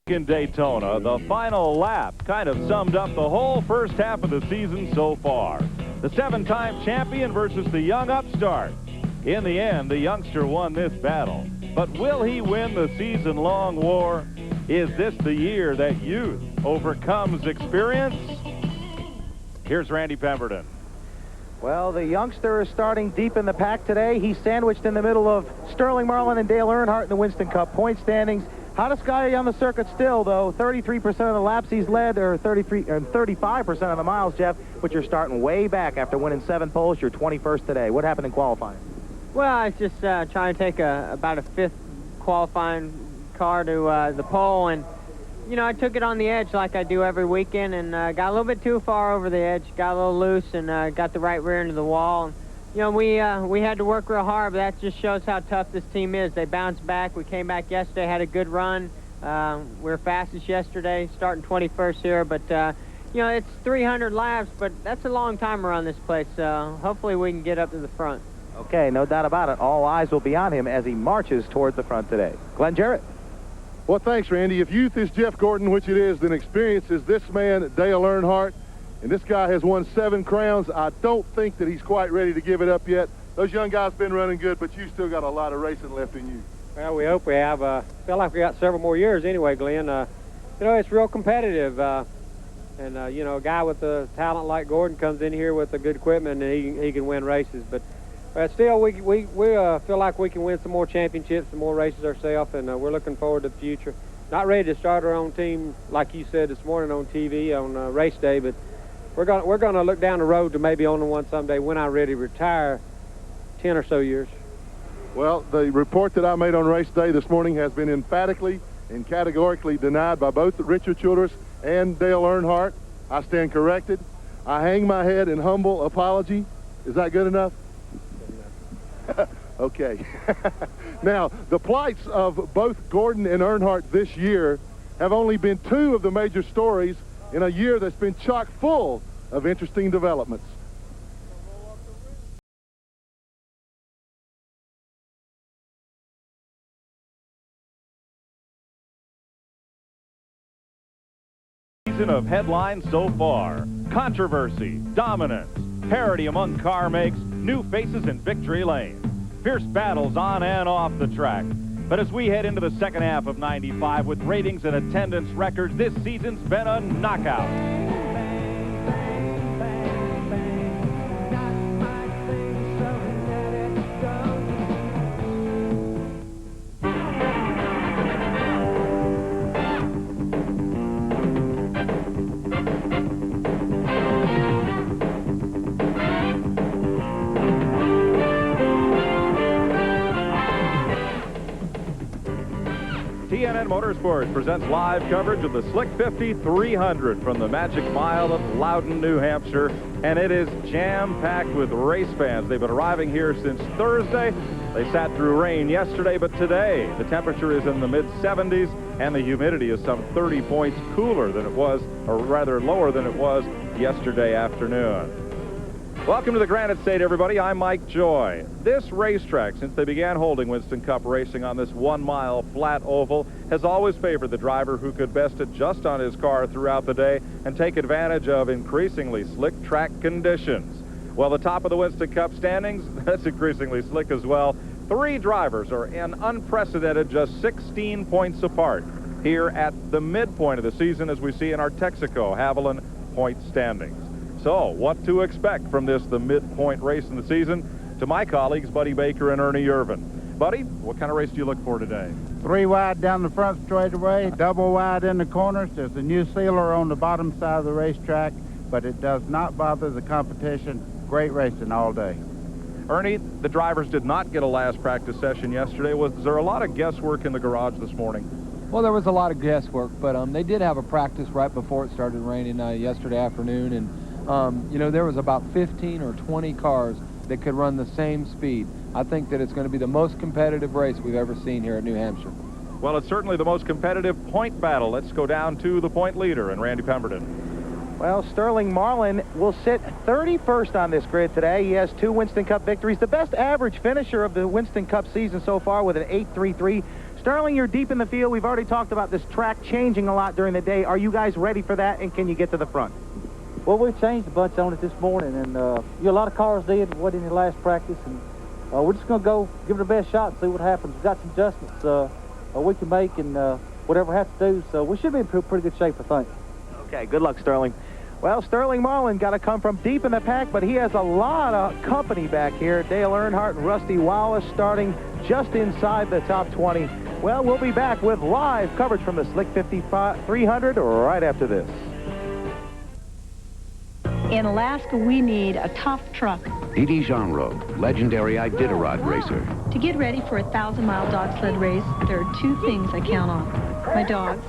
In Daytona, the final lap kind of summed up the whole first half of the season so far. The 7-time champion versus the young upstart. In the end, the youngster won this battle. But will he win the season-long war? Is this the year that youth overcomes experience? Here's Randy Pemberton. Well, the youngster is starting deep in the pack today. He's sandwiched in the middle of Sterling Marlin and Dale Earnhardt in the Winston Cup point standings. Hottest guy on the circuit still, though. 33% of the laps he's led, or 35% of the miles, Jeff. But you're starting way back after winning 7 poles. You're 21st today. What happened in qualifying? Well, I was just trying to take about a 5th qualifying car to the pole, and you know, I took it on the edge like I do every weekend, and got a little bit too far over the edge, got a little loose, and got the right rear into the wall. And, you know, we had to work real hard, but that just shows how tough this team is. They bounced back. We came back yesterday, had a good run. We were fastest yesterday, starting 21st here, but you know, it's 300 laps, but that's a long time around this place. Hopefully we can get up to the front. Okay, no doubt about it. All eyes will be on him as he marches towards the front today. Glenn Jarrett. Well, thanks, Randy. If youth is Jeff Gordon, which it is, then experience is this man, Dale Earnhardt. And this guy has won 7 crowns. I don't think that he's quite ready to give it up yet. Those young guys been running good, but you still got a lot of racing left in you. Well, we hope we have. Feel like we got several more years anyway, Glenn. You know, it's real competitive. And, you know, a guy with a talent like Gordon comes in here with a good equipment, and he can win races. But still, we feel like we can win some more championships, some more races ourselves, and we're looking forward to the future. Not ready to start our own team, like you said this morning on TV on race day, but we're gonna look down the road to maybe owning one someday when I'm ready to retire, 10 or so years. Well, the report that I made on race day this morning has been emphatically and categorically denied by both Richard Childress and Dale Earnhardt. I stand corrected. I hang my head in humble apology. Is that good enough? Okay. Now, the plights of both Gordon and Earnhardt this year have only been 2 of the major stories in a year that's been chock full of interesting developments. Season of headlines so far. Controversy, dominance, parity among car makes, new faces in victory lane. Fierce battles on and off the track. But as we head into the second half of 95 with ratings and attendance records, this season's been a knockout. TNN Motorsports presents live coverage of the Slick 50 300 from the Magic Mile of Loudon, New Hampshire, and it is jam-packed with race fans. They've been arriving here since Thursday. They sat through rain yesterday, but today the temperature is in the mid-70s and the humidity is some 30 points cooler than it was, or rather lower than it was yesterday afternoon. Welcome to the Granite State, everybody. I'm Mike Joy. This racetrack, since they began holding Winston Cup racing on this 1-mile flat oval, has always favored the driver who could best adjust on his car throughout the day and take advantage of increasingly slick track conditions. Well, the top of the Winston Cup standings, that's increasingly slick as well. 3 drivers are in unprecedented just 16 points apart here at the midpoint of the season, as we see in our Texaco Haviland point standings. So, what to expect from this, the midpoint race in the season? To my colleagues, Buddy Baker and Ernie Irvin. Buddy, what kind of race do you look for today? 3 wide down the front straightaway, double wide in the corners. There's a new sealer on the bottom side of the racetrack, but it does not bother the competition. Great racing all day. Ernie, the drivers did not get a last practice session yesterday. Was there a lot of guesswork in the garage this morning? Well, there was a lot of guesswork, but they did have a practice right before it started raining yesterday afternoon, and you know, there was about 15 or 20 cars that could run the same speed. I think that it's going to be the most competitive race we've ever seen here at New Hampshire. Well, it's certainly the most competitive point battle. Let's go down to the point leader and Randy Pemberton. Well, Sterling Marlin will sit 31st on this grid today. He has 2 Winston Cup victories, the best average finisher of the Winston Cup season so far with an 8.33. Sterling, you're deep in the field. We've already talked about this track changing a lot during the day. Are you guys ready for that, and can you get to the front? Well, we've changed a bunch on it this morning, and a lot of cars did what in the last practice, and we're just going to go give it the best shot and see what happens. We've got some adjustments we can make and whatever we have to do, so we should be in pretty good shape, I think. Okay, good luck, Sterling. Well, Sterling Marlin got to come from deep in the pack, but he has a lot of company back here. Dale Earnhardt and Rusty Wallace starting just inside the top 20. Well, we'll be back with live coverage from the Slick 50 300 right after this. In Alaska, we need a tough truck. Didi Genro, legendary Iditarod racer. To get ready for a 1,000-mile dog sled race, there are two things I count on. My dogs,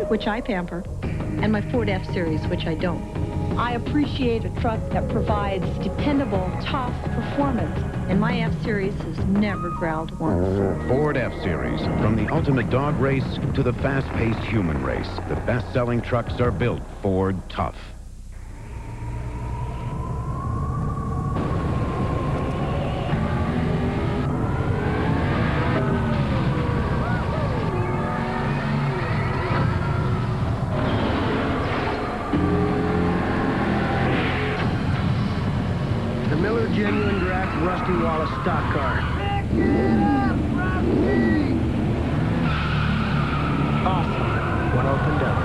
which I pamper, and my Ford F-Series, which I don't. I appreciate a truck that provides dependable, tough performance, and my F-Series has never growled once. Ford F-Series, from the ultimate dog race to the fast-paced human race, the best-selling trucks are built Ford Tough. Genuine draft Rusty Wallace stock car. Awesome. One opened up.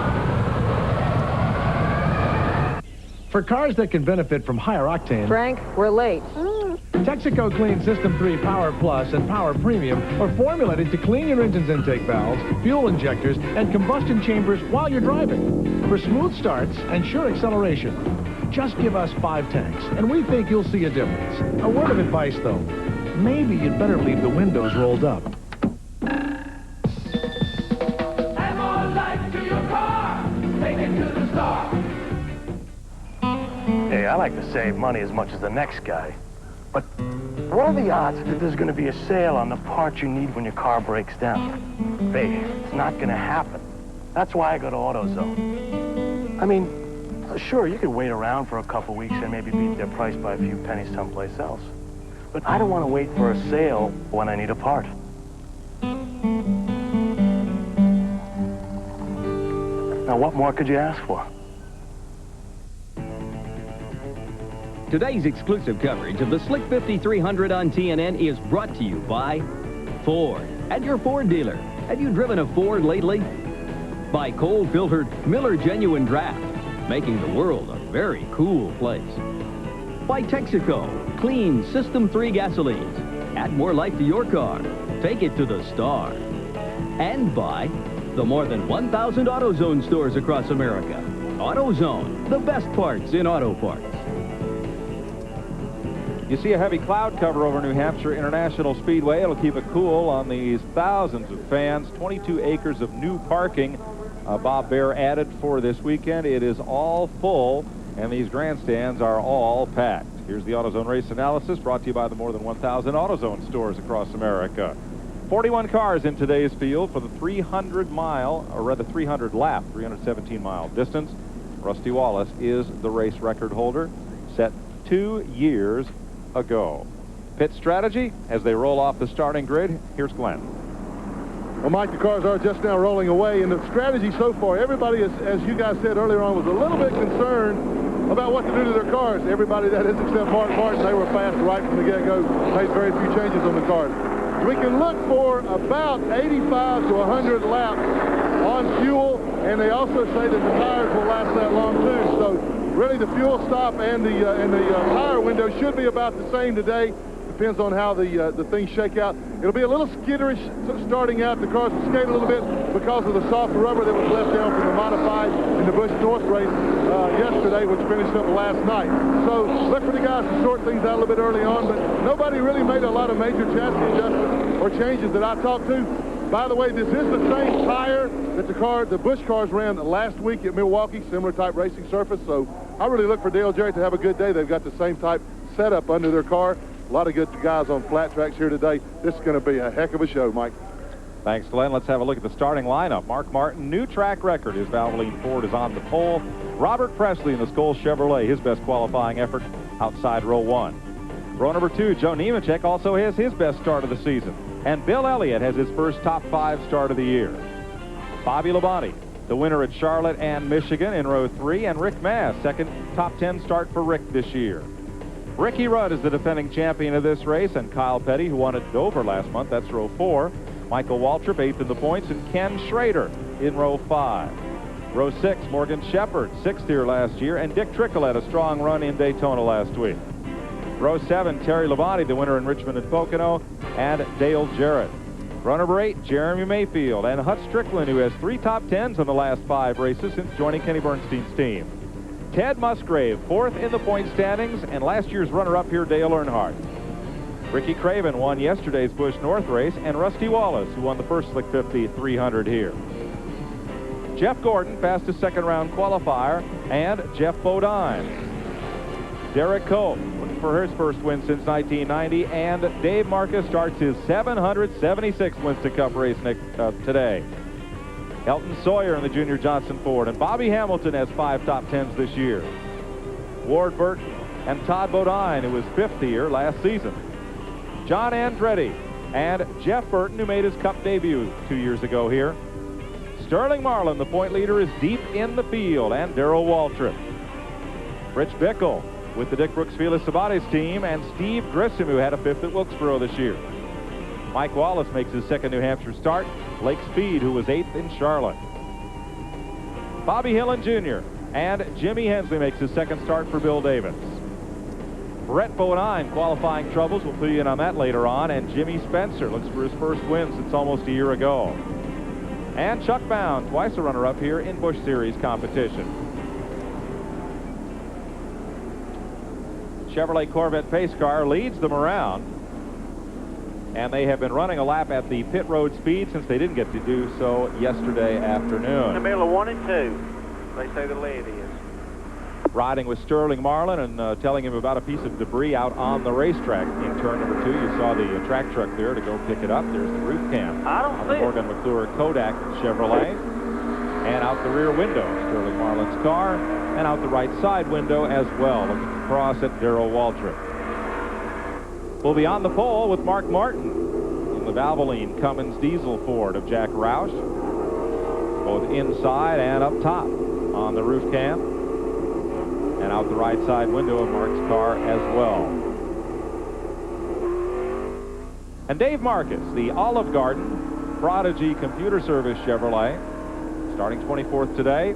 For cars that can benefit from higher octane, Frank, we're late. Texaco Clean System 3 Power Plus and Power Premium are formulated to clean your engine's intake valves, fuel injectors, and combustion chambers while you're driving. For smooth starts and sure acceleration. Just give us 5 tanks, and we think you'll see a difference. A word of advice, though. Maybe you'd better leave the windows rolled up. Add more life to your car. Take it to the star. Hey, I like to save money as much as the next guy. But what are the odds that there's going to be a sale on the parts you need when your car breaks down? Hey, it's not going to happen. That's why I go to AutoZone. I mean, sure, you could wait around for a couple weeks and maybe beat their price by a few pennies someplace else. But I don't want to wait for a sale when I need a part. Now, what more could you ask for? Today's exclusive coverage of the Slick 50 300 on TNN is brought to you by Ford, at your Ford dealer. Have you driven a Ford lately? By cold-filtered Miller Genuine Draft, making the world a very cool place. By Texaco, clean System 3 gasolines. Add more life to your car. Take it to the star. And by the more than 1,000 AutoZone stores across America. AutoZone, the best parts in auto parts. You see a heavy cloud cover over New Hampshire International Speedway. It'll keep it cool on these thousands of fans. 22 acres of new parking. Bob Bear added for this weekend. It is all full, and these grandstands are all packed. Here's the AutoZone race analysis brought to you by the more than 1,000 AutoZone stores across America. 41 cars in today's field for the 300-mile, or rather 300-lap, 317-mile distance. Rusty Wallace is the race record holder, set 2 years ago. Pit strategy as they roll off the starting grid. Here's Glenn. Well, Mike, the cars are just now rolling away, and the strategy so far, everybody, as you guys said earlier on, was a little bit concerned about what to do to their cars. Everybody, that is, except Mark Martin, they were fast right from the get-go, made very few changes on the cars. We can look for about 85 to 100 laps on fuel, and they also say that the tires will last that long, too. So really the fuel stop and the tire window should be about the same today. Depends on how the things shake out. It'll be a little skitterish starting out. The cars will skate a little bit because of the soft rubber that was left down from the modified in the Busch North race yesterday, which finished up last night. So look for the guys to sort things out a little bit early on, but nobody really made a lot of major chassis adjustments or changes that I talked to. By the way, this is the same tire that the Busch cars ran last week at Milwaukee, similar type racing surface. So I really look for Dale Jarrett to have a good day. They've got the same type setup under their car. A lot of good guys on flat tracks here today. This is going to be a heck of a show, Mike. Thanks, Glenn. Let's have a look at the starting lineup. Mark Martin, new track record. His Valvoline Ford is on the pole. Robert Presley in the Skoll Chevrolet, his best qualifying effort outside row 1. Row number 2, Joe Nemechek also has his best start of the season. And Bill Elliott has his first top 5 start of the year. Bobby Labonte, the winner at Charlotte and Michigan in row 3, and Rick Mass, second top 10 start for Rick this year. Ricky Rudd is the defending champion of this race, and Kyle Petty, who won at Dover last month, that's row 4. Michael Waltrip, 8th in the points, and Ken Schrader in row 5. Row 6, Morgan Shepherd, 6th here last year, and Dick Trickle had a strong run in Daytona last week. Row 7, Terry Labonte, the winner in Richmond and Pocono, and Dale Jarrett. Row number 8, Jeremy Mayfield, and Hut Strickland, who has 3 top 10s in the last 5 races since joining Kenny Bernstein's team. Ted Musgrave, 4th in the point standings, and last year's runner-up here, Dale Earnhardt. Ricky Craven won yesterday's Busch North race, and Rusty Wallace, who won the first Slick 50 300 here. Jeff Gordon, fastest second-round qualifier, and Jeff Bodine. Derek Cope, looking for his first win since 1990, and Dave Marcus starts his 776th Winston Cup race today. Elton Sawyer in the Junior Johnson Ford, and Bobby Hamilton has 5 top 10s this year. Ward Burton and Todd Bodine, who was 5th here last season. John Andretti and Jeff Burton, who made his Cup debut 2 years ago here. Sterling Marlin, the point leader, is deep in the field, and Darrell Waltrip. Rich Bickle with the Dick Brooks Felix Sabates team, and Steve Grissom, who had a 5th at Wilkesboro this year. Mike Wallace makes his second New Hampshire start. Blake Speed, who was 8th in Charlotte. Bobby Hillen Jr. and Jimmy Hensley makes his second start for Bill Davis. Brett Bodine, qualifying troubles. We'll fill you in on that later on. And Jimmy Spencer looks for his first win since almost a year ago. And Chuck Bound, twice a runner-up here in Busch Series competition. Chevrolet Corvette pace car leads them around, and they have been running a lap at the pit road speed since they didn't get to do so yesterday afternoon. In the middle of 1 and 2, they say the lead is. Riding with Sterling Marlin and telling him about a piece of debris out on the racetrack in turn number 2. You saw the track truck there to go pick it up. There's the roof cam on the Morgan McClure Kodak Chevrolet. And out the rear window, Sterling Marlin's car, and out the right side window as well, looking across at Darrell Waltrip. We'll be on the pole with Mark Martin in the Valvoline Cummins diesel Ford of Jack Roush, both inside and up top on the roof cam, and out the right side window of Mark's car as well. And Dave Marcus, the Olive Garden Prodigy Computer Service Chevrolet, starting 24th today.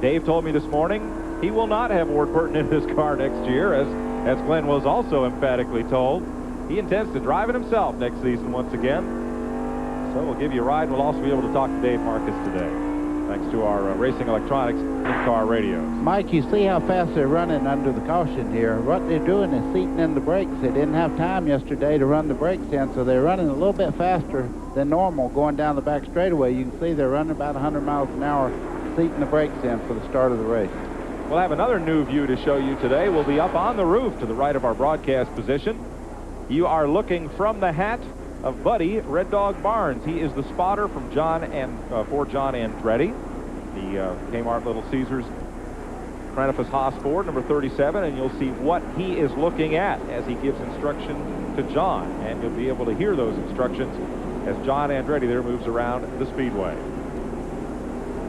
Dave told me this morning he will not have Ward Burton in his car next year, as Glenn was also emphatically told. He intends to drive it himself next season once again. So we'll give you a ride. We'll also be able to talk to Dave Marcus today, thanks to our Racing Electronics in-car radios. Mike, you see how fast they're running under the caution here. What they're doing is seating in the brakes. They didn't have time yesterday to run the brakes in, so they're running a little bit faster than normal going down the back straightaway. You can see they're running about 100 miles an hour, seating the brakes in for the start of the race. We'll have another new view to show you today. We'll be up on the roof to the right of our broadcast position. You are looking from the hat of Buddy Red Dog Barnes. He is the spotter from for John Andretti, the Kmart Little Caesars Cranifus Haas Ford, number 37, and you'll see what he is looking at as he gives instruction to John, and you'll be able to hear those instructions as John Andretti there moves around the speedway.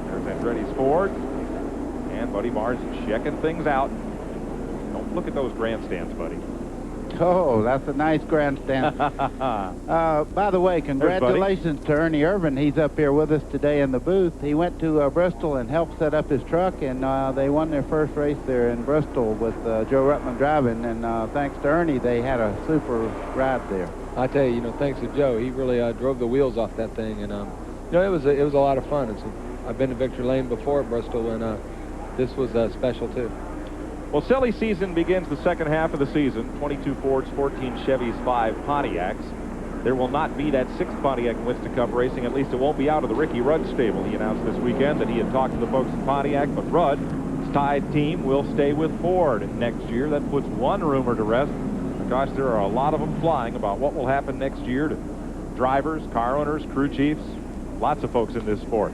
There's Andretti's Ford, and Buddy Barnes checking things out. Don't look at those grandstands, buddy. Oh, that's a nice grandstand. By the way, congratulations to Ernie Irvin. He's up here with us today in the booth. He went to Bristol and helped set up his truck, and they won their first race there in Bristol with Joe Ruttman driving. And thanks to Ernie, they had a super ride there. I tell you, thanks to Joe, he really drove the wheels off that thing, and it was a lot of fun. I've been to Victory Lane before at Bristol, and this was special too. Well, silly season begins the second half of the season. 22 Fords, 14 Chevys, 5 Pontiacs. There will not be that 6th Pontiac in Winston Cup racing. At least it won't be out of the Ricky Rudd stable. He announced this weekend that he had talked to the folks at Pontiac, but Rudd's tied team will stay with Ford next year. That puts one rumor to rest. Gosh, there are a lot of them flying about what will happen next year to drivers, car owners, crew chiefs, lots of folks in this sport.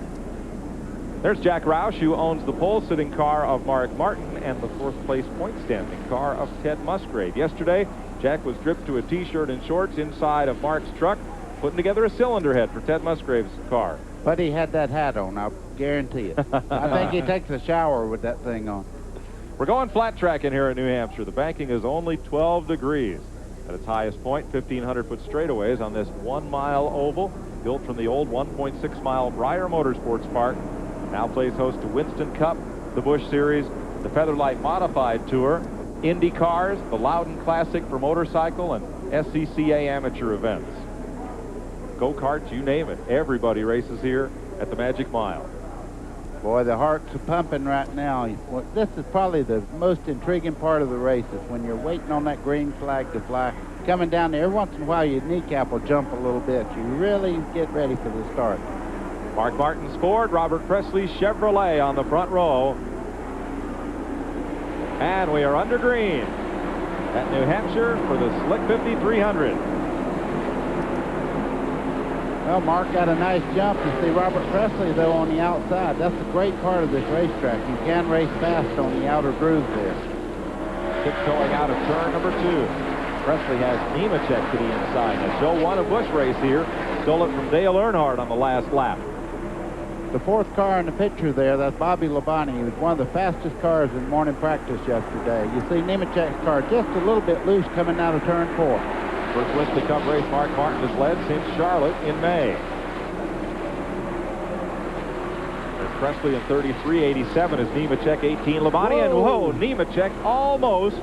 There's Jack Roush, who owns the pole-sitting car of Mark Martin and the 4th place point-standing car of Ted Musgrave. Yesterday, Jack was stripped to a T-shirt and shorts inside of Mark's truck putting together a cylinder head for Ted Musgrave's car. But he had that hat on, I guarantee it. I think he takes a shower with that thing on. We're going flat track in here in New Hampshire. The banking is only 12 degrees. At its highest point, 1,500-foot straightaways on this 1-mile oval, built from the old 1.6-mile Breyer Motorsports Park. Now plays host to Winston Cup, the Busch Series, the Featherlight Modified Tour, Indy Cars, the Loudon Classic for motorcycle, and SCCA amateur events. Go-karts, you name it. Everybody races here at the Magic Mile. Boy, the hearts are pumping right now. Well, this is probably the most intriguing part of the race, is when you're waiting on that green flag to fly. Coming down there, every once in a while your kneecap will jump a little bit. You really get ready for the start. Mark Martin's Ford, Robert Presley's Chevrolet on the front row. And we are under green at New Hampshire for the Slick 5300. Well, Mark got a nice jump. You see Robert Presley, though, on the outside. That's a great part of this racetrack. You can race fast on the outer groove there. Tiptoeing out of turn number 2. Presley has Nemechek to the inside. Now, Joe won a Busch race here. Stole it from Dale Earnhardt on the last lap. The 4th car in the picture there, that's Bobby Labonte. He was one of the fastest cars in morning practice yesterday. You see Nemechek's car just a little bit loose coming out of turn 4. First Winston Cup race Mark Martin has led since Charlotte in May. There's Presley in 33.87 is Nemechek 18. Labonte, and whoa, Nemechek almost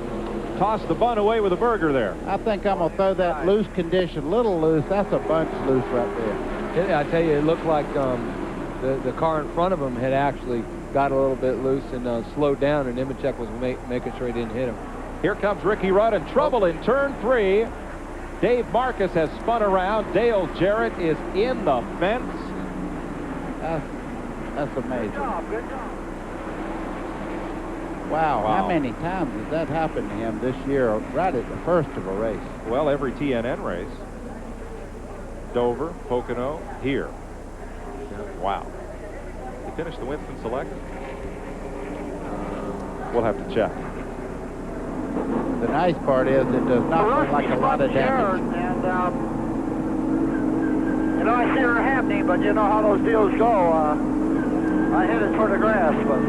tossed the bun away with a burger there. I think I'm going to throw that loose condition, little loose. That's a bunch loose right there. I tell you, it looked like the car in front of him had actually got a little bit loose and slowed down, and Nemechek was making sure he didn't hit him. Here comes Ricky Rudd in trouble in turn 3. Dave Marcus has spun around. Dale Jarrett is in the fence. That's amazing. Good job, good job. Wow, how many times has that happened to him this year, right at the first of a race? Well, every TNN race. Dover, Pocono, here. Wow. He finished the Winston Select? We'll have to check. The nice part is it does not look like a lot of damage. And, I see her happening, but you know how those deals go. I hit it for the grass, but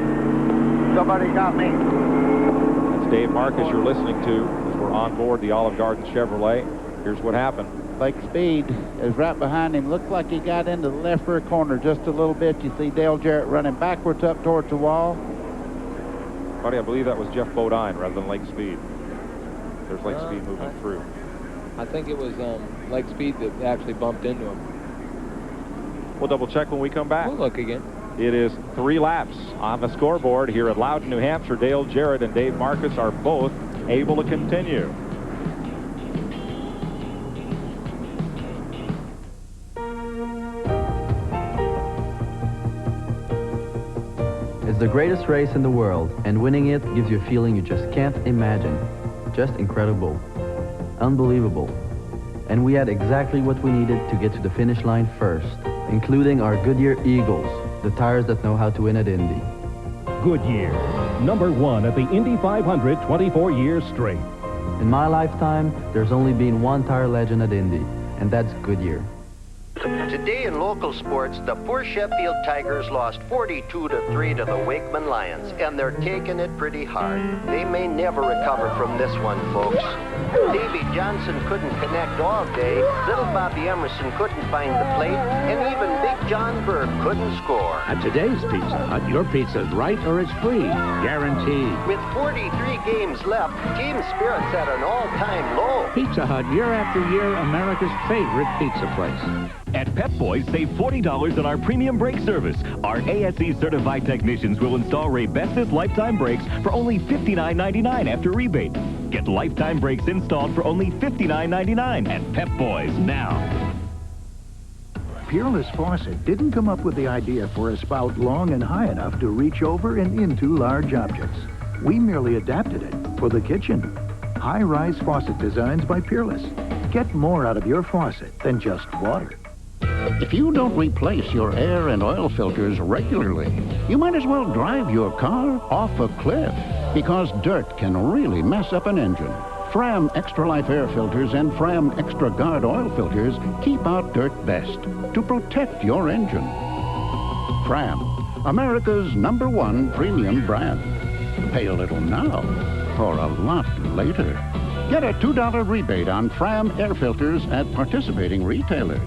somebody got me. That's Dave Marcus you're listening to as we're on board the Olive Garden Chevrolet. Here's what happened. Lake Speed is right behind him. Looked like he got into the left rear corner just a little bit. You see Dale Jarrett running backwards up towards the wall. Buddy, I believe that was Jeff Bodine rather than Lake Speed. There's Lake Speed moving through. I think it was Lake Speed that actually bumped into him. We'll double check when we come back. We'll look again. It is 3 laps on the scoreboard here at Loudon, New Hampshire. Dale Jarrett and Dave Marcus are both able to continue. It's the greatest race in the world, and winning it gives you a feeling you just can't imagine. Just incredible. Unbelievable. And we had exactly what we needed to get to the finish line first, including our Goodyear Eagles, the tires that know how to win at Indy. Goodyear, #1 at the Indy 500 24 years straight. In my lifetime, there's only been one tire legend at Indy, and that's Goodyear. Today in local sports, the poor Sheffield Tigers lost 42-3 to the Wakeman Lions, and they're taking it pretty hard. They may never recover from this one, folks. Davy Johnson couldn't connect all day, little Bobby Emerson couldn't find the plate, and even Big John Burke couldn't score. At today's Pizza Hut, your pizza's right or it's free, guaranteed. With 43 games left, team spirit's at an all-time low. Pizza Hut, year after year, America's favorite pizza place. At Pep Boys, save $40 on our premium brake service. Our ASE certified technicians will install Ray Best's lifetime brakes for only $59.99 after rebate. Get lifetime brakes installed for only $59.99 at Pep Boys now. Peerless Faucet didn't come up with the idea for a spout long and high enough to reach over and into large objects. We merely adapted it for the kitchen. High-rise faucet designs by Peerless. Get more out of your faucet than just water. If you don't replace your air and oil filters regularly, you might as well drive your car off a cliff, because dirt can really mess up an engine. Fram Extra Life air filters and Fram Extra Guard oil filters keep out dirt best to protect your engine. Fram, America's #1 premium brand. Pay a little now or a lot later. Get a $2 rebate on Fram air filters at participating retailers.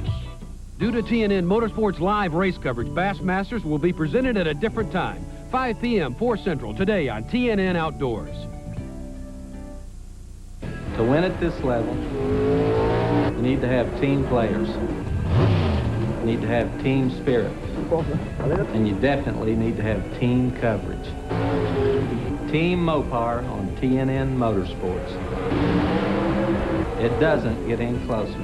Due to TNN Motorsports live race coverage, Bassmasters will be presented at a different time. 5 p.m., 4 Central, today on TNN Outdoors. To win at this level, you need to have team players. You need to have team spirit. And you definitely need to have team coverage. Team Mopar on TNN Motorsports. It doesn't get any closer.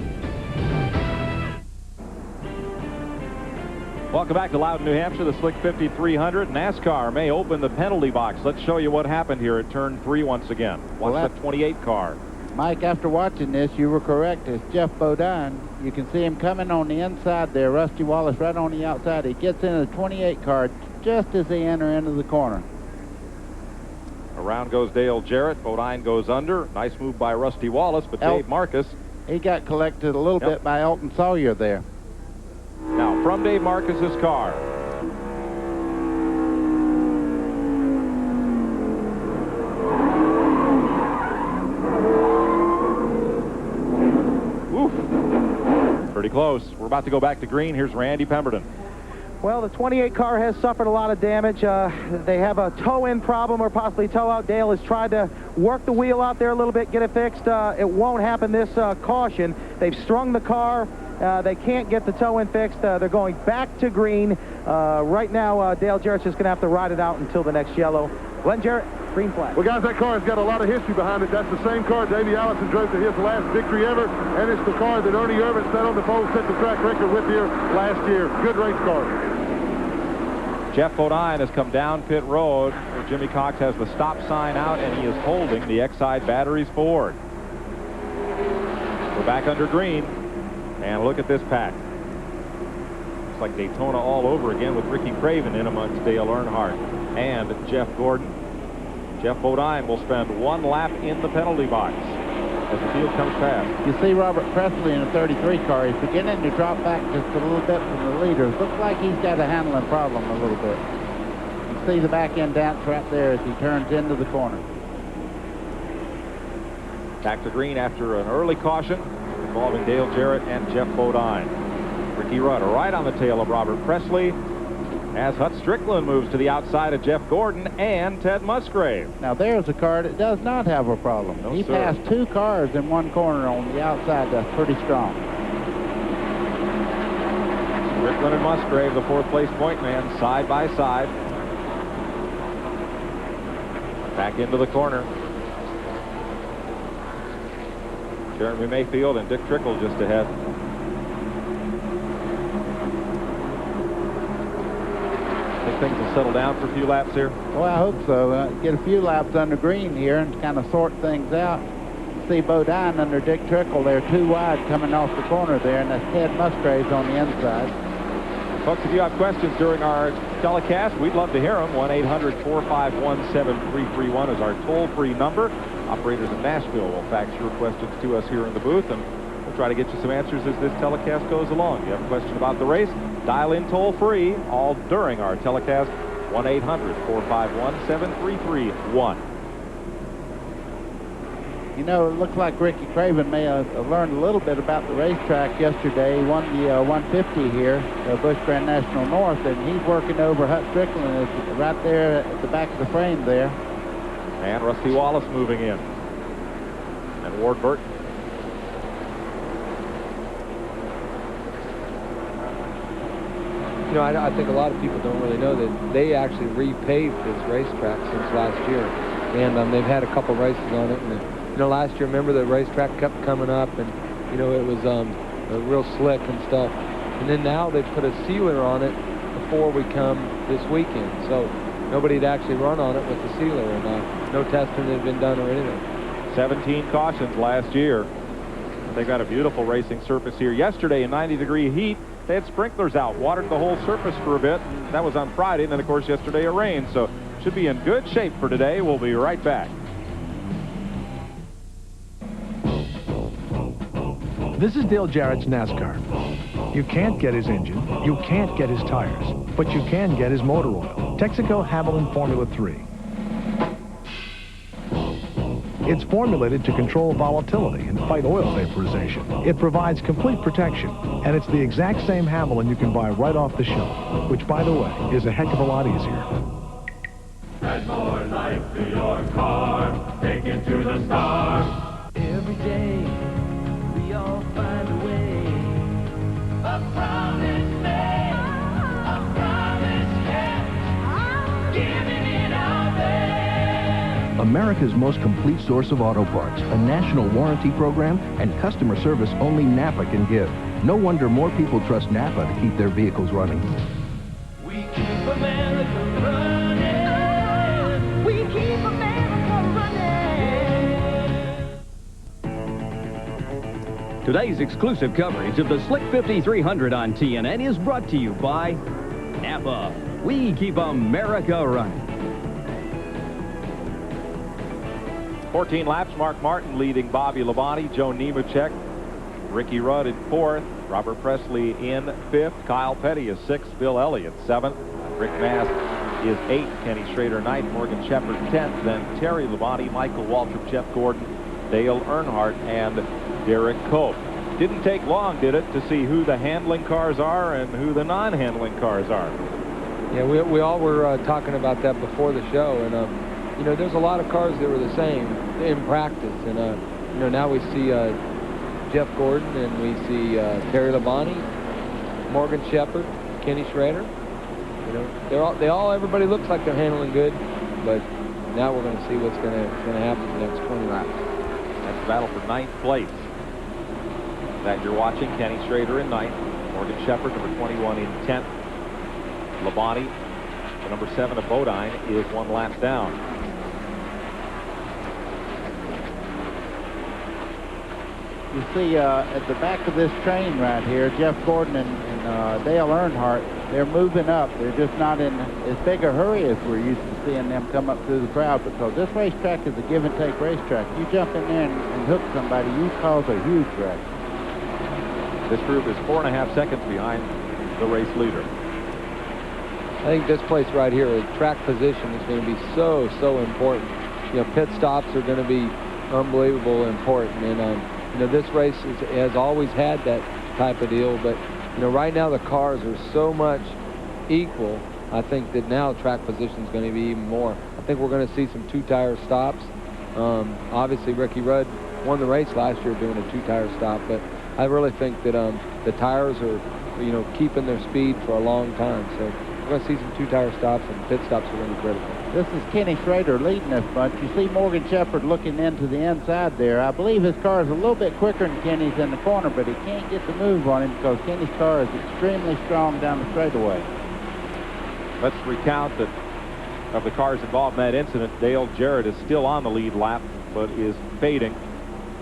Welcome back to Loudon, New Hampshire, the Slick 5300. NASCAR may open the penalty box. Let's show you what happened here at turn 3 once again. Watch the 28 car. Mike, after watching this, you were correct. It's Jeff Bodine. You can see him coming on the inside there. Rusty Wallace right on the outside. He gets into the 28 car just as they enter into the corner. Around goes Dale Jarrett. Bodine goes under. Nice move by Rusty Wallace, but Dave Marcus. He got collected a little bit by Elton Sawyer there. Now, from Dave Marcus's car. Oof. Pretty close. We're about to go back to green. Here's Randy Pemberton. Well, the 28 car has suffered a lot of damage. They have a toe-in problem or possibly toe-out. Dale has tried to work the wheel out there a little bit, get it fixed. It won't happen this caution. They've strung the car. They can't get the toe-in fixed. They're going back to green. Right now, Dale Jarrett's just going to have to ride it out until the next yellow. Glenn Jarrett, green flag. Well, guys, that car has got a lot of history behind it. That's the same car Davey Allison drove to his last victory ever, and it's the car that Ernie Irvin set on the pole, set the track record with here last year. Good race car. Jeff Bodine has come down pit road where Jimmy Cox has the stop sign out, and he is holding the Exide batteries forward. We're back under green, and look at this pack. Looks like Daytona all over again with Ricky Craven in amongst Dale Earnhardt and Jeff Gordon. Jeff Bodine will spend 1 lap in the penalty box as the field comes past. You see Robert Presley in a 33 car. He's beginning to drop back just a little bit from the leaders. Looks like he's got a handling problem a little bit. You see the back end dance right there as he turns into the corner. Back to green after an early caution involving Dale Jarrett and Jeff Bodine. Ricky Rudd right on the tail of Robert Presley as Hut Strickland moves to the outside of Jeff Gordon and Ted Musgrave. Now there's a car that does not have a problem. No, he sir. passed 2 cars in one corner on the outside. That's pretty strong. Strickland and Musgrave, the 4th place point man, side by side. Back into the corner. Jeremy Mayfield and Dick Trickle just ahead. Think things will settle down for a few laps here? Well, I hope so. Get a few laps under green here and kind of sort things out. See Bodine under Dick Trickle there, 2 wide coming off the corner there, and that's Ted Musgraves on the inside. Folks, if you have questions during our telecast, we'd love to hear them. 1-800-451-7331 is our toll-free number. Operators in Nashville will fax your questions to us here in the booth, and we'll try to get you some answers as this telecast goes along. If you have a question about the race, dial in toll-free, all during our telecast, 1-800-451-7331. You know, it looks like Ricky Craven may have learned a little bit about the racetrack yesterday. He won the 150 here, Busch Grand National North, and he's working over Hut Strickland right there at the back of the frame there. And Rusty Wallace moving in. And Ward Burton. You know, I think a lot of people don't really know that they actually repaved this racetrack since last year. And they've had a couple races on it. And, you know, last year, remember, the racetrack kept coming up, and, you know, it was real slick and stuff. And then now they put a sealer on it before we come this weekend. So nobody had actually run on it with the sealer, and no testing had been done or anything. 17 cautions last year. They've got a beautiful racing surface here. Yesterday in 90-degree heat, they had sprinklers out, watered the whole surface for a bit. That was on Friday, and then, of course, yesterday it rained. So should be in good shape for today. We'll be right back. This is Dale Jarrett's NASCAR. You can't get his engine, you can't get his tires, but you can get his motor oil. Texaco Havoline Formula 3. It's formulated to control volatility and fight oil vaporization. It provides complete protection, and it's the exact same Havoline you can buy right off the shelf, which, by the way, is a heck of a lot easier. Add more life to your car. Take it to the stars. Every day, we all find a way. A promise made, a promise kept. Giving it out there. America's most complete source of auto parts, a national warranty program, and customer service only Napa can give. No wonder more people trust Napa to keep their vehicles running. We keep America running. We keep America running. Today's exclusive coverage of the Slick 5300 on TNN is brought to you by Napa. We keep America running. 14 laps, Mark Martin leading Bobby Labonte, Joe Nemechek, Ricky Rudd in 4th, Robert Presley in 5th, Kyle Petty is 6th, Bill Elliott 7th, Rick Mast is 8th, Kenny Schrader 9th, Morgan Shepherd 10th, then Terry Labonte, Michael Waltrip, Jeff Gordon, Dale Earnhardt, and Derek Cope. Didn't take long, did it, to see who the handling cars are and who the non-handling cars are? Yeah, we all were talking about that before the show, and you know, there's a lot of cars that were the same in practice, and you know, now we see Jeff Gordon and we see Terry Labonte, Morgan Shepherd, Kenny Schrader. You know, everybody looks like they're handling good, but now we're going to see what's going to happen in the next 20 laps. That's the battle for 9th place. That you're watching, Kenny Schrader in 9th, Morgan Shepherd, number 21, in 10th. Labonte, the number 7 of Bodine, is 1 lap down. You see at the back of this train right here, Jeff Gordon and Dale Earnhardt, they're moving up. They're just not in as big a hurry as we're used to seeing them come up through the crowd, because this racetrack is a give-and-take racetrack. You jump in there and hook somebody, you cause a huge wreck. This group is 4.5 seconds behind the race leader. I think this place right here, track position, is going to be so important. You know, pit stops are going to be unbelievable important, and you know, this race has always had that type of deal, but you know, right now the cars are so much equal. I think that now track position is going to be even more. I think we're going to see some two-tire stops. Obviously, Ricky Rudd won the race last year doing a two-tire stop, but I really think that the tires are, you know, keeping their speed for a long time. So we're going to see some two-tire stops, and pit stops are going to be critical. This is Kenny Schrader leading this bunch. You see Morgan Shepherd looking into the inside there. I believe his car is a little bit quicker than Kenny's in the corner, but he can't get the move on him because Kenny's car is extremely strong down the straightaway. Let's recount that of the cars involved in that incident, Dale Jarrett is still on the lead lap, but is fading.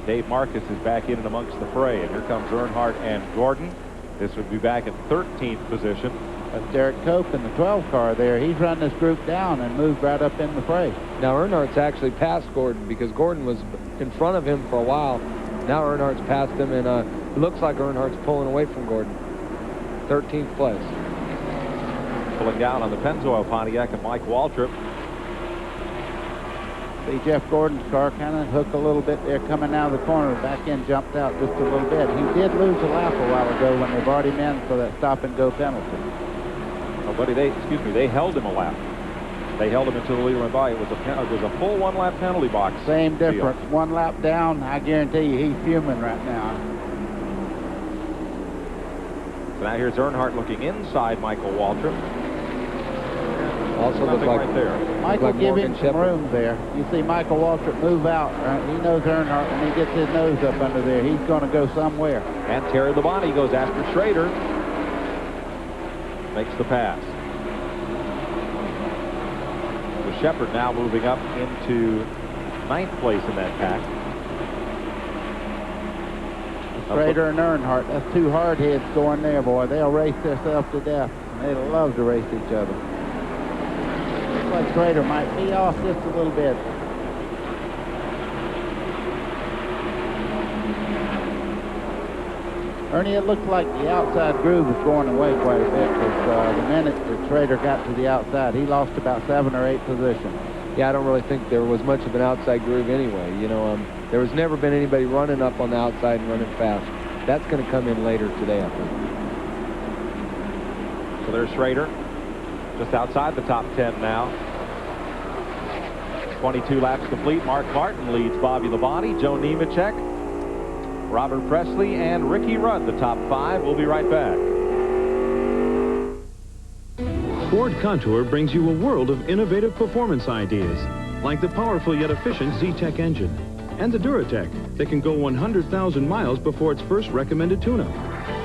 Dave Marcus is back in and amongst the fray, and here comes Earnhardt and Gordon. This would be back at 13th position. That's Derek Cope in the 12 car there. He's run this group down and moved right up in the fray. Now Earnhardt's actually passed Gordon because Gordon was in front of him for a while. Now Earnhardt's passed him, and it looks like Earnhardt's pulling away from Gordon. 13th place. Pulling down on the Pennzoil Pontiac and Mike Waltrip. See Jeff Gordon's car kind of hook a little bit there coming out of the corner. Back end jumped out just a little bit. He did lose a lap a while ago when they brought him in for that stop-and-go penalty. Oh, buddy, they held him a lap. They held him until the leader went by. It was a full 1 lap penalty box. Same difference. Deal. 1 lap down. I guarantee you he's fuming right now. So now here's Earnhardt looking inside Michael Waltrip. Also looks like right there. Michael like give him Morgan some room there. You see Michael Waltrip move out. He knows Earnhardt when he gets his nose up under there. He's going to go somewhere. And Terry Labonte goes after Schrader. Makes the pass. With Shepherd now moving up into 9th place in that pack. Schrader and Earnhardt, that's 2 hard heads going there, boy. They'll race themselves to death. They love to race each other. Looks like Schrader might be off just a little bit. Ernie, it looks like the outside groove is going away quite a bit because the minute that Schrader got to the outside, he lost about 7 or 8 positions. Yeah, I don't really think there was much of an outside groove anyway. You know, there was never been anybody running up on the outside and running fast. That's going to come in later today, I think. So there's Schrader, just outside the top 10 now. 22 laps complete. Mark Martin leads Bobby Labonte, Joe Nemechek, Robert Presley, and Ricky Rudd, the top 5. We'll be right back. Ford Contour brings you a world of innovative performance ideas, like the powerful yet efficient Z-Tech engine, and the Duratec that can go 100,000 miles before its first recommended tune-up,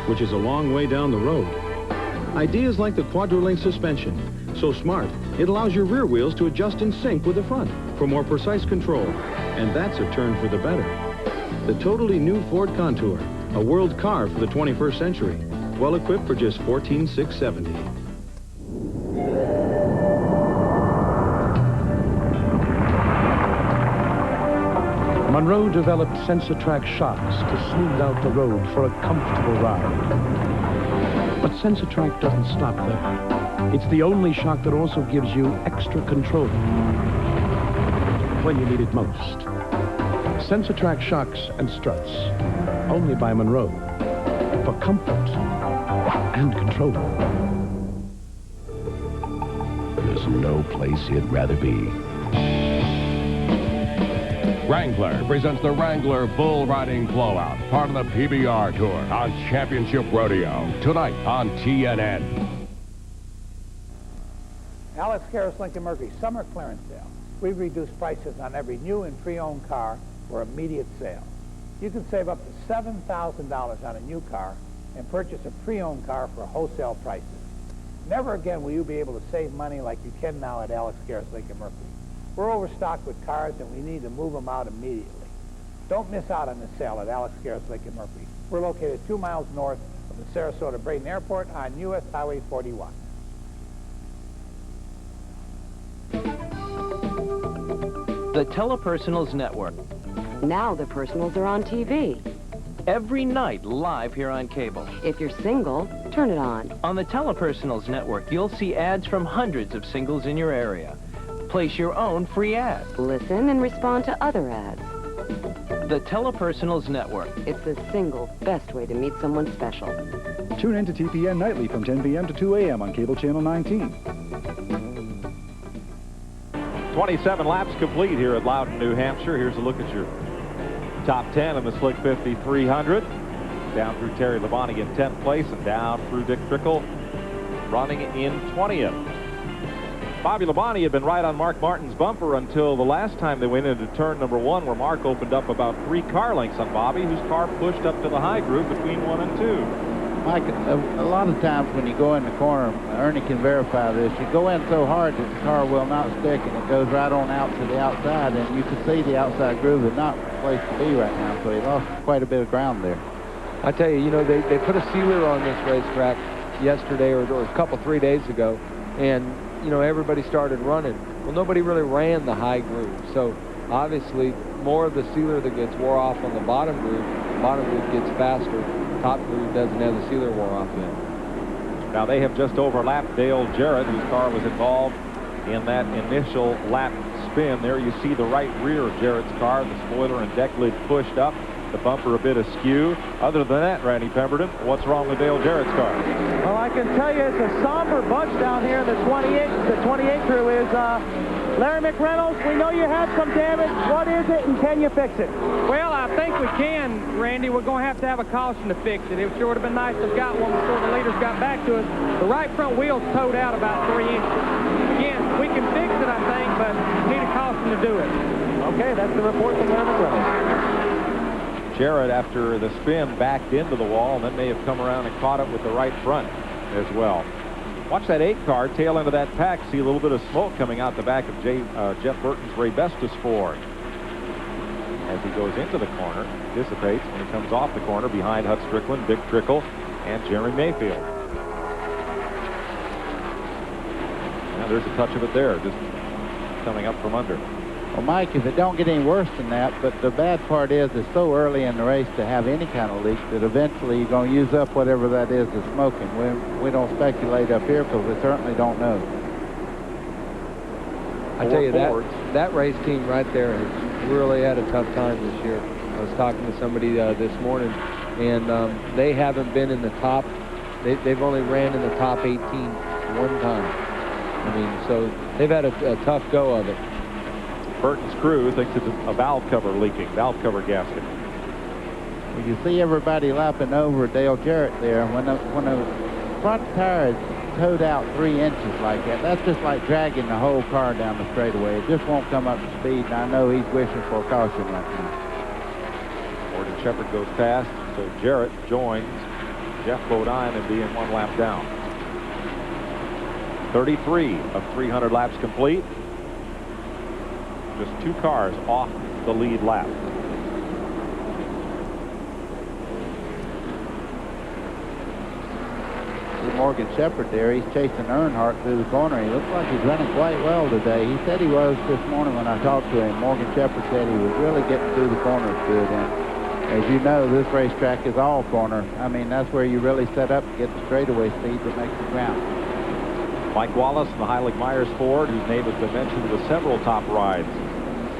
which is a long way down the road. Ideas like the Quadrolink suspension, so smart it allows your rear wheels to adjust in sync with the front for more precise control, and that's a turn for the better. The totally new Ford Contour, a world car for the 21st century, well equipped for just $14,670. Monroe developed SensorTrack shocks to smooth out the road for a comfortable ride. But SensorTrack doesn't stop there. It's the only shock that also gives you extra control when you need it most. SensorTrack shocks and struts, only by Monroe, for comfort and control. There's no place he'd rather be. Wrangler presents the Wrangler Bull Riding Blowout, part of the PBR Tour on Championship Rodeo, tonight on TNN. Alex Karras Lincoln Mercury Summer Clearance Sale. We've reduced prices on every new and pre-owned car for immediate sale. You can save up to $7,000 on a new car and purchase a pre-owned car for wholesale prices. Never again will you be able to save money like you can now at Alex Karras Lincoln Mercury. We're overstocked with cars and we need to move them out immediately. Don't miss out on the sale at Alex Karras Lincoln Mercury. We're located 2 miles north of the Sarasota-Brayton Airport on U.S. Highway 41. The Telepersonals Network. Now the personals are on TV. Every night live here on cable. If you're single, turn it on. On the Telepersonals Network, you'll see ads from hundreds of singles in your area. Place your own free ad. Listen and respond to other ads. The Telepersonals Network. It's the single best way to meet someone special. Tune in to TPN nightly from 10 p.m. to 2 a.m. on Cable Channel 19. 27 laps complete here at Loudon, New Hampshire. Here's a look at your top 10 in the Slick 50 300. Down through Terry Labonte in 10th place and down through Dick Trickle running in 20th. Bobby Labonte had been right on Mark Martin's bumper until the last time they went into turn number 1, where Mark opened up about 3 car lengths on Bobby, whose car pushed up to the high groove between 1 and 2. Mike, a lot of times when you go in the corner, Ernie can verify this, you go in so hard that the car will not stick and it goes right on out to the outside, and you can see the outside groove is not the place to be right now, so he lost quite a bit of ground there. I tell you, they put a sealer on this racetrack yesterday or a couple, 3 days ago, and everybody started running. Well, nobody really ran the high groove. So obviously more of the sealer that gets wore off on the bottom groove gets faster. Top groove doesn't have the sealer wore off yet. Now they have just overlapped Dale Jarrett, whose car was involved in that initial lap spin. There you see the right rear of Jarrett's car, the spoiler and deck lid pushed up, the bumper a bit askew. Other than that, Randy Pemberton, what's wrong with Dale Jarrett's car? Well, I can tell you it's a somber bunch down here in the 28. The 28 crew is Larry McReynolds. We know you had some damage. What is it, and can you fix it? Well, I think we can, Randy. We're going to have a caution to fix it. It sure would have been nice to have got one before the leaders got back to us. The right front wheel's towed out about 3 inches. Again, we can fix it, I think, but need a caution to do it. Okay, that's the report from Larry McReynolds. Jarrett, after the spin, backed into the wall and then may have come around and caught it with the right front as well. Watch that 8 car tail end of that pack. See a little bit of smoke coming out the back of Jeff Burton's Ray Bestis Ford. As he goes into the corner, dissipates when he comes off the corner behind Hut Strickland, Dick Trickle, and Jerry Mayfield. Now there's a touch of it there, just coming up from under. Well, Mike, if it don't get any worse than that, but the bad part is it's so early in the race to have any kind of leak that eventually you're going to use up whatever that is that's smoking. We don't speculate up here because we certainly don't know. I tell you, that race team right there has really had a tough time this year. I was talking to somebody this morning, and they haven't been in the top. They've only ran in the top 18 one time. I mean, so they've had a tough go of it. Burton's crew thinks it's a valve cover leaking, valve cover gasket. Well, you see everybody lapping over Dale Jarrett there. When a front tire is towed out 3 inches like that, that's just like dragging the whole car down the straightaway. It just won't come up to speed, and I know he's wishing for a caution right now. Morgan Shepherd goes past, so Jarrett joins Jeff Bodine and being 1 lap down. 33 of 300 laps complete. Just 2 cars off the lead lap. See Morgan Shepherd there. He's chasing Earnhardt through the corner. He looks like he's running quite well today. He said he was this morning when I talked to him. Morgan Shepherd said he was really getting through the corners good. And as you know, this racetrack is all corner. I mean, that's where you really set up to get the straightaway speed that makes the ground. Mike Wallace in the Heilig-Myers Ford, whose name has been mentioned with several top rides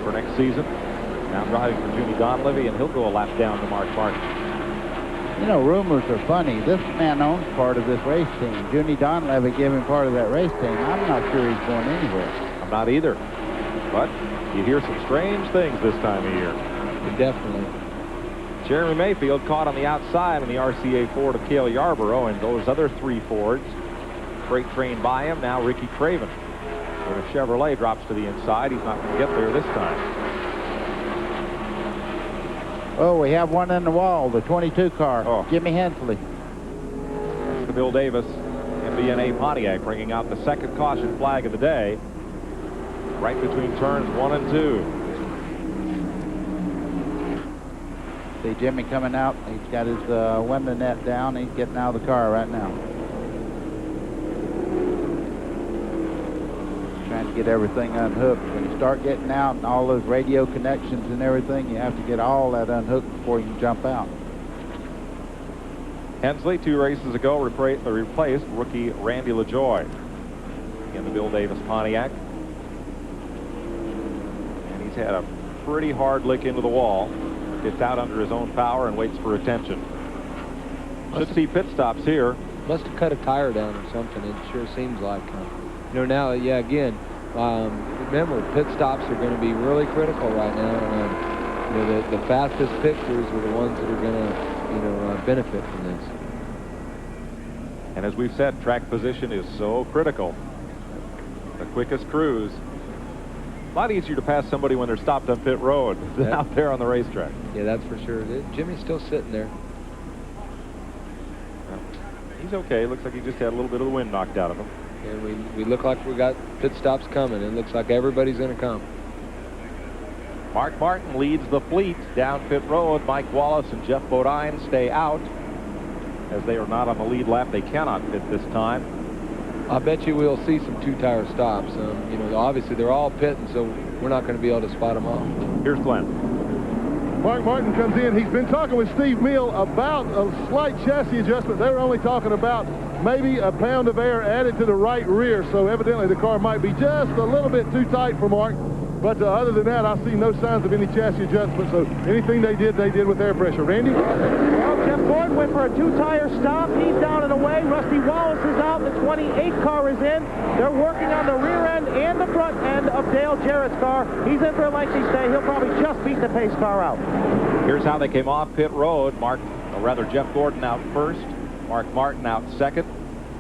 for next season. Now driving for Jimmy Donlevy, and he'll go a lap down to Mark Martin. You know, rumors are funny. This man owns part of this race team. Jimmy Donlevy gave him part of that race team. I'm not sure he's going anywhere. I'm not either. But you hear some strange things this time of year. Definitely. Jeremy Mayfield caught on the outside in the RCA Ford of Cale Yarborough, and those other 3 Fords freight train by him. Now Ricky Craven. When a Chevrolet drops to the inside, he's not going to get there this time. Oh, we have one in the wall, the 22 car, Jimmy Hensley. That's the Bill Davis MBNA Pontiac bringing out the 2nd caution flag of the day, right between turns 1 and 2. See Jimmy coming out. He's got his window net down. He's getting out of the car right now. Trying to get everything unhooked. When you start getting out and all those radio connections and everything, you have to get all that unhooked before you can jump out. Hensley 2 races ago replaced rookie Randy LaJoie in the Bill Davis Pontiac. And he's had a pretty hard lick into the wall. Gets out under his own power and waits for attention. Should see pit stops here. Must have cut a tire down or something. It sure seems like. You know, now, yeah, again, remember, pit stops are going to be really critical right now. You know, the fastest pit crews are the ones that are going to, you know, benefit from this. And as we've said, track position is so critical. The quickest crews. A lot easier to pass somebody when they're stopped on pit road than out there on the racetrack. Yeah, that's for sure. Jimmy's still sitting there. Well, he's okay. Looks like he just had a little bit of the wind knocked out of him. And we look like we got pit stops coming. It looks like everybody's going to come. Mark Martin leads the fleet down pit road. Mike Wallace and Jeff Bodine stay out. As they are not on the lead lap, they cannot pit this time. I bet you we'll see some 2-tire stops. You know, obviously they're all pitting, so we're not going to be able to spot them all. Here's Glenn. Mark Martin comes in. He's been talking with Steve Mill about a slight chassis adjustment. They were only talking about maybe a pound of air added to the right rear, so evidently the car might be just a little bit too tight for Mark. But other than that, I see no signs of any chassis adjustment, so anything they did with air pressure. Randy? Well, Jeff Gordon went for a 2-tire stop. He's down and away. Rusty Wallace is out. The 28 car is in. They're working on the rear end and the front end of Dale Jarrett's car. He's in for a lengthy stay. He'll probably just beat the pace car out. Here's how they came off pit road. Jeff Gordon out first. Mark Martin out second.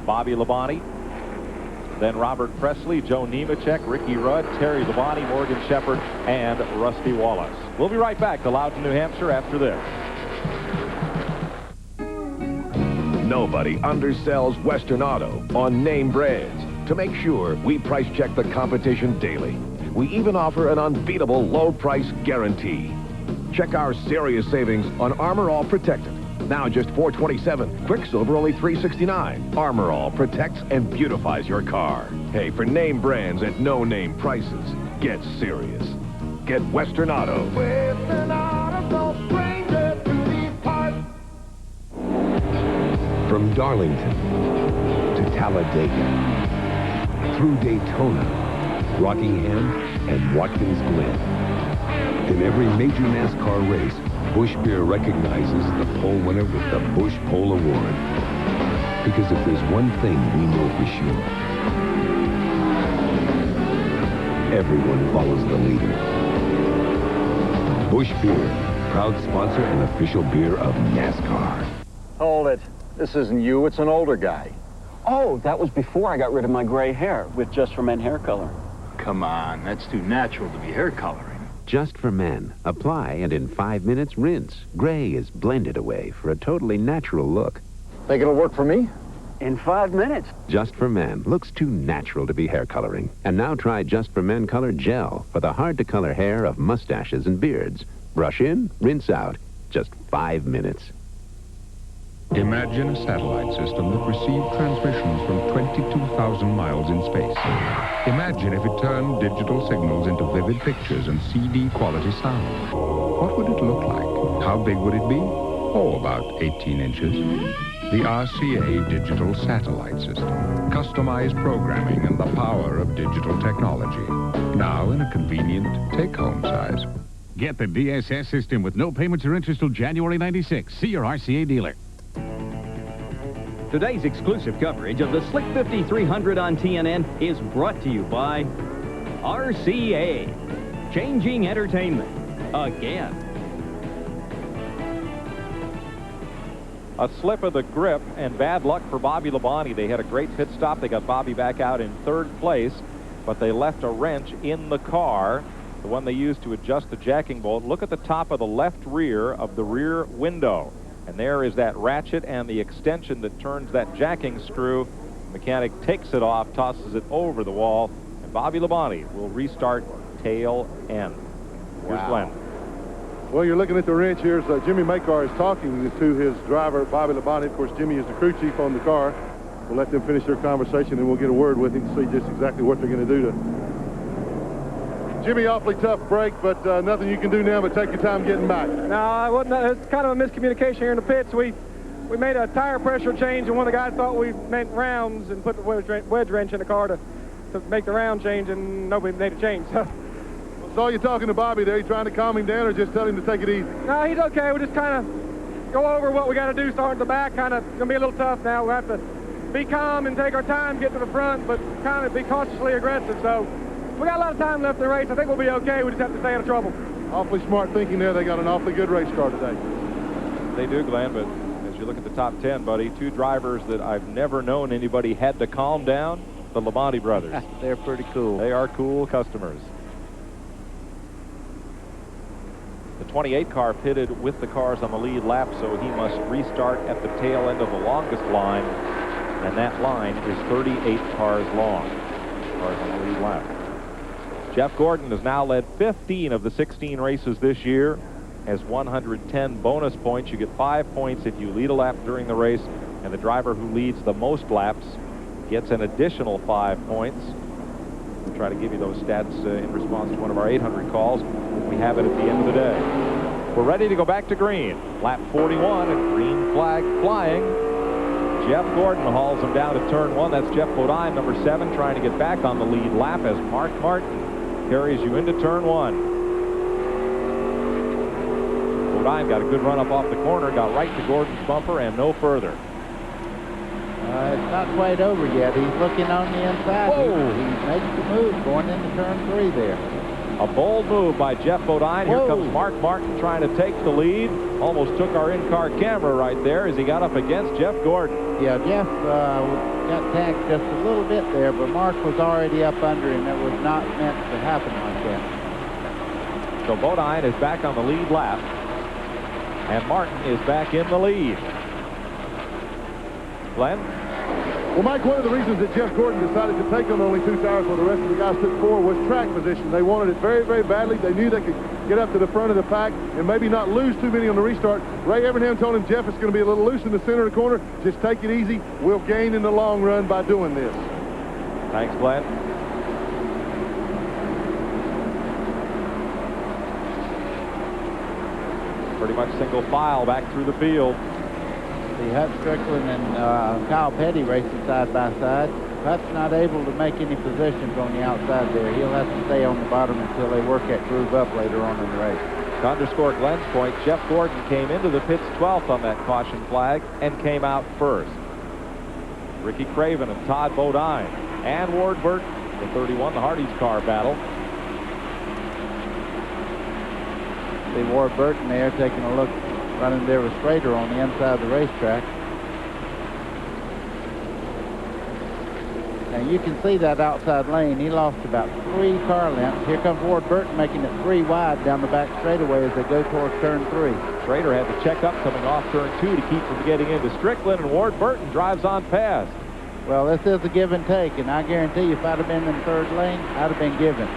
Bobby Labonte. Then Robert Presley, Joe Nemechek, Ricky Rudd, Terry Labonte, Morgan Shepherd, and Rusty Wallace. We'll be right back to Loudon, New Hampshire after this. Nobody undersells Western Auto on name brands. To make sure, we price check the competition daily. We even offer an unbeatable low price guarantee. Check our serious savings on Armor All Protected. Now just $427. Quicksilver only $369. Armor All protects and beautifies your car. Hey, for name brands at no name prices, get serious. at Western Auto. Western Auto, no stranger to these parts. From Darlington to Talladega, through Daytona, Rockingham, and Watkins Glen. In every major NASCAR race, Busch Beer recognizes the pole winner with the Busch Pole Award. Because if there's one thing we know for sure, everyone follows the leader. Busch Beer, proud sponsor and official beer of NASCAR. Hold it. This isn't you, it's an older guy. Oh, that was before I got rid of my gray hair with Just for Men hair color. Come on, that's too natural to be hair coloring. Just for Men. Apply and in 5 minutes rinse. Gray is blended away for a totally natural look. Think it'll work for me? In 5 minutes. Just for Men looks too natural to be hair coloring. And now try Just for Men Color Gel for the hard-to-color hair of mustaches and beards. Brush in, rinse out. Just 5 minutes. Imagine a satellite system that received transmissions from 22,000 miles in space. Imagine if it turned digital signals into vivid pictures and CD-quality sound. What would it look like? How big would it be? Oh, about 18 inches. The RCA Digital Satellite System. Customized programming and the power of digital technology. Now in a convenient take-home size. Get the DSS system with no payments or interest till January 96. See your RCA dealer. Today's exclusive coverage of the Slick 5300 on TNN is brought to you by RCA. Changing entertainment. Again. A slip of the grip and bad luck for Bobby Labonte. They had a great pit stop. They got Bobby back out in 3rd place, but they left a wrench in the car, the one they used to adjust the jacking bolt. Look at the top of the left rear of the rear window. And there is that ratchet and the extension that turns that jacking screw. The mechanic takes it off, tosses it over the wall, and Bobby Labonte will restart tail end. Here's Glenn. Well, you're looking at the wrench here. Jimmy Makar is talking to his driver, Bobby Labonte. Of course, Jimmy is the crew chief on the car. We'll let them finish their conversation, and we'll get a word with him to see just exactly what they're going to do to Jimmy. Awfully tough break, but nothing you can do now but take your time getting back. No, it's kind of a miscommunication here in the pits. We made a tire pressure change, and one of the guys thought we meant rounds and put the wedge wrench in the car to make the round change, and nobody made a change. So. Saw you talking to Bobby there. You trying to calm him down or just tell him to take it easy? No, he's okay. We just kind of go over what we got to do starting at the back. Kind of going to be a little tough now. We'll have to be calm and take our time, get to the front, but kind of be cautiously aggressive. So we got a lot of time left in the race. I think we'll be okay. We just have to stay out of trouble. Awfully smart thinking there. They got an awfully good race car today. They do, Glenn, but as you look at the top 10, buddy, 2 drivers that I've never known anybody had to calm down, the Labonte brothers. They're pretty cool. They are cool customers. The 28 car pitted with the cars on the lead lap, so he must restart at the tail end of the longest line, and that line is 38 cars long. Cars on the lead lap. Jeff Gordon has now led 15 of the 16 races this year, has 110 bonus points. You get 5 points if you lead a lap during the race, and the driver who leads the most laps gets an additional 5 points. We'll try to give you those stats in response to one of our 800 calls. We have it at the end of the day. We're ready to go back to green. Lap 41, and green flag flying. Jeff Gordon hauls him down to turn 1. That's Jeff Bodine, number 7, trying to get back on the lead lap as Mark Martin carries you into turn 1. Bodine got a good run up off the corner, got right to Gordon's bumper and no further. It's not quite over yet. He's looking on the inside. He's making the move going into turn 3 there. A bold move by Jeff Bodine. Here comes Mark Martin trying to take the lead. Almost took our in-car camera right there as he got up against Jeff Gordon. Yeah, Jeff got tagged just a little bit there, but Mark was already up under him. It was not meant to happen like that. So Bodine is back on the lead lap, and Martin is back in the lead. Glenn? Well, Mike, one of the reasons that Jeff Gordon decided to take on only 2 tires while the rest of the guys took 4 was track position. They wanted it very, very badly. They knew they could get up to the front of the pack and maybe not lose too many on the restart. Ray Evernham told him, Jeff, it's going to be a little loose in the center of the corner. Just take it easy. We'll gain in the long run by doing this. Thanks, Glenn. Pretty much single file back through the field. The Hut Strickland and Kyle Petty racing side by side. Hut's not able to make any positions on the outside there. He'll have to stay on the bottom until they work that groove up later on in the race. To underscore Glenn's point, Jeff Gordon came into the pits 12th on that caution flag and came out first. Ricky Craven and Todd Bodine and Ward Burton, the 31, the Hardy's car battle. See Ward Burton there taking a look, running there with Schrader on the inside of the racetrack. And you can see that outside lane. He lost about 3 car lengths. Here comes Ward Burton making it 3 wide down the back straightaway as they go towards turn 3. Schrader had to check up coming off turn 2 to keep from getting into Strickland, and Ward Burton drives on past. Well, this is a give and take, and I guarantee you if I'd have been in third lane, I'd have been given.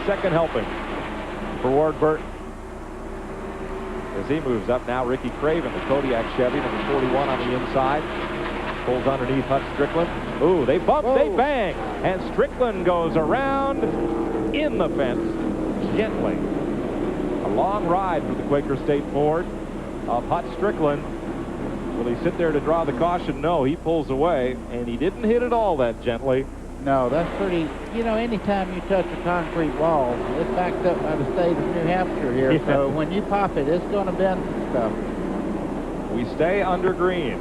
Second helping for Ward Burton. As he moves up now, Ricky Craven, the Kodiak Chevy, number 41 on the inside. Pulls underneath Hut Strickland. Ooh, they bump, they bang, and Strickland goes around in the fence gently. A long ride for the Quaker State Ford of Hut Strickland. Will he sit there to draw the caution? No, he pulls away, and he didn't hit it all that gently. No, that's pretty, you know, anytime you touch a concrete wall, it's backed up by the state of New Hampshire here, so when you pop it, it's going to bend some stuff. We stay under green.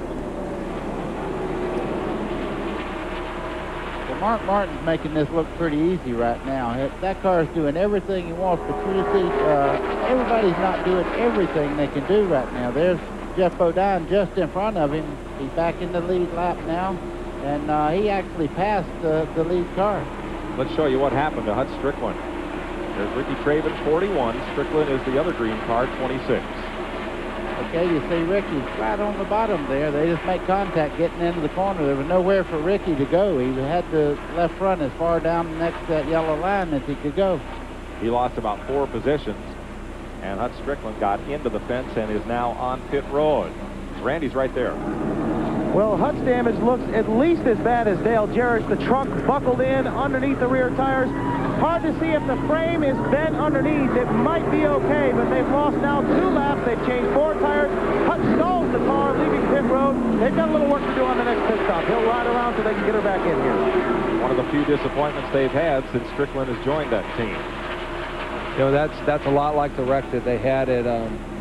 Mark Martin's making this look pretty easy right now. That car's doing everything he wants, but you see, everybody's not doing everything they can do right now. There's Jeff Bodine just in front of him. He's back in the lead lap now, and he actually passed the lead car. Let's show you what happened to Hut Strickland. There's Ricky Craven, 41. Strickland is the other green car, 26. Okay, you see Ricky's right on the bottom there. They just make contact getting into the corner. There was nowhere for Ricky to go. He had the left front as far down next to that yellow line as he could go. He lost about 4 positions, and Hut Strickland got into the fence and is now on pit road. Randy's right there. Well, Hut's damage looks at least as bad as Dale Jarrett's. The trunk buckled in underneath the rear tires. Hard to see if the frame is bent underneath. It might be okay, but they've lost now 2 laps. They've changed 4 tires. Hut stalls the car, leaving pit road. They've got a little work to do on the next pit stop. He'll ride around so they can get her back in here. One of the few disappointments they've had since Strickland has joined that team. You know, that's a lot like the wreck that they had at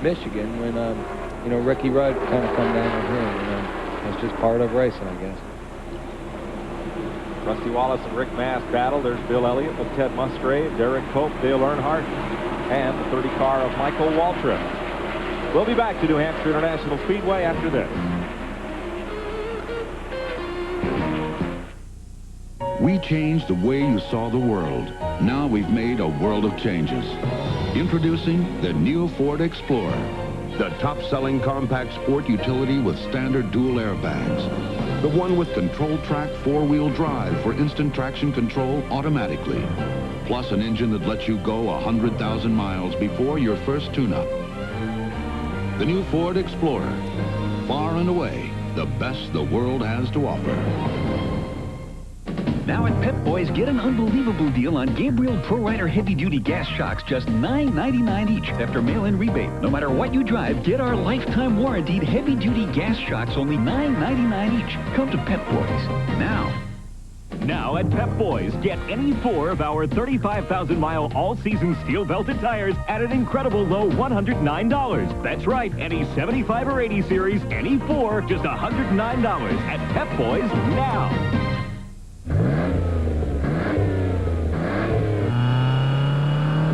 Michigan when, you know, Ricky Rudd kind of come down with him. You know, it's just part of racing, I guess. Rusty Wallace and Rick Mast battle. There's Bill Elliott with Ted Musgrave, Derek Pope, Dale Earnhardt, and the 30 car of Michael Waltrip. We'll be back to New Hampshire International Speedway after this. We changed the way you saw the world. Now we've made a world of changes. Introducing the new Ford Explorer. The top-selling compact sport utility with standard dual airbags. The one with control track 4-wheel drive for instant traction control automatically. Plus an engine that lets you go 100,000 miles before your first tune-up. The new Ford Explorer. Far and away, the best the world has to offer. Now at Pep Boys, get an unbelievable deal on Gabriel Pro Rider heavy-duty gas shocks, just $9.99 each after mail-in rebate. No matter what you drive, get our lifetime warranted heavy-duty gas shocks, only $9.99 each. Come to Pep Boys now. Now at Pep Boys, get any 4 of our 35,000-mile all-season steel-belted tires at an incredible low $109. That's right, any 75 or 80 series, any 4, just $109 at Pep Boys now.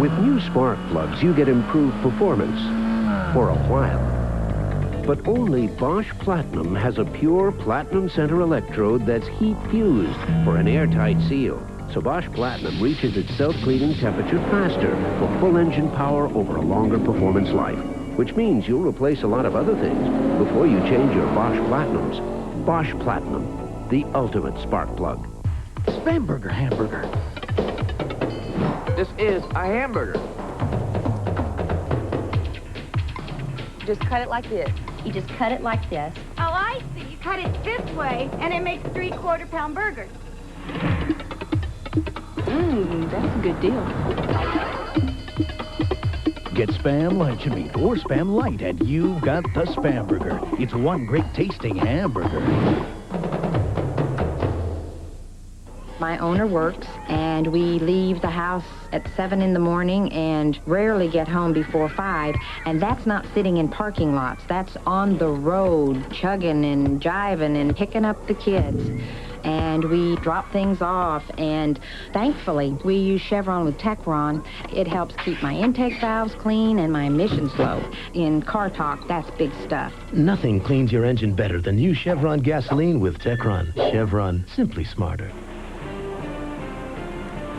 With new spark plugs, you get improved performance for a while. But only Bosch Platinum has a pure platinum center electrode that's heat fused for an airtight seal. So Bosch Platinum reaches its self-cleaning temperature faster for full engine power over a longer performance life, which means you'll replace a lot of other things before you change your Bosch Platinums. Bosch Platinum, the ultimate spark plug. Spamberger hamburger. This is a hamburger. Just cut it like this. You just cut it like this. Oh, I see. You cut it this way, and it makes 3/4-pound burgers. Mmm, that's a good deal. Get Spam luncheon meat or Spam light, and you've got the Spam Burger. It's one great tasting hamburger. My owner works, and we leave the house at 7 in the morning and rarely get home before 5. And that's not sitting in parking lots. That's on the road, chugging and jiving and picking up the kids. And we drop things off, and thankfully, we use Chevron with Techron. It helps keep my intake valves clean and my emissions low. In car talk, that's big stuff. Nothing cleans your engine better than new Chevron gasoline with Techron. Chevron, simply smarter.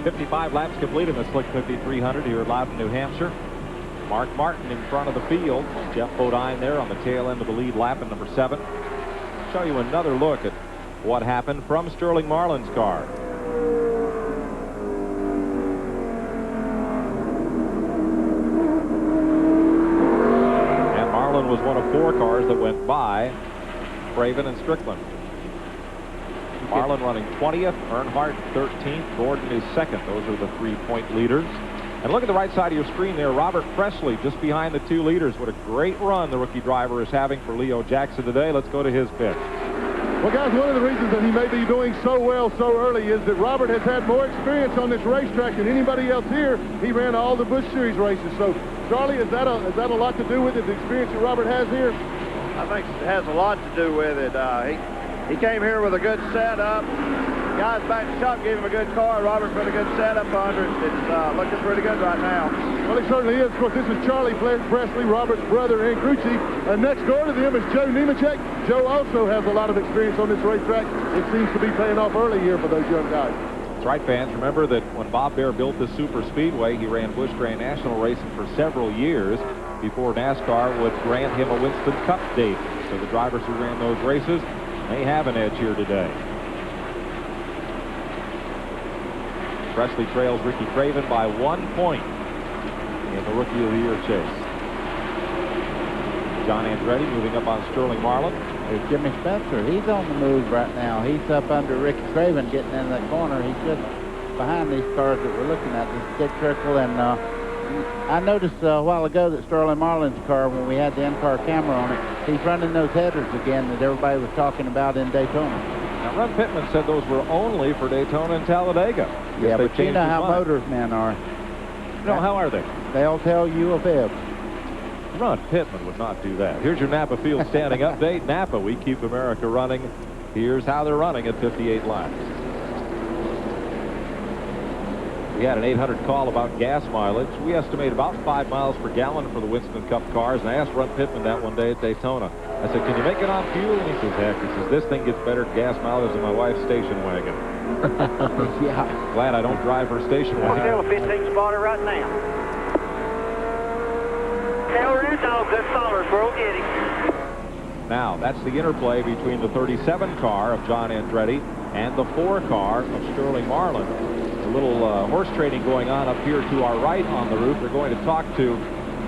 55 laps complete in the Slick 5300 here at Loudon, New Hampshire. Mark Martin in front of the field. Jeff Bodine there on the tail end of the lead lap in number 7. Show you another look at what happened from Sterling Marlin's car. And Marlin was one of 4 cars that went by Craven and Strickland. Marlin running 20th, Earnhardt 13th, Gordon is 2nd. Those are the 3-point leaders. And look at the right side of your screen there, Robert Presley just behind the 2 leaders. What a great run the rookie driver is having for Leo Jackson today. Let's go to his pitch. Well, guys, one of the reasons that he may be doing so well so early is that Robert has had more experience on this racetrack than anybody else here. He ran all the Busch Series races. So, Charlie, is that a lot to do with it, the experience that Robert has here? I think it has a lot to do with it. He came here with a good setup. Guys back in the shop gave him a good car. Robert put a good setup under it. It's looking pretty good right now. Well, it certainly is. Of course, this is Charlie Presley, Robert's brother, and crew chief. Next door to them is Joe Nemechek. Joe also has a lot of experience on this racetrack. It seems to be paying off early here for those young guys. That's right, fans. Remember that when Bob Bear built the Super Speedway, he ran Busch Grand National racing for several years before NASCAR would grant him a Winston Cup date. So the drivers who ran those races may have an edge here today. Presley trails Ricky Craven by 1 point in the Rookie of the Year chase. John Andretti moving up on Sterling Marlin. There's Jimmy Spencer. He's on the move right now. He's up under Ricky Craven getting in that corner. He's just behind these cars that we're looking at, this Dick Trickle. And I noticed a while ago that Sterling Marlin's car, when we had the in-car camera on it, he's running those headers again that everybody was talking about in Daytona. Now, Ron Pittman said those were only for Daytona and Talladega. Yeah, but you know how motorsmen are. No, how are they? They'll tell you a fib. Ron Pittman would not do that. Here's your Napa Field standing update. Napa, we keep America running. Here's how they're running at 58 laps. We had an 800 call about gas mileage. We estimate about 5 miles per gallon for the Winston Cup cars. And I asked Ron Pittman that one day at Daytona. I said, can you make it on fuel? And he says, heck, he says, this thing gets better gas mileage than my wife's station wagon. Yeah. Glad I don't drive her station wagon. We're still a 15 spotter right now. Taylor Dog, good followers, we'll get him. Now, that's the interplay between the 37 car of John Andretti and the 4 car of Sterling Marlin. A little horse trading going on up here to our right on the roof. We're going to talk to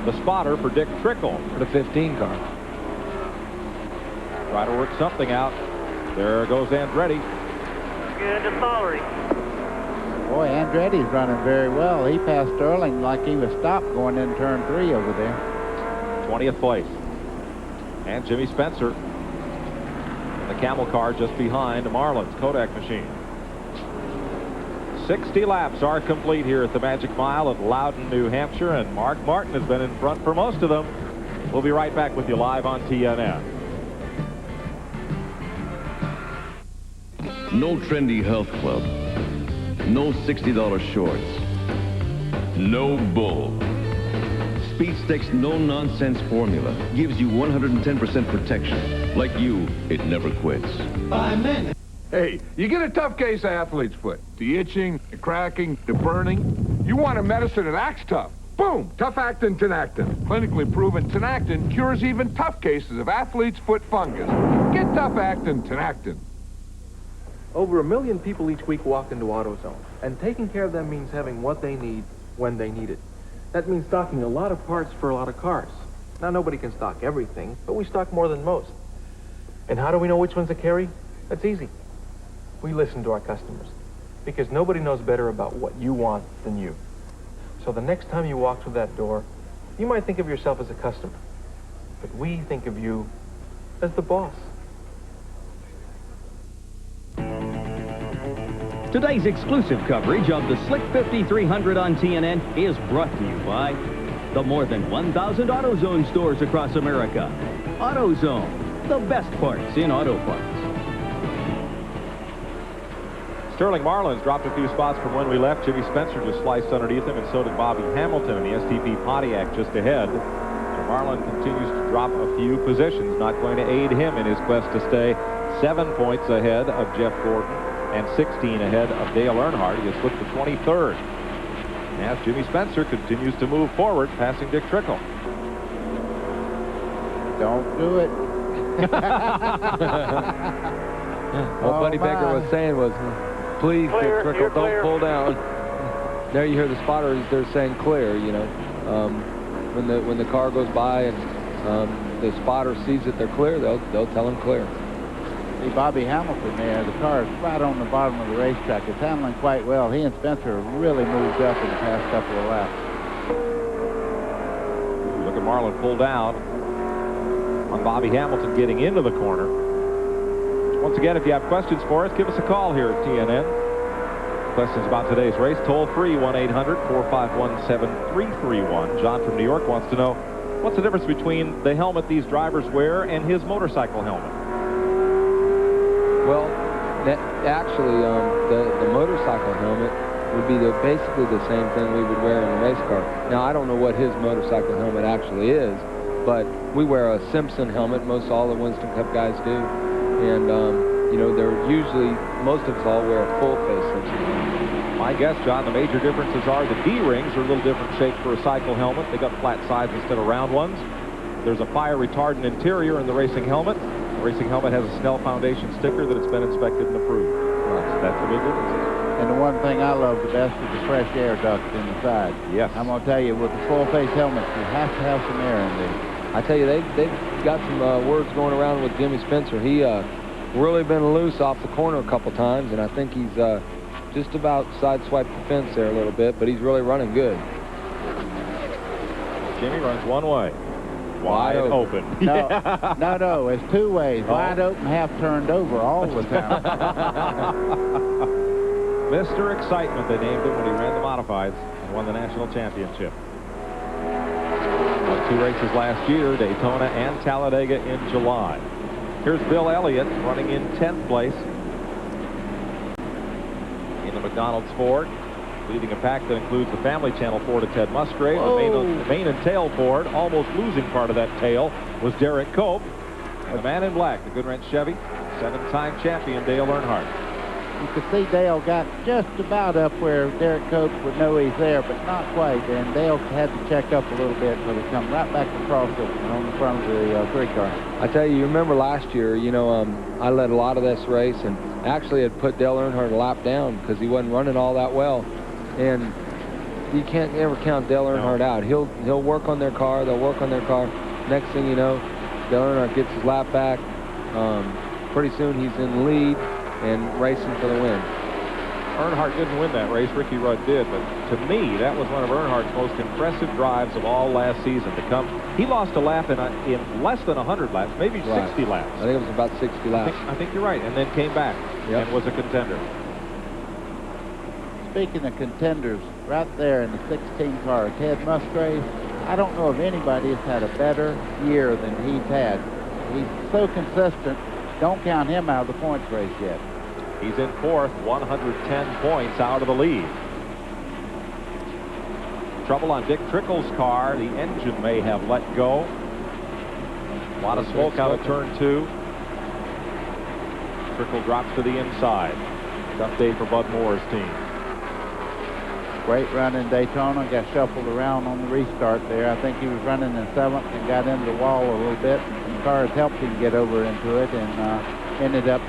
the spotter for Dick Trickle for the 15 car. Try to work something out. There goes Andretti. Good to follow him. Boy, Andretti's running very well. He passed Sterling like he was stopped going in turn 3 over there. 20th place. And Jimmy Spencer in the Camel car just behind Marlin's Kodak machine. 60 laps are complete here at the Magic Mile at Loudon, New Hampshire, and Mark Martin has been in front for most of them. We'll be right back with you live on TNN. No trendy health club. No $60 shorts. No bull. Speed Stick's no-nonsense formula gives you 110% protection. Like you, it never quits. By men. Hey, you get a tough case of athlete's foot. The itching, the cracking, the burning. You want a medicine that acts tough. Boom! Tough-actin Tinactin. Clinically proven Tinactin cures even tough cases of athlete's foot fungus. Get tough-actin Tinactin. Over 1 million people each week walk into AutoZone, and taking care of them means having what they need when they need it. That means stocking a lot of parts for a lot of cars. Now, nobody can stock everything, but we stock more than most. And how do we know which ones to carry? That's easy. We listen to our customers, because nobody knows better about what you want than you. So the next time you walk through that door, You might think of yourself as a customer, but we think of you as the boss. Today's exclusive coverage of the Slick 5300 on TNN is brought to you by the more than 1,000 AutoZone stores across America. AutoZone, the best parts in auto parts. Sterling Marlin's dropped a few spots from when we left. Jimmy Spencer just sliced underneath him, and so did Bobby Hamilton in the STP Pontiac just ahead. So Marlin continues to drop a few positions, not going to aid him in his quest to stay 7 points ahead of Jeff Gordon and 16 ahead of Dale Earnhardt. He has slipped to 23rd. As Jimmy Spencer continues to move forward, passing Dick Trickle. Don't do it. What Buddy Baker was saying was, please, Dick Trickle, don't pull down. There you hear the spotters, they're saying clear, you know. When the car goes by and the spotter sees that they're clear, they'll tell him clear. See Bobby Hamilton there, the car is right on the bottom of the racetrack. It's handling quite well. He and Spencer have really moved up in the past couple of laps. Look at Marlin pull down on Bobby Hamilton getting into the corner. Once again, if you have questions for us, give us a call here at TNN. Questions about today's race, toll free 1-800-451-7331. John from New York wants to know, what's the difference between the helmet these drivers wear and his motorcycle helmet? Well, actually, the motorcycle helmet would be basically the same thing we would wear in a race car. Now, I don't know what his motorcycle helmet actually is, but we wear a Simpson helmet. Most all the Winston Cup guys do. And, you know, they're usually, most of us all wear a full-face Simpson helmet. My guess, John, the major differences are the D-rings are a little different shape for a cycle helmet. They got flat sides instead of round ones. There's a fire retardant interior in the racing helmet. The racing helmet has a Snell Foundation sticker that it's been inspected and approved. Right. So that's the big difference. And the one thing I love the best is the fresh air duct in the side. Yes. I'm going to tell you, with the full-face helmets, you have to have some air in there. I tell you, they've got some words going around with Jimmy Spencer. He really been loose off the corner a couple times, and I think he's just about sideswiped the fence there a little bit, but he's really running good. Jimmy runs one way. Wide open. No, it's two ways. Oh. Wide open, half turned over all the time. Mr. Excitement, they named him when he ran the modifieds and won the national championship. Won 2 races last year, Daytona and Talladega in July. Here's Bill Elliott running in 10th place in the McDonald's Ford, leading a pack that includes the Family Channel Ford of Ted Musgrave. The main and tail Ford, almost losing part of that tail, was Derek Cope. And the man in black, the Goodwrench Chevy, 7-time champion Dale Earnhardt. You could see Dale got just about up where Derek Cope would know he's there, but not quite. And Dale had to check up a little bit until he come right back across on the front of the 3-car. I tell you remember last year, you know, I led a lot of this race, and actually had put Dale Earnhardt a lap down because he wasn't running all that well. And you can't ever count Dale Earnhardt out. He'll work on their car. They'll work on their car. Next thing you know, Dale Earnhardt gets his lap back. Pretty soon he's in the lead and racing for the win. Earnhardt didn't win that race. Ricky Rudd did. But to me, that was one of Earnhardt's most impressive drives of all last season to come. He lost a lap in less than 100 laps, maybe 60 laps. I think it was about 60 laps. I think you're right. And then came back and was a contender. Speaking of contenders, right there in the 16 car, Ted Musgrave, I don't know if anybody has had a better year than he's had. He's so consistent. Don't count him out of the points race yet. He's in 4th, 110 points out of the lead. Trouble on Dick Trickle's car. The engine may have let go. A lot of smoke out of turn 2. Trickle drops to the inside. Tough day for Bud Moore's team. Great run in Daytona. Got shuffled around on the restart there. I think he was running in 7th and got into the wall a little bit. And the cars helped him get over into it and ended up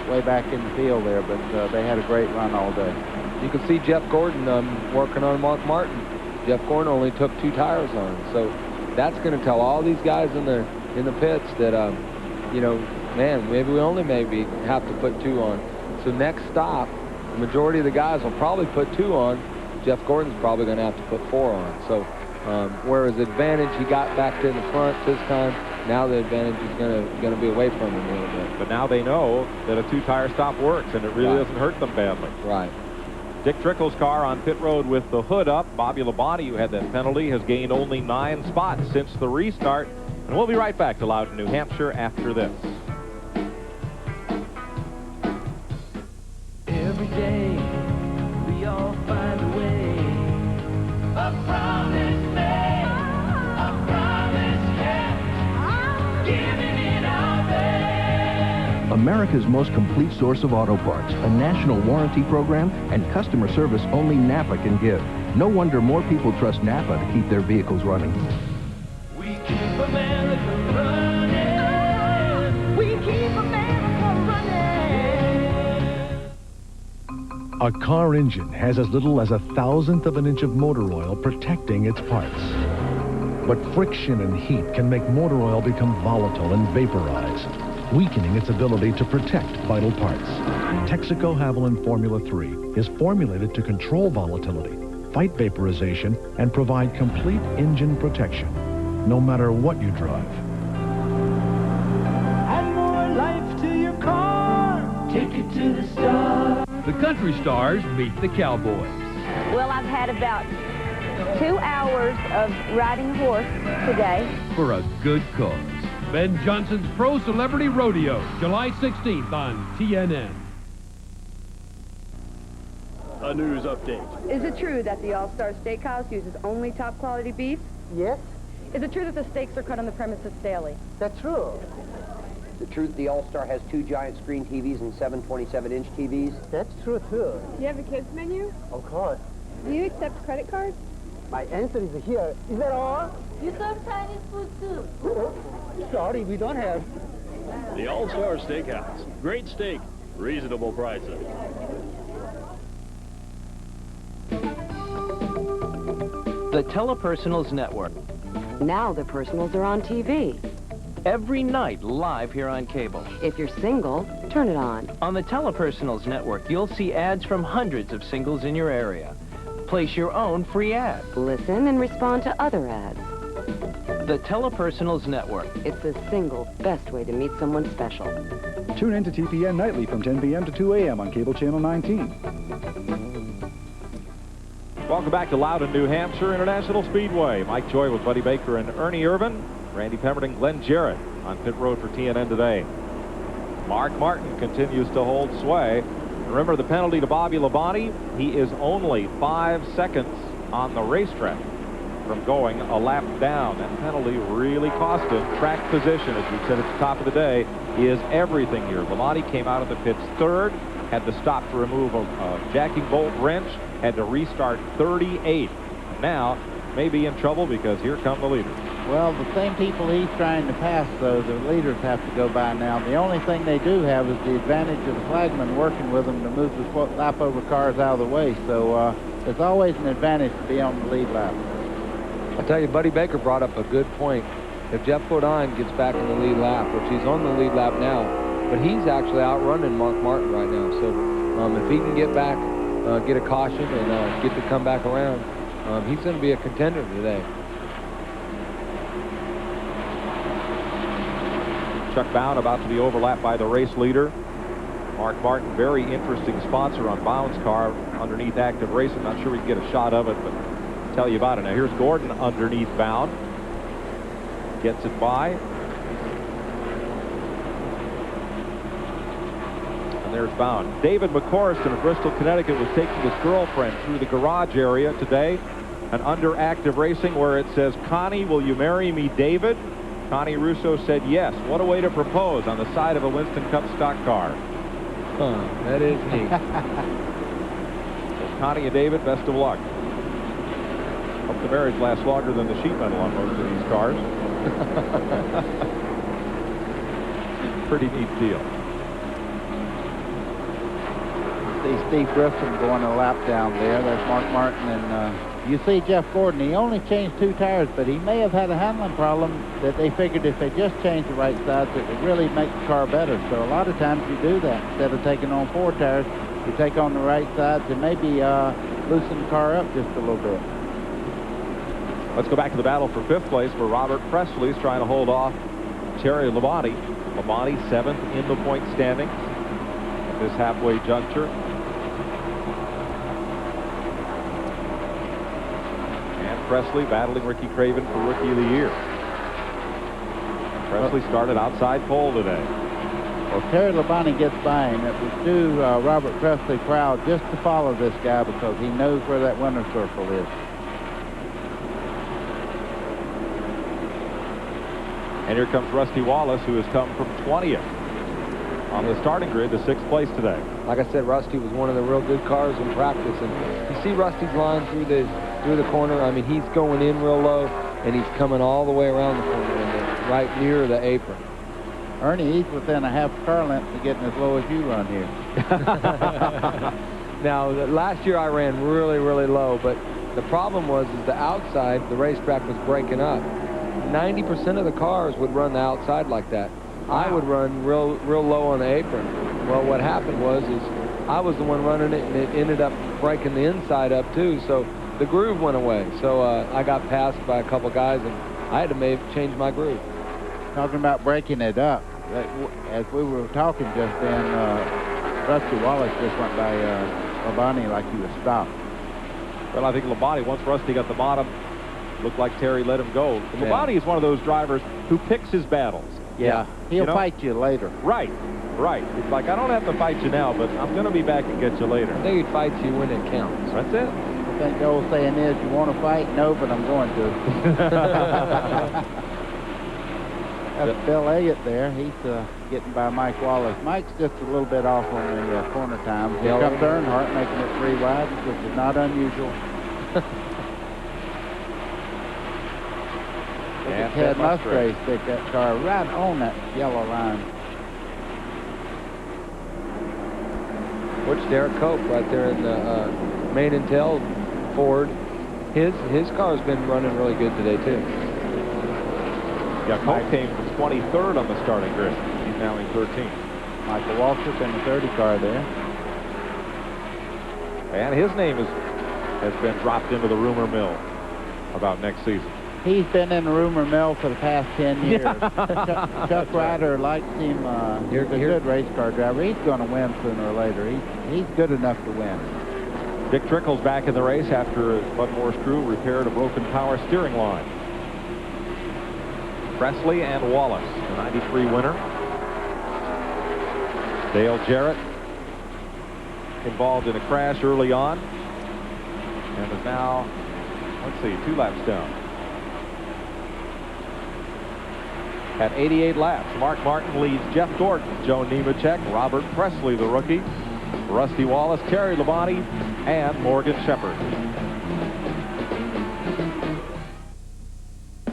way back in the field there. But they had a great run all day. You can see Jeff Gordon working on Mark Martin. Jeff Gordon only took 2 tires on, so that's going to tell all these guys in the pits that you know, man, maybe we have to put 2 on. So next stop, the majority of the guys will probably put 2 on. Jeff Gordon's probably going to have to put 4 on. So Whereas advantage, he got back to the front this time. Now the advantage is gonna be away from him a little bit. But now they know that a two-tire stop works, and it really doesn't hurt them badly. Right. Dick Trickle's car on pit road with the hood up. Bobby Labonte, who had that penalty, has gained only 9 spots since the restart. And we'll be right back to Loudon, New Hampshire after this. Every day, we all find a way. A promise made, a promise kept, giving it our best. America's most complete source of auto parts, a national warranty program, and customer service only Napa can give. No wonder more people trust Napa to keep their vehicles running. We keep America running. We keep America running. A car engine has as little as 1/1000th of an inch of motor oil protecting its parts. But friction and heat can make motor oil become volatile and vaporize, weakening its ability to protect vital parts. Texaco Haviland Formula 3 is formulated to control volatility, fight vaporization, and provide complete engine protection, no matter what you drive. Add more life to your car. Take it to the stars. The country stars meet the cowboys. Well, I've had about 2 hours of riding a horse today. For a good cause. Ben Johnson's Pro Celebrity Rodeo, July 16th on TNN. A news update. Is it true that the All-Star Steakhouse uses only top-quality beef? Yes. Is it true that the steaks are cut on the premises daily? That's true. The truth, the All-Star has 2 giant screen TVs and 7 27-inch TVs. That's true, too. Do you have a kids menu? Of course. Do you accept credit cards? My answer is here. Is that all? You serve Chinese food, too. Sorry, we don't have. The All-Star Steakhouse. Great steak, reasonable prices. The Telepersonals Network. Now the personals are on TV. Every night live here on cable. If you're single, turn it on. On the Telepersonals Network, you'll see ads from hundreds of singles in your area. Place your own free ad. Listen and respond to other ads. The Telepersonals Network. It's the single best way to meet someone special. Tune in to TPN nightly from 10 p.m. to 2 a.m. on Cable Channel 19. Welcome back to Loudon, New Hampshire International Speedway. Mike Joy with Buddy Baker and Ernie Irvin. Randy Pemberton, Glenn Jarrett on pit road for TNN today. Mark Martin continues to hold sway. Remember the penalty to Bobby Labonte? He is only 5 seconds on the racetrack from going a lap down. That penalty really cost him. Track position, as we said at the top of the day, is everything here. Labonte came out of the pits third, had to stop to remove a jacking bolt wrench, had to restart 38. Now, may be in trouble because here come the leaders. Well, the same people he's trying to pass, though, the leaders have to go by now. The only thing they do have is the advantage of the flagman working with them to move the lap over cars out of the way. So there's always an advantage to be on the lead lap. I tell you, Buddy Baker brought up a good point. If Jeff Bodine gets back in the lead lap, which he's on the lead lap now, but he's actually outrunning Mark Martin right now. So if he can get back, get a caution, and get to come back around, he's going to be a contender today. Chuck Bound about to be overlapped by the race leader. Mark Martin, very interesting sponsor on Bound's car underneath Active Racing. Not sure we can get a shot of it, but I'll tell you about it. Now here's Gordon underneath Bound. Gets it by. And there's Bound. David McCorriston of Bristol, Connecticut was taking his girlfriend through the garage area today and under Active Racing where it says, "Connie, will you marry me, David?" Connie Russo said yes. What a way to propose on the side of a Winston Cup stock car. That is neat. So Connie and David, best of luck. Hope the marriage lasts longer than the sheet metal on most of these cars. Pretty neat deal. See Steve Grissom going a lap down there. There's Mark Martin, and you see Jeff Gordon. He only changed 2 tires, but he may have had a handling problem that they figured if they just changed the right sides, it would really make the car better. So a lot of times you do that. Instead of taking on 4 tires, you take on the right sides and maybe loosen the car up just a little bit. Let's go back to the battle for 5th place for Robert Presley's trying to hold off Terry Labonte. Labonte 7th in the point standings at this halfway juncture. And Presley battling Ricky Craven for Rookie of the Year. Presley started outside pole today. Well, Terry Labonte gets by him. It was due Robert Presley proud just to follow this guy because he knows where that winner's circle is. And here comes Rusty Wallace, who has come from 20th on the starting grid to 6th place today. Like I said, Rusty was one of the real good cars in practice, and you see Rusty's line through the corner. I mean, he's going in real low, and he's coming all the way around the corner, and right near the apron. Ernie, he's within a half car length of getting as low as you run here. Now, last year I ran really, really low, but the problem was is the outside, the racetrack was breaking up. 90% of the cars would run the outside like that. Wow. I would run real low on the apron. Well, what happened was is I was the one running it, and it ended up breaking the inside up too. So the groove went away. So I got passed by a couple guys, and I had to change my groove. Talking about breaking it up, as we were talking just then, Rusty Wallace just went by Labonte like he was stopped. Well, I think Labonte, once Rusty got the bottom, looked like Terry let him go. Labonte is one of those drivers who picks his battles. Yeah, he'll fight you later. Right. It's like, I don't have to fight you now, but I'm going to be back and get you later. I think he'd fight you when it counts. That's it. I think the old saying is, you want to fight? No, but I'm going to. That's Bill Elliott there. He's getting by Mike Wallace. Mike's just a little bit off on the corner time. Here comes Earnhardt making it 3 wide, which is not unusual. And Ted Musgrave stick that car right on that yellow line. Which Derek Cope right there in the main and tail Ford. His car's been running really good today too. Yeah, Cope came from 23rd on the starting grid. He's now in 13th. Michael Waltrip in the 30 car there. And his name has been dropped into the rumor mill about next season. He's been in the rumor mill for the past 10 years. Chuck Ryder likes him. He's a good race car driver. He's going to win sooner or later. He's good enough to win. Dick Trickle's back in the race after Bud Moore's crew repaired a broken power steering line. Presley and Wallace, the 93 winner. Dale Jarrett involved in a crash early on and is now, let's see, 2 laps down. At 88 laps, Mark Martin leads Jeff Gordon, Joe Nemechek, Robert Presley, the rookie, Rusty Wallace, Terry Labonte, and Morgan Shepherd.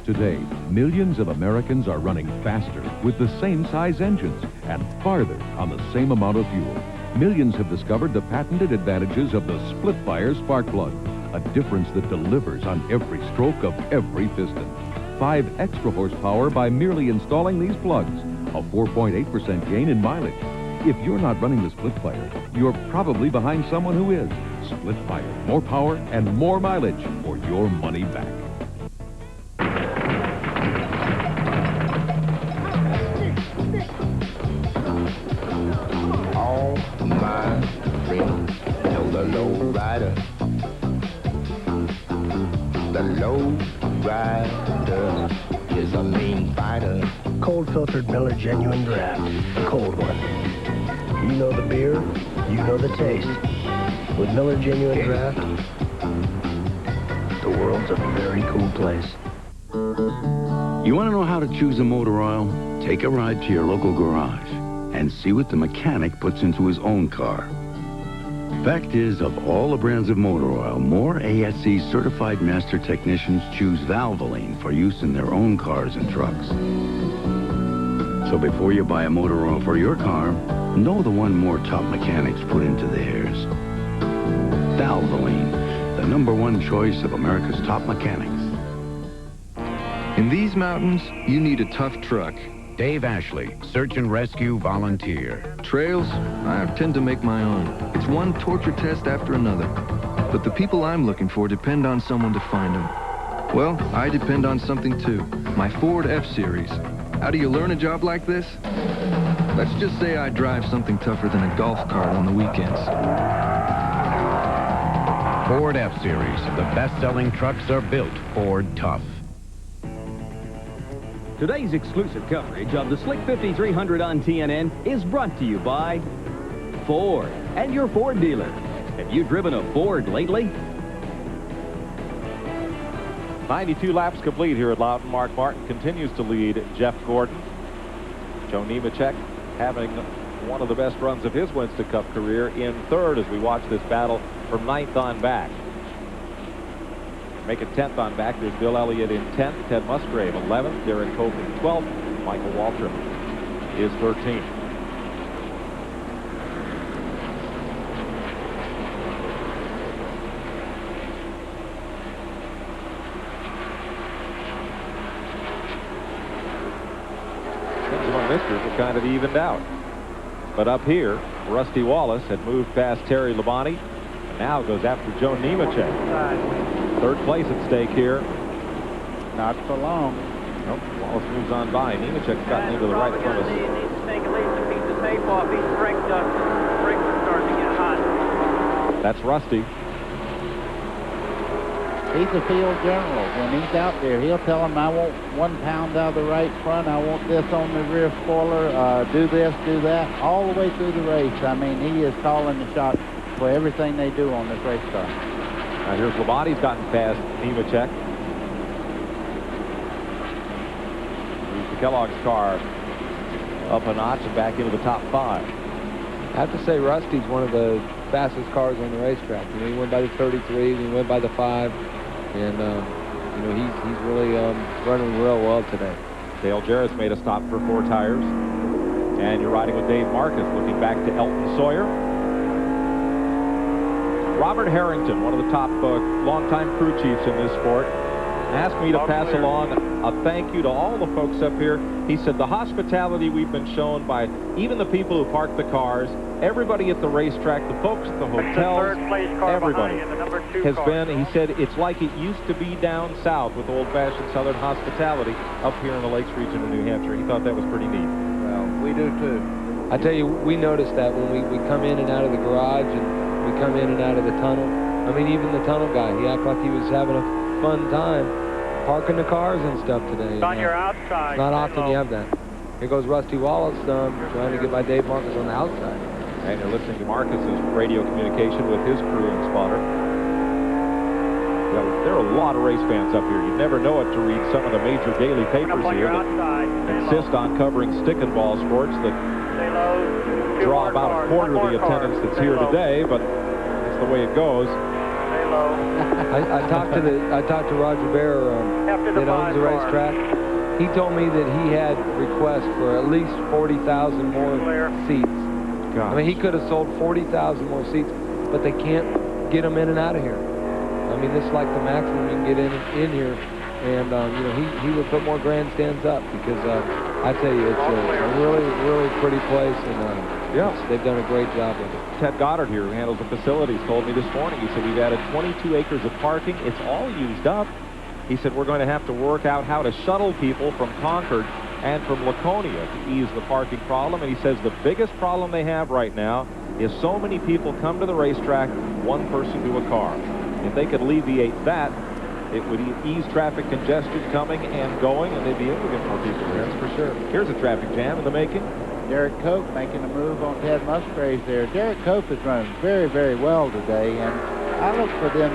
Today, millions of Americans are running faster with the same size engines and farther on the same amount of fuel. Millions have discovered the patented advantages of the split-fire spark plug, a difference that delivers on every stroke of every piston. 5 extra horsepower by merely installing these plugs, a 4.8% gain in mileage. If you're not running the split fire, you're probably behind someone who is. Split fire, more power and more mileage for your money back. All my friends know the low rider. The low rider is a mean fighter. Cold filtered Miller Genuine Draft, a cold one. You know the beer, you know the taste. With Miller Genuine Draft, the world's a very cool place. You want to know how to choose a motor oil? Take a ride to your local garage and see what the mechanic puts into his own car. Fact is, of all the brands of motor oil, more ASE certified master technicians choose Valvoline for use in their own cars and trucks. So before you buy a motor oil for your car, know the one more top mechanics put into theirs. Valvoline, the #1 choice of America's top mechanics. In these mountains, you need a tough truck. Dave Ashley, search and rescue volunteer. Trails, I tend to make my own. It's one torture test after another. But the people I'm looking for depend on someone to find them. Well, I depend on something too. My Ford F-Series. How do you learn a job like this? Let's just say I drive something tougher than a golf cart on the weekends. Ford F-Series. The best-selling trucks are built Ford tough. Today's exclusive coverage of the Slick 5300 on TNN is brought to you by Ford and your Ford dealer. Have you driven a Ford lately? 92 laps complete here at Loudon. Mark Martin continues to lead Jeff Gordon. Joe Nemechek having one of the best runs of his Winston Cup career in third as we watch this battle from 9th on back. Make it 10th on back. There's Bill Elliott in 10th, Ted Musgrave 11th, Derek Cope in 12th, Michael Waltrip is 13th. Things among this group are kind of evened out. But up here, Rusty Wallace had moved past Terry Labonte and now goes after Joe Nemechek. Third place at stake here. Not for long. Nope. Wallace moves on by. Nemechek's gotten into the right front of us. He needs to take at least a piece of tape off. His brakes are starting to get hot. That's Rusty. He's a field general. When he's out there, he'll tell them, I want 1 pound out of the right front. I want this on the rear spoiler. Do this, do that. All the way through the race. I mean, he is calling the shots for everything they do on this race car. Now here's Labonte's gotten past Nemechek. Moves the Kellogg's car up a notch and back into the top 5. I have to say Rusty's one of the fastest cars on the racetrack. You know, he went by the 33, he went by the 5, and you know, he's really running real well today. Dale Jarrett's made a stop for 4 tires, and you're riding with Dave Marcus, looking back to Elton Sawyer. Robert Harrington, one of the top longtime crew chiefs in this sport, asked me to pass along a thank you to all the folks up here. He said the hospitality we've been shown by even the people who park the cars, everybody at the racetrack, the folks at the hotels, everybody has been, he said, it's like it used to be down south with old-fashioned southern hospitality up here in the Lakes region of New Hampshire. He thought that was pretty neat. Well, we do too. I tell you, we noticed that when we come in and out of the garage and we come in and out of the tunnel. I mean, even the tunnel guy, he acted like he was having a fun time parking the cars and stuff today. It's on your outside. Not often you have that. Here goes Rusty Wallace trying to get by Dave Marcus on the outside. And you're listening to Marcus's radio communication with his crew and spotter. Yeah, there are a lot of race fans up here. You never know it to read some of the major daily papers here that insist on covering stick and ball sports that draw about a quarter of the attendance that's here today, but that's the way it goes. I talked to Roger Bear that owns the racetrack. He told me that he had requests for at least 40,000 more seats. Gosh. I mean, he could have sold 40,000 more seats, but they can't get them in and out of here. I mean, this is like the maximum you can get in here, and you know, he would put more grandstands up because I tell you, it's a really, really pretty place, and they've done a great job with it. Ted Goddard here, who handles the facilities, told me this morning, he said, we've added 22 acres of parking. It's all used up. He said, we're going to have to work out how to shuttle people from Concord and from Laconia to ease the parking problem. And he says the biggest problem they have right now is so many people come to the racetrack, one person to a car. If they could alleviate that, it would ease traffic congestion coming and going, and they'd be able to get more people there. That's for sure. Here's a traffic jam in the making. Derek Cope making a move on Ted Musgrave there. Derek Cope is running very, very well today, and I look for them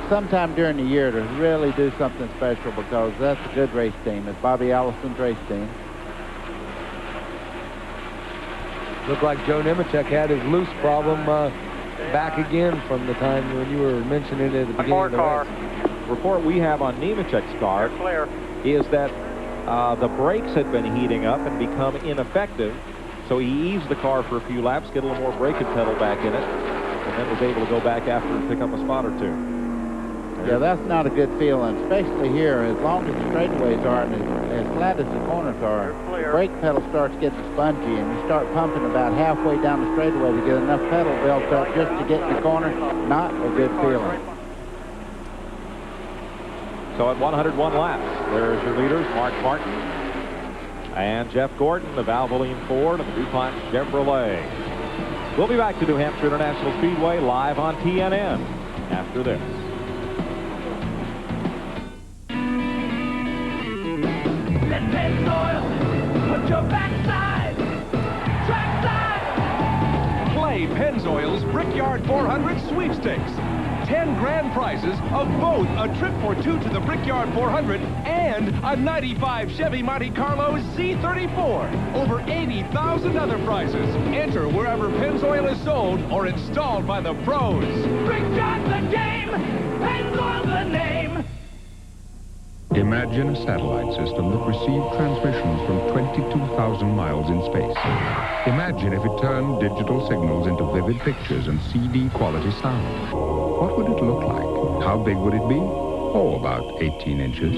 sometime during the year to really do something special because that's a good race team. It's Bobby Allison's race team. Looked like Joe Nemechek had his loose problem back again from the time when you were mentioning it at the beginning of the race. Report we have on Nemechek's car is that the brakes had been heating up and become ineffective, so he eased the car for a few laps, get a little more brake and pedal back in it, and then was able to go back after and pick up a spot or two. Yeah, that's not a good feeling, especially here. As long as the straightaways aren't as flat as the corners are, the brake pedal starts getting spongy, and you start pumping about halfway down the straightaway to get enough pedal built up just to get in the corner. Not a good feeling. So at 101 laps, there's your leaders, Mark Martin and Jeff Gordon, the Valvoline Ford and the DuPont Chevrolet. We'll be back to New Hampshire International Speedway live on TNN after this. Let Pennzoil put your backside, trackside. Play Pennzoil's Brickyard 400 sweepstakes. 10 grand prizes of both a trip for two to the Brickyard 400 and a 95 Chevy Monte Carlo Z34. Over 80,000 other prizes. Enter wherever Pennzoil is sold or installed by the pros. Brickyard the game, Pennzoil the name. Imagine a satellite system that received transmissions from 22,000 miles in space. Imagine if it turned digital signals into vivid pictures and CD quality sound. What would it look like? How big would it be? Oh, about 18 inches.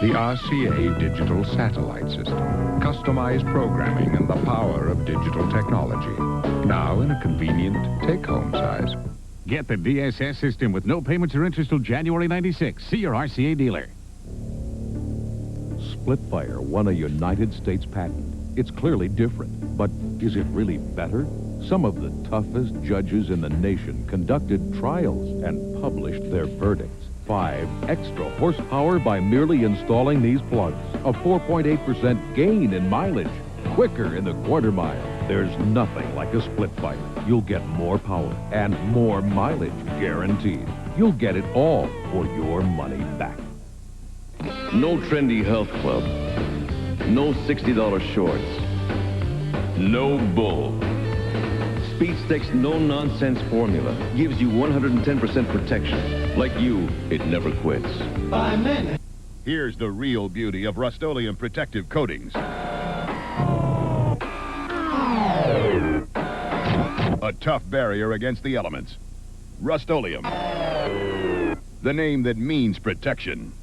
The RCA Digital Satellite System. Customized programming and the power of digital technology. Now in a convenient take-home size. Get the DSS system with no payments or interest till January 96. See your RCA dealer. Splitfire won a United States patent. It's clearly different, but is it really better? Some of the toughest judges in the nation conducted trials and published their verdicts. 5 extra horsepower by merely installing these plugs. A 4.8% gain in mileage. Quicker in the quarter mile. There's nothing like a Splitfire. You'll get more power and more mileage guaranteed. You'll get it all for your money back. No trendy health club. No $60 shorts. No bull. Speed Sticks no-nonsense formula gives you 110% protection. Like you, it never quits. Here's the real beauty of Rust-Oleum protective coatings. A tough barrier against the elements. Rust-Oleum. The name that means protection.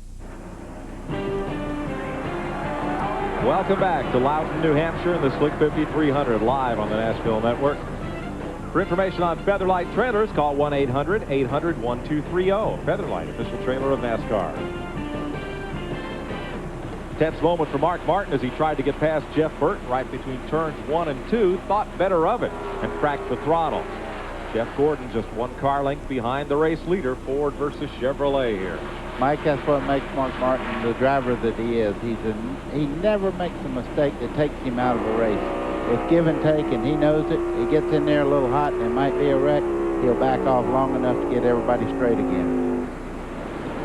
Welcome back to Loudon, New Hampshire, and the Slick 5300 live on the Nashville Network. For information on Featherlight trailers, call 1-800-800-1230. Featherlight, official trailer of NASCAR. Tense moment for Mark Martin as he tried to get past Jeff Burton right between turns 1 and 2, thought better of it, and cracked the throttle. Jeff Gordon just 1 car length behind the race leader, Ford versus Chevrolet here. Mike, that's what makes Mark Martin the driver that he is. He never makes a mistake that takes him out of a race. It's give and take, and he knows it. He gets in there a little hot, and it might be a wreck. He'll back off long enough to get everybody straight again.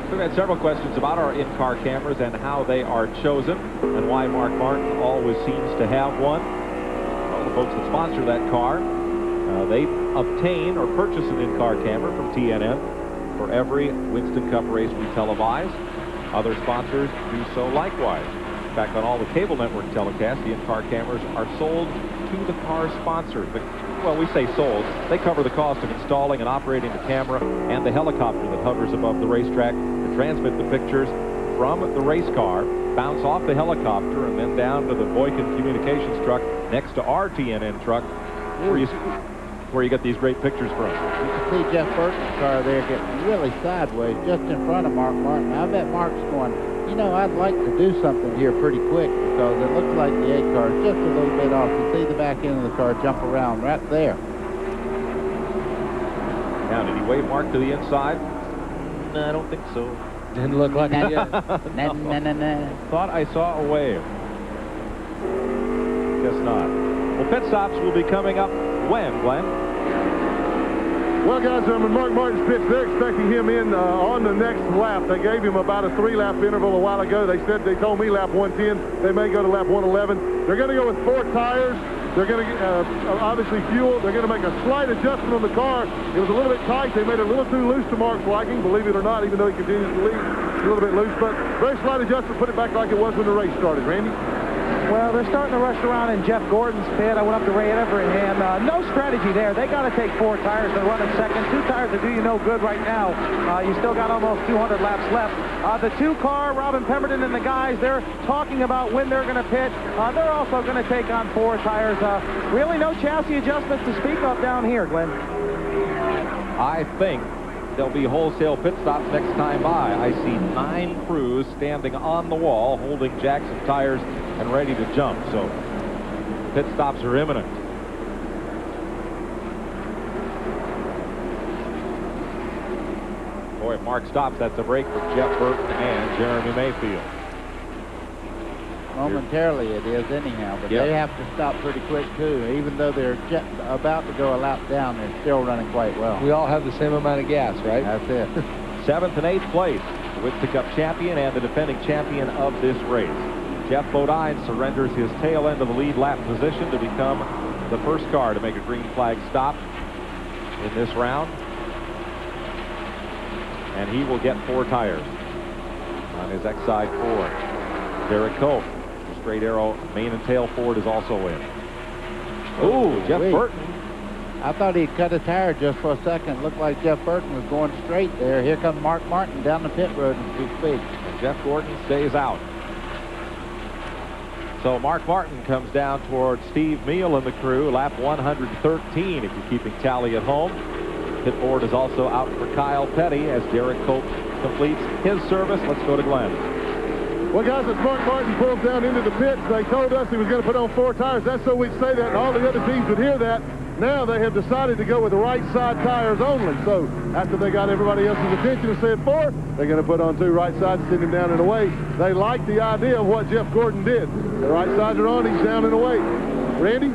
We've had several questions about our in-car cameras and how they are chosen and why Mark Martin always seems to have one. Well, the folks that sponsor that car, they obtain or purchase an in-car camera from TNN for every Winston Cup race we televise. Other sponsors do so likewise. In fact, on all the cable network telecasts, the in-car cameras are sold to the car sponsors. Well, we say sold. They cover the cost of installing and operating the camera and the helicopter that hovers above the racetrack to transmit the pictures from the race car, bounce off the helicopter, and then down to the Boykin communications truck next to our TNN truck, where you get these great pictures from. You can see Jeff Burton's car there getting really sideways just in front of Mark Martin. I bet Mark's going, you know, I'd like to do something here pretty quick because it looks like the A car is just a little bit off. You see the back end of the car jump around right there. Now, did he wave Mark to the inside? No, I don't think so. Didn't look like it. Thought I saw a wave. Guess not. Well, pit stops will be coming up when, Glenn? Well, guys, when Mark Martin's pitch, they're expecting him in on the next lap. They gave him about a 3-lap interval a while ago. They told me lap 110. They may go to lap 111. They're going to go with 4 tires. They're going to obviously fuel. They're going to make a slight adjustment on the car. It was a little bit tight. They made it a little too loose to Mark's liking, believe it or not, even though he continues to lead. It's a little bit loose, but very slight adjustment. Put it back like it was when the race started. Randy? Well, they're starting to rush around in Jeff Gordon's pit. I went up to Ray Everett, and no strategy there. They got to take 4 tires to run in second. 2 tires to do you no good right now. You still got almost 200 laps left. The 2-car, Robin Pemberton and the guys, they're talking about when they're going to pit. They're also going to take on 4 tires. Really no chassis adjustments to speak of down here, Glenn. I think there'll be wholesale pit stops next time by. I see 9 crews standing on the wall holding Jackson tires and ready to jump. So pit stops are imminent. Boy, if Mark stops, that's a break for Jeff Burton and Jeremy Mayfield. Momentarily it is anyhow, but Yep. they have to stop pretty quick too. Even though they're about to go a lap down, they're still running quite well. We all have the same amount of gas, right? That's it. 7th and 8th place, the Witt Pickup champion and the defending champion of this race. Jeff Bodine surrenders his tail end of the lead lap position to become the first car to make a green flag stop in this round. And he will get 4 tires on his X-Side Ford. Derek Koch, straight arrow main and tail Ford is also in. Ooh, Jeff Burton. I thought he'd cut a tire just for a second. Looked like Jeff Burton was going straight there. Here comes Mark Martin down the pit road in 2 speed. And Jeff Gordon stays out. So Mark Martin comes down toward Steve Meal and the crew, lap 113 if you're keeping tally at home. Pit board is also out for Kyle Petty as Derek Cope completes his service. Let's go to Glenn. Well, guys, as Mark Martin pulls down into the pits, they told us he was going to put on 4 tires. That's so we'd say that and all the other teams would hear that. Now they have decided to go with right side tires only. So after they got everybody else's attention and said 4, they're going to put on 2 right sides, send him down and away. They like the idea of what Jeff Gordon did. The right sides are on, he's down and away. Randy?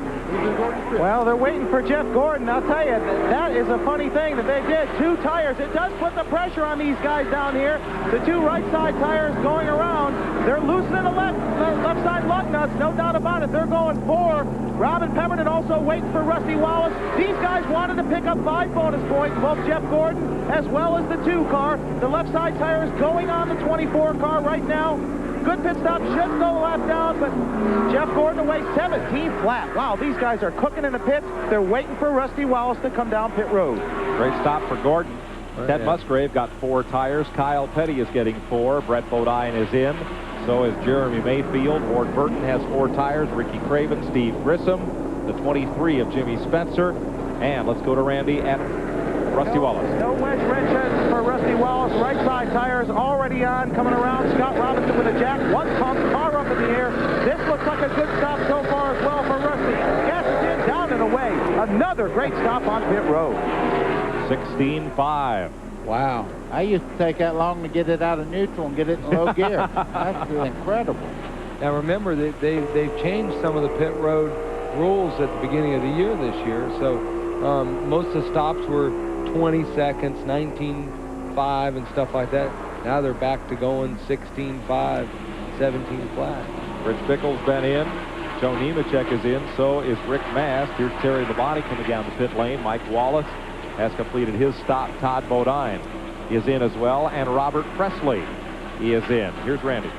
Well, they're waiting for Jeff Gordon. I'll tell you, that is a funny thing that they did. 2 tires. It does put the pressure on these guys down here. The 2 right side tires going around. They're loosening the left side lug nuts, no doubt about it. They're going 4. Robin Pemberton also waiting for Rusty Wallace. These guys wanted to pick up 5 bonus points, both Jeff Gordon as well as the 2 car. The left side tire is going on the 24 car right now. Good pit stop, should go a lap down, but Jeff Gordon away 17 flat. Wow, these guys are cooking in the pits. They're waiting for Rusty Wallace to come down pit road. Great stop for Gordon. Ted Musgrave got 4 tires. Kyle Petty is getting 4. Brett Bodine is in. So is Jeremy Mayfield. Ward Burton has 4 tires. Ricky Craven, Steve Grissom, the 23 of Jimmy Spencer. And let's go to Randy at Rusty Wallace. No wedge wrenches for Rusty Wallace. Right side tires already on, coming around. Scott Robinson with a jack. 1 pump, car up in the air. This looks like a good stop so far as well for Rusty. Gas is in, down and away. Another great stop on pit road. 16.5. Wow. I used to take that long to get it out of neutral and get it in low gear. That's incredible. Now remember that they've changed some of the pit road rules at the beginning of the year this year. So most of the stops were 20 seconds, 19.5 and stuff like that. Now they're back to going 16.5, 17 flat. Rich Bickle's been in. Joe Nemechek is in. So is Rick Mast. Here's Terry Labonte coming down the pit lane. Mike Wallace has completed his stop. Todd Bodine is in as well. And Robert Presley is in. Here's Randy.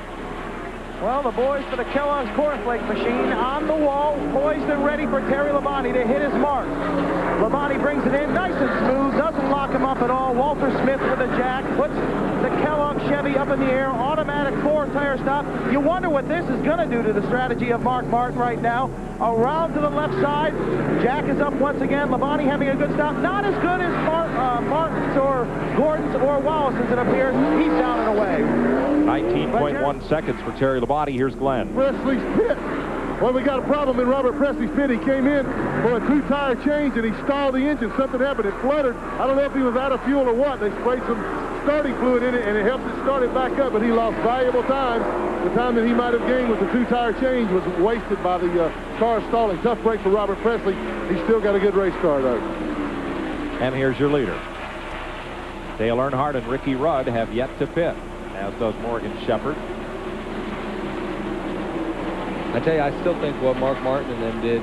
Well, the boys for the Kellogg's Cornflake machine on the wall, poised and ready for Terry Labonte to hit his mark. Labonte brings it in nice and smooth, doesn't lock him up at all. Walter Smith with a jack, puts the Kellogg Chevy up in the air, automatic 4-tire stop. You wonder what this is going to do to the strategy of Mark Martin right now. Around to the left side, Jack is up once again. Labonte having a good stop. Not as good as Martin's or Gordon's or Wallace's, it appears. He's down and away. 19.1 seconds for Terry Labonte. Here's Glenn. Presley's pit. Well, we got a problem in Robert Presley's pit. He came in for a 2-tire change, and he stalled the engine. Something happened. It fluttered. I don't know if he was out of fuel or what. They sprayed some starting fluid in it, and it helped it start it back up, but he lost valuable time. The time that he might have gained with the 2-tire change was wasted by the car stalling. Tough break for Robert Presley. He's still got a good race car, though. And here's your leader. Dale Earnhardt and Ricky Rudd have yet to pit, as does Morgan Shepherd. I tell you, I still think what Mark Martin and them did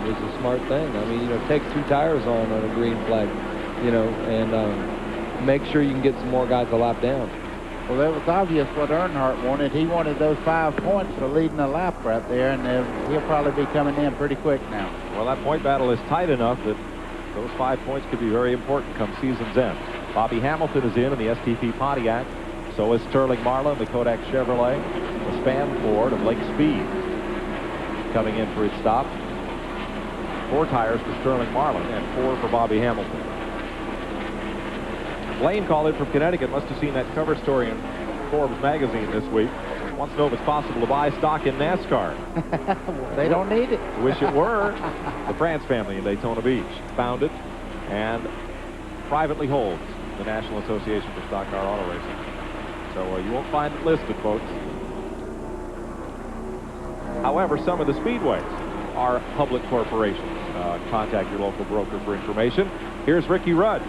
was a smart thing. I mean, take 2 tires on a green flag, and make sure you can get some more guys a lap down. Well, it was obvious what Earnhardt wanted. He wanted those 5 points for leading a lap right there, and he'll probably be coming in pretty quick now. Well, that point battle is tight enough that those 5 points could be very important come season's end. Bobby Hamilton is in the STP Pontiac. So is Sterling Marlin, the Kodak Chevrolet, the Span Ford of Lake Speed coming in for his stop. 4 tires for Sterling Marlin and 4 for Bobby Hamilton. Blaine called in from Connecticut. Must have seen that cover story in Forbes magazine this week. Wants to know if it's possible to buy stock in NASCAR. They don't need it. Wish it were. The France family in Daytona Beach founded and privately holds the National Association for Stock Car Auto Racing. So you won't find it listed, folks. However, some of the speedways are public corporations. Contact your local broker for information. Here's Ricky Rudd,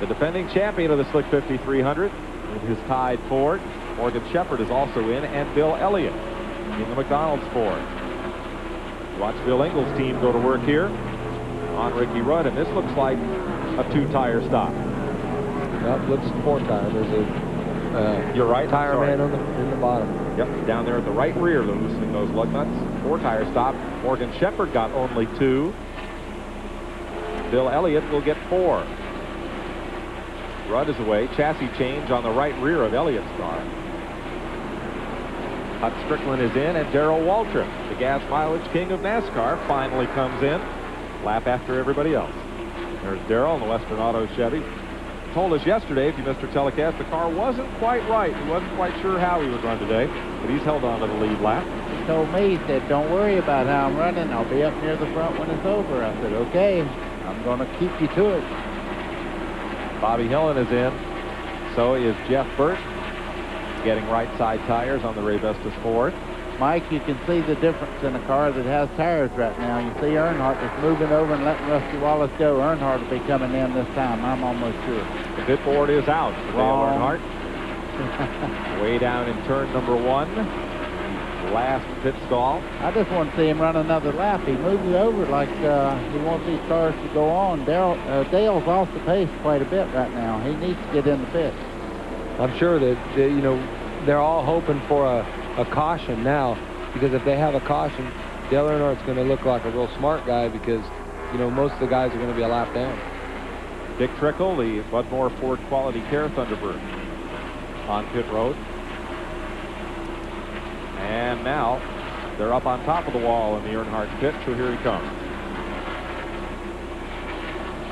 the defending champion of the Slick 5300 in his Tide Ford. Morgan Shepherd is also in, and Bill Elliott in the McDonald's Ford. Watch Bill Ingles' team go to work here on Ricky Rudd, and this looks like a two-tire stop. Yep, looks four tire. There's a you're right. tire man in the bottom. Yep, down there at the right rear, they're loosening those lug nuts. Four-tire stop. Morgan Shepherd got only 2. Bill Elliott will get 4. Rudd is away. Chassis change on the right rear of Elliott's car. Hut Strickland is in, and Darrell Waltrip, the gas mileage king of NASCAR, finally comes in. Lap after everybody else. There's Darrell in the Western Auto Chevy. Told us yesterday, if you missed our telecast, the car wasn't quite right. He wasn't quite sure how he would run today, but he's held on to the lead lap. He told me, he said, don't worry about how I'm running. I'll be up near the front when it's over. I said, okay, I'm going to keep you to it. Bobby Hillen is in. So is Jeff Burt, getting right side tires on the Ray Vestas Ford. Mike, you can see the difference in a car that has tires right now. You see Earnhardt is moving over and letting Rusty Wallace go. Earnhardt will be coming in this time, I'm almost sure. The pit board is out for Dale Earnhardt. Way down in turn number 1. Last pit stall. I just want to see him run another lap. He moves over like he wants these cars to go on. Dale's off the pace quite a bit right now. He needs to get in the pit. I'm sure that you know, they're all hoping for a caution now, because if they have a caution, Dale Earnhardt's going to look like a real smart guy, because you know most of the guys are going to be a lap down. Dick Trickle, the Bud Moore Ford Quality Care Thunderbird, on pit road. And now they're up on top of the wall in the Earnhardt pit, so here he comes.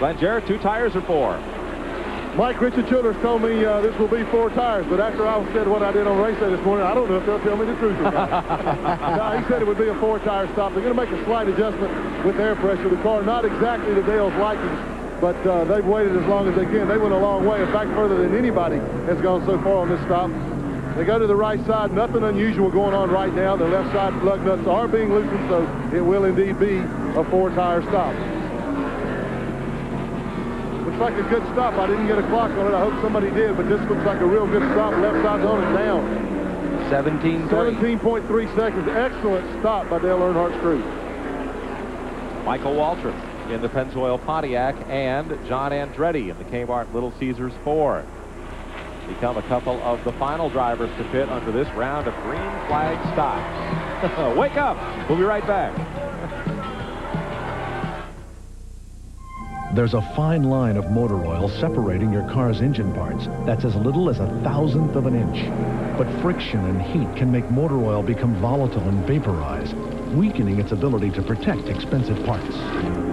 Glenn Jarrett, 2 tires or 4? Mike, Richard Childers told me this will be 4 tires, but after I said what I did on race day this morning, I don't know if they'll tell me the truth or not. No, he said it would be a 4-tire stop. They're going to make a slight adjustment with air pressure. The car, not exactly to Dale's liking, but they've waited as long as they can. They went a long way, in fact, further than anybody has gone so far on this stop. They go to the right side. Nothing unusual going on right now. The left side lug nuts are being loosened, so it will indeed be a 4-tire stop. Looks like a good stop. I didn't get a clock on it. I hope somebody did, but this looks like a real good stop. Left side's on and down. 17.3 seconds. Excellent stop by Dale Earnhardt's crew. Michael Waltrip in the Pennzoil Pontiac, and John Andretti in the Kmart Little Caesars Ford become a couple of the final drivers to pit under this round of green flag stops. Wake up! We'll be right back. There's a fine line of motor oil separating your car's engine parts that's as little as 1/1000th of an inch. But friction and heat can make motor oil become volatile and vaporize, weakening its ability to protect expensive parts.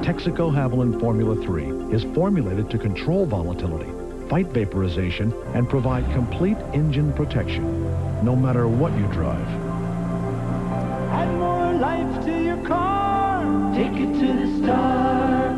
Texaco Haviland Formula 3 is formulated to control volatility, fight vaporization, and provide complete engine protection, no matter what you drive. Add more life to your car. Take it to the star.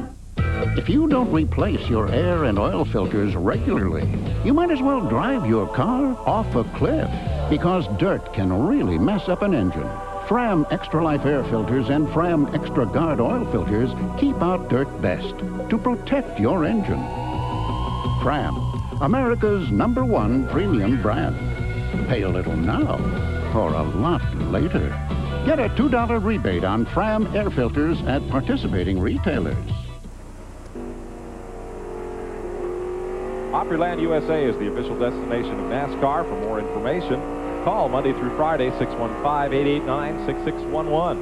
If you don't replace your air and oil filters regularly, you might as well drive your car off a cliff, because dirt can really mess up an engine. Fram Extra Life air filters and Fram Extra Guard oil filters keep out dirt best to protect your engine. Fram, America's #1 premium brand. Pay a little now or a lot later. Get a $2 rebate on Fram air filters at participating retailers. Opryland USA is the official destination of NASCAR. For more information, call Monday through Friday, 615-889-6611.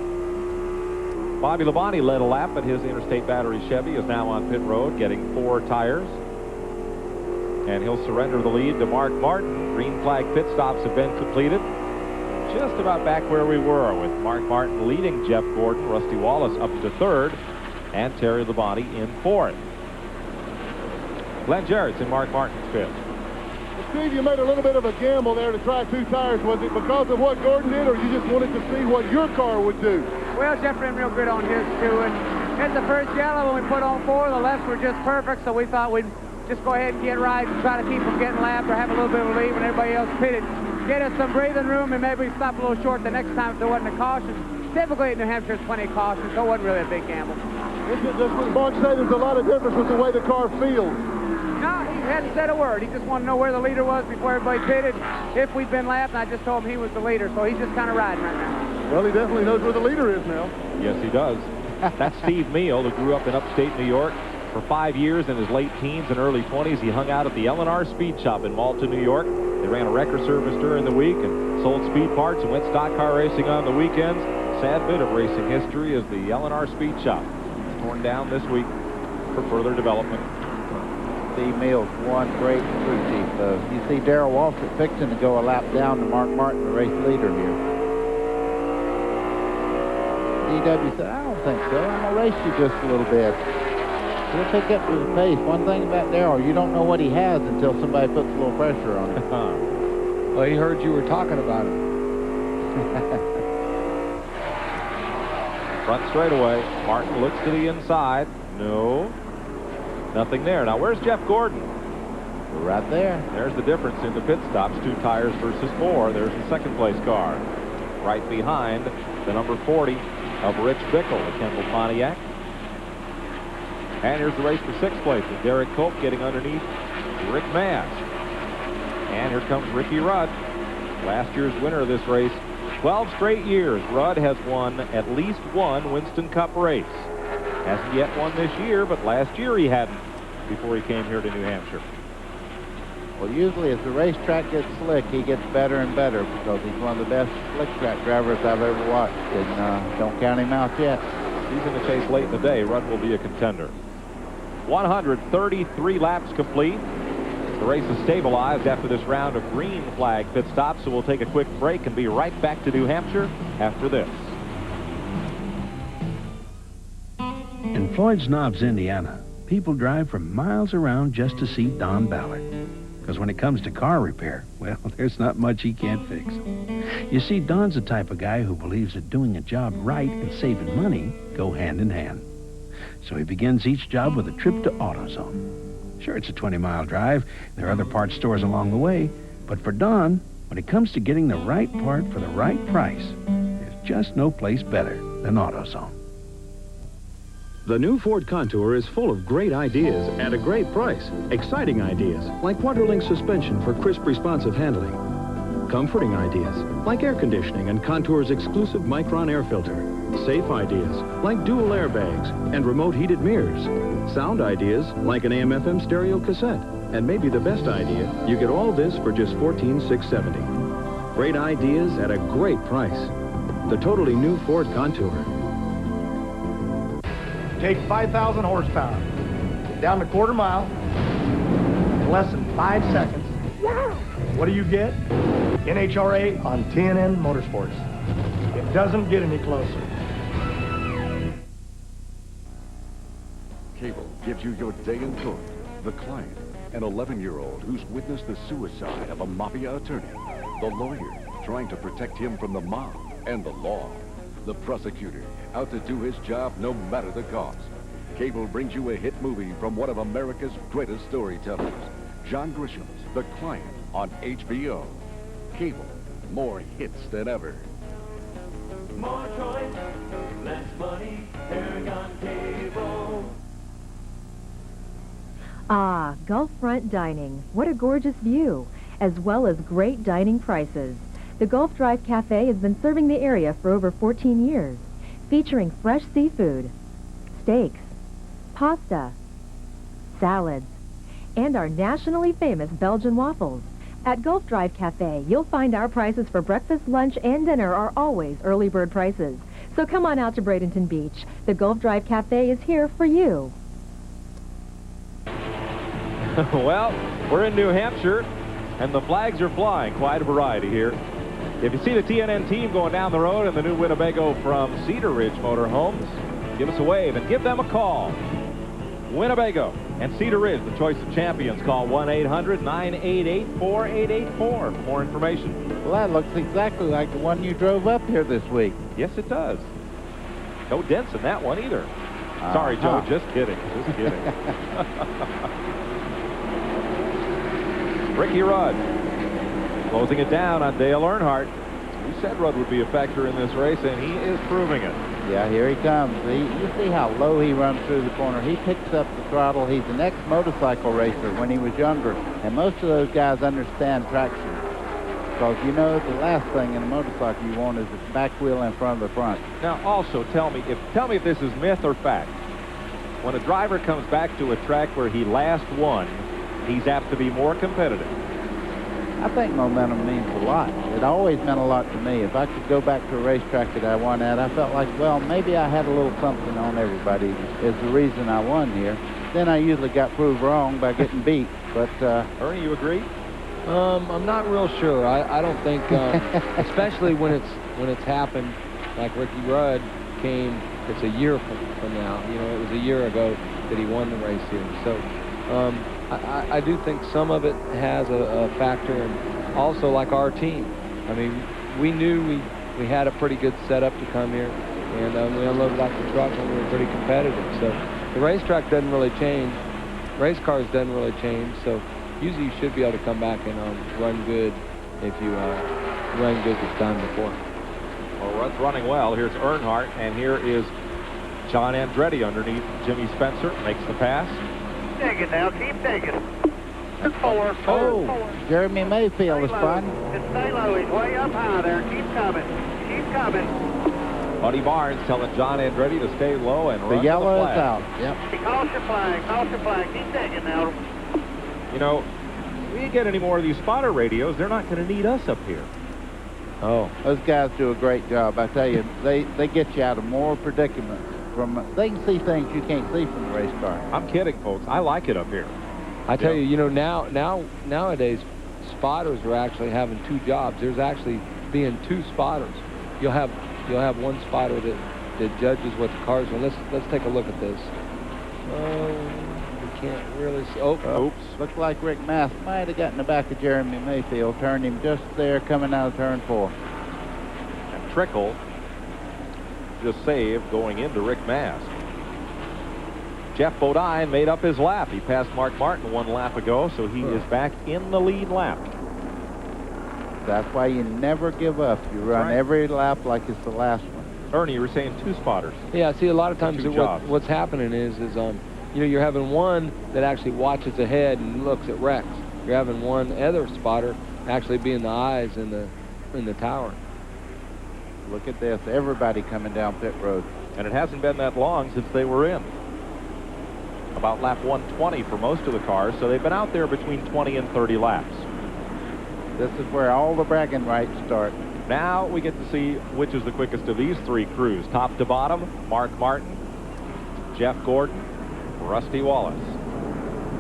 Bobby Labonte led a lap, but his Interstate Battery Chevy is now on pit road, getting 4 tires. And he'll surrender the lead to Mark Martin. Green flag pit stops have been completed. Just about back where we were, with Mark Martin leading Jeff Gordon, Rusty Wallace up to 3rd, and Terry Labonte in 4th. Glenn Jarrett's in Mark Martin's pit. Steve, you made a little bit of a gamble there to try 2 tires. Was it because of what Gordon did, or you just wanted to see what your car would do? Well, Jeff ran real good on his too, and at the first yellow when we put on 4, the lefts were just perfect, so we thought we'd just go ahead and get right and try to keep them getting lapped or have a little bit of lead when everybody else pitted. Get us some breathing room and maybe stop a little short the next time if there wasn't a caution. Typically at New Hampshire, there's plenty of caution, so it wasn't really a big gamble. Does Mark say there's a lot of difference with the way the car feels? No, he hadn't said a word. He just wanted to know where the leader was before everybody pitted, if we'd been lapped, and I just told him he was the leader, so he's just kind of riding right now. Well, he definitely knows where the leader is now. Yes, he does. That's Steve Meal, who grew up in upstate New York. For 5 years in his late teens and early 20s, he hung out at the L&R Speed Shop in Malta, New York. They ran a wrecker service during the week and sold speed parts and went stock car racing on the weekends. Sad bit of racing history is the L&R Speed Shop. It's torn down this week for further development. Steve Mills, one great crew chief. You see Darrell Waltrip fixing to go a lap down to Mark Martin, the race leader here. DW said, I don't think so. I'm going to race you just a little bit. He'll pick up his pace. One thing about Darrell, you don't know what he has until somebody puts a little pressure on him. Well, he heard you were talking about him. Front straightaway. Martin looks to the inside. No. Nothing there. Now, where's Jeff Gordon? Right there. There's the difference in the pit stops. 2 tires versus 4. There's the second place car. Right behind the number 40 of Rich Bickle, the Kendall Pontiac. And here's the race for 6th place with Derek Cope getting underneath Rick Mass. And here comes Ricky Rudd, last year's winner of this race. 12 straight years, Rudd has won at least one Winston Cup race. Hasn't yet won this year, but last year he hadn't before he came here to New Hampshire. Well, usually as the racetrack gets slick, he gets better and better because he's one of the best slick track drivers I've ever watched, and don't count him out yet. He's in the chase late in the day. Rudd will be a contender. 133 laps complete. The race is stabilized after this round of green flag pit stops, so we'll take a quick break and be right back to New Hampshire after this. In Floyd's Knobs, Indiana, people drive from miles around just to see Don Ballard. Because when it comes to car repair, well, there's not much he can't fix. You see, Don's the type of guy who believes that doing a job right and saving money go hand in hand. So he begins each job with a trip to AutoZone. Sure, it's a 20-mile drive. There are other parts stores along the way. But for Don, when it comes to getting the right part for the right price, there's just no place better than AutoZone. The new Ford Contour is full of great ideas at a great price. Exciting ideas, like Quadrolink suspension for crisp, responsive handling. Comforting ideas, like air conditioning and Contour's exclusive Micron air filter. Safe ideas, like dual airbags and remote heated mirrors. Sound ideas, like an AM/FM stereo cassette. And maybe the best idea, you get all this for just $14,670. Great ideas at a great price. The totally new Ford Contour. Take 5,000 horsepower, get down to quarter mile in less than 5 seconds. What do you get? NHRA on TNN Motorsports. It doesn't get any closer. Cable gives you your day in court. The client, an 11-year-old who's witnessed the suicide of a mafia attorney. The lawyer, trying to protect him from the mob and the law. The prosecutor, out to do his job no matter the cost. Cable brings you a hit movie from one of America's greatest storytellers, John Grisham's The Client on HBO. Cable, more hits than ever. More choice, less money, Paragon Cable. Ah, Gulffront Dining. What a gorgeous view, as well as great dining prices. The Gulf Drive Cafe has been serving the area for over 14 years, featuring fresh seafood, steaks, pasta, salads, and our nationally famous Belgian waffles. At Gulf Drive Cafe, you'll find our prices for breakfast, lunch, and dinner are always early bird prices. So come on out to Bradenton Beach. The Gulf Drive Cafe is here for you. Well, we're in New Hampshire, and the flags are flying. Quite a variety here. If you see the TNN team going down the road in the new Winnebago from Cedar Ridge Motorhomes, give us a wave and give them a call. Winnebago and Cedar Ridge, the choice of champions. Call 1-800-988-4884 for more information. Well, that looks exactly like the one you drove up here this week. Yes, it does. No dents in that one either. Sorry, Joe, just kidding. Just kidding. Ricky Rudd closing it down on Dale Earnhardt. We said Rudd would be a factor in this race, and he is proving it. Yeah, here he comes. You see how low he runs through the corner. He picks up the throttle. He's an ex-motorcycle racer when he was younger, and most of those guys understand traction. Because, you know, the last thing in a motorcycle you want is the back wheel in front of the front. Now, also, tell me if this is myth or fact. When a driver comes back to a track where he last won, he's apt to be more competitive. I think momentum means a lot. It always meant a lot to me. If I could go back to a racetrack that I won at, I felt like, well, maybe I had a little something on everybody is the reason I won here. Then I usually got proved wrong by getting beat. But Ernie, you agree? I'm not real sure. I don't think, especially when it's happened, like Ricky Rudd came. It's a year from now. You know, it was a year ago that he won the race here. So I do think some of it has a factor, and also like our team. I mean, we knew we had a pretty good setup to come here, and we unloaded off the truck and we were pretty competitive. So the racetrack doesn't really change. Race cars doesn't really change. So usually you should be able to come back and run good if you run good this time before. Well, Rudd's running well. Here's Earnhardt, and here is John Andretti underneath Jimmy Spencer. Makes the pass. Take it now. Keep taking. Four. Jeremy Mayfield is fun. Just stay low. He's way up high there. Keep coming. Keep coming. Buddy Barnes telling John Andretti to stay low and run The yellow to the is flag. out. Yep. Caution flag. Caution flag. Keep taking now. You know, we get any more of these spotter radios, they're not going to need us up here. Oh, those guys do a great job. I tell you, they get you out of more predicaments. They can see things you can't see from the race car. I'm kidding, folks. I like it up here. I tell you, you know, nowadays, spotters are actually having two jobs. There's actually being two spotters. You'll have one spotter that judges what the cars are. Let's take a look at this. We can't really see. Oops. Looks like Rick Mass might have gotten the back of Jeremy Mayfield, turned him just there coming out of turn 4. And Trickle just saved going into Rick Mask. Jeff Bodine made up his lap. He passed Mark Martin 1 lap ago, so he is back in the lead lap. That's why you never give up. You run every lap like it's the last one. Ernie, you were saying 2 spotters. Yeah, see, a lot of times Two jobs. what's happening is you know, you're having one that actually watches ahead and looks at wrecks. You're having one other spotter actually being the eyes in the tower. Look at this, everybody coming down pit road. And it hasn't been that long since they were in. About lap 120 for most of the cars, so they've been out there between 20 and 30 laps. This is where all the bragging rights start. Now we get to see which is the quickest of these 3 crews. Top to bottom, Mark Martin, Jeff Gordon, Rusty Wallace.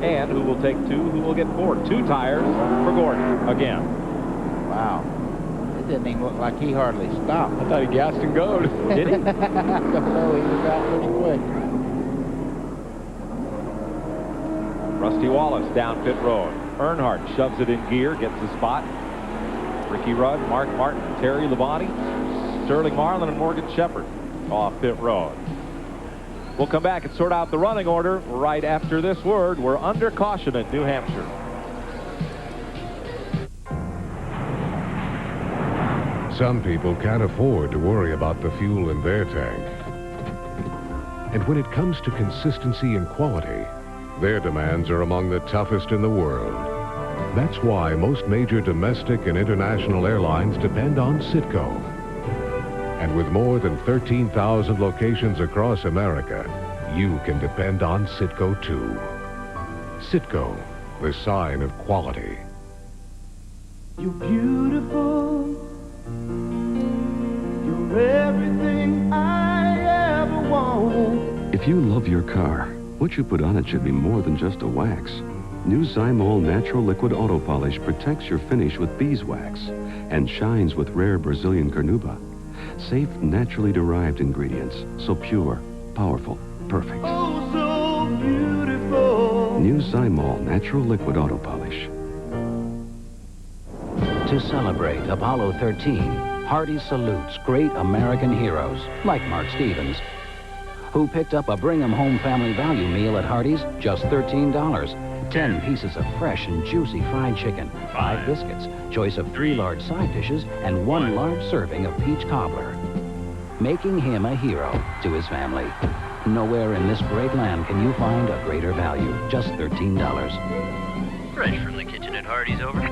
And who will take 2, who will get 4? 2 tires for Gordon again. Wow. It didn't even look like he hardly stopped. I thought he gassed and goed. Did he? I don't know, he was out pretty quick. Rusty Wallace down pit road. Earnhardt shoves it in gear, gets the spot. Ricky Rudd, Mark Martin, Terry Labonte, Sterling Marlin, and Morgan Shepherd off pit road. We'll come back and sort out the running order right after this word. We're under caution at New Hampshire. Some people can't afford to worry about the fuel in their tank. And when it comes to consistency and quality, their demands are among the toughest in the world. That's why most major domestic and international airlines depend on Citgo. And with more than 13,000 locations across America, you can depend on Citgo too. Citgo, the sign of quality. You're beautiful. You're everything I ever wanted. If you love your car, what you put on it should be more than just a wax. New Zymol Natural Liquid Auto Polish protects your finish with beeswax and shines with rare Brazilian carnauba. Safe, naturally derived ingredients, so pure, powerful, perfect. Oh, so beautiful. New Zymol Natural Liquid Auto Polish. To celebrate Apollo 13, Hardee's salutes great American heroes like Mark Stevens, who picked up a bring-em-home family value meal at Hardee's, just $13. 10 pieces of fresh and juicy fried chicken, 5 biscuits, choice of 3 large side dishes, and 1 large serving of peach cobbler. Making him a hero to his family. Nowhere in this great land can you find a greater value, just $13. Fresh from the kitchen at Hardee's, over.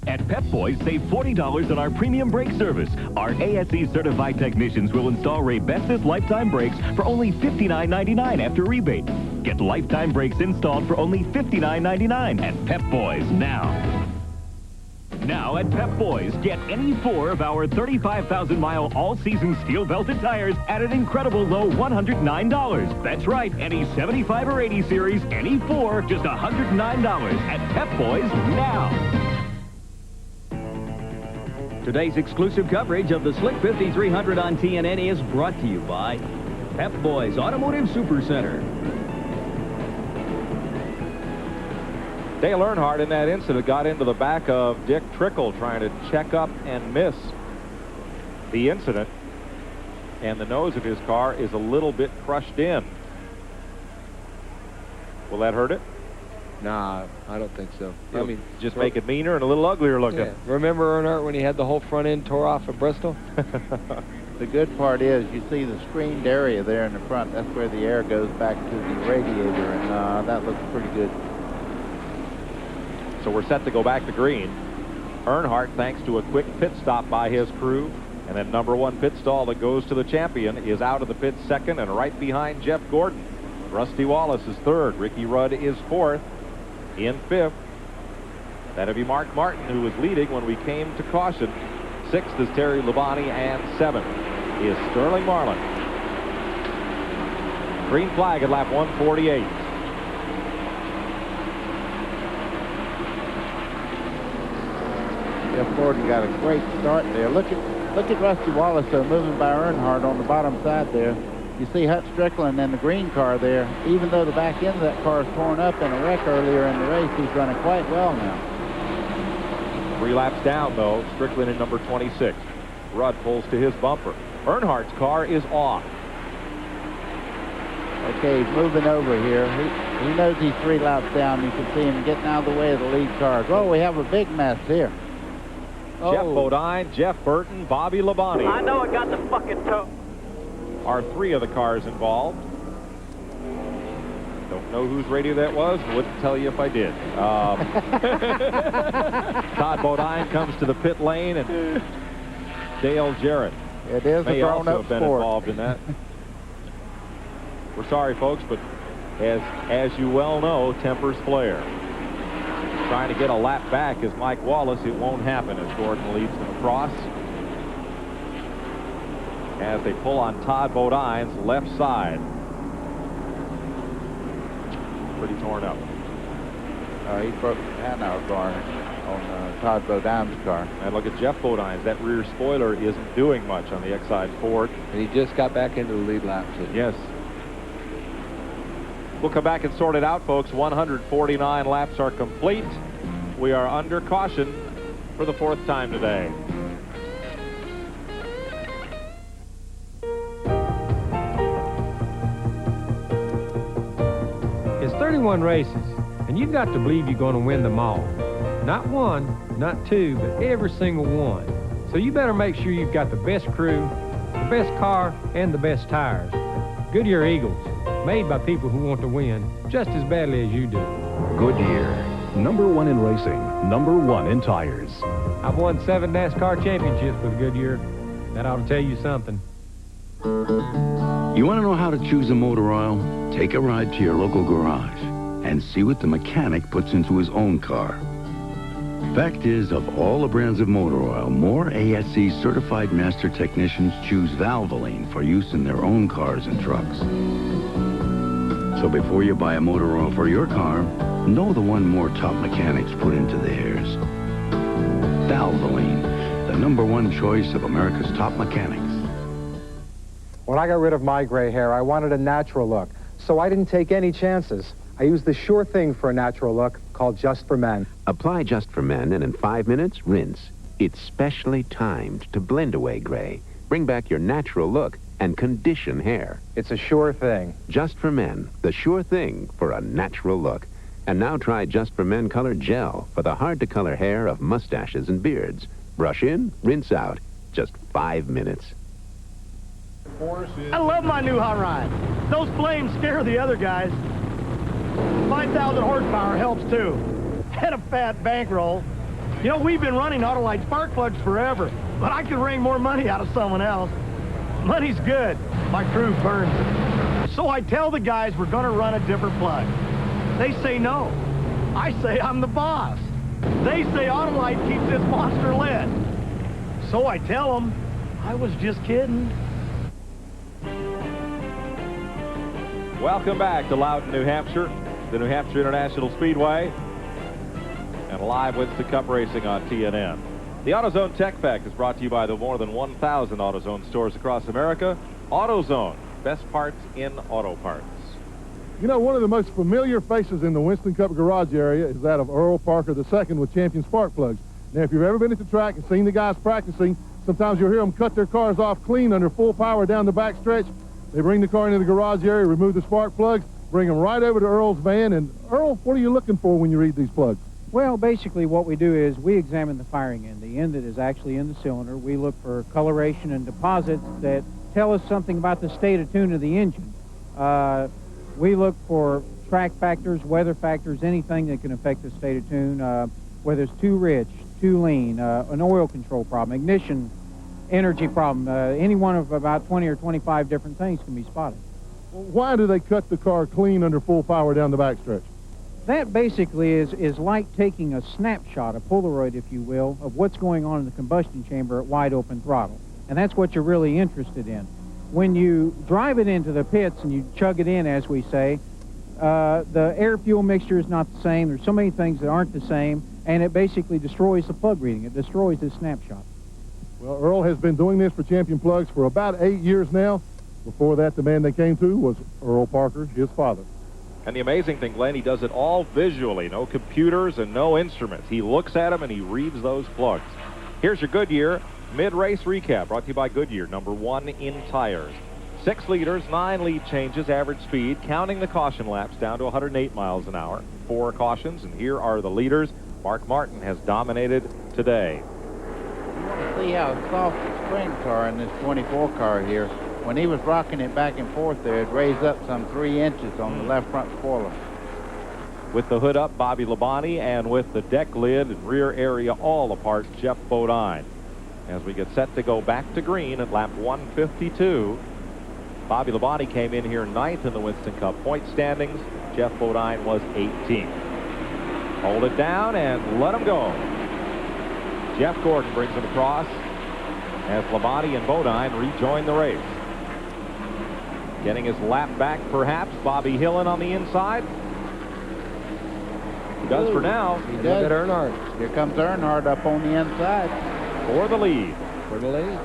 At Pep Boys, save $40 on our premium brake service. Our ASE certified technicians will install Raybestos lifetime brakes for only $59.99 after rebate. Get lifetime brakes installed for only $59.99 at Pep Boys now. Now at Pep Boys, get any 4 of our 35,000-mile all-season steel-belted tires at an incredible low $109. That's right, any 75 or 80 series, any 4, just $109 at Pep Boys now. Today's exclusive coverage of the Slick 5300 on TNN is brought to you by Pep Boys Automotive Supercenter. Dale Earnhardt in that incident got into the back of Dick Trickle trying to check up and miss the incident, and the nose of his car is a little bit crushed in. Will that hurt it? Nah, I don't think so. I mean, just make it meaner and a little uglier looking. Yeah. Remember Earnhardt when he had the whole front end tore off at Bristol? The good part is you see the screened area there in the front. That's where the air goes back to the radiator, and that looks pretty good. So we're set to go back to green. Earnhardt, thanks to a quick pit stop by his crew, and then number 1 pit stall that goes to the champion, is out of the pit second and right behind Jeff Gordon. Rusty Wallace is third. Ricky Rudd is fourth. In fifth, that'd be Mark Martin, who was leading when we came to caution. Sixth is Terry Labonte, and seventh is Sterling Marlin. Green flag at lap 148. Jeff Gordon got a great start there. Look at Rusty Wallace moving by Earnhardt on the bottom side there. You see Hut Strickland in the green car there. Even though the back end of that car is torn up in a wreck earlier in the race, he's running quite well now. 3 laps down, though. Strickland in number 26. Rudd pulls to his bumper. Earnhardt's car is off. Okay, he's moving over here. He knows he's 3 laps down. You can see him getting out of the way of the lead cars. Oh, we have a big mess here. Jeff Bodine, Jeff Burton, Bobby Labonte. I know it got the fucking toe. Are 3 of the cars involved. Don't know whose radio that was. Wouldn't tell you if I did. Todd Bodine comes to the pit lane, and Dale Jarrett it is may a also grown-up have been sport. involved in that. We're sorry, folks, but as you well know, tempers flare. Trying to get a lap back is Mike Wallace. It won't happen as Gordon leads them across. As they pull on Todd Bodine's left side. Pretty torn up. He broke the Hanauer car on Todd Bodine's car. And look at Jeff Bodine's. That rear spoiler isn't doing much on the X-side Ford. And he just got back into the lead lap, too. Yes. We'll come back and sort it out, folks. 149 laps are complete. We are under caution for the 4th time today. It's 31 races, and you've got to believe you're going to win them all. Not 1, not 2, but every single one. So you better make sure you've got the best crew, the best car, and the best tires. Goodyear Eagles, made by people who want to win just as badly as you do. Goodyear, #1 in racing, #1 in tires. I've won 7 NASCAR championships with Goodyear. That ought to tell you something. You want to know how to choose a motor oil? Take a ride to your local garage and see what the mechanic puts into his own car. Fact is, of all the brands of motor oil, more ASE certified master technicians choose Valvoline for use in their own cars and trucks. So before you buy a motor oil for your car, know the one more top mechanics put into theirs. Valvoline, the #1 choice of America's top mechanics. When I got rid of my gray hair, I wanted a natural look, so I didn't take any chances. I use the sure thing for a natural look called Just for Men. Apply Just for Men, and in 5 minutes, rinse. It's specially timed to blend away gray, bring back your natural look, and condition hair. It's a sure thing. Just for Men, the sure thing for a natural look. And now try Just for Men Color Gel for the hard-to-color hair of mustaches and beards. Brush in, rinse out. Just 5 minutes. I love my new hot rod. Those flames scare the other guys. 5,000 horsepower helps too. And a fat bankroll. You know, we've been running Autolite spark plugs forever, but I could wring more money out of someone else. Money's good. My crew burns it. So I tell the guys we're going to run a different plug. They say no. I say I'm the boss. They say Autolite keeps this monster lit. So I tell them I was just kidding. Welcome back to Loudon, New Hampshire, the New Hampshire International Speedway, and live Winston Cup racing on TNN. The AutoZone Tech Fact is brought to you by the more than 1,000 AutoZone stores across America. AutoZone, best parts in auto parts. You know, one of the most familiar faces in the Winston Cup garage area is that of Earl Parker II with Champion Spark Plugs. Now, if you've ever been at the track and seen the guys practicing, sometimes you'll hear them cut their cars off clean under full power down the back stretch. They bring the car into the garage area, remove the spark plugs, bring them right over to Earl's van. And Earl, what are you looking for when you read these plugs? Well, basically what we do is we examine the firing end, the end that is actually in the cylinder. We look for coloration and deposits that tell us something about the state of tune of the engine. We look for track factors, weather factors, anything that can affect the state of tune, whether it's too rich, too lean, an oil control problem, ignition energy problem. Any one of about 20 or 25 different things can be spotted. Well, why do they cut the car clean under full power down the backstretch? That basically is like taking a snapshot, a Polaroid, if you will, of what's going on in the combustion chamber at wide open throttle. And that's what you're really interested in. When you drive it into the pits and you chug it in, as we say, the air-fuel mixture is not the same. There's so many things that aren't the same, and it basically destroys the plug reading. It destroys the snapshot. Well, Earl has been doing this for Champion Plugs for about 8 years now. Before that, the man they came to was Earl Parker, his father. And the amazing thing, Glenn, he does it all visually. No computers and no instruments. He looks at them and he reads those plugs. Here's your Goodyear mid-race recap, brought to you by Goodyear, #1 in tires. 6 liters, 9 lead changes, average speed, counting the caution laps down to 108 miles an hour. 4 cautions, and here are the leaders. Mark Martin has dominated today. You want to see how soft the springs are in this 24 car here. When he was rocking it back and forth there, it raised up some 3 inches on the left front spoiler. With the hood up, Bobby Labonte, and with the deck lid and rear area all apart, Jeff Bodine. As we get set to go back to green at lap 152, Bobby Labonte came in here 9th in the Winston Cup point standings. Jeff Bodine was 18th. Hold it down and let him go. Jeff Gordon brings him across as Labonte and Bodine rejoin the race. Getting his lap back, perhaps, Bobby Hillen on the inside. He does for now. He does. Look at Earnhardt. Here comes Earnhardt up on the inside. For the lead. For the lead.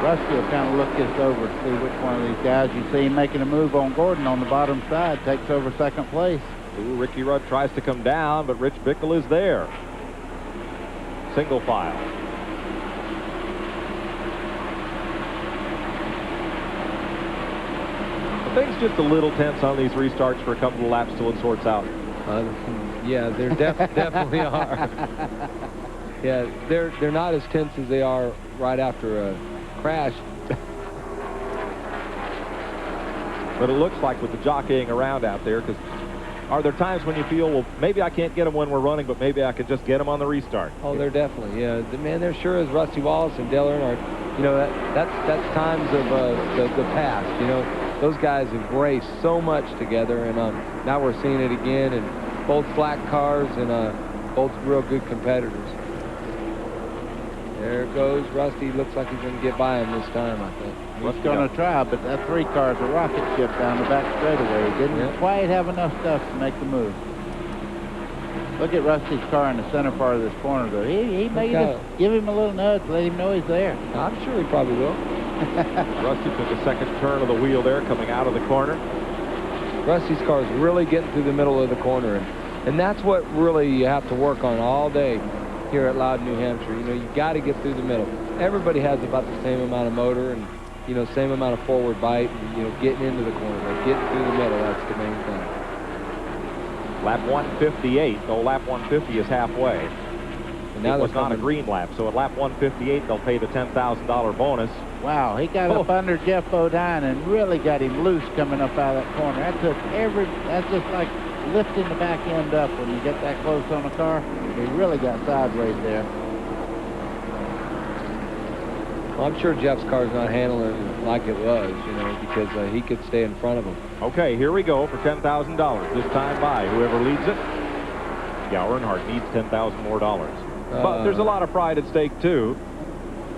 Rusty will kind of look this over, see which one of these guys. You see him making a move on Gordon on the bottom side, takes over second place. Ooh, Ricky Rudd tries to come down, but Rich Bickle is there. Single file. Things just a little tense on these restarts for a couple of laps till it sorts out. Yeah, there definitely are. Yeah, they're not as tense as they are right after a crash. But it looks like with the jockeying around out there, because are there times when you feel, well, maybe I can't get them when we're running, but maybe I could just get them on the restart? Oh, they're definitely, yeah. Man, there sure is Rusty Wallace and Dale Earnhardt. You know, that's times of the past, you know. Those guys have raced so much together, and now we're seeing it again, and both flat cars and both real good competitors. There goes Rusty. Looks like he's going to get by him this time, I think. He's going to try, but that 3 car's a rocket ship down the back straightaway. He didn't quite have enough stuff to make the move. Look at Rusty's car in the center part of this corner, though. He may just give him a little nudge, let him know he's there. I'm sure he probably will. Rusty took a second turn of the wheel there, coming out of the corner. Rusty's car is really getting through the middle of the corner, and that's what really you have to work on all day here at Loudon, New Hampshire. You know, you got to get through the middle. Everybody has about the same amount of motor and, you know, same amount of forward bite, and, you know, getting into the corner, but getting through the middle, that's the main thing. Lap 158, though lap 150 is halfway. And now it was not a green lap, so at lap 158, they'll pay the $10,000 bonus. Wow, he got up under Jeff Bodine and really got him loose coming up out of that corner. That's just like lifting the back end up when you get that close on a car. He really got sideways there. Well, I'm sure Jeff's car's not handling it like it was, you know, because he could stay in front of him. Okay, here we go for $10,000. This time by whoever leads it. Yeah, Earnhardt needs $10,000 more dollars. But there's a lot of pride at stake, too.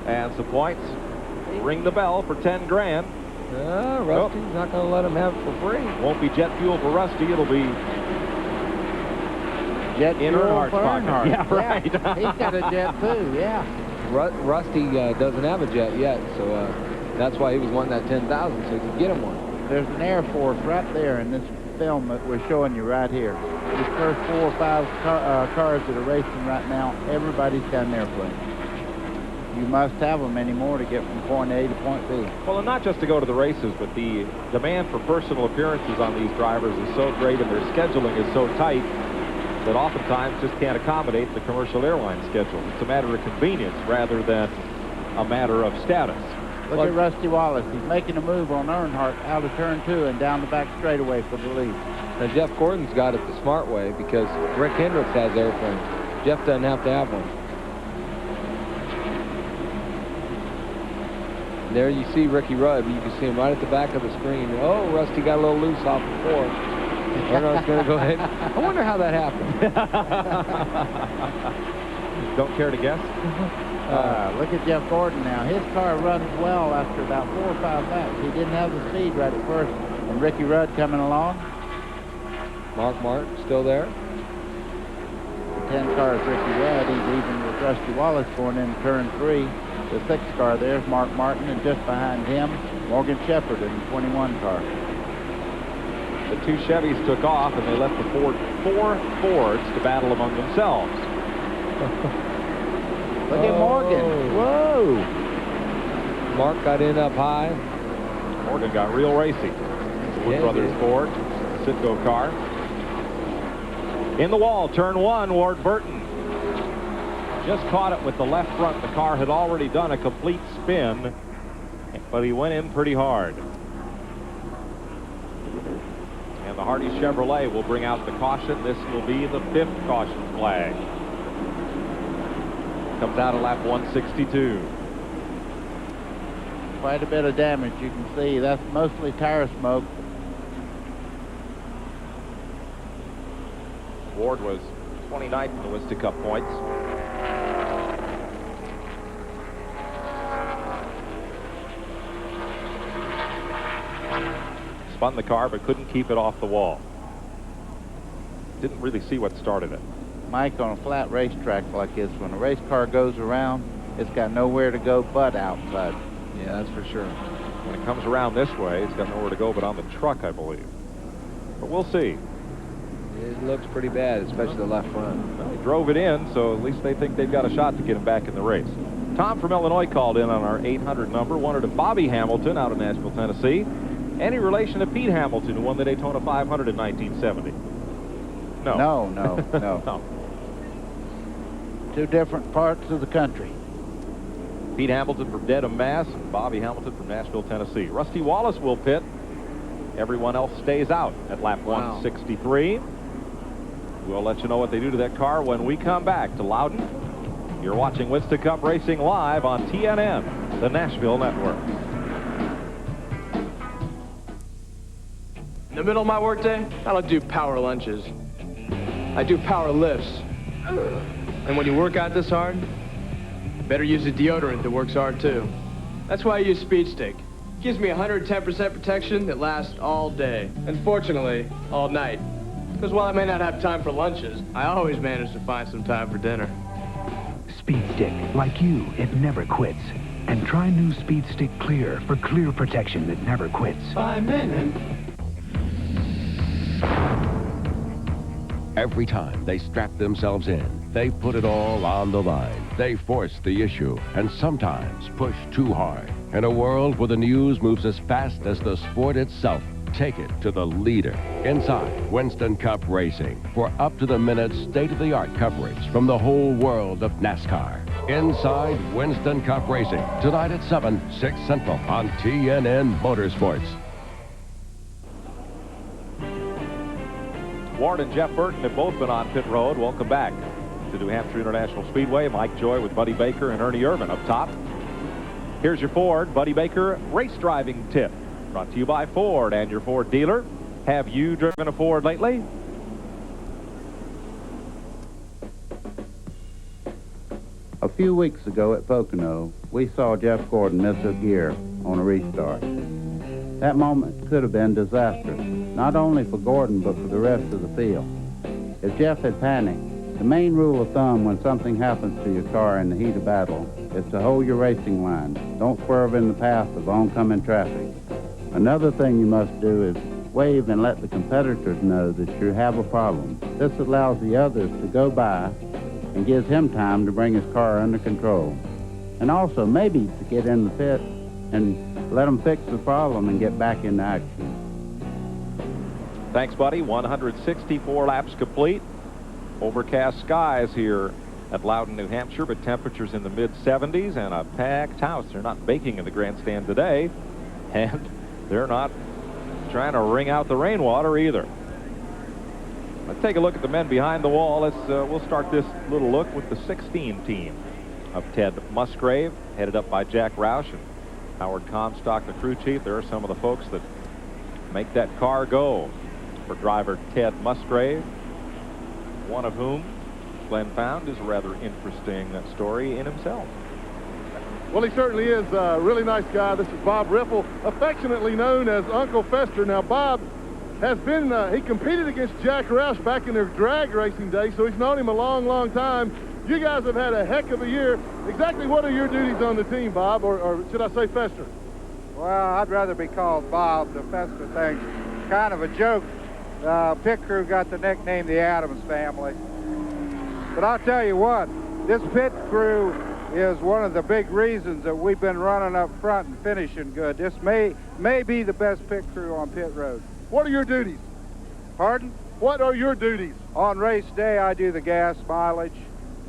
And some points. Ring the bell for 10 grand. Rusty's not going to let him have it for free. Won't be jet fuel for Rusty. It'll be jet in fuel Earnhardt's for pocket. Earnhardt. Yeah, right. He's got a jet, too, yeah. Rusty doesn't have a jet yet, so that's why he was wanting that $10,000, so he could get him one. There's an Air Force right there in this film that we're showing you right here. These first 4 or 5 cars that are racing right now, everybody's got an airplane. You must have them anymore to get from point A to point B. Well, and not just to go to the races, but the demand for personal appearances on these drivers is so great and their scheduling is so tight that oftentimes just can't accommodate the commercial airline schedule. It's a matter of convenience rather than a matter of status. Look at Rusty Wallace. He's making a move on Earnhardt out of turn 2 and down the back straightaway for the lead. Now, Jeff Gordon's got it the smart way because Rick Hendricks has airplanes. Jeff doesn't have to have one. There you see Ricky Rudd. You can see him right at the back of the screen. Oh, Rusty got a little loose off the floor. Earnhardt's going to go ahead. I wonder how that happened. Don't care to guess? Look at Jeff Gordon now. His car runs well after about 4 or 5 laps. He didn't have the speed right at first. And Ricky Rudd coming along. Mark Martin still there. The 10 car is Ricky Rudd. He's even with Rusty Wallace going in turn 3. The 6th car there's Mark Martin, and just behind him, Morgan Shepherd in the 21 car. The 2 Chevys took off, and they left the 4 Fords to battle among themselves. Look at Morgan. Whoa! Mark got in up high. Morgan got real racy. The Wood Brothers Ford, Citgo car. In the wall, turn 1, Ward Burton. Just caught it with the left front. The car had already done a complete spin, but he went in pretty hard. And the Hardy Chevrolet will bring out the caution. This will be the 5th caution flag. Comes out of lap 162. Quite a bit of damage you can see. That's mostly tire smoke. Ward was 29th in the Winston Cup points. Spun the car but couldn't keep it off the wall. Didn't really see what started it. Mike, on a flat racetrack like this, when a race car goes around, it's got nowhere to go but outside. Yeah, that's for sure. When it comes around this way, it's got nowhere to go but on the truck, I believe. But we'll see. It looks pretty bad, especially the left front. Well, he drove it in, so at least they think they've got a shot to get him back in the race. Tom from Illinois called in on our 800 number, wanted a Bobby Hamilton out of Nashville, Tennessee. Any relation to Pete Hamilton, who won the Daytona 500 in 1970? No. No. No. 2 different parts of the country. Pete Hamilton from Dedham, Mass, and Bobby Hamilton from Nashville, Tennessee. Rusty Wallace will pit. Everyone else stays out at lap 163. We'll let you know what they do to that car when we come back to Loudon. You're watching Winston Cup Racing live on TNN, the Nashville Network. In the middle of my workday, I don't do power lunches. I do power lifts. And when you work out this hard, you better use a deodorant that works hard too. That's why I use Speed Stick. It gives me 110% protection that lasts all day. And fortunately, all night. Because while I may not have time for lunches, I always manage to find some time for dinner. Speed Stick, like you, it never quits. And try new Speed Stick Clear for clear protection that never quits. 5 minutes. Every time they strap themselves in, they put it all on the line. They force the issue and sometimes push too hard. In a world where the news moves as fast as the sport itself, take it to the leader. Inside Winston Cup Racing for up-to-the-minute, state-of-the-art coverage from the whole world of NASCAR. Inside Winston Cup Racing, tonight at 7, 6 Central on TNN Motorsports. Ward and Jeff Burton have both been on pit road. Welcome back to New Hampshire International Speedway. Mike Joy with Buddy Baker and Ernie Irvin up top. Here's your Ford Buddy Baker race driving tip. Brought to you by Ford and your Ford dealer. Have you driven a Ford lately? A few weeks ago at Pocono, we saw Jeff Gordon miss a gear on a restart. That moment could have been disastrous, not only for Gordon, but for the rest of the field. If Jeff had panicked, the main rule of thumb when something happens to your car in the heat of battle is to hold your racing line. Don't swerve in the path of oncoming traffic. Another thing you must do is wave and let the competitors know that you have a problem. This allows the others to go by and gives him time to bring his car under control. And also maybe to get in the pit and let them fix the problem and get back into action. Thanks, buddy. 164 laps complete. Overcast skies here at Loudon, New Hampshire, but temperatures in the mid-70s and a packed house. They're not baking in the grandstand today, and they're not trying to wring out the rainwater either. Let's take a look at the men behind the wall. We'll start this little look with the 16 team of Ted Musgrave, headed up by Jack Roush and Howard Comstock, the crew chief. There are some of the folks that make that car go for driver Ted Musgrave, one of whom Glenn found is a rather interesting story in himself. Well, he certainly is a really nice guy. This is Bob Riffle, affectionately known as Uncle Fester. Now, Bob has been, he competed against Jack Roush back in their drag racing days, so he's known him a long, long time. You guys have had a heck of a year. Exactly what are your duties on the team, Bob, or should I say Fester? Well, I'd rather be called Bob. The Fester thing's kind of a joke. Pit crew got the nickname the Addams Family. But I'll tell you what, this pit crew is one of the big reasons that we've been running up front and finishing good. This may be the best pit crew on pit road. What are your duties? Pardon? What are your duties? On race day, I do the gas mileage.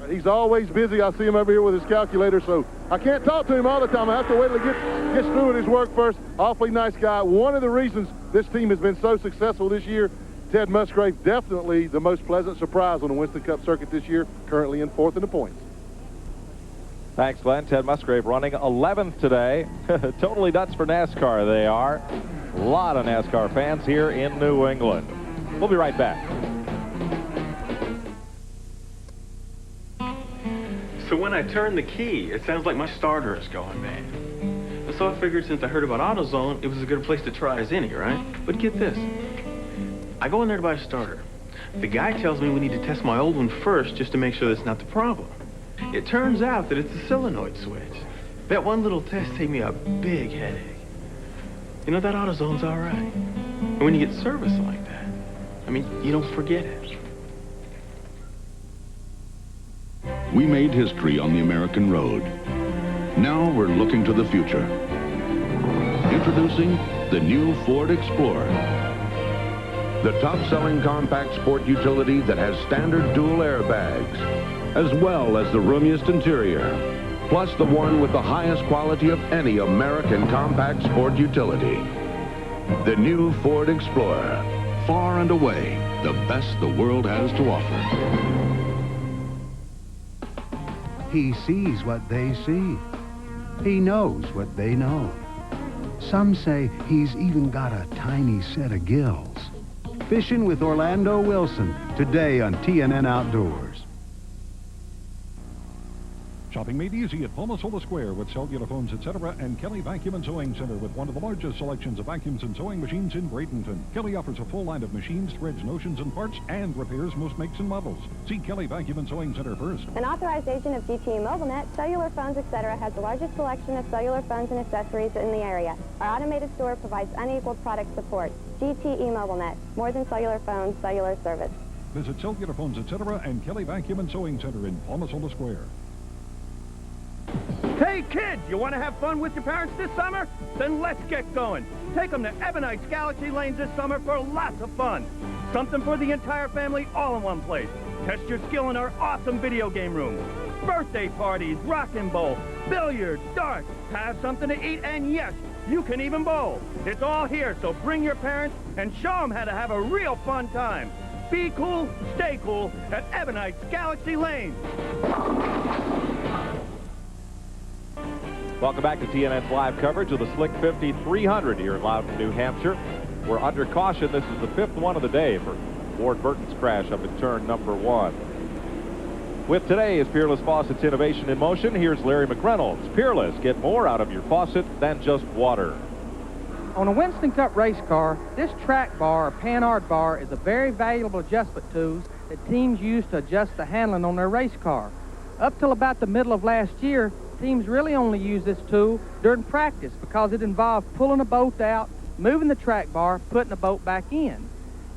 He's always busy. I see him over here with his calculator, so I can't talk to him all the time. I have to wait till he gets through with his work first. Awfully nice guy. One of the reasons this team has been so successful this year, Ted Musgrave, definitely the most pleasant surprise on the Winston Cup circuit this year, currently in 4th in the points. Thanks, Glenn. Ted Musgrave running 11th today. Totally nuts for NASCAR, they are. A lot of NASCAR fans here in New England. We'll be right back. So when I turn the key, it sounds like my starter is going bad. And so I figured since I heard about AutoZone, it was as good a place to try as any, right? But get this. I go in there to buy a starter. The guy tells me we need to test my old one first just to make sure that's not the problem. It turns out that it's a solenoid switch. That one little test saved me a big headache. You know, that AutoZone's all right. And when you get service like that, I mean, you don't forget it. We made history on the American road. Now we're looking to the future. Introducing the new Ford Explorer. The top-selling compact sport utility that has standard dual airbags, as well as the roomiest interior, plus the one with the highest quality of any American compact sport utility. The new Ford Explorer. Far and away, the best the world has to offer. He sees what they see. He knows what they know. Some say he's even got a tiny set of gills. Fishing with Orlando Wilson, today on TNN Outdoors. Shopping made easy at Palmasola Square with cellular phones, etc., and Kelly Vacuum and Sewing Center with one of the largest selections of vacuums and sewing machines in Bradenton. Kelly offers a full line of machines, threads, notions, and parts, and repairs most makes and models. See Kelly Vacuum and Sewing Center first. An authorized agent of GTE MobileNet, cellular phones, etc., has the largest selection of cellular phones and accessories in the area. Our automated store provides unequaled product support. GTE MobileNet, more than cellular phones, cellular service. Visit Cellular Phones, etc. and Kelly Vacuum and Sewing Center in Palmasola Square. Hey, kids, you want to have fun with your parents this summer? Then let's get going. Take them to Ebonite's Galaxy Lanes this summer for lots of fun. Something for the entire family all in one place. Test your skill in our awesome video game room. Birthday parties, rock and bowl, billiards, darts, have something to eat, and yes, you can even bowl. It's all here, so bring your parents and show them how to have a real fun time. Be cool, stay cool at Ebonite's Galaxy Lanes. Welcome back to TNN's live coverage of the Slick 50 300 here in Loudon, New Hampshire. We're under caution. This is the 5th one of the day for Ward Burton's crash up in turn number 1. With today's Peerless Faucets Innovation in Motion, here's Larry McReynolds. Peerless, get more out of your faucet than just water. On a Winston Cup race car, this track bar or panhard bar is a very valuable adjustment tool that teams use to adjust the handling on their race car. Up till about the middle of last year, teams really only use this tool during practice because it involved pulling a bolt out, moving the track bar, putting the bolt back in.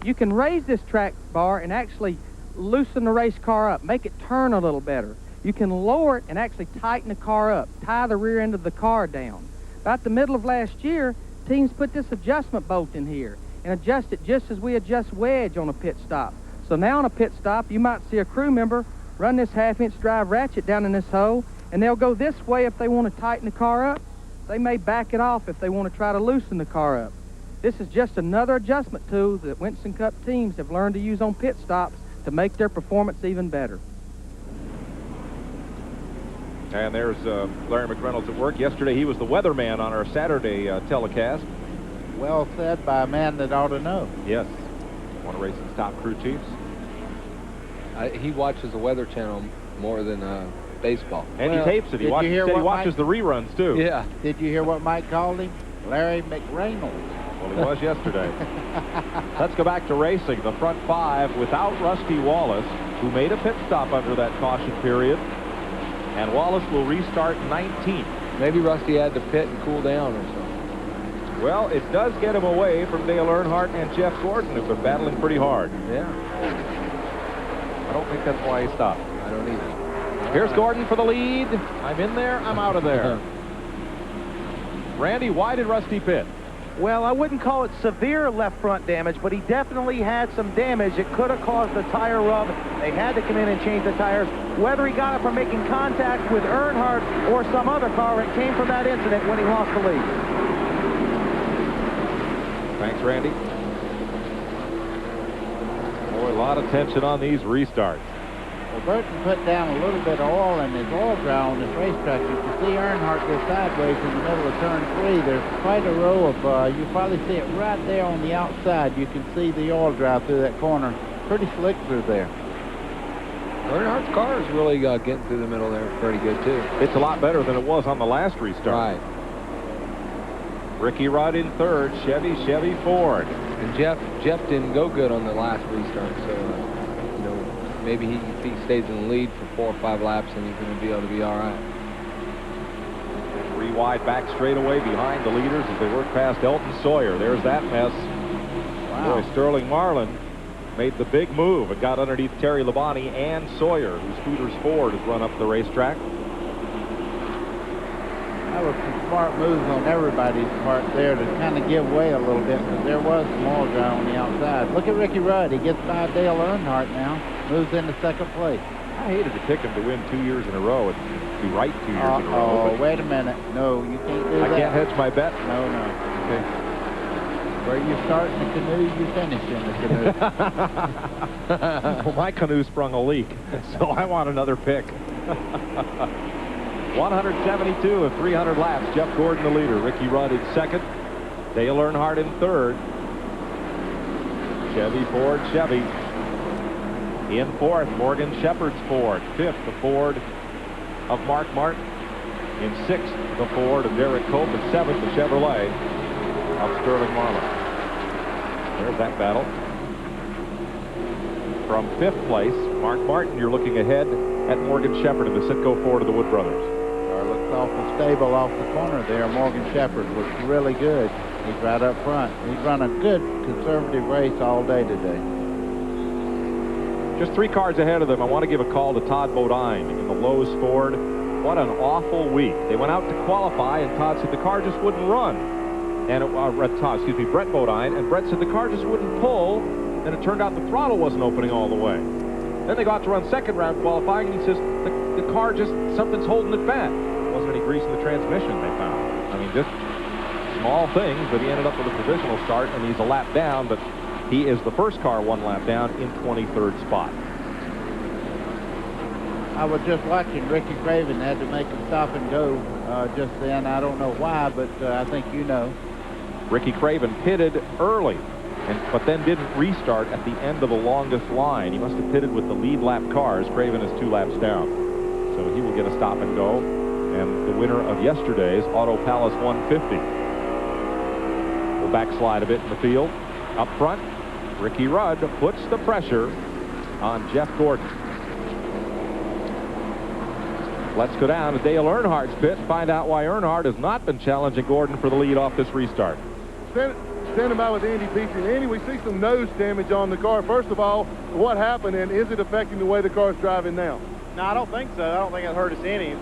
You can raise this track bar and actually loosen the race car up, make it turn a little better. You can lower it and actually tighten the car up, tie the rear end of the car down. About the middle of last year, teams put this adjustment bolt in here and adjust it just as we adjust wedge on a pit stop. So now on a pit stop, you might see a crew member run this half-inch drive ratchet down in this hole, and they'll go this way if they want to tighten the car up. They may back it off if they want to try to loosen the car up. This is just another adjustment tool that Winston Cup teams have learned to use on pit stops to make their performance even better. And there's Larry McReynolds at work. Yesterday he was the weatherman on our Saturday telecast. Well said by a man that ought to know. Yes, one of racing's top crew chiefs. He watches the Weather Channel more than baseball. And he tapes it. He watches the reruns, too. Yeah. Did you hear what Mike called him? Larry McReynolds. Well, he was yesterday. Let's go back to racing. The front 5 without Rusty Wallace, who made a pit stop under that caution period. And Wallace will restart 19th. Maybe Rusty had to pit and cool down or something. Well, it does get him away from Dale Earnhardt and Jeff Gordon, who've been battling pretty hard. Yeah. I don't think that's why he stopped. I don't either. Here's Gordon for the lead. I'm in there. I'm out of there. Randy, why did Rusty pit? Well, I wouldn't call it severe left front damage, but he definitely had some damage. It could have caused the tire rub. They had to come in and change the tires. Whether he got it from making contact with Earnhardt or some other car, it came from that incident when he lost the lead. Thanks, Randy. Boy, a lot of tension on these restarts. Well, Burton put down a little bit of oil in his oil dry on this racetrack. You can see Earnhardt go sideways in the middle of turn 3. There's quite a row of, you probably see it right there on the outside. You can see the oil dry through that corner. Pretty slick through there. Earnhardt's car is really getting through the middle there pretty good, too. It's a lot better than it was on the last restart. Right. Ricky Rudd in 3rd, Chevy, Ford. And Jeff didn't go good on the last restart, so maybe if he stays in the lead for 4 or 5 laps, then he's going to be able to be all right. 3 wide back straightaway behind the leaders as they work past Elton Sawyer. There's that mess. Wow. Boy, Sterling Marlin made the big move and got underneath Terry Labonte and Sawyer, whose Scooters Ford has run up the racetrack. That was some smart moves on everybody's part there to kind of give way a little bit, because there was some oil dry on the outside. Look at Ricky Rudd. He gets by Dale Earnhardt now. Moves into 2nd place. I hated to pick him to win 2 years in a row and be right 2 years in a row. Oh, wait a minute. No, you can't do that. I can't hedge my bet? No. Okay. Where you start in the canoe, you finish in the canoe. Well, my canoe sprung a leak, so I want another pick. 172 of 300 laps. Jeff Gordon the leader. Ricky Rudd in 2nd. Dale Earnhardt in 3rd. Chevy. In 4th, Morgan Shepherd's Ford. 5th, the Ford of Mark Martin. In 6th, the Ford of Derek Cope. And 7th, the Chevrolet of Sterling Marlin. There's that battle. From 5th place, Mark Martin, you're looking ahead at Morgan Shepherd in the Sitco Ford of the Wood Brothers. Looks awful stable off the corner there. Morgan Shepherd looks really good. He's right up front. He's run a good conservative race all day today. Just 3 cars ahead of them. I want to give a call to Todd Bodine in the Lowe's Ford. What an awful week. They went out to qualify, and Todd said the car just wouldn't run. And Brett Bodine, and Brett said the car just wouldn't pull, and it turned out the throttle wasn't opening all the way. Then they got to run second round qualifying, and he says the car just, something's holding it back. Wasn't any grease in the transmission, they found. I mean, just small things, but he ended up with a provisional start, and he's a lap down, but he is the first car 1 lap down in 23rd spot. I was just watching Ricky Craven had to make him stop and go just then. I don't know why, but I think you know. Ricky Craven pitted early, but then didn't restart at the end of the longest line. He must have pitted with the lead lap cars. Craven is 2 laps down. So he will get a stop and go. And the winner of yesterday's Auto Palace 150 will backslide a bit in the field. Up front, Ricky Rudd puts the pressure on Jeff Gordon. Let's go down to Dale Earnhardt's pit and find out why Earnhardt has not been challenging Gordon for the lead off this restart. Standing by with Andy Petrie. Andy, we see some nose damage on the car. First of all, what happened, and is it affecting the way the car's driving now? No, I don't think so. I don't think it hurt us any.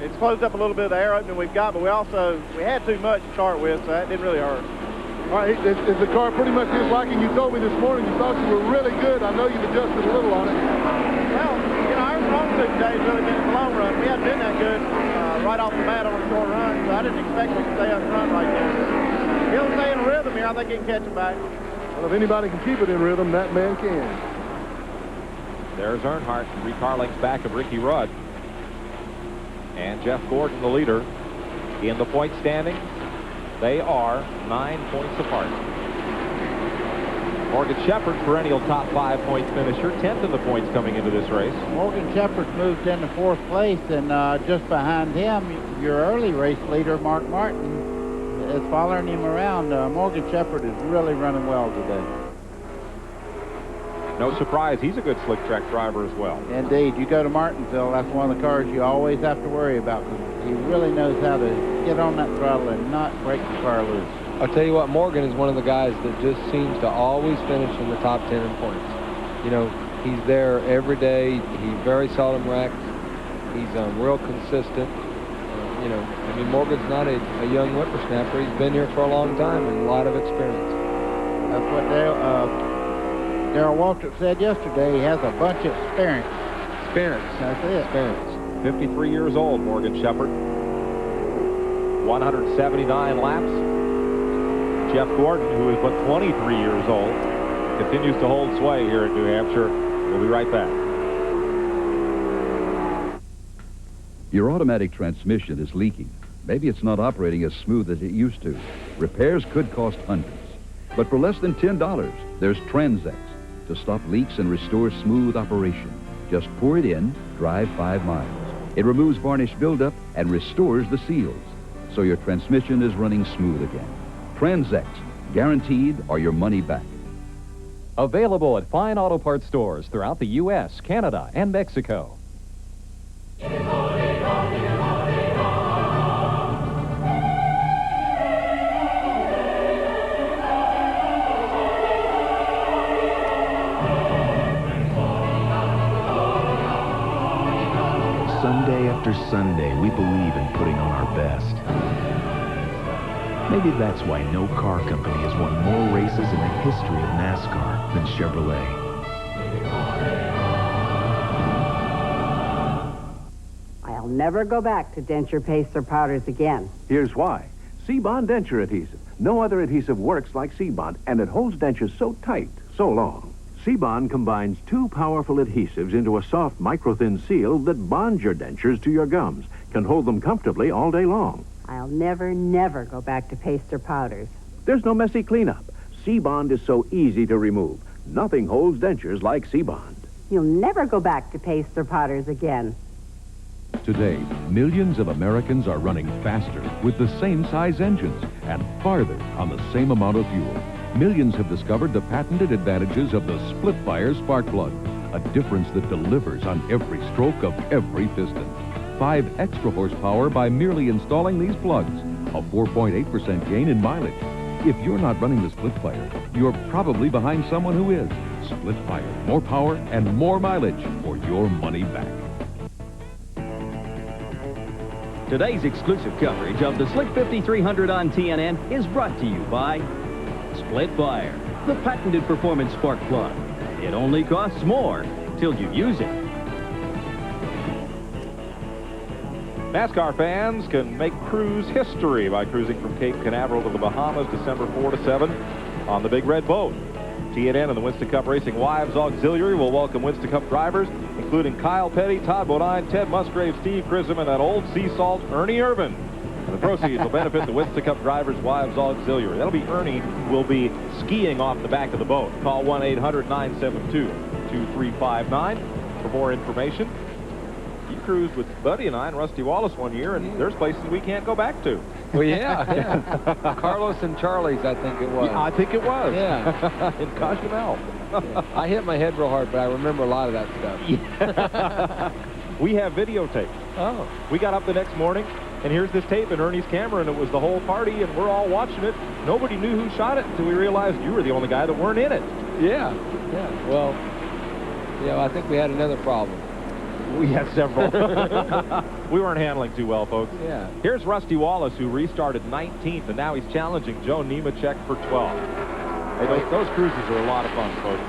It's closed up a little bit of the air opening we've got, but we had too much to start with, so that didn't really hurt. All right, is the car pretty much his liking? You told me this morning you thought you were really good. I know you've adjusted a little on it. Well, our strong suit today has really been in the long run. We hadn't been that good right off the bat on a short run, so I didn't expect we could stay up front right there. He'll stay in rhythm here. I think he can catch him back. Well, if anybody can keep it in rhythm, that man can. There's Earnhardt, 3 car lengths back of Ricky Rudd. And Jeff Gordon, the leader, in the point standing. They are 9 points apart. Morgan Shepherd, perennial top 5 points finisher, 10th in the points coming into this race. Morgan Shepherd moved into 4th place, and just behind him, your early race leader, Mark Martin, is following him around. Morgan Shepherd is really running well today. No surprise, he's a good slick track driver as well. Indeed. You go to Martinsville, that's one of the cars you always have to worry about, because he really knows how to get on that throttle and not break the car loose. I'll tell you what, Morgan is one of the guys that just seems to always finish in the top 10 in points. You know, he's there every day. He very seldom wrecks. He's real consistent. You know, I mean, Morgan's not a young whippersnapper. He's been here for a long time and a lot of experience. That's what Darrell Waltrip said yesterday. He has a bunch of experience. That's it. Experience. 53 years old, Morgan Shepherd. 179 laps. Jeff Gordon, who is but 23 years old, continues to hold sway here in New Hampshire. We'll be right back. Your automatic transmission is leaking. Maybe it's not operating as smooth as it used to. Repairs could cost hundreds. But for less than $10, there's Transex to stop leaks and restore smooth operation. Just pour it in, drive 5 miles. It removes varnish buildup and restores the seals, so your transmission is running smooth again. Transex, guaranteed or your money back. Available at fine auto parts stores throughout the U.S., Canada, and Mexico. Sunday after Sunday, we believe in putting on our best. Maybe that's why no car company has won more races in the history of NASCAR than Chevrolet. I'll never go back to denture pastes or powders again. Here's why. C-Bond denture adhesive. No other adhesive works like C-Bond, and it holds dentures so tight, so long. C-Bond combines 2 powerful adhesives into a soft micro-thin seal that bonds your dentures to your gums, can hold them comfortably all day long. I'll never go back to paste or powders. There's no messy cleanup. C-Bond is so easy to remove. Nothing holds dentures like C-Bond. You'll never go back to paste or powders again. Today, millions of Americans are running faster with the same size engines and farther on the same amount of fuel. Millions have discovered the patented advantages of the split-fire spark plug, a difference that delivers on every stroke of every piston. 5 extra horsepower by merely installing these plugs, a 4.8% gain in mileage, If you're not running the split fire, you're probably behind someone who is. Split fire, more power and more mileage for your money back. Today's exclusive coverage of the Slick 5300 on TNN is brought to you by Split Fire, the patented performance spark plug. It only costs more till you use it. NASCAR fans can make cruise history by cruising from Cape Canaveral to the Bahamas December 4 to 7 on the Big Red Boat. TNN and the Winston Cup Racing Wives Auxiliary will welcome Winston Cup drivers, including Kyle Petty, Todd Bodine, Ted Musgrave, Steve Chisholm, and that old sea salt, Ernie Irvin. And the proceeds will benefit the Winston Cup Drivers Wives Auxiliary. That'll be Ernie will be skiing off the back of the boat. Call 1-800-972-2359 for more information. You cruised with Buddy and I and Rusty Wallace one year, and there's places we can't go back to. Well, yeah. Carlos and Charlie's, I think it was. Yeah, I think it was. Yeah. In Cozumel. I hit my head real hard, but I remember a lot of that stuff. Yeah. We have videotape. Oh. We got up the next morning, and here's this tape in Ernie's camera, and it was the whole party, and we're all watching it. Nobody knew who shot it until we realized you were the only guy that weren't in it. Yeah. Yeah. Well, yeah, I think we had another problem. We had several. We weren't handling too well, folks. Yeah. Here's Rusty Wallace, who restarted 19th, and now he's challenging Joe Nemechek for 12th. Hey, those cruises are a lot of fun, folks.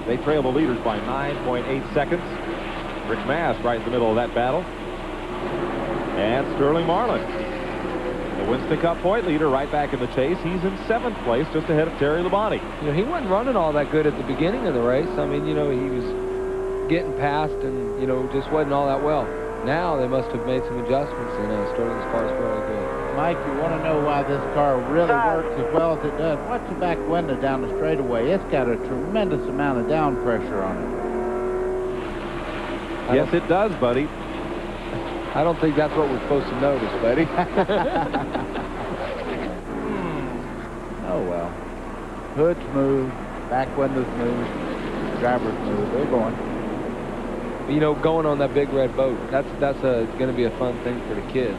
They trail the leaders by 9.8 seconds. Rick Mast right in the middle of that battle. And Sterling Marlin, the Winston Cup point leader, right back in the chase. He's in 7th place, just ahead of Terry Labonte. You know, he wasn't running all that good at the beginning of the race. I mean, you know, he was getting past and, you know, just wasn't all that well. Now they must have made some adjustments, and Sterling's car is fairly good. Mike, you want to know why this car really works as well as it does? Watch the back window down the straightaway. It's got a tremendous amount of down pressure on it. Yes, it does, buddy. I don't think that's what we're supposed to notice, buddy. Oh, well. Hood's smooth, back window's smooth, driver's smooth. They're going. You know, going on that big red boat, that's going to be a fun thing for the kids.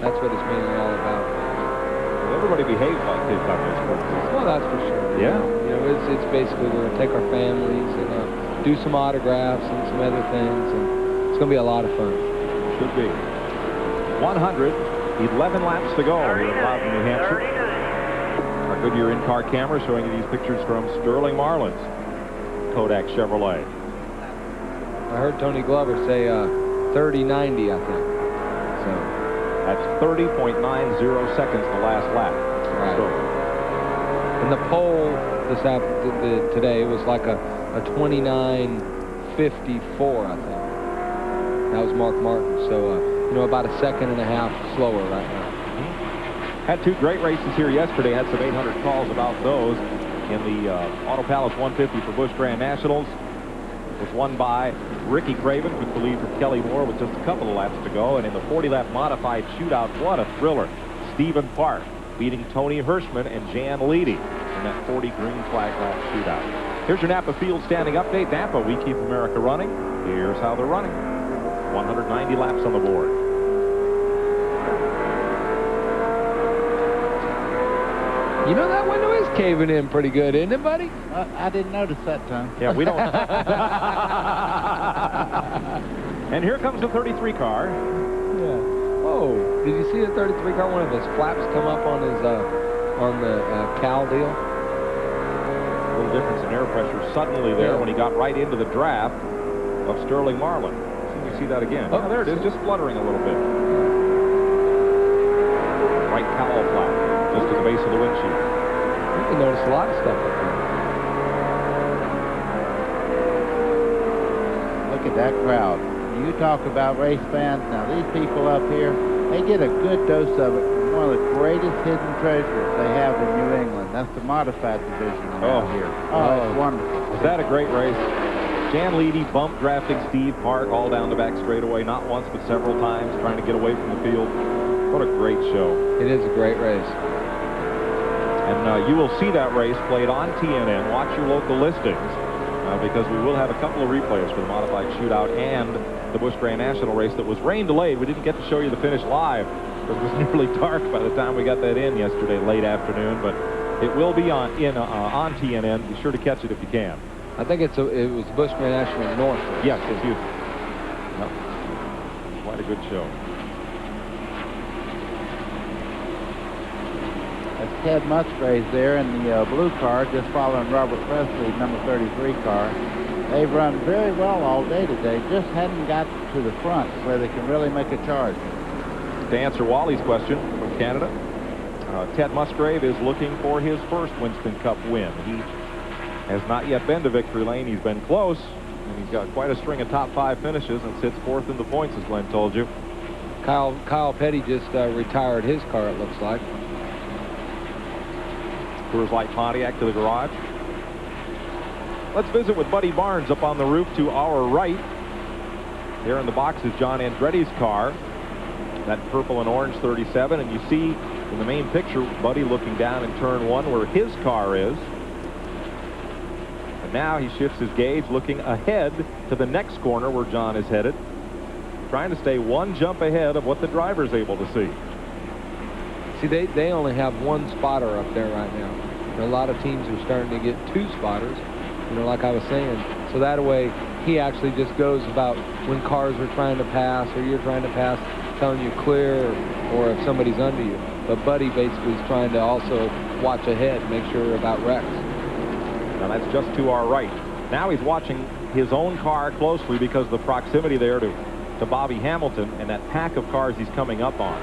That's what it's mainly all about. Well, everybody behaves like kids on this course. Well, that's for sure. Yeah. You know, it's basically we're going to take our families and do some autographs and some other things, and it's going to be a lot of fun. Should be. 111 laps to go here at Loudon, New Hampshire. Our Goodyear in-car camera showing you these pictures from Sterling Marlin's Kodak Chevrolet. I heard Tony Glover say 30-90, I think. So that's 30.90 seconds the last lap. Right. And the pole today was like a 29.54, I think. That was Mark Martin. So, you know, about a second and a half slower right now. Had two great races here yesterday. Had some 800 calls about those. In the Auto Palace 150 for Busch Grand Nationals was won by Ricky Craven, took the lead from Kelly Moore with just a couple of laps to go. And in the 40-lap modified shootout, what a thriller. Stephen Park beating Tony Hirschman and Jan Leedy in that 40 green flag lap shootout. Here's your Napa Field standing update. Napa, we keep America running. Here's how they're running. 190 laps on the board. You know, that window is caving in pretty good, isn't it, buddy? I didn't notice that time. Yeah, we don't. And here comes the 33 car. Yeah. Oh, did you see the 33 car? One of his flaps come up on his on the cowl deal. A little difference in air pressure suddenly there when he got right into the draft of Sterling Marlin. You see that again. Oh, there it is, just fluttering a little bit. Right cowl flap, just at the base of the windshield. You can notice a lot of stuff up there. Look at that crowd. You talk about race fans. Now, these people up here, they get a good dose of it from one of the greatest hidden treasures they have in New England. That's the modified division around here. Oh, it's wonderful. Was that a great race? Jan Leedy bump drafting Steve Park all down the back straightaway, not once but several times, trying to get away from the field. What a great show. It is a great race. And you will see that race played on TNN. Watch your local listings. because we will have a couple of replays for the modified shootout and the Busch Grand National race that was rain delayed. We didn't get to show you the finish live. It was nearly dark by the time we got that in yesterday, late afternoon, but it will be on TNN. Be sure to catch it if you can. I think it was Busch Grand National North. Yes, excuse me. Yep. Quite a good show. That's Ted Musgrave there in the blue car, just following Robert Presley's number 33 car. They've run very well all day today, just hadn't got to the front where they can really make a charge. To answer Wally's question from Canada, Ted Musgrave is looking for his first Winston Cup win. He has not yet been to victory lane. He's been close, and he's got quite a string of top 5 finishes and sits 4th in the points, as Glenn told you. Kyle Petty just retired his car, it looks like. Coors Light Pontiac to the garage. Let's visit with Buddy Barnes up on the roof to our right. There in the box is John Andretti's car. That purple and orange 37, and you see in the main picture Buddy looking down in turn 1 where his car is. And now he shifts his gauge looking ahead to the next corner where John is headed, trying to stay one jump ahead of what the driver's able to see. See, they only have one spotter up there right now. And a lot of teams are starting to get 2 spotters, you know, like I was saying. So that way he actually just goes about when cars are trying to pass or you're trying to pass, telling you clear, or if somebody's under you. But Buddy basically is trying to also watch ahead, make sure about wrecks. Now that's just to our right. Now he's watching his own car closely because of the proximity there to Bobby Hamilton and that pack of cars he's coming up on.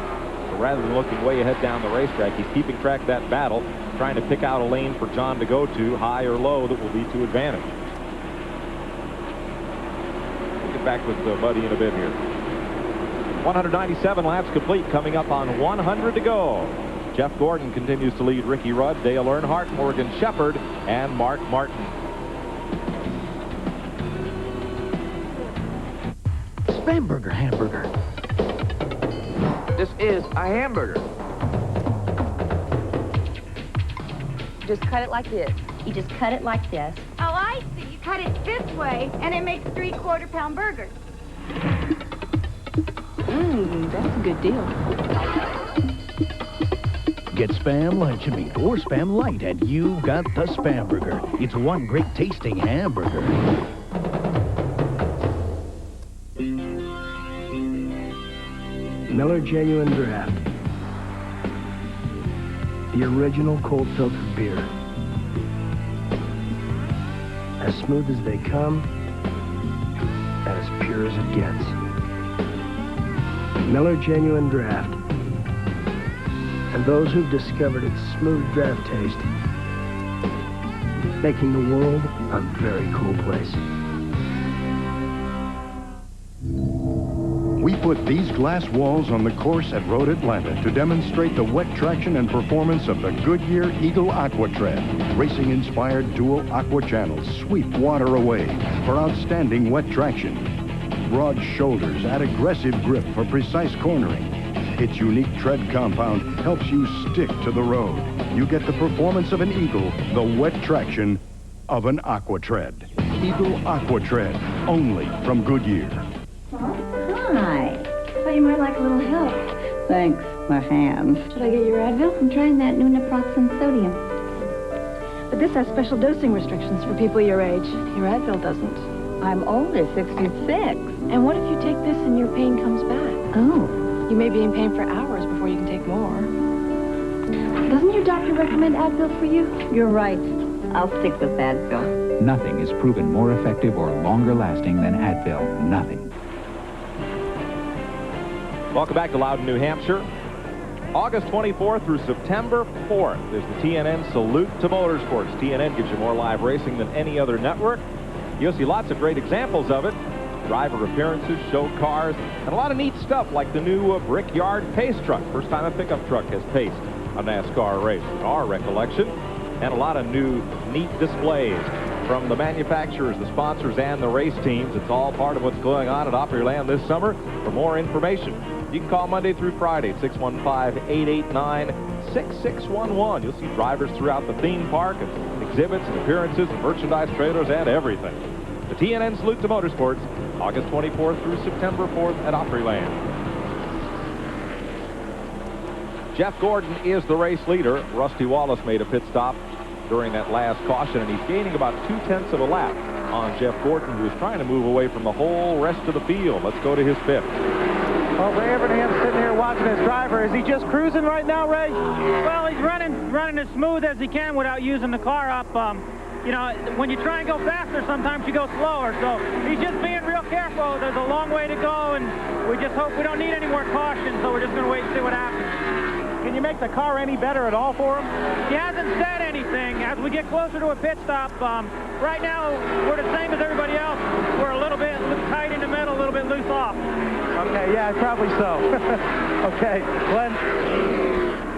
So rather than looking way ahead down the racetrack, he's keeping track of that battle, trying to pick out a lane for John to go to, high or low, that will be to advantage. We'll get back with Buddy in a bit here. 197 laps complete, coming up on 100 to go. Jeff Gordon continues to lead Ricky Rudd, Dale Earnhardt, Morgan Shepherd, and Mark Martin. Spamberger hamburger. This is a hamburger. Just cut it like this. You just cut it like this. Oh, I see. You cut it this way, and it makes 3/4 pound burgers. That's a good deal. Get Spam lunch meat or Spam light, and you've got the Spam Burger. It's one great tasting hamburger. Miller Genuine Draft. The original cold filtered beer. As smooth as they come, and as pure as it gets. Miller Genuine Draft. And those who've discovered its smooth draft taste, making the world a very cool place. We put these glass walls on the course at Road Atlanta to demonstrate the wet traction and performance of the Goodyear Eagle Aqua Tread. Racing-inspired dual aqua channels sweep water away for outstanding wet traction. Broad shoulders add aggressive grip for precise cornering. Its unique tread compound helps you stick to the road. You get the performance of an Eagle, the wet traction of an Aqua Tread. Eagle Aqua Tread, only from Goodyear. Hi. Thought you might like a little help. Thanks, my hands. Should I get your Advil? I'm trying that new naproxen sodium. But this has special dosing restrictions for people your age. Your Advil doesn't. I'm older, 66. And what if you take this and your pain comes back? Oh. You may be in pain for hours before you can take more. Doesn't your doctor recommend Advil for you? You're right. I'll stick with Advil. Nothing is proven more effective or longer lasting than Advil. Nothing. Welcome back to Loudon, New Hampshire. August 24th through September 4th is the TNN Salute to Motorsports. TNN gives you more live racing than any other network. You'll see lots of great examples of it. Driver appearances, show cars, and a lot of neat stuff like the new Brickyard Pace Truck. First time a pickup truck has paced a NASCAR race, in our recollection. And a lot of new neat displays. from the manufacturers, the sponsors, and the race teams. It's all part of what's going on at Opryland this summer. For more information, you can call Monday through Friday at 615-889-6611. You'll see drivers throughout the theme park and exhibits and appearances and merchandise trailers and everything. The TNN Salute to Motorsports, August 24th through September 4th at Opryland. Jeff Gordon is the race leader. Rusty Wallace made a pit stop during that last caution, and he's gaining about 0.2 of a lap on Jeff Gordon, who's trying to move away from the whole rest of the field. Let's go to his pit. Well, Ray Evernham's sitting here watching his driver. Is he just cruising right now, Ray? Well, he's running as smooth as he can without using the car up. You know, when you try and go faster, sometimes you go slower. So he's just being real careful. There's a long way to go, and we just hope we don't need any more caution. So we're just going to wait and see what happens. Can you make the car any better at all for him? He hasn't said anything. As we get closer to a pit stop, right now we're the same as everybody else. We're a little bit tight in the middle, a little bit loose off. Okay, yeah, probably so. Okay, Glenn.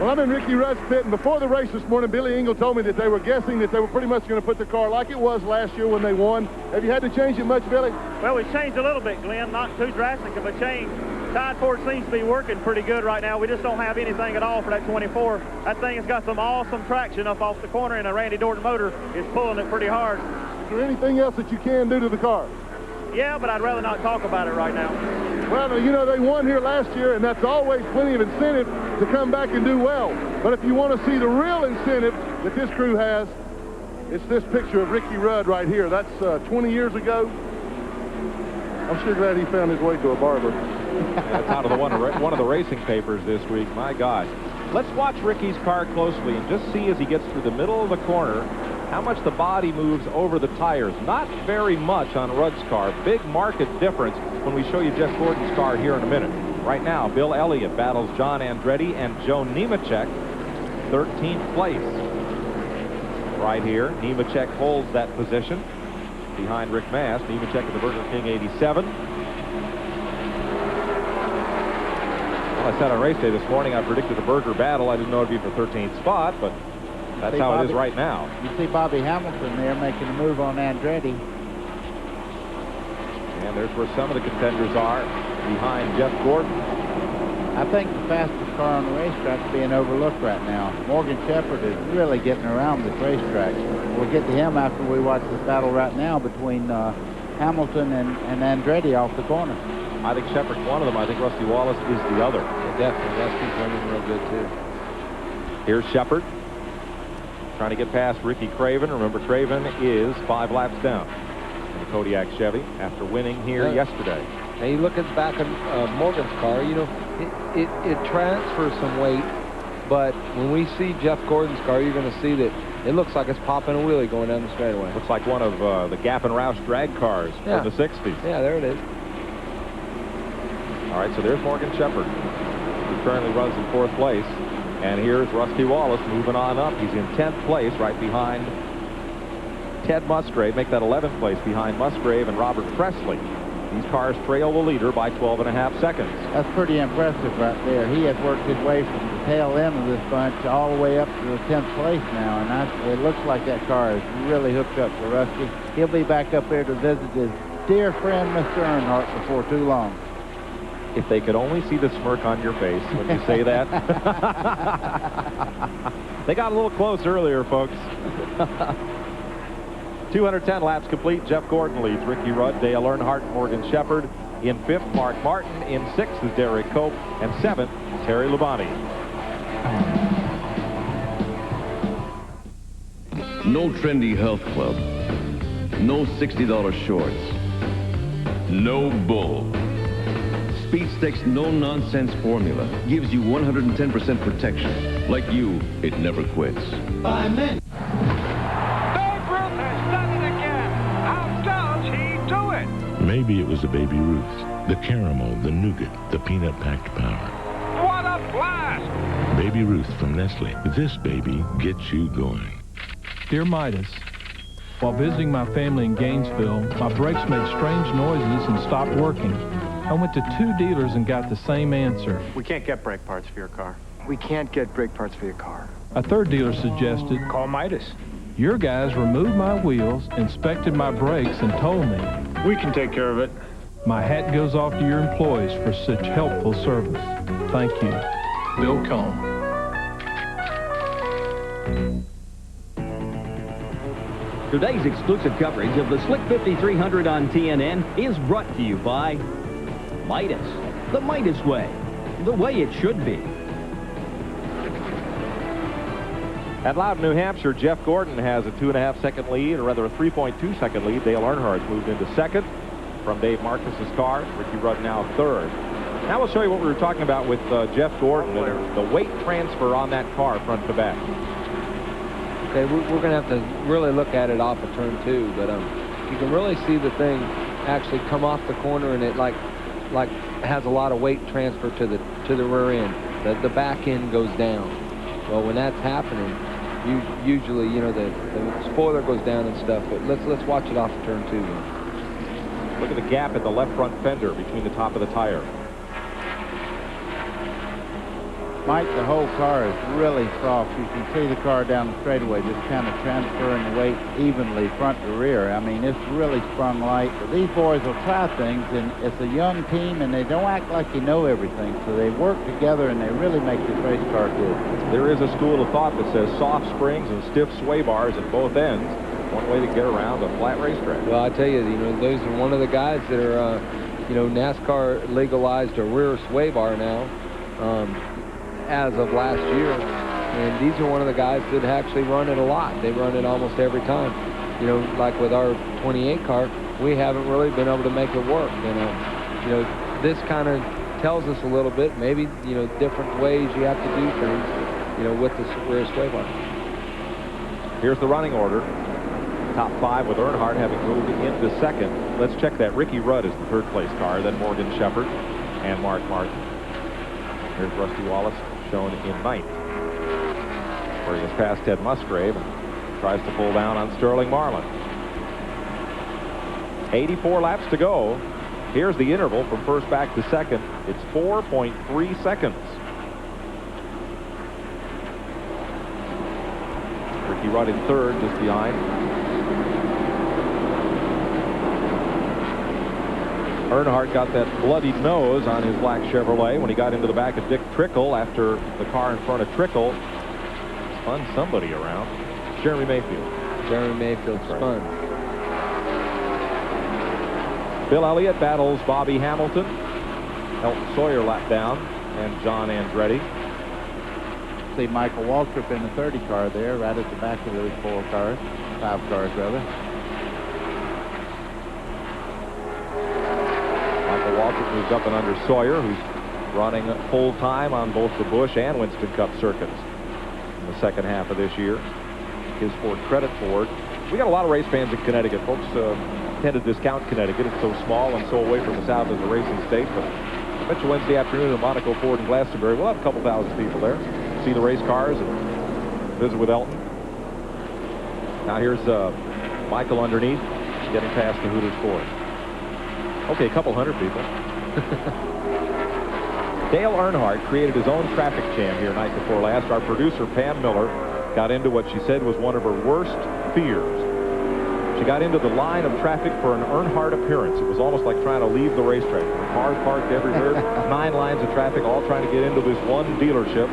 Well, I'm in Ricky Rudd's pit, and before the race this morning, Billy Engel told me that they were guessing that they were pretty much going to put the car like it was last year when they won. Have you had to change it much, Billy? Well, we've changed a little bit, Glenn. Not too drastic of a change. Tide Ford seems to be working pretty good right now. We just don't have anything at all for that 24. That thing has got some awesome traction up off the corner, and a Randy Dorton motor is pulling it pretty hard. Is there anything else that you can do to the car? Yeah, but I'd rather not talk about it right now. Well, you know, they won here last year, and that's always plenty of incentive to come back and do well. But if you want to see the real incentive that this crew has, it's this picture of Ricky Rudd right here. That's 20 years ago. I'm sure glad he found his way to a barber. Yeah, it's out of one of the racing papers this week. My God. Let's watch Ricky's car closely and just see as he gets through the middle of the corner how much the body moves over the tires. Not very much on Rudd's car. Big market difference when we show you Jeff Gordon's car here in a minute. Right now, Bill Elliott battles John Andretti and Joe Nemechek, 13th place. Right here, Nemechek holds that position behind Rick Mast. Nemechek in the Burger King 87. Well, I said on race day this morning I predicted a burger battle. I didn't know it'd be for 13th spot, but that's how it is right now. You see Bobby Hamilton there making a move on Andretti. And there's where some of the contenders are behind Jeff Gordon. I think the fastest car on the racetrack is being overlooked right now. Morgan Shepherd is really getting around this racetrack. We'll get to him after we watch this battle right now between Hamilton and Andretti off the corner. I think Shepherd's one of them. I think Rusty Wallace is the other. Yeah, definitely. Rusty's running real good, too. Here's Shepherd trying to get past Ricky Craven. Remember, Craven is 5 laps down in the Kodiak Chevy after winning here yesterday. And you look at the back of Morgan's car, you know, it transfers some weight, but when we see Jeff Gordon's car, you're going to see that it looks like it's popping a wheelie going down the straightaway. Looks like one of the Gap and Roush drag cars from the 60s. Yeah, there it is. All right, so there's Morgan Shepherd, who currently runs in 4th place. And here's Rusty Wallace moving on up. He's in 10th place, right behind Ted Musgrave. Make that 11th place behind Musgrave and Robert Presley. These cars trail the leader by 12.5 seconds. That's pretty impressive right there. He has worked his way from the tail end of this bunch all the way up to the 10th place now, and it looks like that car is really hooked up to Rusty. He'll be back up there to visit his dear friend, Mr. Earnhardt, before too long. If they could only see the smirk on your face when you say that. They got a little close earlier, folks. 210 laps complete. Jeff Gordon leads. Ricky Rudd, Dale Earnhardt, Morgan Shepherd. In 5th, Mark Martin. In 6th is Derek Cope. And 7th, Terry Labonte. No trendy health club. No $60 shorts. No bull. Speed Stick's no-nonsense formula gives you 110% protection. Like you, it never quits. Babe Ruth has done it again. How does he do it? Maybe it was the Baby Ruths, the caramel, the nougat, the peanut-packed power. What a blast! Baby Ruth from Nestle. This baby gets you going. Dear Midas, while visiting my family in Gainesville, my brakes made strange noises and stopped working. I went to 2 dealers and got the same answer. We can't get brake parts for your car. We can't get brake parts for your car. A 3rd dealer suggested, call Midas. Your guys removed my wheels, inspected my brakes, and told me, we can take care of it. My hat goes off to your employees for such helpful service. Thank you. Bill Cohn. Today's exclusive coverage of the Slick 5300 on TNN is brought to you by Midas, the Midas way, the way it should be. At Loudon, New Hampshire, Jeff Gordon has a 2.5-second lead, or rather a 3.2-second lead. Dale Earnhardt's moved into second from Dave Marcus's car. Ricky Rudd now third. Now we'll show you what we were talking about with Jeff Gordon, the weight transfer on that car front to back. Okay, we're going to have to really look at it off of turn 2, but you can really see the thing actually come off the corner, and it like has a lot of weight transfer to the rear end. The back end goes down. Well, when that's happening, usually, you know, the spoiler goes down and stuff. But let's watch it off of turn 2. Look at the gap in the left front fender between the top of the tire. Mike, the whole car is really soft. You can see the car down the straightaway just kind of transferring the weight evenly front to rear. I mean, it's really sprung light. But these boys will try things, and it's a young team, and they don't act like they know everything. So they work together, and they really make this race car good. There is a school of thought that says soft springs and stiff sway bars at both ends. One way to get around a flat racetrack. Well, I tell you, those are one of the guys that are, NASCAR legalized a rear sway bar now. As of last year, and these are one of the guys that actually run it a lot. They run it almost every time. You know, like with our 28 car, we haven't really been able to make it work. This kind of tells us a little bit, maybe, different ways you have to do things, with the rear sway bar. Here's the running order. Top 5 with Earnhardt having moved into second. Let's check that. Ricky Rudd is the third place car, then Morgan Shepherd and Mark Martin. Here's Rusty Wallace shown in ninth, where he has passed Ted Musgrave and tries to pull down on Sterling Marlin. 84 laps to go. Here's the interval from first back to second. It's 4.3 seconds. Ricky Rudd in third, just behind. Earnhardt got that bloodied nose on his black Chevrolet when he got into the back of Dick Trickle after the car in front of Trickle spun somebody around. Jeremy Mayfield. Jeremy Mayfield spun. Bill Elliott battles Bobby Hamilton. Elton Sawyer lap down, and John Andretti. See Michael Waltrip in the 30 car there, right at the back of those 5 cars rather. Waltrip moves up and under Sawyer, who's running full time on both the Busch and Winston Cup circuits in the second half of this year. His Ford Credit Ford. We got a lot of race fans in Connecticut. Folks tend to discount Connecticut. It's so small and so away from the South as a racing state. But I bet you Wednesday afternoon at Monaco Ford in Glastonbury, we'll have a couple thousand people there. See the race cars and visit with Elton. Now here's Michael underneath, getting past the Hooters Ford. Okay, a couple hundred people. Dale Earnhardt created his own traffic jam here night before last. Our producer, Pam Miller, got into what she said was one of her worst fears. She got into the line of traffic for an Earnhardt appearance. It was almost like trying to leave the racetrack. Cars parked everywhere, 9 lines of traffic, all trying to get into this one dealership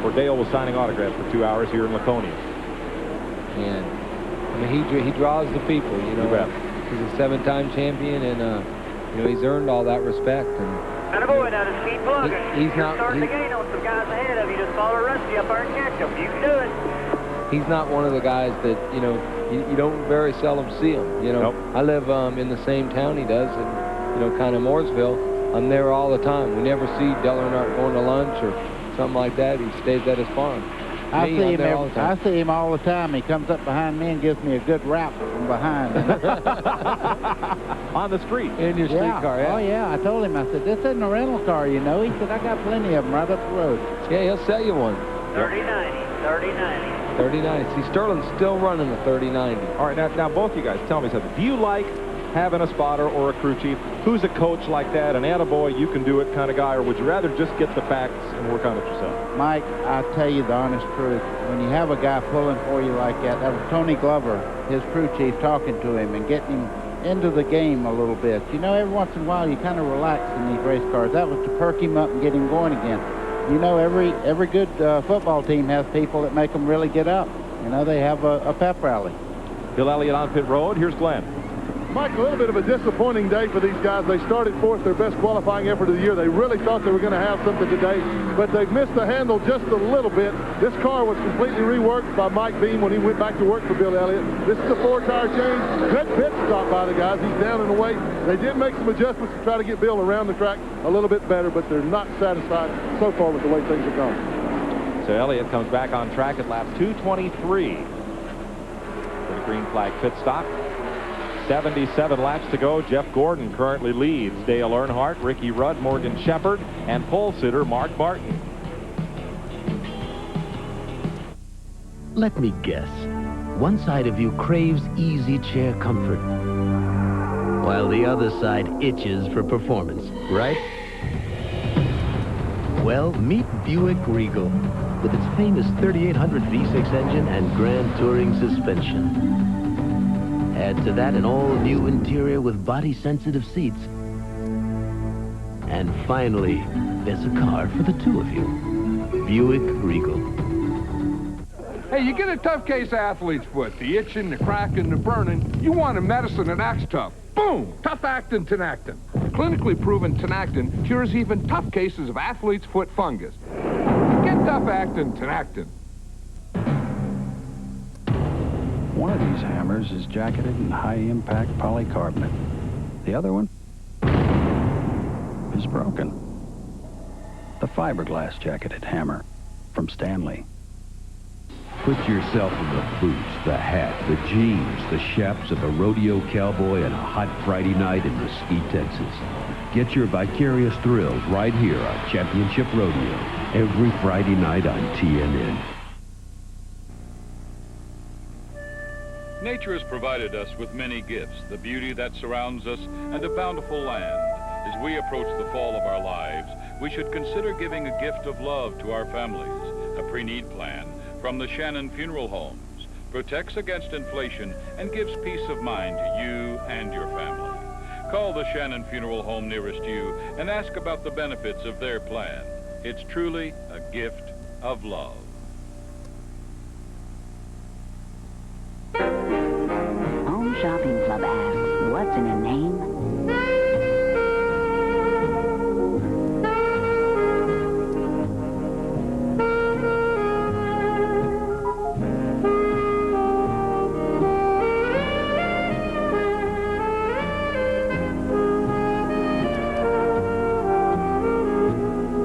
where Dale was signing autographs for 2 hours here in Laconia. And I mean, he draws the people, You bet. He's a 7-time champion, and he's earned all that respect. And Attaboy, now just keep plugging. He's not starting to gain on some guys ahead of you. Just follow Rusty up there and catch him. You can do it. He's not one of the guys that you don't very seldom see him. Nope. I live in the same town he does, and kind of Mooresville. I'm there all the time. We never see Dale Earnhardt going to lunch or something like that. He stays at his farm. I see him all the time. He comes up behind me and gives me a good rap from behind. On the street. In your street car, yeah. Oh, yeah. I told him, I said, this isn't a rental car, He said, I got plenty of them right up the road. Yeah, he'll sell you one. 3090, 3090. 3090. See, Sterling's still running the 3090. All right, now both you guys, tell me something. Do you like having a spotter or a crew chief who's a coach like that, an attaboy, you can do it kind of guy, or would you rather just get the facts and work on it yourself? Mike, I'll tell you the honest truth. When you have a guy pulling for you like that, that was Tony Glover, his crew chief, talking to him and getting him into the game a little bit. You know, every once in a while you kind of relax in these race cars. That was to perk him up and get him going again. You know, every good football team has people that make them really get up. You know, they have a pep rally. Bill Elliott on pit road. Here's Glenn. Mike, a little bit of a disappointing day for these guys. They started fourth, their best qualifying effort of the year. They really thought they were going to have something today, but they've missed the handle just a little bit. This car was completely reworked by Mike Beam when he went back to work for Bill Elliott. This is a 4-tire change. Good pit stop by the guys. He's down in the weight. They did make some adjustments to try to get Bill around the track a little bit better, but they're not satisfied so far with the way things have gone. So Elliott comes back on track at lap 223 for the green flag pit stop. 77 laps to go. Jeff Gordon currently leads. Dale Earnhardt, Ricky Rudd, Morgan Shepherd, and pole sitter Mark Martin. Let me guess. One side of you craves easy chair comfort, while the other side itches for performance, right? Well, meet Buick Regal with its famous 3800 V6 engine and Grand Touring suspension. Add to that an all-new interior with body-sensitive seats. And finally, there's a car for the two of you. Buick Regal. Hey, you get a tough case of athlete's foot, the itching, the cracking, the burning. You want a medicine that acts tough. Boom! Tough-actin Tenactin. Clinically proven Tenactin cures even tough cases of athlete's foot fungus. Get tough-actin Tenactin. One of these hammers is jacketed in high-impact polycarbonate. The other one is broken. The fiberglass jacketed hammer from Stanley. Put yourself in the boots, the hat, the jeans, the chaps of a rodeo cowboy on a hot Friday night in Mesquite, Texas. Get your vicarious thrills right here on Championship Rodeo every Friday night on TNN. Nature has provided us with many gifts, the beauty that surrounds us, and a bountiful land. As we approach the fall of our lives, we should consider giving a gift of love to our families. A pre-need plan from the Shannon Funeral Homes protects against inflation and gives peace of mind to you and your family. Call the Shannon Funeral Home nearest you and ask about the benefits of their plan. It's truly a gift of love. Home Shopping Club asks, what's in a name?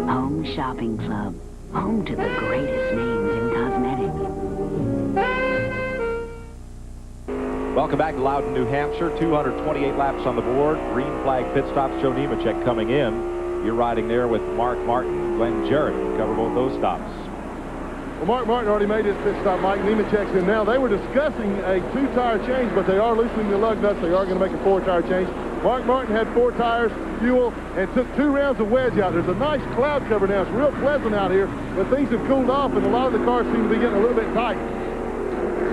Home Shopping Club, home to the greatest names in cosmetics. Welcome back to Loudon, New Hampshire. 228 laps on the board. Green flag pit stops. Joe Nemechek coming in. You're riding there with Mark Martin, Glenn Jarrett. Cover both those stops. Well, Mark Martin already made his pit stop. Mike Nemechek's in now. They were discussing a 2-tire change, but they are loosening the lug nuts. They are going to make a 4-tire change. Mark Martin had 4 tires, fuel, and took 2 rounds of wedge out. There's a nice cloud cover now. It's real pleasant out here, but things have cooled off, and a lot of the cars seem to be getting a little bit tight.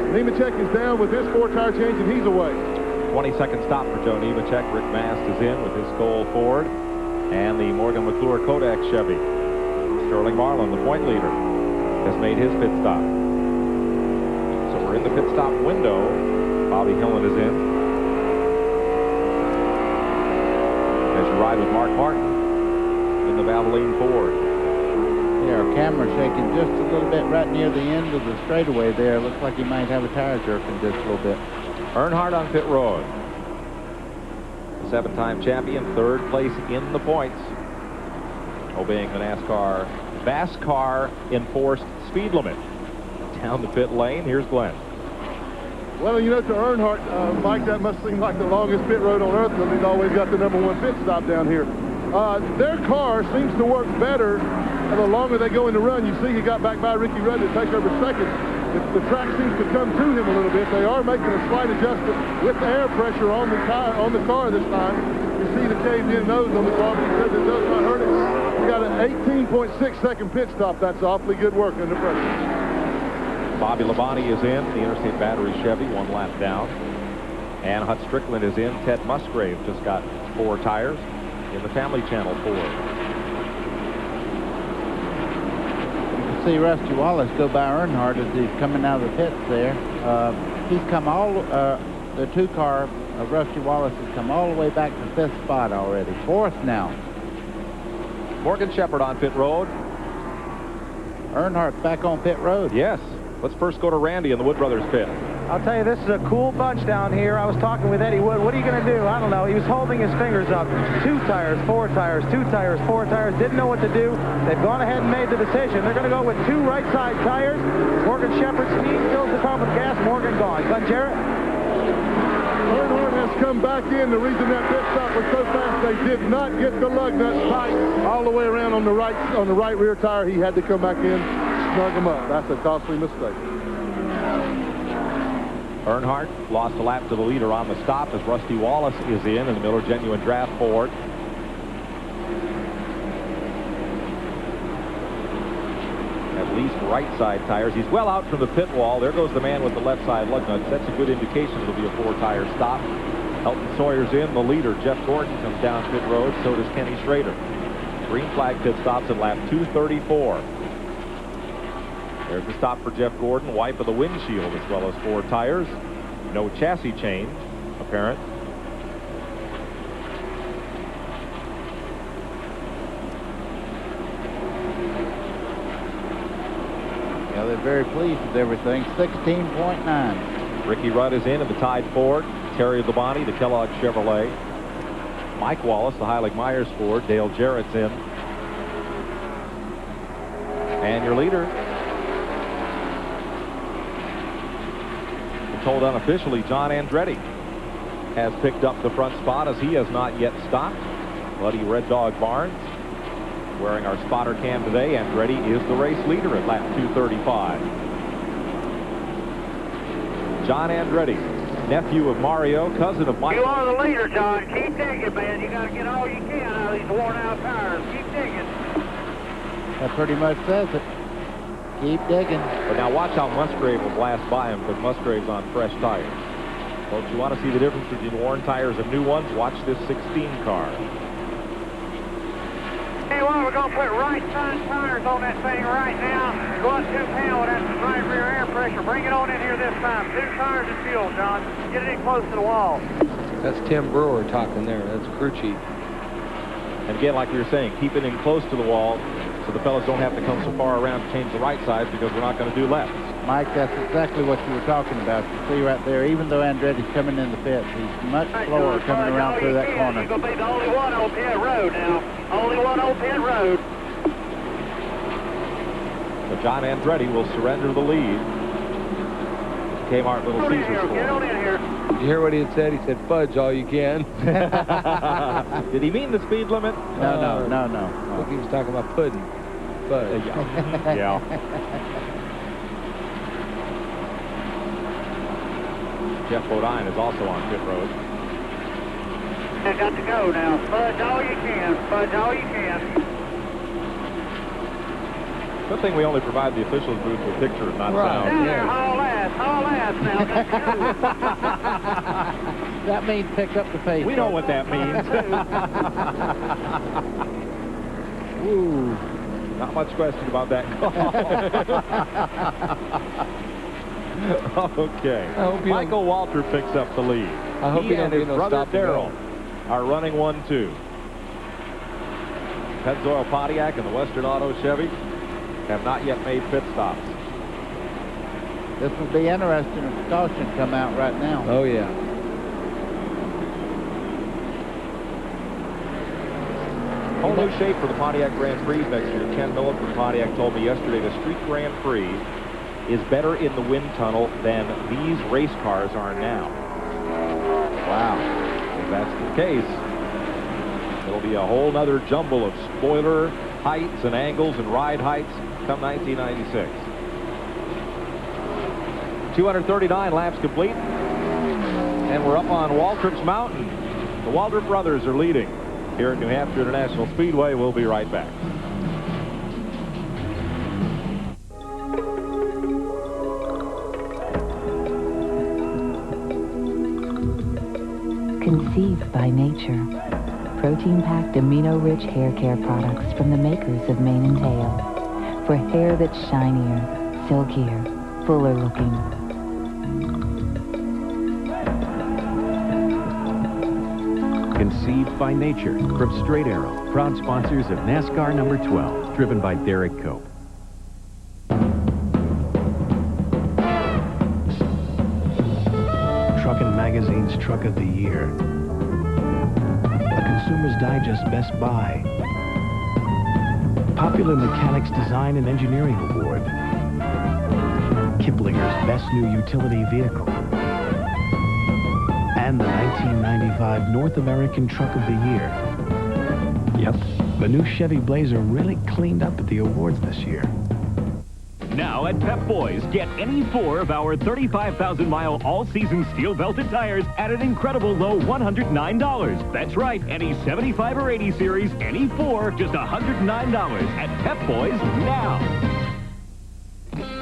Nemechek is down with his 4-tire change, and he's away. 22nd stop for Joe Nemechek. Rick Mast is in with his Cole Ford and the Morgan McClure Kodak Chevy. Sterling Marlin, the point leader, has made his pit stop. So we're in the pit stop window. Bobby Hillin is in. As you ride with Mark Martin in the Valvoline Ford. Yeah, our camera's shaking just a little bit right near the end of the straightaway there. Looks like he might have a tire jerking just a little bit. Earnhardt on pit road. The 7-time champion, 3rd place in the points. Obeying the NASCAR enforced speed limit. Down the pit lane, here's Glenn. Well, you know, to Earnhardt, Mike, that must seem like the longest pit road on earth because he's always got the #1 pit stop down here. Their car seems to work better the longer they go in the run. You see he got back by Ricky Rudd to take over second. The track seems to come to him a little bit. They are making a slight adjustment with the air pressure on the car this time. You see the caved-in nose on the car, but he says it does not hurt it. We got an 18.6-second pit stop. That's awfully good work under pressure. Bobby Labonte is in, the Interstate Battery Chevy, 1 lap down. And Hut Strickland is in. Ted Musgrave just got 4 tires in the Family Channel Ford. See Rusty Wallace go by Earnhardt as he's coming out of the pits there. He's come the 2-car of Rusty Wallace has come all the way back to 5th spot already. 4th now. Morgan Shepherd on pit road. Earnhardt's back on pit road. Yes. Let's first go to Randy in the Wood Brothers pit. I'll tell you, this is a cool bunch down here. I was talking with Eddie Wood. What are you going to do? I don't know. He was holding his fingers up. 2 tires, 4 tires, 2 tires, 4 tires. Didn't know what to do. They've gone ahead and made the decision. They're going to go with 2 right side tires. Morgan Shepherd's speed fills the car with gas. Morgan gone. Glenn Jarrett. Earnhardt has come back in. The reason that pit stop was so fast, they did not get the lug nuts tight all the way around on the right rear tire. He had to come back in, snug them up. That's a costly mistake. Earnhardt lost a lap to the leader on the stop as Rusty Wallace is in the Miller Genuine Draft Ford. At least right side tires. He's well out from the pit wall. There goes the man with the left side lug nuts. That's a good indication it'll be a 4-tire stop. Elton Sawyer's in. The leader, Jeff Gordon, comes down pit road. So does Kenny Schrader. Green flag pit stops at lap 234. There's the stop for Jeff Gordon. Wipe of the windshield as well as 4 tires. No chassis change apparent. Yeah, they're very pleased with everything. 16.9. Ricky Rudd is in the Tide Ford. Terry Labonte, the Kellogg Chevrolet. Mike Wallace, the Heilig Myers Ford. Dale Jarrett's in. And your leader, told unofficially, John Andretti has picked up the front spot as he has not yet stopped. Buddy Red Dog Barnes wearing our spotter cam today. Andretti is the race leader at lap 235. John Andretti, nephew of Mario, cousin of Michael. You are the leader, John. Keep digging, man. You got to get all you can out of these worn out tires. Keep digging. That pretty much says it. Keep digging. But now watch how Musgrave will blast by him because Musgrave's on fresh tires. Folks, you want to see the difference between worn tires and new ones? Watch this 16 car. Hey, well, we're going to put right side tires on that thing right now. Go up 2 pound with that right rear air pressure. Bring it on in here this time. 2 tires and fuel, John. Get it in close to the wall. That's Tim Brewer talking there. That's crew chief. And again, like we were saying, keep it in close to the wall so the fellas don't have to come so far around to change the right side because we're not going to do left. Mike, that's exactly what you were talking about. You see right there, even though Andretti's coming in the pits, he's much slower coming around through that corner. You're going to be the only one on pit road now. Only one on pit road. So John Andretti will surrender the lead. Kmart Little Caesars. Get on in here. Did you hear what he had said? He said, fudge all you can. Did he mean the speed limit? No. I think he was talking about pudding. Fudge. Yeah. Jeff Bodine is also on pit road. I got to go now. Fudge all you can. Fudge all you can. Good thing we only provide the officials booth with pictures, not sound. Down there, haul ass now. That means pick up the pace. We know what that means. Ooh. Not much question about that call. Okay. Michael Walter picks up the lead. I hope he and his brother stop and Darrell are running 1-2. Pennzoil Pontiac and the Western Auto Chevy have not yet made pit stops. This will be interesting if the caution come out right now. Oh, yeah. Whole new shape for the Pontiac Grand Prix next year. Ken Miller from Pontiac told me yesterday the Street Grand Prix is better in the wind tunnel than these race cars are now. Wow. If that's the case, it'll be a whole nother jumble of spoiler heights and angles and ride heights come 1996. 239 laps complete. And we're up on Waltrip's Mountain. The Waltrip brothers are leading here at New Hampshire International Speedway. We'll be right back. Conceived by nature. Protein-packed, amino-rich hair care products from the makers of Mane and Tail. For hair that's shinier, silkier, fuller looking. Conceived by nature from Straight Arrow, proud sponsors of NASCAR number 12, driven by Derek Cope. Truckin' Magazine's Truck of the Year. A Consumer's Digest Best Buy. Popular Mechanics Design and Engineering Award. Kiplinger's Best New Utility Vehicle. And the 1995 North American Truck of the Year. Yep, the new Chevy Blazer really cleaned up at the awards this year. Now at Pep Boys, get any 4 of our 35,000-mile all-season steel-belted tires at an incredible low $109. That's right, any 75 or 80 series, any 4, just $109 at Pep Boys now.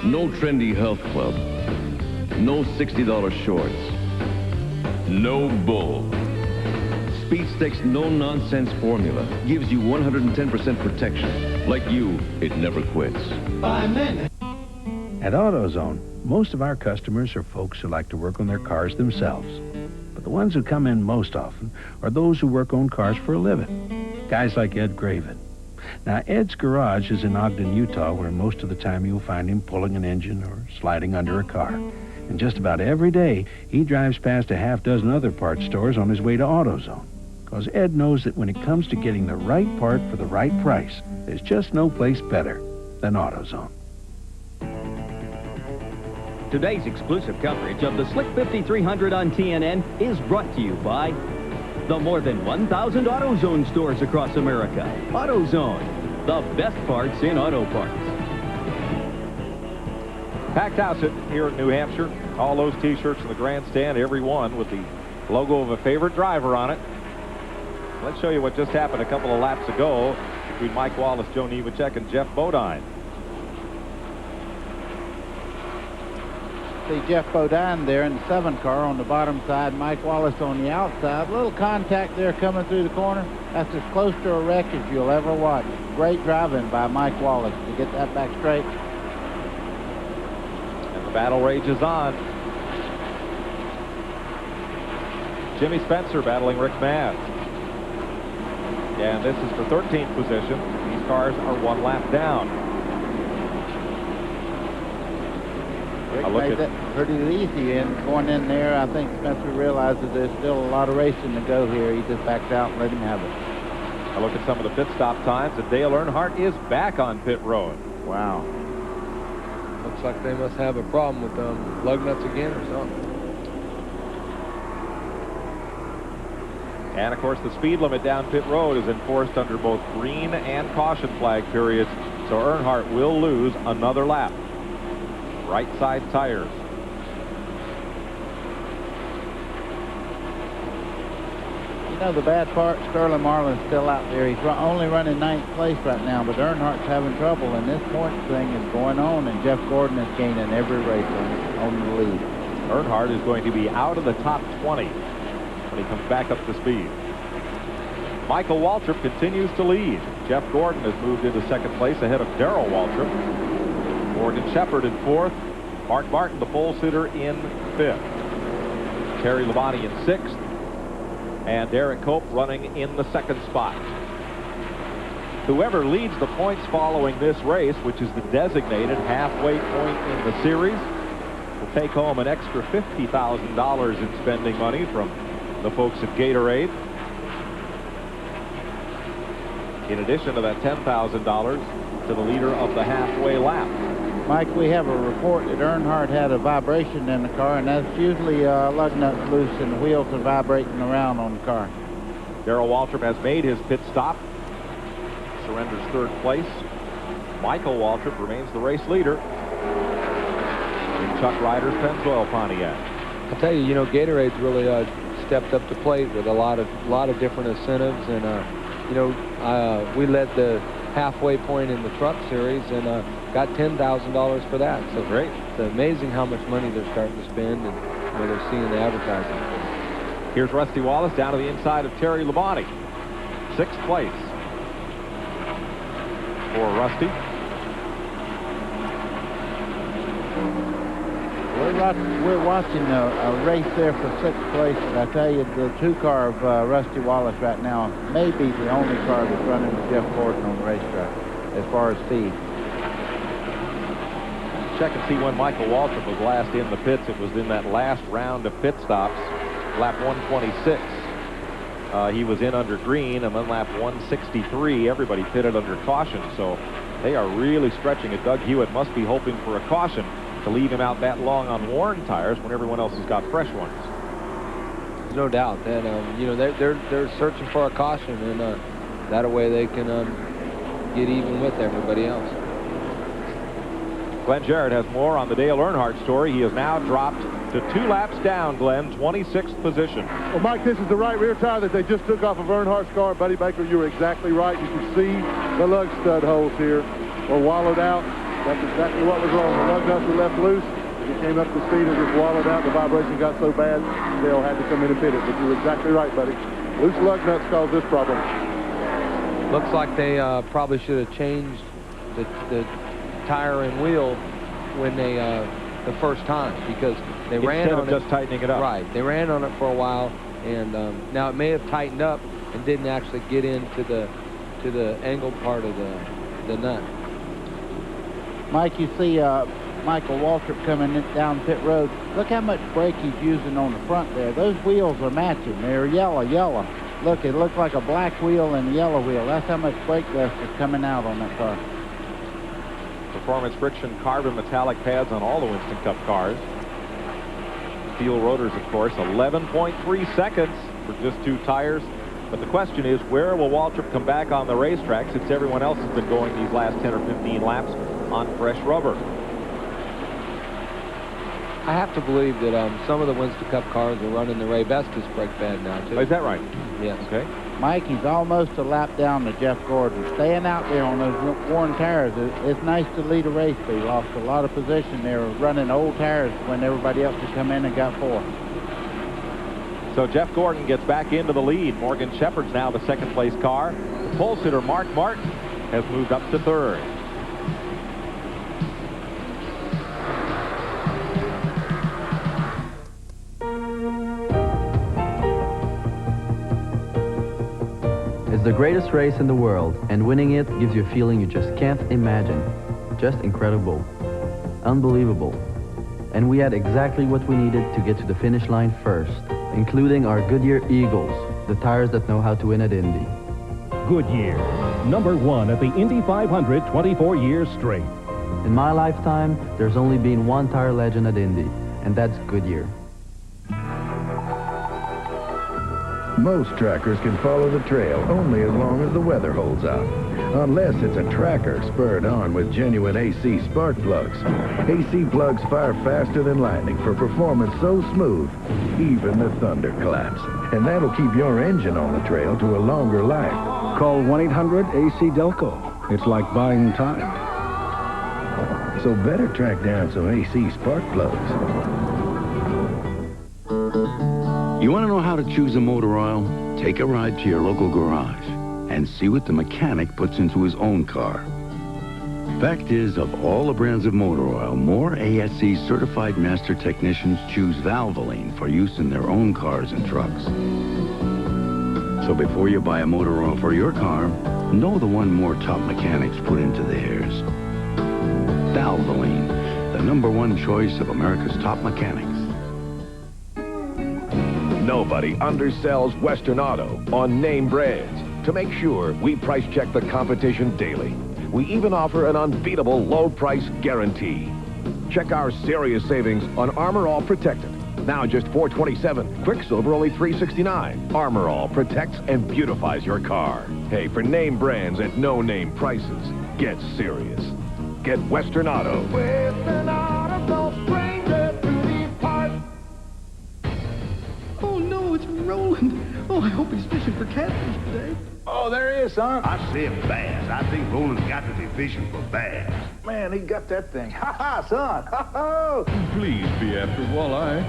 No trendy health club. No $60 shorts. No bull. Speed Stick's no-nonsense formula gives you 110% protection. Like you, it never quits. 5 minutes. At AutoZone, most of our customers are folks who like to work on their cars themselves. But the ones who come in most often are those who work on cars for a living. Guys like Ed Graven. Now, Ed's garage is in Ogden, Utah, where most of the time you'll find him pulling an engine or sliding under a car. And just about every day, he drives past a half dozen other parts stores on his way to AutoZone. Because Ed knows that when it comes to getting the right part for the right price, there's just no place better than AutoZone. Today's exclusive coverage of the Slick 5300 on TNN is brought to you by the more than 1,000 AutoZone stores across America. AutoZone, the best parts in auto parts. Packed house here in New Hampshire. All those T-shirts in the grandstand, every one with the logo of a favorite driver on it. Let's show you what just happened a couple of laps ago between Mike Wallace, Joe Nemechek, and Jeff Bodine. See Jeff Bodine there in the 7 car on the bottom side, Mike Wallace on the outside. A little contact there coming through the corner. That's as close to a wreck as you'll ever watch. Great driving by Mike Wallace to get that back straight. And the battle rages on. Jimmy Spencer battling Rick Maz. And this is for 13th position. These cars are 1 lap down. Rick made that pretty easy and going in there. I think Spencer realizes there's still a lot of racing to go here. He just backed out and let him have it. I look at some of the pit stop times, and Dale Earnhardt is back on pit road. Wow. Looks like they must have a problem with lug nuts again or something. And, of course, the speed limit down pit road is enforced under both green and caution flag periods, so Earnhardt will lose another lap. Right side tires. You know the bad part, Sterling Marlin's still out there. He's only running 9th place right now, but Earnhardt's having trouble, and this point thing is going on, and Jeff Gordon is gaining every race on the lead. Earnhardt is going to be out of the top 20 when he comes back up to speed. Michael Waltrip continues to lead. Jeff Gordon has moved into 2nd place ahead of Darrell Waltrip. Morgan Shepherd in 4th. Mark Martin, the pole sitter, in 5th. Terry Labonte in 6th. And Derek Cope running in the 2nd spot. Whoever leads the points following this race, which is the designated halfway point in the series, will take home an extra $50,000 in spending money from the folks at Gatorade. In addition to that $10,000 to the leader of the halfway lap. Mike, we have a report that Earnhardt had a vibration in the car, and that's usually lug nuts loose and the wheels are vibrating around on the car. Darrell Waltrip has made his pit stop. Surrenders 3rd place. Michael Waltrip remains the race leader. in Chuck Ryder's Pennzoil Pontiac. I tell you, Gatorade's really stepped up to plate with a lot of different incentives, and we led the halfway point in the truck series and got $10,000 for that. So great. It's amazing how much money they're starting to spend and where they're seeing the advertising. Here's Rusty Wallace down to the inside of Terry Labonte. 6th place for Rusty. We're watching a race there for 6th place. And I tell you, the 2-car of Rusty Wallace right now may be the only car that's running with Jeff Gordon on the racetrack as far as speed. Check and see when Michael Waltrip was last in the pits. It was in that last round of pit stops, lap 126. He was in under green, and then lap 163, everybody pitted under caution. So they are really stretching it. Doug Hewitt must be hoping for a caution to leave him out that long on worn tires when everyone else has got fresh ones. No doubt. And, they're searching for a caution, and that way they can get even with everybody else. Glenn Jarrett has more on the Dale Earnhardt story. He has now dropped to 2 laps down, Glenn, 26th position. Well, Mike, this is the right rear tire that they just took off of Earnhardt's car. Buddy Baker, you were exactly right. You can see the lug stud holes here were wallowed out. That's exactly what was wrong. The lug nuts were left loose. It came up to speed and just wallowed out. The vibration got so bad, Dale had to come in and pit it. But you were exactly right, buddy. Loose lug nuts caused this problem. Looks like they probably should have changed the tire and wheel when they the first time, because they ran on it. Instead of just tightening it up. Right. They ran on it for a while, and now it may have tightened up and didn't actually get into the angled part of the nut. Mike, you see Michael Waltrip coming down pit road. Look how much brake he's using on the front there. Those wheels are matching. They're yellow. Look, it looks like a black wheel and a yellow wheel. That's how much brake dust is coming out on that car. Performance Friction carbon metallic pads on all the Winston Cup cars. Steel rotors, of course. 11.3 seconds for just 2 tires. But the question is, where will Waltrip come back on the racetrack since everyone else has been going these last 10 or 15 laps on fresh rubber? I have to believe that some of the Winston Cup cars are running the Ray Bestis brake pad now, too. Oh, is that right? Yes. Okay. Mike, he's almost a lap down to Jeff Gordon. Staying out there on those worn tires, it's nice to lead a race, but he lost a lot of position there running old tires when everybody else had come in and got 4. So Jeff Gordon gets back into the lead. Morgan Shepherd's now the 2nd place car. The pole sitter, Mark Martin, has moved up to 3rd. It's the greatest race in the world, and winning it gives you a feeling you just can't imagine. Just incredible. Unbelievable. And we had exactly what we needed to get to the finish line first, including our Goodyear Eagles, the tires that know how to win at Indy. Goodyear, #1 at the Indy 500 24 years straight. In my lifetime, there's only been one tire legend at Indy, and that's Goodyear. Most trackers can follow the trail only as long as the weather holds out. Unless it's a tracker spurred on with genuine AC spark plugs. AC plugs fire faster than lightning for performance so smooth, even the thunder claps. And that'll keep your engine on the trail to a longer life. Call 1-800-AC-DELCO. It's like buying time. So better track down some AC spark plugs. You want to know how to choose a motor oil? Take a ride to your local garage and see what the mechanic puts into his own car. Fact is, of all the brands of motor oil, more ASC certified master technicians choose Valvoline for use in their own cars and trucks. So before you buy a motor oil for your car, know the one more top mechanics put into theirs. Valvoline, the #1 choice of America's top mechanics. Nobody undersells Western Auto on name brands. To make sure, we price check the competition daily. We even offer an unbeatable low price guarantee. Check our serious savings on Armor All Protected. Now just $427, Quicksilver only $369. Armor All protects and beautifies your car. Hey, for name brands at no name prices, get serious. Get Western Auto. Western Auto, Oh, I hope he's fishing for catfish today. Oh, there is, son. I said bass. I think Roland's got to be fishing for bass. Man, he got that thing. Ha-ha, son. Ha-ha. Please be after walleye.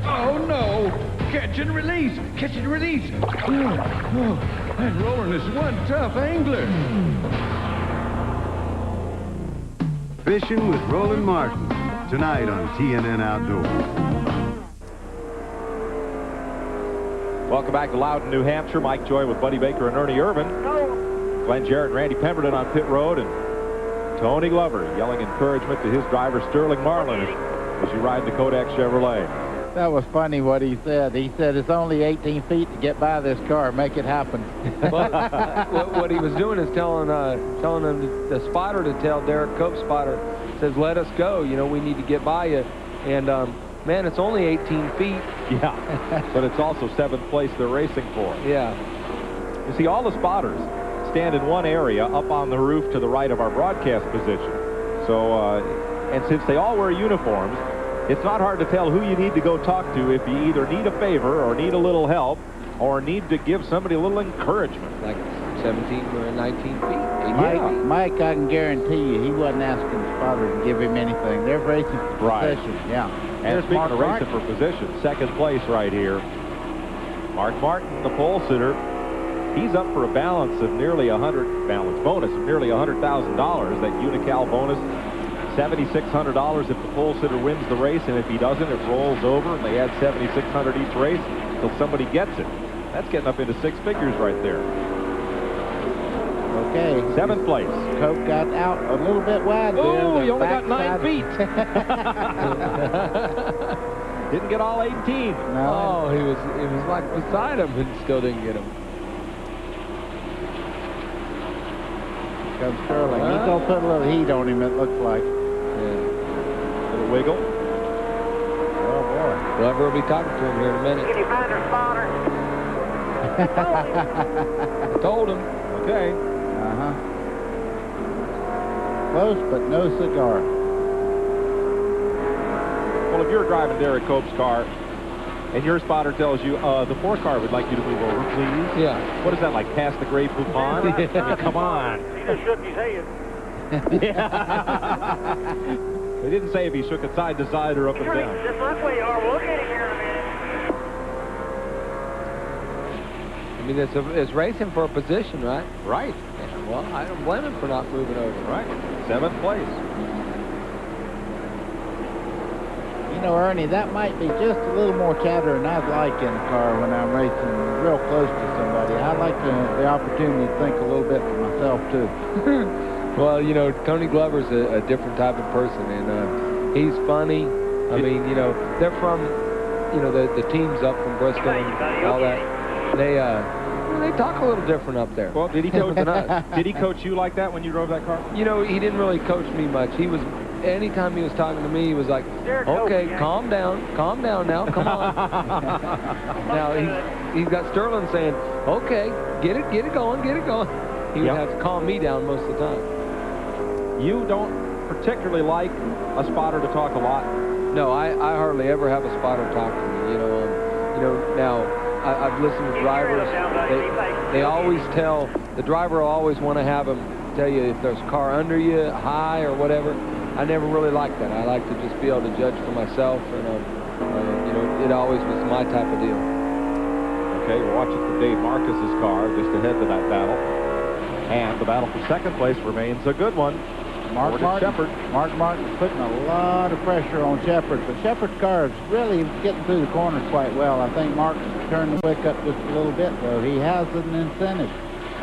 Oh, no. Catch and release. Catch and release. Oh, that Roland is one tough angler. Fishing with Roland Martin, tonight on TNN Outdoors. Welcome back to Loudon, New Hampshire. Mike Joy with Buddy Baker and Ernie Irvin. Glenn Jarrett and Randy Pemberton on pit road, and Tony Glover yelling encouragement to his driver, Sterling Marlin, as you ride the Kodak Chevrolet. That was funny what he said. He said it's only 18 feet to get by this car. Make it happen. Well, what he was doing is telling him, the spotter, to tell Derek Cope's spotter, says, let us go. You know, we need to get by you. And, man, it's only 18 feet. Yeah, but it's also 7th place they're racing for. Yeah. You see, all the spotters stand in one area up on the roof to the right of our broadcast position. So, and since they all wear uniforms, it's not hard to tell who you need to go talk to if you either need a favor or need a little help or need to give somebody a little encouragement. Like 17 or 19 feet. Mike, I can guarantee you, he wasn't asking the spotter to give him anything. They're racing for position. Yeah. And speaking of racing for position, 2nd place right here. Mark Martin, the pole sitter. He's up for a balance of nearly balance bonus of nearly $100,000. That Unical bonus, $7,600 if the pole sitter wins the race, and if he doesn't, it rolls over, and they add $7,600 each race until somebody gets it. That's getting up into 6 figures right there. Okay. 7th place. Cope got out a little bit wide there. Oh, he only got 9 backside. feet. Didn't get all 18. No. Oh, he was like beside him and still didn't get him. Comes Sterling. He's going to put a little heat on him, it looks like. Yeah. Little wiggle. Oh, boy. Glover will be talking to him here in a minute. Can you find her spotter? I told him. Okay. Uh-huh. Close, but no cigar. Well, if you're driving Derek Cope's car and your spotter tells you, the 4 car would like you to move over, please. Yeah. What is that, like past the Grey Poupon? I mean, come on. He just shook his head. They didn't say if he shook it side to side or up and down. Just look where you are. We'll get him here in a minute. I mean, it's racing for a position, right? Right. Yeah, well, I don't blame him for not moving over. Right. 7th place. You know, Ernie, that might be just a little more chatter than I'd like in a car when I'm racing real close to somebody. I'd like the opportunity to think a little bit for myself, too. Well, you know, Tony Glover's a different type of person, and he's funny. I mean, you know, they're from, you know, the teams up from Bristol and all that. They talk a little different up there. Well, did he coach Did he coach you like that when you drove that car? You know, he didn't really coach me much. He was, anytime he was talking to me, he was like, okay, calm down now, come on. Now, he's got Sterling saying, okay, get it going. He would have to calm me down most of the time. You don't particularly like a spotter to talk a lot? No, I hardly ever have a spotter talk to me. You know, now I've listened to drivers. They always tell, the driver will always want to have them tell you if there's a car under you, high or whatever. I never really like that. I like to just be able to judge for myself, and you know, it always was my type of deal. Okay, we're watching for Dave Marcus's car just ahead of that battle. And the battle for 2nd place remains a good one. Mark Martin's putting a lot of pressure on Shepard, but Shepard's car is really getting through the corners quite well. I think Mark's turned the wick up just a little bit, though. He has an incentive.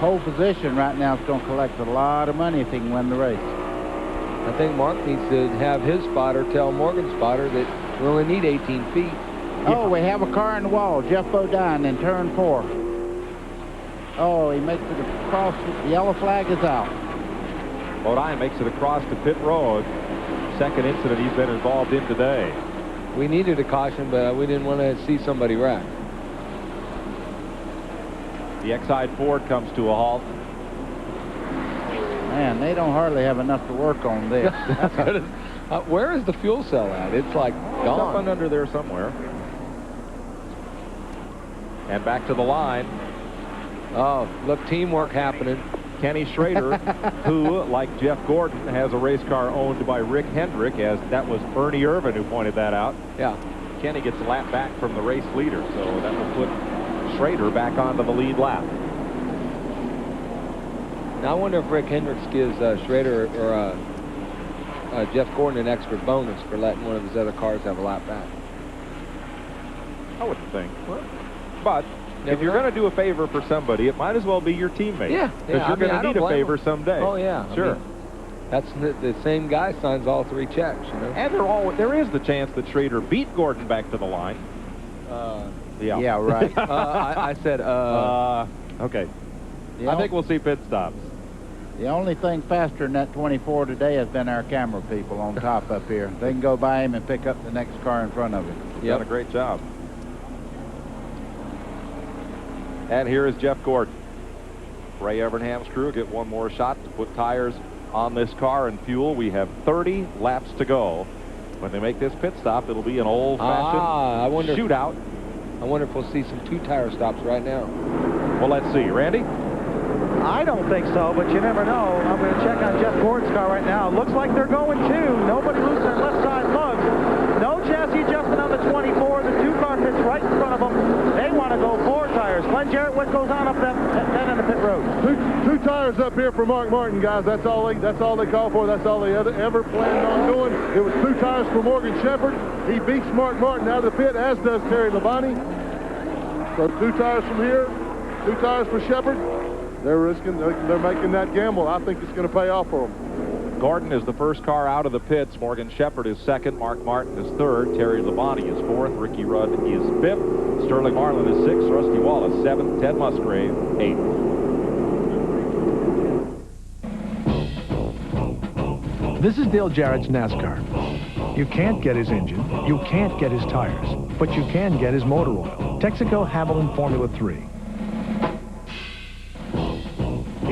Pole position right now is going to collect a lot of money if he can win the race. I think Mark needs to have his spotter tell Morgan's spotter that we only need 18 feet. Oh, we have a car in the wall. Jeff Bodine in turn 4. Oh, he makes it across. The yellow flag is out. Bodine makes it across to pit road. 2nd incident he's been involved in today. We needed a caution, but we didn't want to see somebody wreck. The Exide Ford comes to a halt. Man, they don't hardly have enough to work on this. Where is the fuel cell at? It's like gone. It's up under there somewhere. And back to the line. Oh, look, teamwork happening. Kenny Schrader, who, like Jeff Gordon, has a race car owned by Rick Hendrick, as that was Ernie Irvin who pointed that out. Yeah. Kenny gets a lap back from the race leader, so that will put Schrader back onto the lead lap. Now, I wonder if Rick Hendricks gives Schrader or Jeff Gordon an extra bonus for letting one of his other cars have a lap back. I wouldn't think. But if you're going to do a favor for somebody, it might as well be your teammate. Yeah. Because you're going to need a favor someday. Oh, yeah. Sure. I mean, that's the same guy signs all 3 checks, you know. And there is the chance that Schrader beat Gordon back to the line. Yeah, right. I said, okay. I think we'll see pit stops. The only thing faster than that 24 today has been our camera people on top up here. They can go by him and pick up the next car in front of him. Done a great job. And here is Jeff Gordon. Ray Evernham's crew get one more shot to put tires on this car and fuel. We have 30 laps to go. When they make this pit stop, it'll be an old-fashioned shootout. I wonder if we'll see some 2-tire stops right now. Well, let's see. Randy? I don't think so, but you never know. I'm going to check on Jeff Gordon's car right now. Looks like they're going 2. Nobody loose their left side lugs. No chassis adjustment on the 24. The 2-car pits right in front of them. They want to go 4 tires. Glenn Jarrett, what goes on up that end of the pit road? Two tires up here for Mark Martin, guys. That's all they call for. That's all they ever planned on doing. It was 2 tires for Morgan Shepherd. He beats Mark Martin out of the pit, as does Terry Labonte. So 2 tires from here, 2 tires for Shepherd. They're making that gamble. I think it's going to pay off for them. Gordon is the first car out of the pits. Morgan Shepherd is second. Mark Martin is third. Terry Labonte is fourth. Ricky Rudd is fifth. Sterling Marlin is sixth. Rusty Wallace seventh. Ted Musgrave eighth. This is Dale Jarrett's NASCAR. You can't get his engine. You can't get his tires. But you can get his motor oil. Texaco Havoline Formula 3.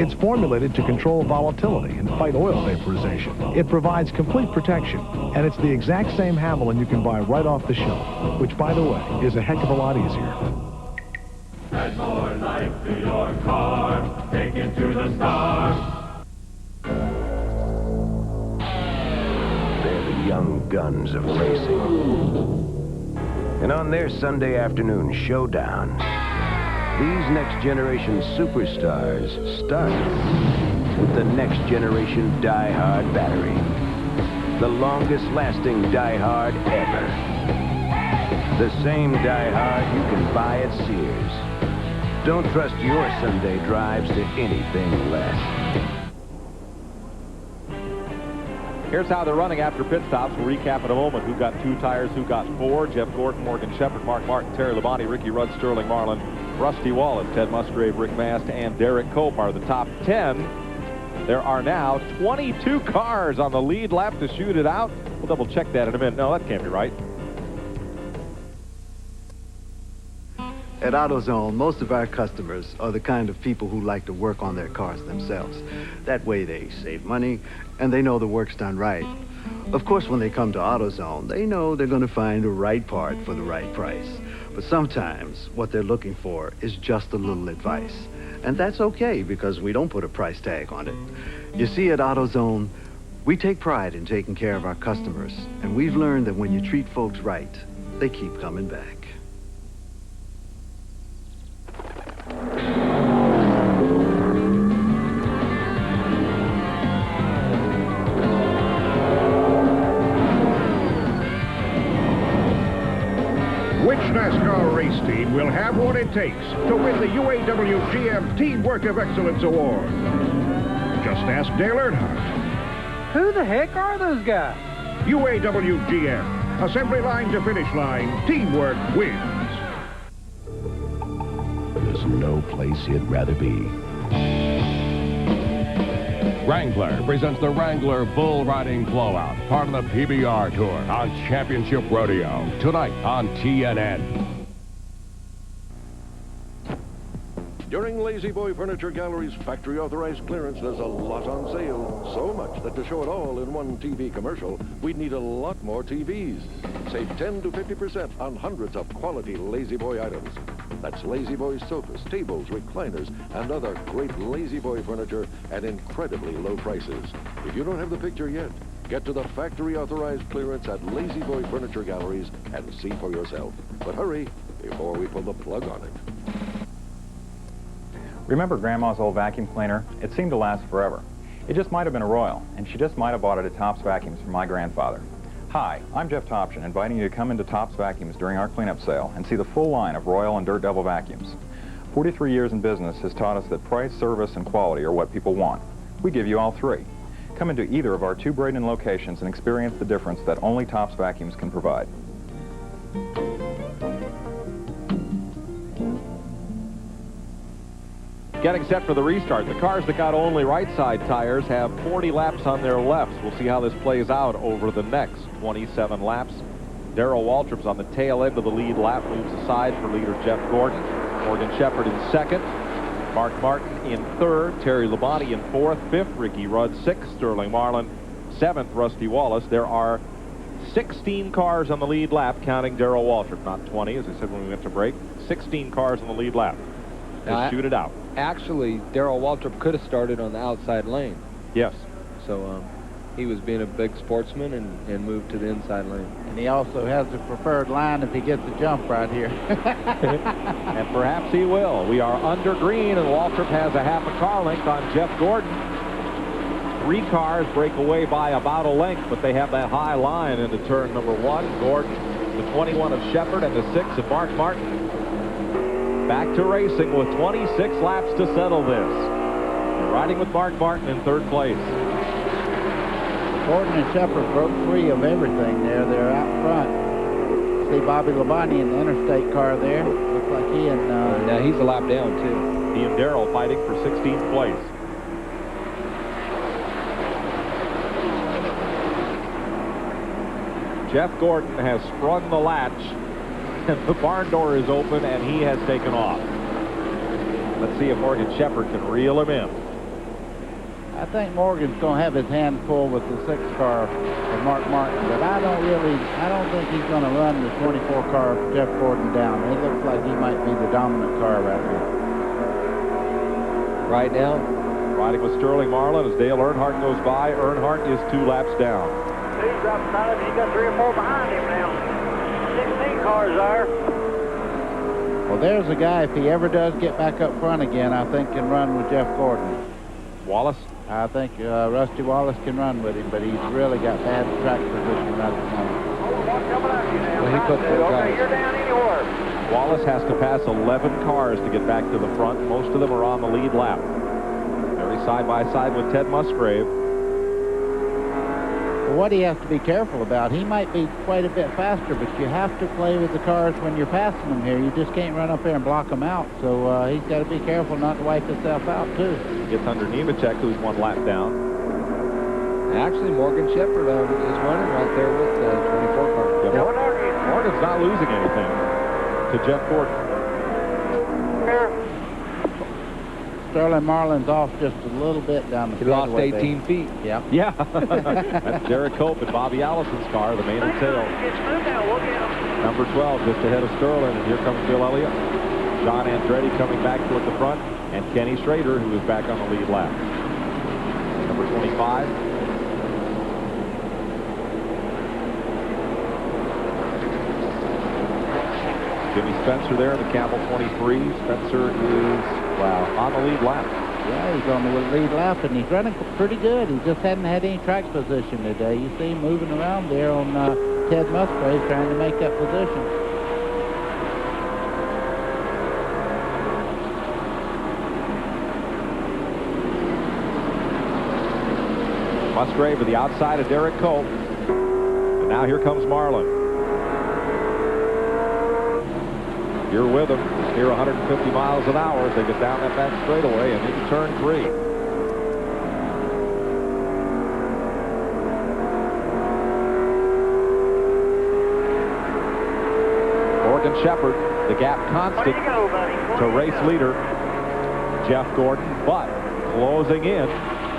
It's formulated to control volatility and fight oil vaporization. It provides complete protection, and it's the exact same Havoline you can buy right off the shelf, which, by the way, is a heck of a lot easier. Add more life to your car. Take it to the stars. They're the young guns of racing. And on their Sunday afternoon showdown, these next-generation superstars start with the next-generation Die-Hard battery. The longest-lasting Die-Hard ever. The same Die-Hard you can buy at Sears. Don't trust your Sunday drives to anything less. Here's how they're running after pit stops. We'll recap in a moment who got 2 tires, who got 4. Jeff Gordon, Morgan Shepherd, Mark Martin, Terry Labonte, Ricky Rudd, Sterling Marlin, Rusty Wallace, Ted Musgrave, Rick Mast, and Derek Cope are the top 10. There are now 22 cars on the lead lap to shoot it out. We'll double check that in a minute. No, that can't be right. At AutoZone, most of our customers are the kind of people who like to work on their cars themselves. That way they save money and they know the work's done right. Of course, when they come to AutoZone, they know they're going to find the right part for the right price. But sometimes what they're looking for is just a little advice. And that's okay because we don't put a price tag on it. You see, at AutoZone, we take pride in taking care of our customers. And we've learned that when you treat folks right, they keep coming back. Which NASCAR race team will have what it takes to win the UAW GM Teamwork of Excellence Award? Just ask Dale Earnhardt. Who the heck are those guys? UAW GM. Assembly line to finish line. Teamwork wins. There's no place he'd rather be. Wrangler presents the Wrangler Bull Riding Blowout, part of the PBR Tour on Championship Rodeo, tonight on TNN. During Lazy Boy Furniture Gallery's factory-authorized clearance, there's a lot on sale. So much that to show it all in one TV commercial, we'd need a lot more TVs. Save 10 to 50% on hundreds of quality Lazy Boy items. That's Lazy Boy sofas, tables, recliners, and other great Lazy Boy furniture at incredibly low prices. If you don't have the picture yet, get to the factory-authorized clearance at Lazy Boy Furniture Galleries and see for yourself. But hurry before we pull the plug on it. Remember Grandma's old vacuum cleaner? It seemed to last forever. It just might have been a Royal, and she just might have bought it at Tops Vacuums from my grandfather. Hi, I'm Jeff Topshin, inviting you to come into Tops Vacuums during our cleanup sale and see the full line of Royal and Dirt Devil vacuums. 43 years in business has taught us that price, service, and quality are what people want. We give you all three. Come into either of our 2 Braden locations and experience the difference that only Tops Vacuums can provide. Getting set for the restart. The cars that got only right side tires have 40 laps on their lefts. We'll see how this plays out over the next 27 laps. Darrell Waltrip's on the tail end of the lead lap, moves aside for leader Jeff Gordon. Morgan Shepherd in second. Mark Martin in third. Terry Labonte in fourth. Fifth, Ricky Rudd. Sixth, Sterling Marlin. Seventh, Rusty Wallace. There are 16 cars on the lead lap, counting Darrell Waltrip. Not 20, as I said when we went to break. 16 cars on the lead lap. Just shoot it out. Actually, Darrell Waltrip could have started on the outside lane. Yes. So he was being a big sportsman and moved to the inside lane. And he also has the preferred line if he gets a jump right here. And perhaps he will. We are under green, and Waltrip has a half a car length on Jeff Gordon. 3 cars break away by about a length, but they have that high line into turn number 1. Gordon, the 21 of Shepherd, and the 6 of Mark Martin. Back to racing with 26 laps to settle this. Riding with Mark Martin in third place. Gordon and Shepherd broke free of everything there. They're out front. See Bobby Labonte in the interstate car there. Looks like he and... now he's a lap down, too. He and Darrell fighting for 16th place. Jeff Gordon has sprung the latch. The barn door is open, and he has taken off. Let's see if Morgan Shepherd can reel him in. I think Morgan's going to have his hand full with the 6th car of Mark Martin, but I don't think he's going to run the 24 car of Jeff Gordon down. It looks like he might be the dominant car right now. Right now? Riding with Sterling Marlin as Dale Earnhardt goes by. Earnhardt is 2 laps down. He's up side of him. He's got 3 or 4 behind him now. 16 cars there. Well, there's a guy, if he ever does get back up front again, I think can run with Jeff Gordon. Wallace? I think Rusty Wallace can run with him, but he's really got bad track position right at the moment. Well, he put the okay, you're down anywhere. Wallace has to pass 11 cars to get back to the front. Most of them are on the lead lap. Very side by side with Ted Musgrave. What he has to be careful about, he might be quite a bit faster, but you have to play with the cars when you're passing them here. You just can't run up there and block them out. So he's got to be careful not to wipe himself out, too. Gets under Nemechek, who's 1 lap down. Actually, Morgan Shepherd is running right there with the 24 car. Yeah, Morgan's not losing anything to Jeff Gordon. Sterling Marlin's off just a little bit down the He lost 18 feet. Yep. Yeah. That's Derek Cope and Bobby Allison's car, the main and tail. Number 12 just ahead of Sterling, and here comes Bill Elliott. John Andretti coming back toward the front, and Kenny Schrader, who is back on the lead lap. Number 25. Jimmy Spencer there in the Campbell 23. Spencer is, on the lead lap. Yeah, he's on the lead lap, and he's running pretty good. He just hadn't had any track position today. You see him moving around there on Ted Musgrave trying to make that position. Musgrave to the outside of Derek Cope. And now here comes Marlin. You're with them here 150 miles an hour as they get down that back straightaway and into turn 3. Morgan Shepherd, the gap constant to race leader Jeff Gordon, but closing in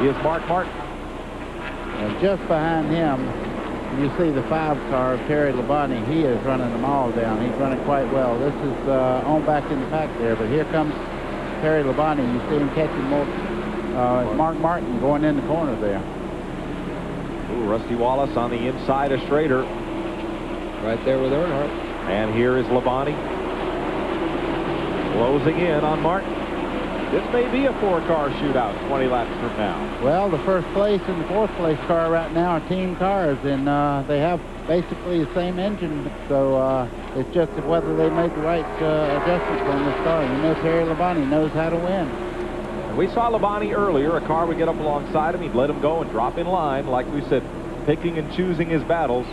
is Mark Martin. And just behind him You see the 5 car of Terry Labonte. He is running them all down. He's running quite well. This is on back in the pack there, but here comes Terry Labonte. You see him catching Mark Martin going in the corner there. Ooh, Rusty Wallace on the inside of Schrader. Right there with Earnhardt. And here is Labonte closing in on Martin. This may be a 4-car shootout 20 laps from now. Well, the first place and the 4th place car right now are team cars, and they have basically the same engine, so it's just whether they make the right adjustments on this car. You know, Terry Labonte knows how to win. And we saw Labonte earlier. A car would get up alongside him. He'd let him go and drop in line, like we said, picking and choosing his battles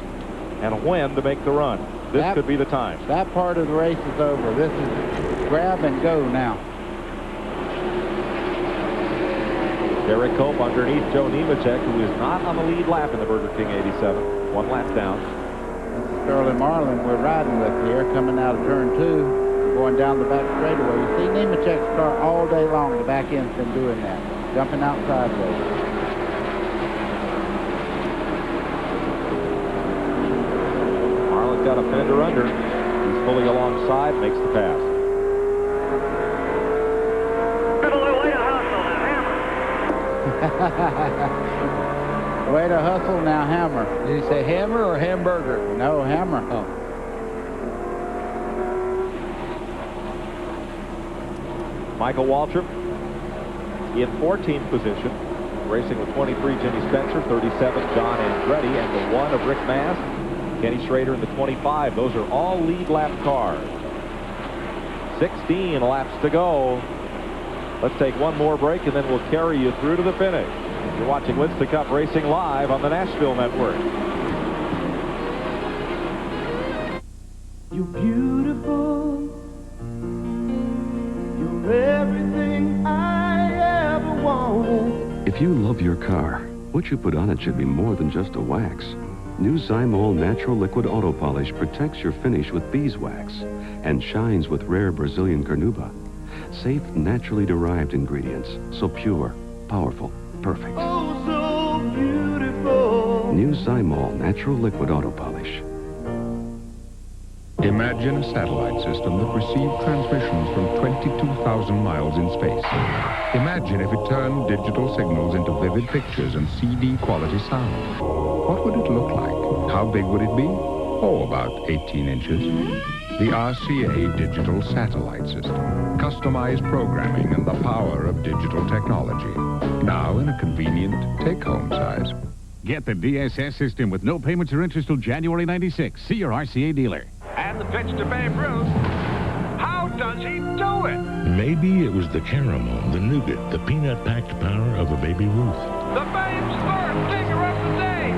and when to make the run. This could be the time. That part of the race is over. This is grab and go now. Derek Cope underneath Joe Nemechek, who is not on the lead lap in the Burger King 87. 1 lap down. This is Sterling Marlin we're riding with here, coming out of turn 2, going down the back straightaway. You see Nemechek's car all day long. The back end's been doing that, jumping out sideways. Marlin's got a fender under. He's fully alongside, makes the pass. Way to hustle now, Hammer. Did he say hammer or hamburger? No, Hammer. Oh. Michael Waltrip in 14th position, racing with 23 Jimmy Spencer, 37 John Andretti, and the 1 of Rick Mast. Kenny Schrader in the 25. Those are all lead lap cars. 16 laps to go. Let's take one more break, and then we'll carry you through to the finish. You're watching Winston Cup Racing live on the Nashville Network. You're beautiful. You're everything I ever wanted. If you love your car, what you put on it should be more than just a wax. New Zymol Natural Liquid Auto Polish protects your finish with beeswax and shines with rare Brazilian carnauba. Safe, naturally derived ingredients, so pure, powerful, perfect. Oh, so beautiful. New Zymol Natural Liquid Auto Polish. Imagine a satellite system that received transmissions from 22,000 miles in space. Imagine if it turned digital signals into vivid pictures and CD quality sound. What would it look like? How big would it be? Oh, about 18 inches. The RCA Digital Satellite System. Customized programming and the power of digital technology. Now in a convenient take-home size. Get the DSS system with no payments or interest till January 96. See your RCA dealer. And the pitch to Babe Ruth. How does he do it? Maybe it was the caramel, the nougat, the peanut-packed power of a Baby Ruth. The Babe's third figure of the day.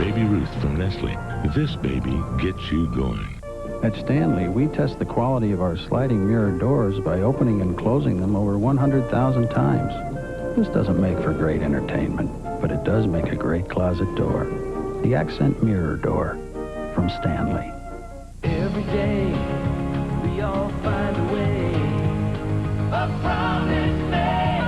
Baby Ruth from Nestle. This baby gets you going. At Stanley, we test the quality of our sliding mirror doors by opening and closing them over 100,000 times. This doesn't make for great entertainment, but it does make a great closet door. The Accent Mirror Door from Stanley. Every day, we all find a way. A promise made,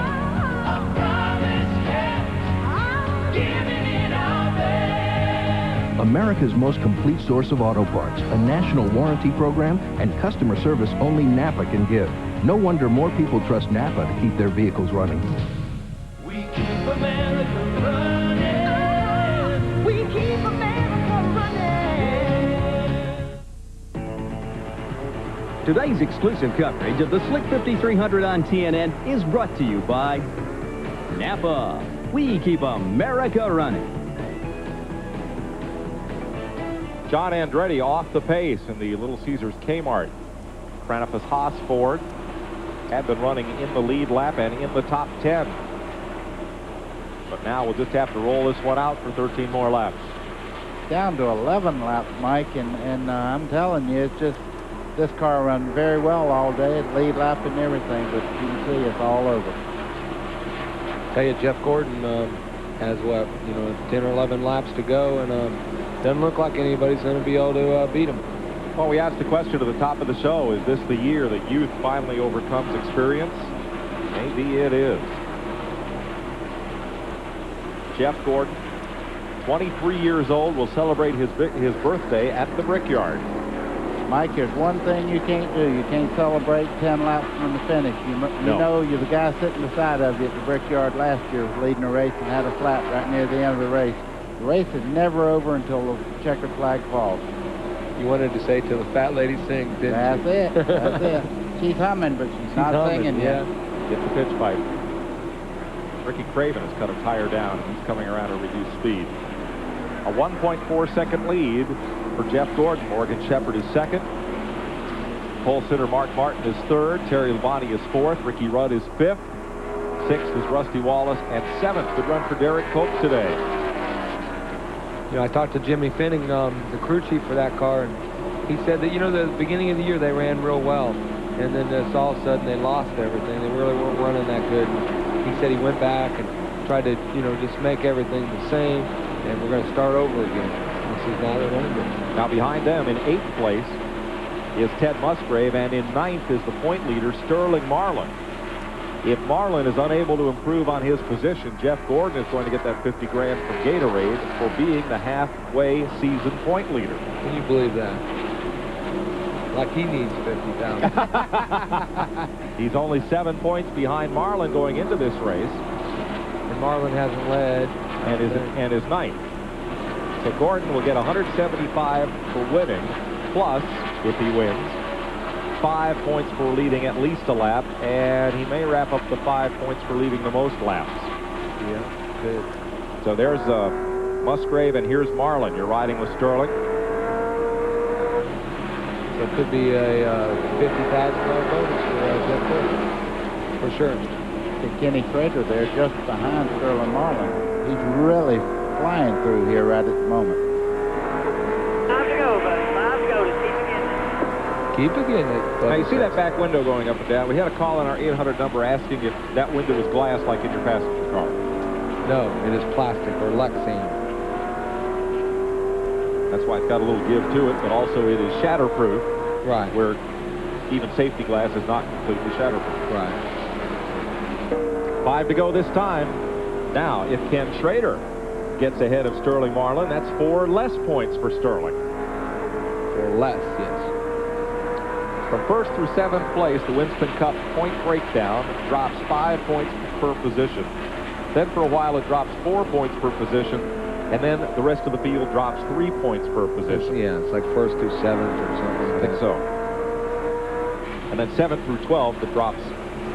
a promise kept, giving it our best. America's most complete source of auto parts, a national warranty program, and customer service only Napa can give. No wonder more people trust Napa to keep their vehicles running. We keep America running. We keep America running. Today's exclusive coverage of the Slick 5300 on TNN is brought to you by Napa. We keep America running. John Andretti off the pace in the Little Caesars Kmart. Cranifus Haas Ford had been running in the lead lap and in the top 10. But now we'll just have to roll this one out for 13 more laps. Down to 11 laps, Mike, and I'm telling you, it's just this car run very well all day at lead lap and everything, but you can see it's all over. Tell you, Jeff Gordon has 10 or 11 laps to go, and doesn't look like anybody's going to be able to beat him. Well, we asked the question at the top of the show, is this the year that youth finally overcomes experience? Maybe it is. Jeff Gordon 23 years old, will celebrate his birthday at the Brickyard. Mike, there's one thing you can't do. You can't celebrate 10 laps from the finish. You know you're the guy sitting beside of you at the Brickyard last year was leading a race and had a flat right near the end of the race. The race is never over until the checkered flag falls. You wanted to say till the fat lady sings, didn't That's you? it. That's it. She's humming, but she's not humming, singing yet. Get the pitch pipe. Ricky Craven has cut a tire down, and he's coming around at reduced speed. A 1.4-second lead for Jeff Gordon. Morgan Shepherd is second. Pole sitter Mark Martin is third. Terry Labonte is fourth. Ricky Rudd is fifth. Sixth is Rusty Wallace. And seventh, good run for Derek Cope today. You know, I talked to Jimmy Finning, the crew chief for that car, and he said that, you know, the beginning of the year they ran real well. And then just all of a sudden they lost everything. They really weren't running that good. He said he went back and tried to, you know, just make everything the same, and we're going to start over again. This is now they're running good. Now behind them in 8th place is Ted Musgrave, and in 9th is the point leader, Sterling Marlin. If Marlin is unable to improve on his position, Jeff Gordon is going to get that $50 grand from Gatorade for being the halfway season point leader. Can you believe that? Like he needs 50,000. He's only 7 points behind Marlin going into this race. And Marlin hasn't led. And is ninth. So Gordon will get 175 for winning, plus, if he wins, 5 points for leading at least a lap, and he may wrap up the 5 points for leading the most laps. Yeah, good. So there's Musgrave, and here's Marlin. You're riding with Sterling. So it could be a $50,000 bonus for Jeff Gordon, for sure. Kenny Frater there just behind Sterling Marlin. He's really flying through here right at the moment. Time to go, buddy. Time to go. Just keep Keep again. Now, you see that back window going up and down. We had a call on our 800 number asking if that window was glass like in your passenger car. No, it is plastic or Lexan. That's why it's got a little give to it, but also it is shatterproof. Right. Where even safety glass is not completely shatterproof. Right. 5 to go this time. Now, if Ken Schrader gets ahead of Sterling Marlin, that's 4 less points for Sterling. 4 less, yes. From 1st through 7th place, the Winston Cup point breakdown drops 5 points per position. Then for a while, it drops 4 points per position, and then the rest of the field drops 3 points per position. Yeah, it's like 1st through 7th or something. I think so. And then 7th through 12th, it drops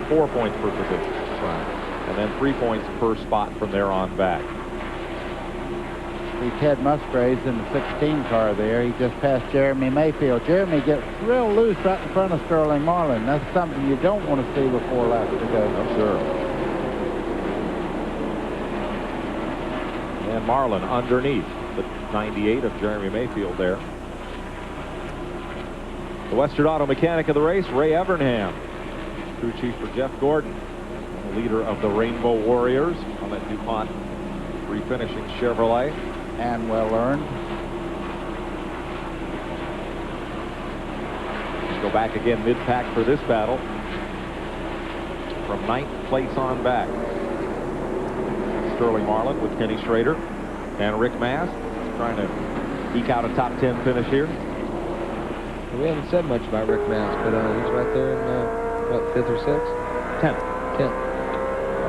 4 points per position. Right. And then 3 points per spot from there on back. See Ted Musgrave's in the 16 car there. He just passed Jeremy Mayfield. Jeremy gets real loose right in front of Sterling Marlin. That's something you don't want to see with 4 laps to go. I'm sure. And Marlin underneath the 98 of Jeremy Mayfield there. The Western Auto Mechanic of the race, Ray Evernham. Crew chief for Jeff Gordon. The leader of the Rainbow Warriors on that DuPont refinishing Chevrolet. And well earned. Go back again mid-pack for this battle. From 9th place on back. Sterling Marlin with Kenny Schrader and Rick Mast trying to eke out a top 10 finish here. We haven't said much about Rick Mast, but he's right there in, what, 5th or 6th? 10th. 10th.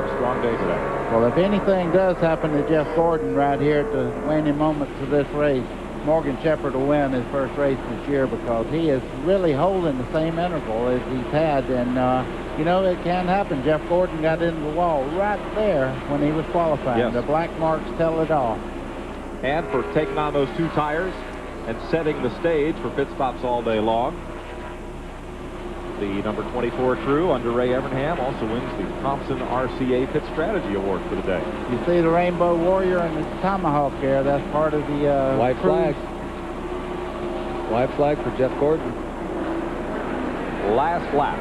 A strong day today. Well, if anything does happen to Jeff Gordon right here at the waning moments of this race, Morgan Shepherd will win his first race this year because he is really holding the same interval as he's had. And, you know, it can happen. Jeff Gordon got into the wall right there when he was qualifying. Yes. The black marks tell it all. And for taking on those 2 tires and setting the stage for pit stops all day long, the number 24 crew under Ray Evernham also wins the Thompson RCA Pit Strategy Award for the day. You see the Rainbow Warrior and the Tomahawk there. That's part of the white flag. White flag for Jeff Gordon. Last lap.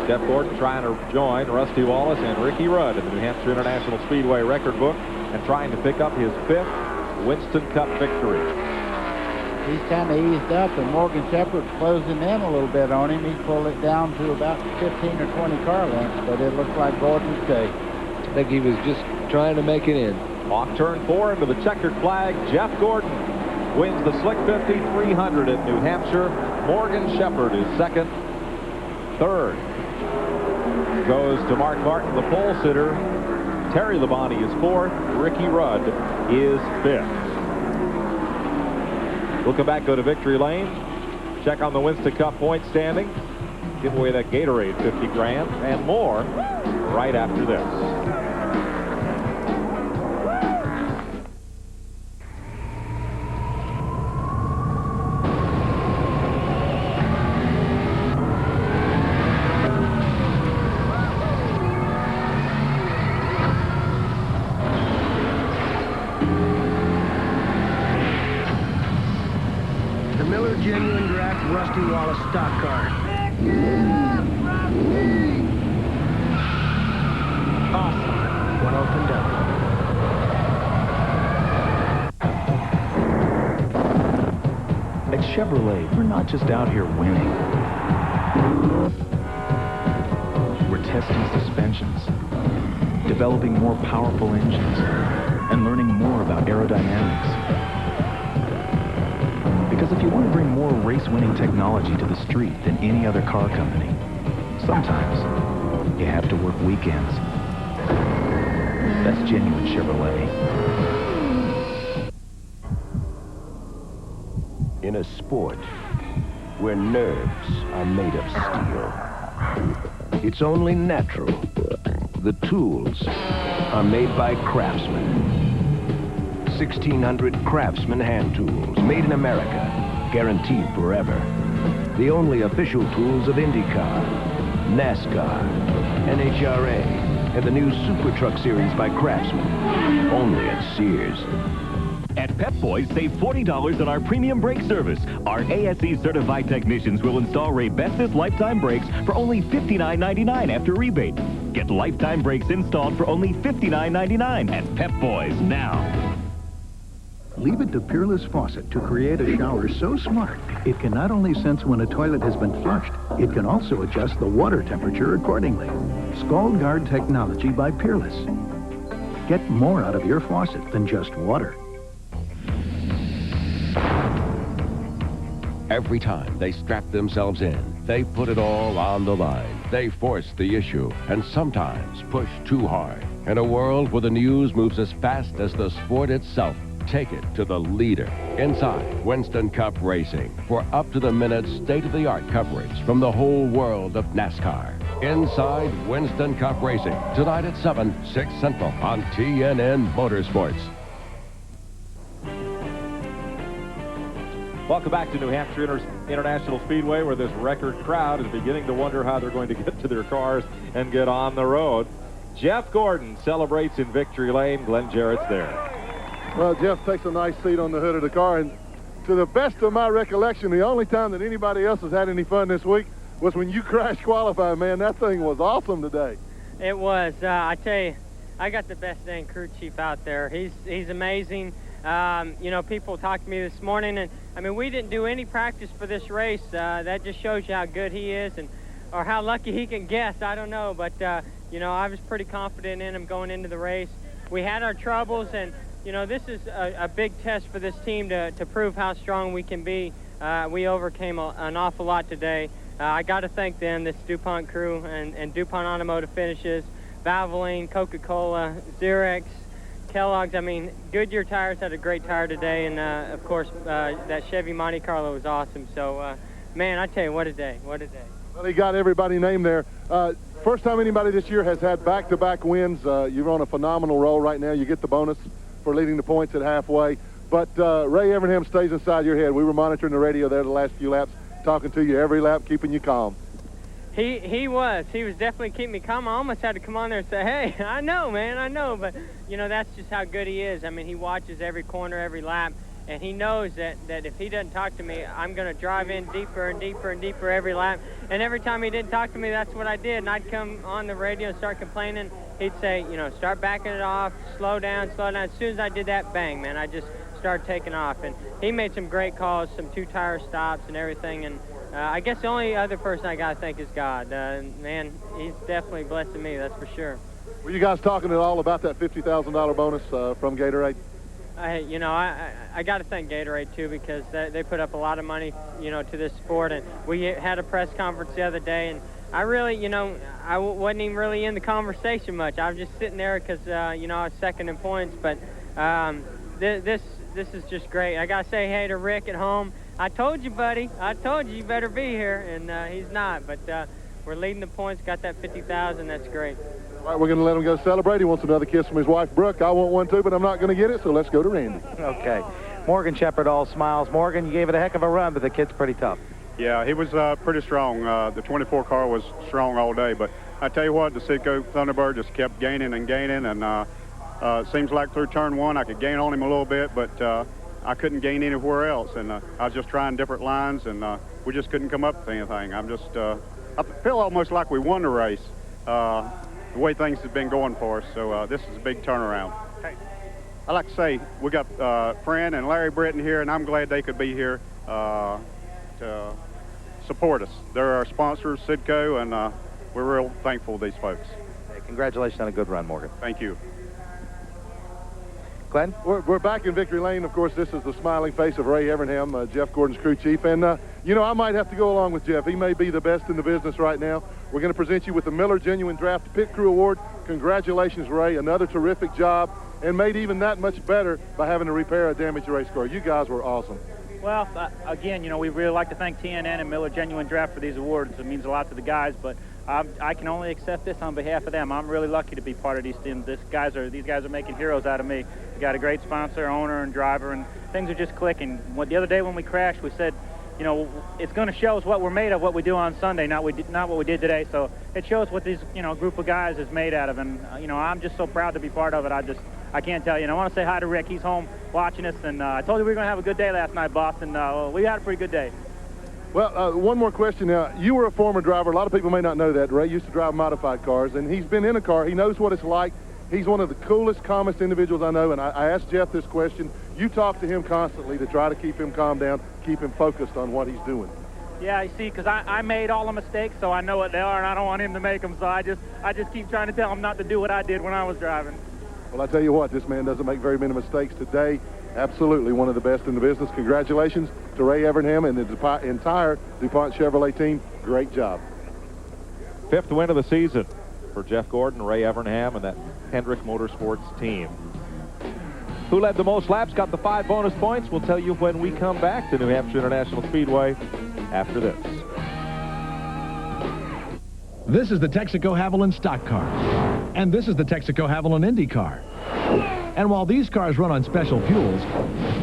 Jeff Gordon trying to join Rusty Wallace and Ricky Rudd in the New Hampshire International Speedway record book and trying to pick up his 5th Winston Cup victory. He's kind of eased up, and Morgan Shepherd's closing in a little bit on him. He's pulled it down to about 15 or 20 car lengths, but it looks like Gordon's day. I think he was just trying to make it in. Off turn 4 into the checkered flag, Jeff Gordon wins the Slick 50 300 at New Hampshire. Morgan Shepherd is second. Third goes to Mark Martin, the pole sitter. Terry Labonte is fourth. Ricky Rudd is fifth. We'll come back, go to Victory Lane, check on the Winston Cup point standing, give away that Gatorade 50 grand and more right after this. Stock car. Awesome. One opened up. At Chevrolet, we're not just out here winning. We're testing suspensions, developing more powerful engines, and learning more about aerodynamics. Because if you want to bring more race-winning technology to the street than any other car company, sometimes you have to work weekends. That's genuine Chevrolet. In a sport where nerves are made of steel, it's only natural. The tools are made by craftsmen. 1,600 Craftsman hand tools, made in America, guaranteed forever. The only official tools of IndyCar, NASCAR, NHRA, and the new Super Truck Series by Craftsman, only at Sears. At Pep Boys, save $40 on our premium brake service. Our ASE certified technicians will install Raybestos lifetime brakes for only $59.99 after rebate. Get lifetime brakes installed for only $59.99 at Pep Boys now. Leave it to Peerless Faucet to create a shower so smart, it can not only sense when a toilet has been flushed, it can also adjust the water temperature accordingly. Scald Guard technology by Peerless. Get more out of your faucet than just water. Every time they strap themselves in, they put it all on the line. They force the issue and sometimes push too hard. In a world where the news moves as fast as the sport itself, take it to the leader inside Winston Cup Racing for up-to-the-minute, state-of-the-art coverage from the whole world of NASCAR. Inside Winston Cup Racing, tonight at 7, 6 Central on TNN Motorsports. Welcome back to New Hampshire International Speedway, where this record crowd is beginning to wonder how they're going to get to their cars and get on the road. Jeff Gordon celebrates in Victory Lane. Glenn Jarrett's there. Well, Jeff takes a nice seat on the hood of the car, and to the best of my recollection, the only time that anybody else has had any fun this week was when you crashed qualifying, man. That thing was awesome today. It was. I tell you, I got the best dang crew chief out there. He's amazing. You know, people talked to me this morning, and I mean, we didn't do any practice for this race. That just shows you how good he is, and or how lucky he can guess. I don't know, but you know, I was pretty confident in him going into the race. We had our troubles, and you know, this is a big test for this team to prove how strong we can be. We overcame an awful lot today. I got to thank them, this DuPont crew, and DuPont Automotive Finishes, Valvoline, Coca-Cola, Xerox, Kellogg's. I mean, Goodyear Tires had a great tire today, and of course, that Chevy Monte Carlo was awesome. So, man, I tell you, what a day, what a day. Well, he got everybody named there. First time anybody this year has had back-to-back wins. You're on a phenomenal roll right now. You get the bonus for leading the points at halfway. But Ray Evernham stays inside your head. We were monitoring the radio there the last few laps, talking to you every lap, keeping you calm. He was definitely keeping me calm. I almost had to come on there and say, hey, I know, man, I know. But, you know, that's just how good he is. I mean, he watches every corner, every lap, and he knows that if he doesn't talk to me, I'm going to drive in deeper and deeper and deeper every lap. And every time he didn't talk to me, that's what I did. And I'd come on the radio and start complaining. He'd say, you know, start backing it off, slow down, slow down. As soon as I did that, bang, man, I just started taking off. And he made some great calls, some two-tire stops and everything. And I guess the only other person I got to thank is God. Man, he's definitely blessing me, that's for sure. Were you guys talking at all about that $50,000 bonus from Gatorade? You know, I got to thank Gatorade, too, because they put up a lot of money, you know, to this sport. And we had a press conference the other day, and I really, you know, I wasn't even really in the conversation much. I was just sitting there because, you know, I was second in points. But this is just great. I got to say hey to Rick at home. I told you, buddy. I told you better be here, and he's not. But we're leading the points, got that 50,000. That's great. All right, we're going to let him go celebrate. He wants another kiss from his wife, Brooke. I want one, too, but I'm not going to get it, so let's go to Randy. Okay. Morgan Shepherd, all smiles. Morgan, you gave it a heck of a run, but the kid's pretty tough. Yeah, he was pretty strong. The 24 car was strong all day, but I tell you what, the Sidco Thunderbird just kept gaining and gaining, and it seems like through turn one I could gain on him a little bit, but I couldn't gain anywhere else, and I was just trying different lines, and we just couldn't come up with anything. I feel almost like we won the race. The way things have been going for us, so this is a big turnaround. Hey, I'd like to say we got Fran and Larry Britton here, and I'm glad they could be here to support us. They're our sponsors, Sidco, and we're real thankful to these folks. Hey, congratulations on a good run, Morgan. Thank you. Glenn? We're back in Victory Lane. Of course, this is the smiling face of Ray Evernham, Jeff Gordon's crew chief. And, you know, I might have to go along with Jeff. He may be the best in the business right now. We're going to present you with the Miller Genuine Draft Pit Crew Award. Congratulations, Ray. Another terrific job, and made even that much better by having to repair a damaged race car. You guys were awesome. Well, again, you know, we really like to thank TNN and Miller Genuine Draft for these awards. It means a lot to the guys, but I can only accept this on behalf of them. I'm really lucky to be part of these teams. These guys are making heroes out of me. We got a great sponsor, owner, and driver, and things are just clicking. The other day when we crashed, we said, you know, it's going to show us what we're made of, what we do on Sunday, not what we did today. So it shows what this, you know, group of guys is made out of, and you know, I'm just so proud to be part of it. I can't tell you. And I want to say hi to Rick. He's home watching us, and I told you we were going to have a good day last night, boss, and we had a pretty good day. Well, one more question now. You were a former driver. A lot of people may not know that. Ray used to drive modified cars, and he's been in a car. He knows what it's like. He's one of the coolest, calmest individuals I know, and I asked Jeff this question. You talk to him constantly to try to keep him calmed down, keep him focused on what he's doing. Yeah, you see, because I made all the mistakes, so I know what they are, and I don't want him to make them, so I just keep trying to tell him not to do what I did when I was driving. Well, I tell you what, this man doesn't make very many mistakes today. Absolutely one of the best in the business. Congratulations to Ray Evernham and the entire DuPont Chevrolet team. Great job. 5th win of the season for Jeff Gordon, Ray Evernham, and that Hendrick Motorsports team. Who led the most laps, got the 5 bonus points. We'll tell you when we come back to New Hampshire International Speedway after this. This is the Texaco Haviland Stock Car. And this is the Texaco Haviland Indy Car. And while these cars run on special fuels,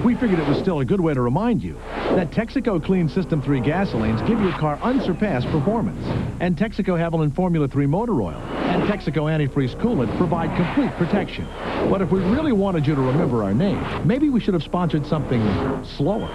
we figured it was still a good way to remind you that Texaco Clean System 3 gasolines give your car unsurpassed performance. And Texaco Haviland Formula 3 motor oil and Texaco antifreeze coolant provide complete protection. But if we really wanted you to remember our name, maybe we should have sponsored something slower.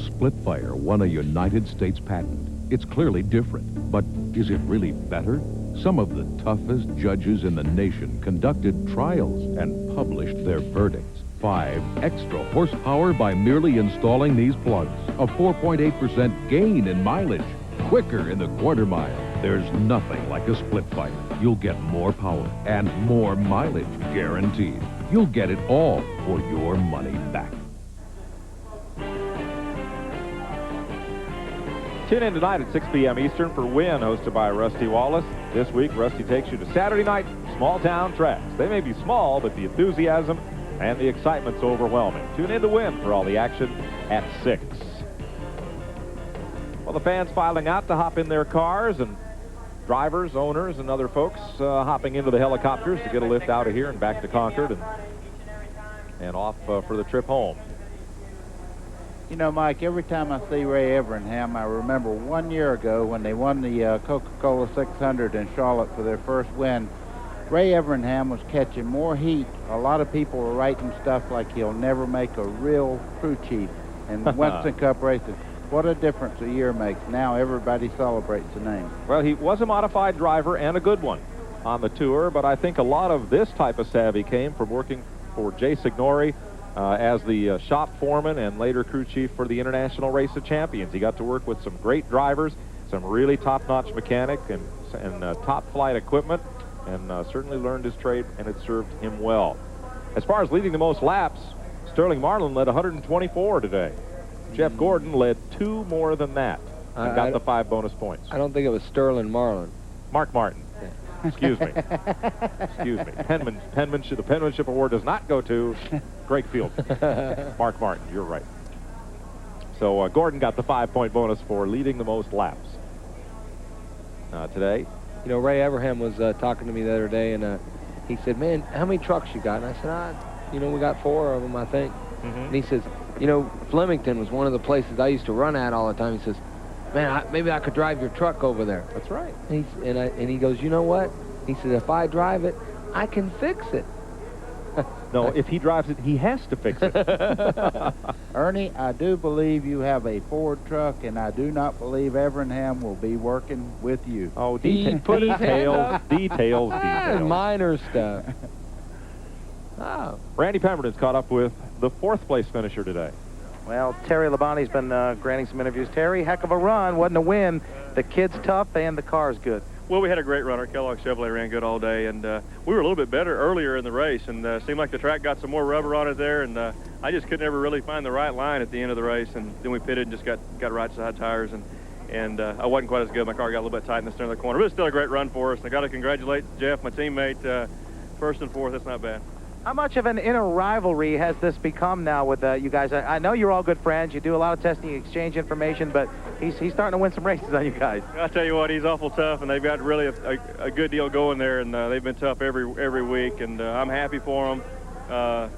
Splitfire won a United States patent. It's clearly different, but is it really better? Some of the toughest judges in the nation conducted trials and published their verdicts. 5 extra horsepower by merely installing these plugs. A 4.8% gain in mileage. Quicker in the quarter mile. There's nothing like a Splitfire. You'll get more power and more mileage guaranteed. You'll get it all for your money back. Tune in tonight at 6 p.m. Eastern for Win, hosted by Rusty Wallace. This week, Rusty takes you to Saturday night small-town tracks. They may be small, but the enthusiasm and the excitement's overwhelming. Tune in to Win for all the action at 6. Well, the fans filing out to hop in their cars, and drivers, owners, and other folks hopping into the helicopters to get a lift out of here and back to Concord and off for the trip home. You know, Mike, every time I see Ray Evernham, I remember 1 year ago when they won the Coca-Cola 600 in Charlotte for their first win. Ray Evernham was catching more heat. A lot of people were writing stuff like he'll never make a real crew chief in the Winston Cup races. What a difference a year makes. Now everybody celebrates the name. Well, he was a modified driver and a good one on the tour, but I think a lot of this type of savvy came from working for Jay Signori as the shop foreman and later crew chief for the International Race of Champions. He got to work with some great drivers, some really top-notch mechanic and top-flight equipment, and certainly learned his trade, and it served him well. As far as leading the most laps, Sterling Marlin led 124 today. Jeff Gordon led 2 more than that and got the 5 bonus points. I don't think it was Sterling Marlin. Mark Martin. Excuse me. Excuse me. The penmanship award does not go to Greg Field. Mark Martin, you're right. So Gordon got the 5-point bonus for leading the most laps today. You know, Ray Everham was talking to me the other day, and he said, man, how many trucks you got? And I said, you know, we got 4 of them, I think. And he says, you know, Flemington was one of the places I used to run at all the time. He says, man, maybe I could drive your truck over there. That's right. And he goes, you know what? He said, if I drive it, I can fix it. No, if he drives it, he has to fix it. Ernie, I do believe you have a Ford truck, and I do not believe Evernham will be working with you. Oh, details. Minor stuff. Oh. Randy Pemberton's caught up with the 4th place finisher today. Well, Terry Labonte's been granting some interviews. Terry, heck of a run. Wasn't a win. The kid's tough, and the car's good. Well, we had a great runner. Kellogg Chevrolet ran good all day, and we were a little bit better earlier in the race, and seemed like the track got some more rubber on it there, and I just couldn't ever really find the right line at the end of the race, and then we pitted and just got right side tires, and I wasn't quite as good. My car got a little bit tight in the center of the corner, but it's still a great run for us, and I got to congratulate Jeff, my teammate, 1st and 4th. That's not bad. How much of an inner rivalry has this become now with you guys? I know you're all good friends. You do a lot of testing, you exchange information, but he's starting to win some races on you guys. I'll tell you what, he's awful tough, and they've got really a good deal going there, and they've been tough every week, and I'm happy for them.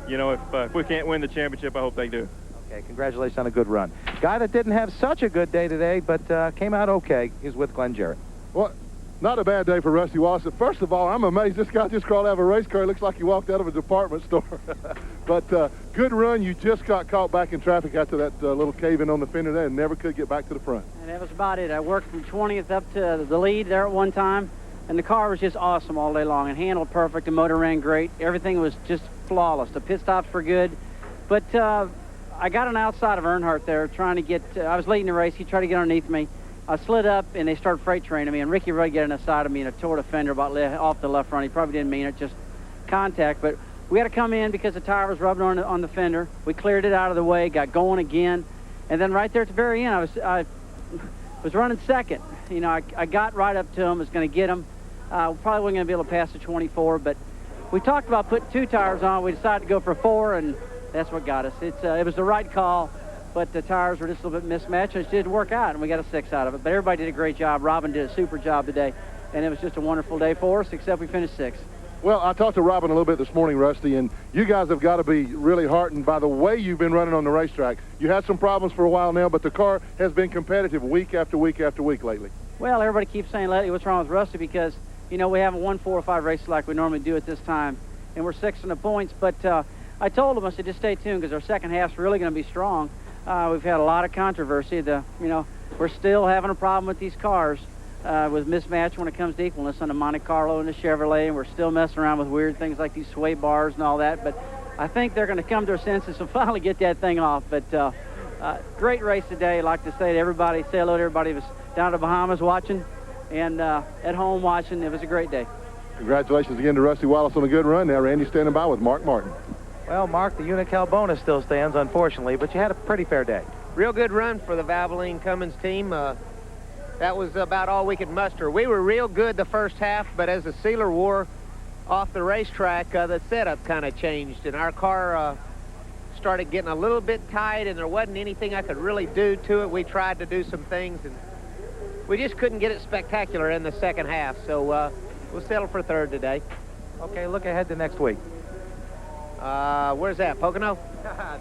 You know, if we can't win the championship, I hope they do. Okay, congratulations on a good run. Guy that didn't have such a good day today, but came out okay, is with Glenn Jarrett. Well, not a bad day for Rusty Wallace. First of all, I'm amazed this guy just crawled out of a race car. It looks like he walked out of a department store. But good run. You just got caught back in traffic after that little cave-in on the fender there and never could get back to the front. And that was about it. I worked from 20th up to the lead there at one time, and the car was just awesome all day long and handled perfect. The motor ran great. Everything was just flawless. The pit stops were good. But I got on the outside of Earnhardt there trying to get I was leading the race. He tried to get underneath me. I slid up, and they started freight training me, and Ricky Rudd got on the side of me and tore the fender about off the left front. He probably didn't mean it, just contact. But we had to come in because the tire was rubbing on the fender. We cleared it out of the way, got going again, and then right there at the very end, I was running second. You know, I got right up to him, was going to get him. Probably wasn't going to be able to pass the 24, but we talked about putting 2 tires on. We decided to go for 4, and that's what got us. It was the right call. But the tires were just a little bit mismatched, and it didn't work out, and we got a 6 out of it. But everybody did a great job. Robin did a super job today, and it was just a wonderful day for us, except we finished 6th. Well, I talked to Robin a little bit this morning, Rusty, and you guys have got to be really heartened by the way you've been running on the racetrack. You had some problems for a while now, but the car has been competitive week after week after week lately. Well, everybody keeps saying lately, what's wrong with Rusty? Because, you know, we haven't won 4 or 5 races like we normally do at this time, and we're 6th in the points. But I told him, I said, just stay tuned, because our second half's really going to be strong. We've had a lot of controversy. You know, we're still having a problem with these cars with mismatch when it comes to equalness on the Monte Carlo and the Chevrolet, and we're still messing around with weird things like these sway bars and all that. But I think they're going to come to their senses and finally get that thing off. But great race today. I'd like to say to everybody, say hello to everybody who was down to the Bahamas watching and at home watching. It was a great day. Congratulations again to Rusty Wallace on a good run. Now Randy standing by with Mark Martin. Well, Mark, the Unical bonus still stands, unfortunately, but you had a pretty fair day. Real good run for the Valvoline Cummins team. That was about all we could muster. We were real good the first half, but as the sealer wore off the racetrack, the setup kind of changed, and our car started getting a little bit tight, and there wasn't anything I could really do to it. We tried to do some things, and we just couldn't get it spectacular in the second half, so we'll settle for 3rd today. Okay, look ahead to next week. Where's that, Pocono?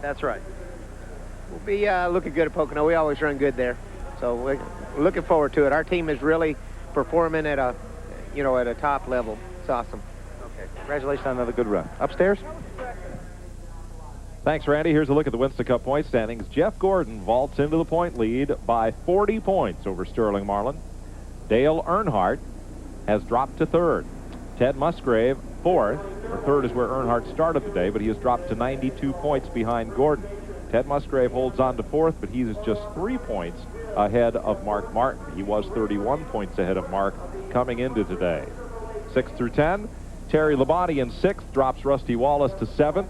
That's right. We'll be looking good at Pocono. We always run good there, so we're looking forward to it. Our team is really performing at a top level. It's awesome. Okay, congratulations on another good run. Upstairs. Thanks, Randy. Here's a look at the Winston Cup point standings. Jeff Gordon vaults into the point lead by 40 points over Sterling Marlin. Dale Earnhardt has dropped to 3rd. Ted Musgrave, 4th. Or 3rd is where Earnhardt started the day, but he has dropped to 92 points behind Gordon. Ted Musgrave holds on to 4th, but he is just 3 points ahead of Mark Martin. He was 31 points ahead of Mark coming into today. 6 through 10, Terry Labonte in 6th, drops Rusty Wallace to 7th.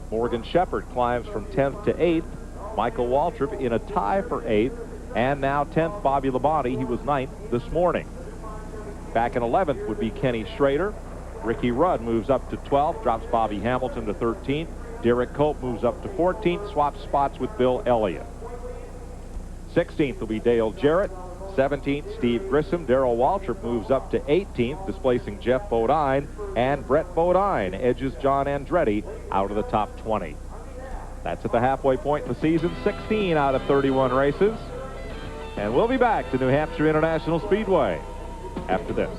Morgan Shepherd climbs from 10th to 8th. Michael Waltrip in a tie for 8th. And now 10th, Bobby Labonte. He was 9th this morning. Back in 11th would be Kenny Schrader. Ricky Rudd moves up to 12th, drops Bobby Hamilton to 13th. Derek Cope moves up to 14th, swaps spots with Bill Elliott. 16th will be Dale Jarrett. 17th, Steve Grissom. Darrell Waltrip moves up to 18th, displacing Jeff Bodine. And Brett Bodine edges John Andretti out of the top 20. That's at the halfway point in the season, 16 out of 31 races. And we'll be back to New Hampshire International Speedway after this.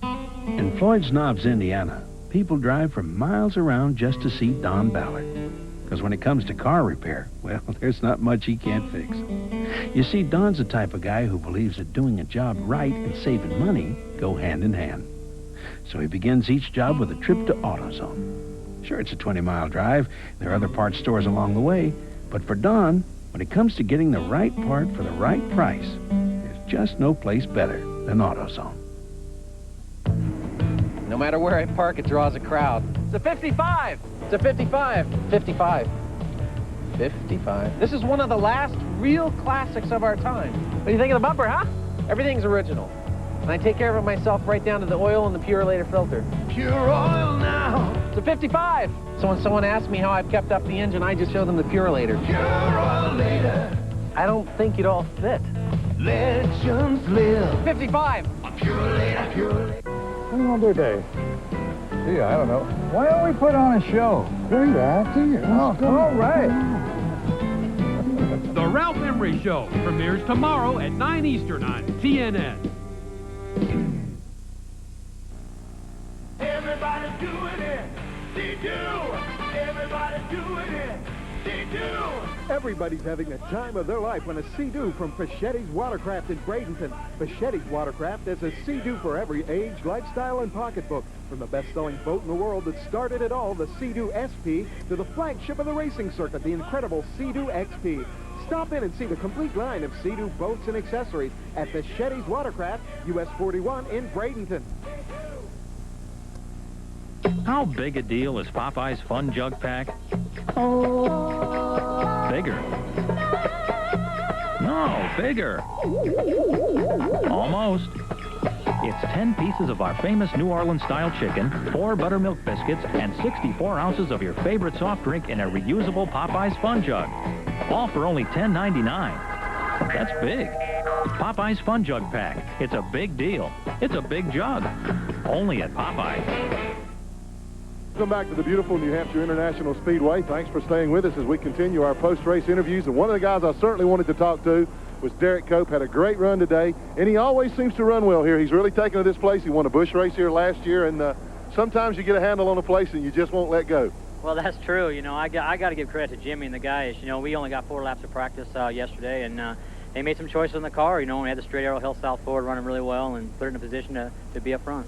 In Floyd's Knobs, Indiana, people drive for miles around just to see Don Ballard. Because when it comes to car repair, well, there's not much he can't fix. You see, Don's the type of guy who believes that doing a job right and saving money go hand in hand. So he begins each job with a trip to AutoZone. Sure, it's a 20-mile drive. There are other parts stores along the way. But for Don, when it comes to getting the right part for the right price, there's just no place better than AutoZone. No matter where I park, it draws a crowd. It's a 55! It's a 55! 55. 55. This is one of the last real classics of our time. What do you think of the bumper, huh? Everything's original. And I take care of it myself right down to the oil and the Purolator filter. Pure oil now! It's a 55! So when someone asks me how I've kept up the engine, I just show them the Purolator. Purolator! I don't think it all fit. Legends live! 55! Purolator, Purolator. What do you want to do, Dave? Gee, I don't know. Why don't we put on a show? Great acting. All right. The Ralph Emery Show premieres tomorrow at 9 Eastern on TNN. Everybody doing it. C2. Everybody doing it. C2. Everybody's having the time of their life when a Sea-Doo from Fachetti's Watercraft in Bradenton. Fachetti's Watercraft is a Sea-Doo for every age, lifestyle, and pocketbook. From the best-selling boat in the world that started it all, the Sea-Doo SP, to the flagship of the racing circuit, the incredible Sea-Doo XP. Stop in and see the complete line of Sea-Doo boats and accessories at Fachetti's Watercraft, US 41 in Bradenton. How big a deal is Popeye's Fun Jug Pack? Bigger. No, bigger. Almost. It's 10 pieces of our famous New Orleans-style chicken, 4 buttermilk biscuits, and 64 ounces of your favorite soft drink in a reusable Popeye's Fun Jug. All for only $10.99. That's big. Popeye's Fun Jug Pack. It's a big deal. It's a big jug. Only at Popeye. Welcome back to the beautiful New Hampshire International Speedway. Thanks for staying with us as we continue our post-race interviews. And one of the guys I certainly wanted to talk to was Derek Cope. Had a great run today, and he always seems to run well here. He's really taken to this place. He won a bush race here last year, and sometimes you get a handle on a place and you just won't let go. Well, that's true. You know, I got to give credit to Jimmy and the guys. You know, we only got 4 laps of practice yesterday, and they made some choices in the car. You know, we had the straight arrow hill south forward running really well and put it in a position to be up front.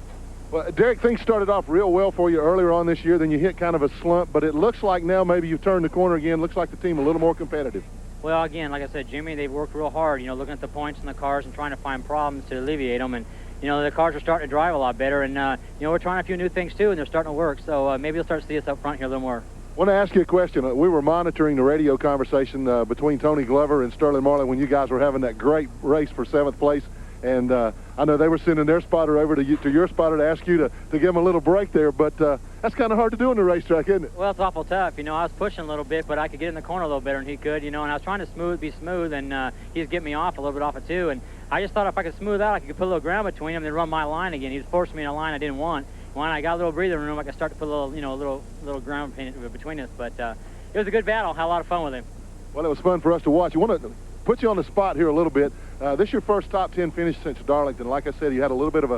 Well, Derek, things started off real well for you earlier on this year. Then you hit kind of a slump, but it looks like now maybe you've turned the corner again. Looks like the team a little more competitive. Well, again, like I said, Jimmy, they've worked real hard, you know, looking at the points in the cars and trying to find problems to alleviate them. And, you know, the cars are starting to drive a lot better. And, you know, we're trying a few new things, too, and they're starting to work. So maybe you'll start to see us up front here a little more. I want to ask you a question. We were monitoring the radio conversation between Tony Glover and Sterling Marlin when you guys were having that great race for 7th place. And I know they were sending their spotter over to your spotter to ask you to give them a little break there, but that's kind of hard to do on the racetrack, isn't it? Well, it's awful tough. You know, I was pushing a little bit, but I could get in the corner a little better than he could, you know, and I was trying to be smooth, and he was getting me off a little bit off it, too. And I just thought if I could smooth out, I could put a little ground between him and then run my line again. He was forcing me in a line I didn't want. When I got a little breathing room, I could start to put a little, you know, little ground between us. But it was a good battle. Had a lot of fun with him. Well, it was fun for us to watch. You want to put you on the spot here a little bit. This is your first top 10 finish since Darlington. Like I said, you had a little bit of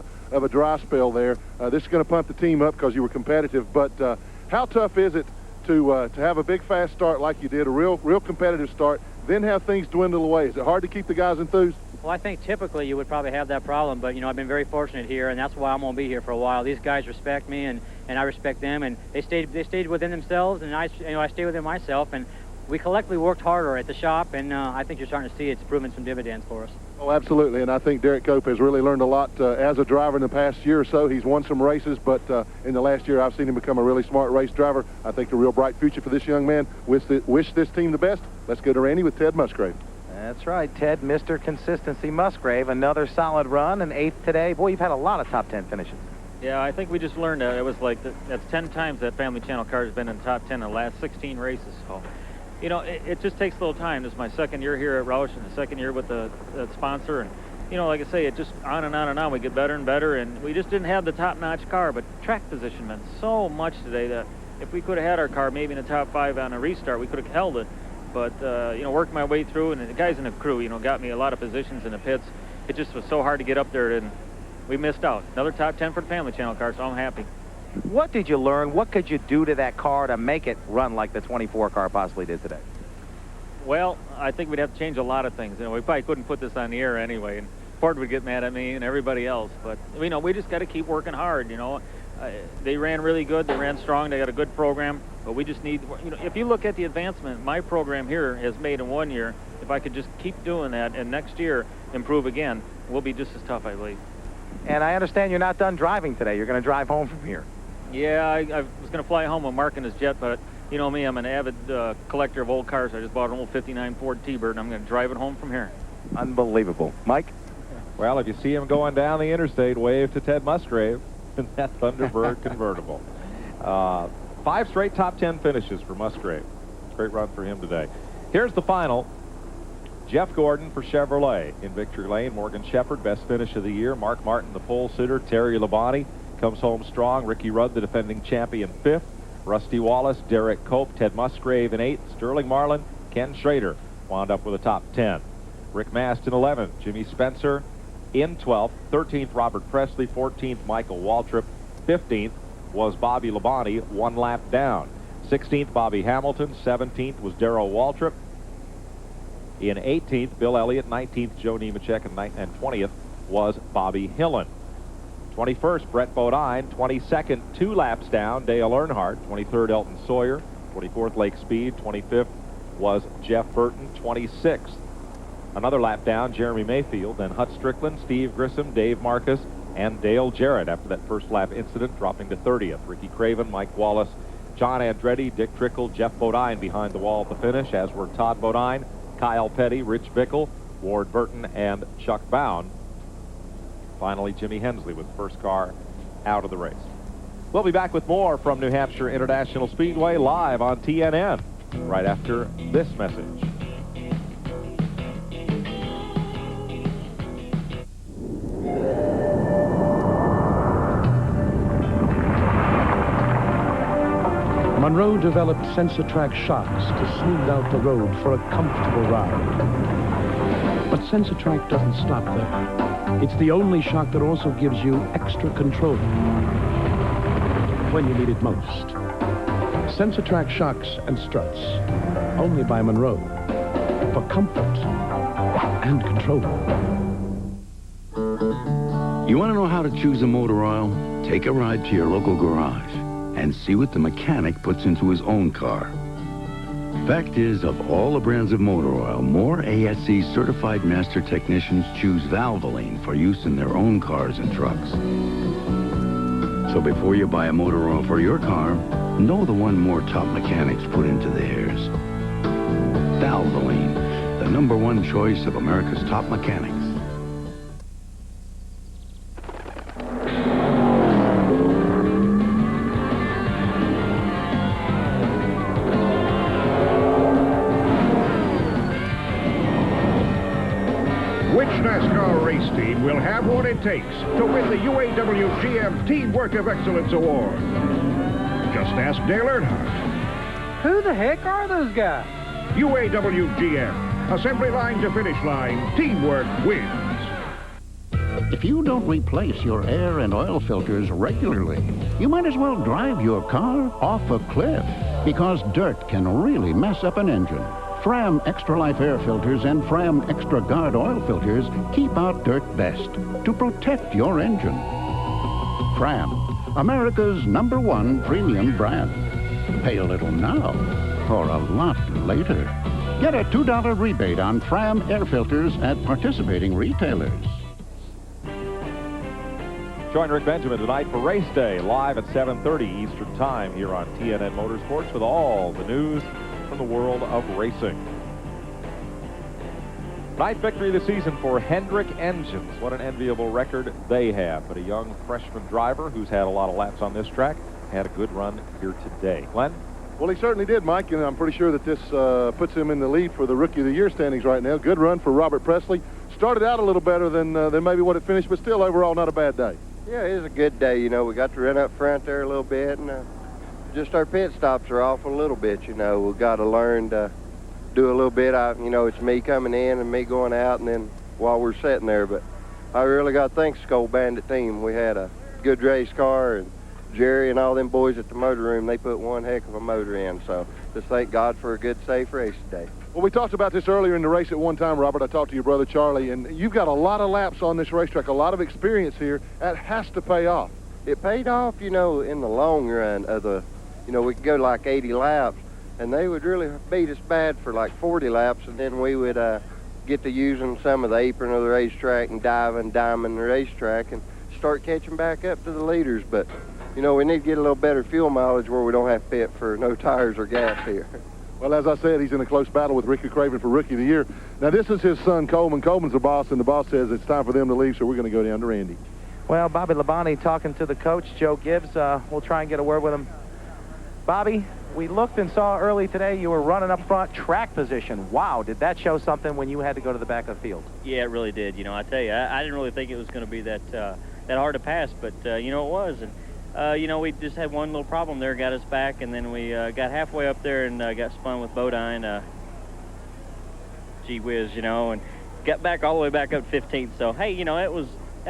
a dry spell there. This is going to pump the team up because you were competitive. But how tough is it to have a big, fast start like you did, a real competitive start, then have things dwindle away? Is it hard to keep the guys enthused? Well, I think typically you would probably have that problem, but, you know, I've been very fortunate here, and that's why I'm going to be here for a while. These guys respect me, and I respect them, and they stayed within themselves, and I stayed within myself, and we collectively worked harder at the shop, and I think you're starting to see it's proven some dividends for us. Oh, absolutely, and I think Derek Cope has really learned a lot as a driver in the past year or so. He's won some races, but in the last year I've seen him become a really smart race driver. I think a real bright future for this young man. Wish this team the best. Let's go to Randy with Ted Musgrave. That's right, Ted, Mr. Consistency Musgrave. Another solid run, an 8th today. Boy, you've had a lot of top 10 finishes. Yeah, I think we just learned that it was like that's 10 times that Family Channel car has been in the top 10 in the last 16 races. So, you know, it just takes a little time. This is my second year here at Roush and the second year with the sponsor. And, you know, like I say, it just on and on and on. We get better and better, and we just didn't have the top-notch car. But track position meant so much today that if we could have had our car maybe in the top 5 on a restart, we could have held it. But, you know, worked my way through, and the guys in the crew, you know, got me a lot of positions in the pits. It just was so hard to get up there, and we missed out. Another top 10 for the Family Channel car, so I'm happy. What did you learn? What could you do to that car to make it run like the 24 car possibly did today? Well, I think we'd have to change a lot of things. You know, we probably couldn't put this on the air anyway, and Ford would get mad at me and everybody else. But, you know, we just got to keep working hard, you know. They ran really good. They ran strong. They got a good program. But we just need, you know, if you look at the advancement my program here has made in 1 year, if I could just keep doing that and next year improve again, we'll be just as tough, I believe. And I understand you're not done driving today. You're going to drive home from here. Yeah, I was going to fly home with Mark in his jet, but you know me, I'm an avid collector of old cars. I just bought an old 59 Ford T-Bird, and I'm going to drive it home from here. Unbelievable. Mike? Well, if you see him going down the interstate, wave to Ted Musgrave in that Thunderbird convertible. 5 straight top 10 finishes for Musgrave. Great run for him today. Here's the final. Jeff Gordon for Chevrolet in victory lane. Morgan Shepherd, best finish of the year. Mark Martin, the pole sitter. Terry Labonte comes home strong. Ricky Rudd, the defending champion, 5th. Rusty Wallace, Derek Cope, Ted Musgrave in 8th. Sterling Marlin, Ken Schrader wound up with a top 10. Rick Mast in 11th. Jimmy Spencer in 12th. 13th, Robert Presley. 14th, Michael Waltrip. 15th was Bobby Labonte, 1 lap down. 16th, Bobby Hamilton. 17th was Darrell Waltrip. In 18th, Bill Elliott. 19th, Joe Nemechek. And 20th was Bobby Hillen. 21st, Brett Bodine. 22nd, 2 laps down, Dale Earnhardt. 23rd, Elton Sawyer. 24th, Lake Speed. 25th was Jeff Burton. 26th, another lap down, Jeremy Mayfield. Then Hut Strickland, Steve Grissom, Dave Marcus, and Dale Jarrett after that first lap incident, dropping to 30th. Ricky Craven, Mike Wallace, John Andretti, Dick Trickle, Jeff Bodine behind the wall at the finish, as were Todd Bodine, Kyle Petty, Rich Bickle, Ward Burton, and Chuck Bound. Finally, Jimmy Hensley with the first car out of the race. We'll be back with more from New Hampshire International Speedway live on TNN right after this message. Monroe developed SensorTrack shocks to smooth out the road for a comfortable ride. But SensorTrack doesn't stop there. It's the only shock that also gives you extra control when you need it most. SensorTrack shocks and struts, only by Monroe, for comfort and control. You want to know how to choose a motor oil? Take a ride to your local garage and see what the mechanic puts into his own car. Fact is, of all the brands of motor oil, more ASE certified master technicians choose Valvoline for use in their own cars and trucks. So before you buy a motor oil for your car, know the one more top mechanics put into theirs. Valvoline, the #1 choice of America's top mechanics. NASCAR race team will have what it takes to win the UAW GM Teamwork of Excellence Award. Just ask Dale Earnhardt. Who the heck are those guys? UAW GM, assembly line to finish line, teamwork wins. If you don't replace your air and oil filters regularly, you might as well drive your car off a cliff, because dirt can really mess up an engine. Fram Extra Life air filters and Fram Extra Guard oil filters keep out dirt best to protect your engine. Fram, America's #1 premium brand. Pay a little now or a lot later. Get a $2 rebate on Fram air filters at participating retailers. Join Rick Benjamin tonight for Race Day, live at 7:30 Eastern Time here on TNN Motorsports with all the news from the world of racing. Ninth victory this season for Hendrick Engines. What an enviable record they have. But a young freshman driver who's had a lot of laps on this track had a good run here today. Glenn? Well, he certainly did, Mike, and I'm pretty sure that this puts him in the lead for the Rookie of the Year standings right now. Good run for Robert Presley. Started out a little better than maybe what it finished, but still overall not a bad day. Yeah, it was a good day. You know, we got to run up front there a little bit, and just our pit stops are off a little bit. You know, we got to learn to do a little bit. You know, it's me coming in and me going out, and then while we're sitting there. But I really got to thank the Skull Bandit team. We had a good race car, and Jerry and all them boys at the motor room, they put one heck of a motor in. So just thank God for a good, safe race today. Well, we talked about this earlier in the race at one time, Robert. I talked to your brother Charlie, and you've got a lot of laps on this racetrack, a lot of experience here. That has to pay off. It paid off, you know, in the long run of the, you know, we could go like 80 laps, and they would really beat us bad for like 40 laps, and then we would get to using some of the apron of the racetrack and diming the racetrack and start catching back up to the leaders. But, you know, we need to get a little better fuel mileage where we don't have to pit for no tires or gas here. Well, as I said, he's in a close battle with Ricky Craven for Rookie of the Year. Now, this is his son, Coleman. Coleman's the boss, and the boss says it's time for them to leave, so we're going to go down to Randy. Well, Bobby Labonte talking to the coach, Joe Gibbs. We'll try and get a word with him. Bobby, we looked and saw early today you were running up front, track position. Wow, did that show something when you had to go to the back of the field? Yeah, it really did. You know, I tell you, I didn't really think it was going to be that hard to pass, but, you know, it was. And you know, we just had one little problem there, got us back, and then we got halfway up there and got spun with Bodine. Gee whiz, you know, and got back all the way back up 15th. So, hey, you know, that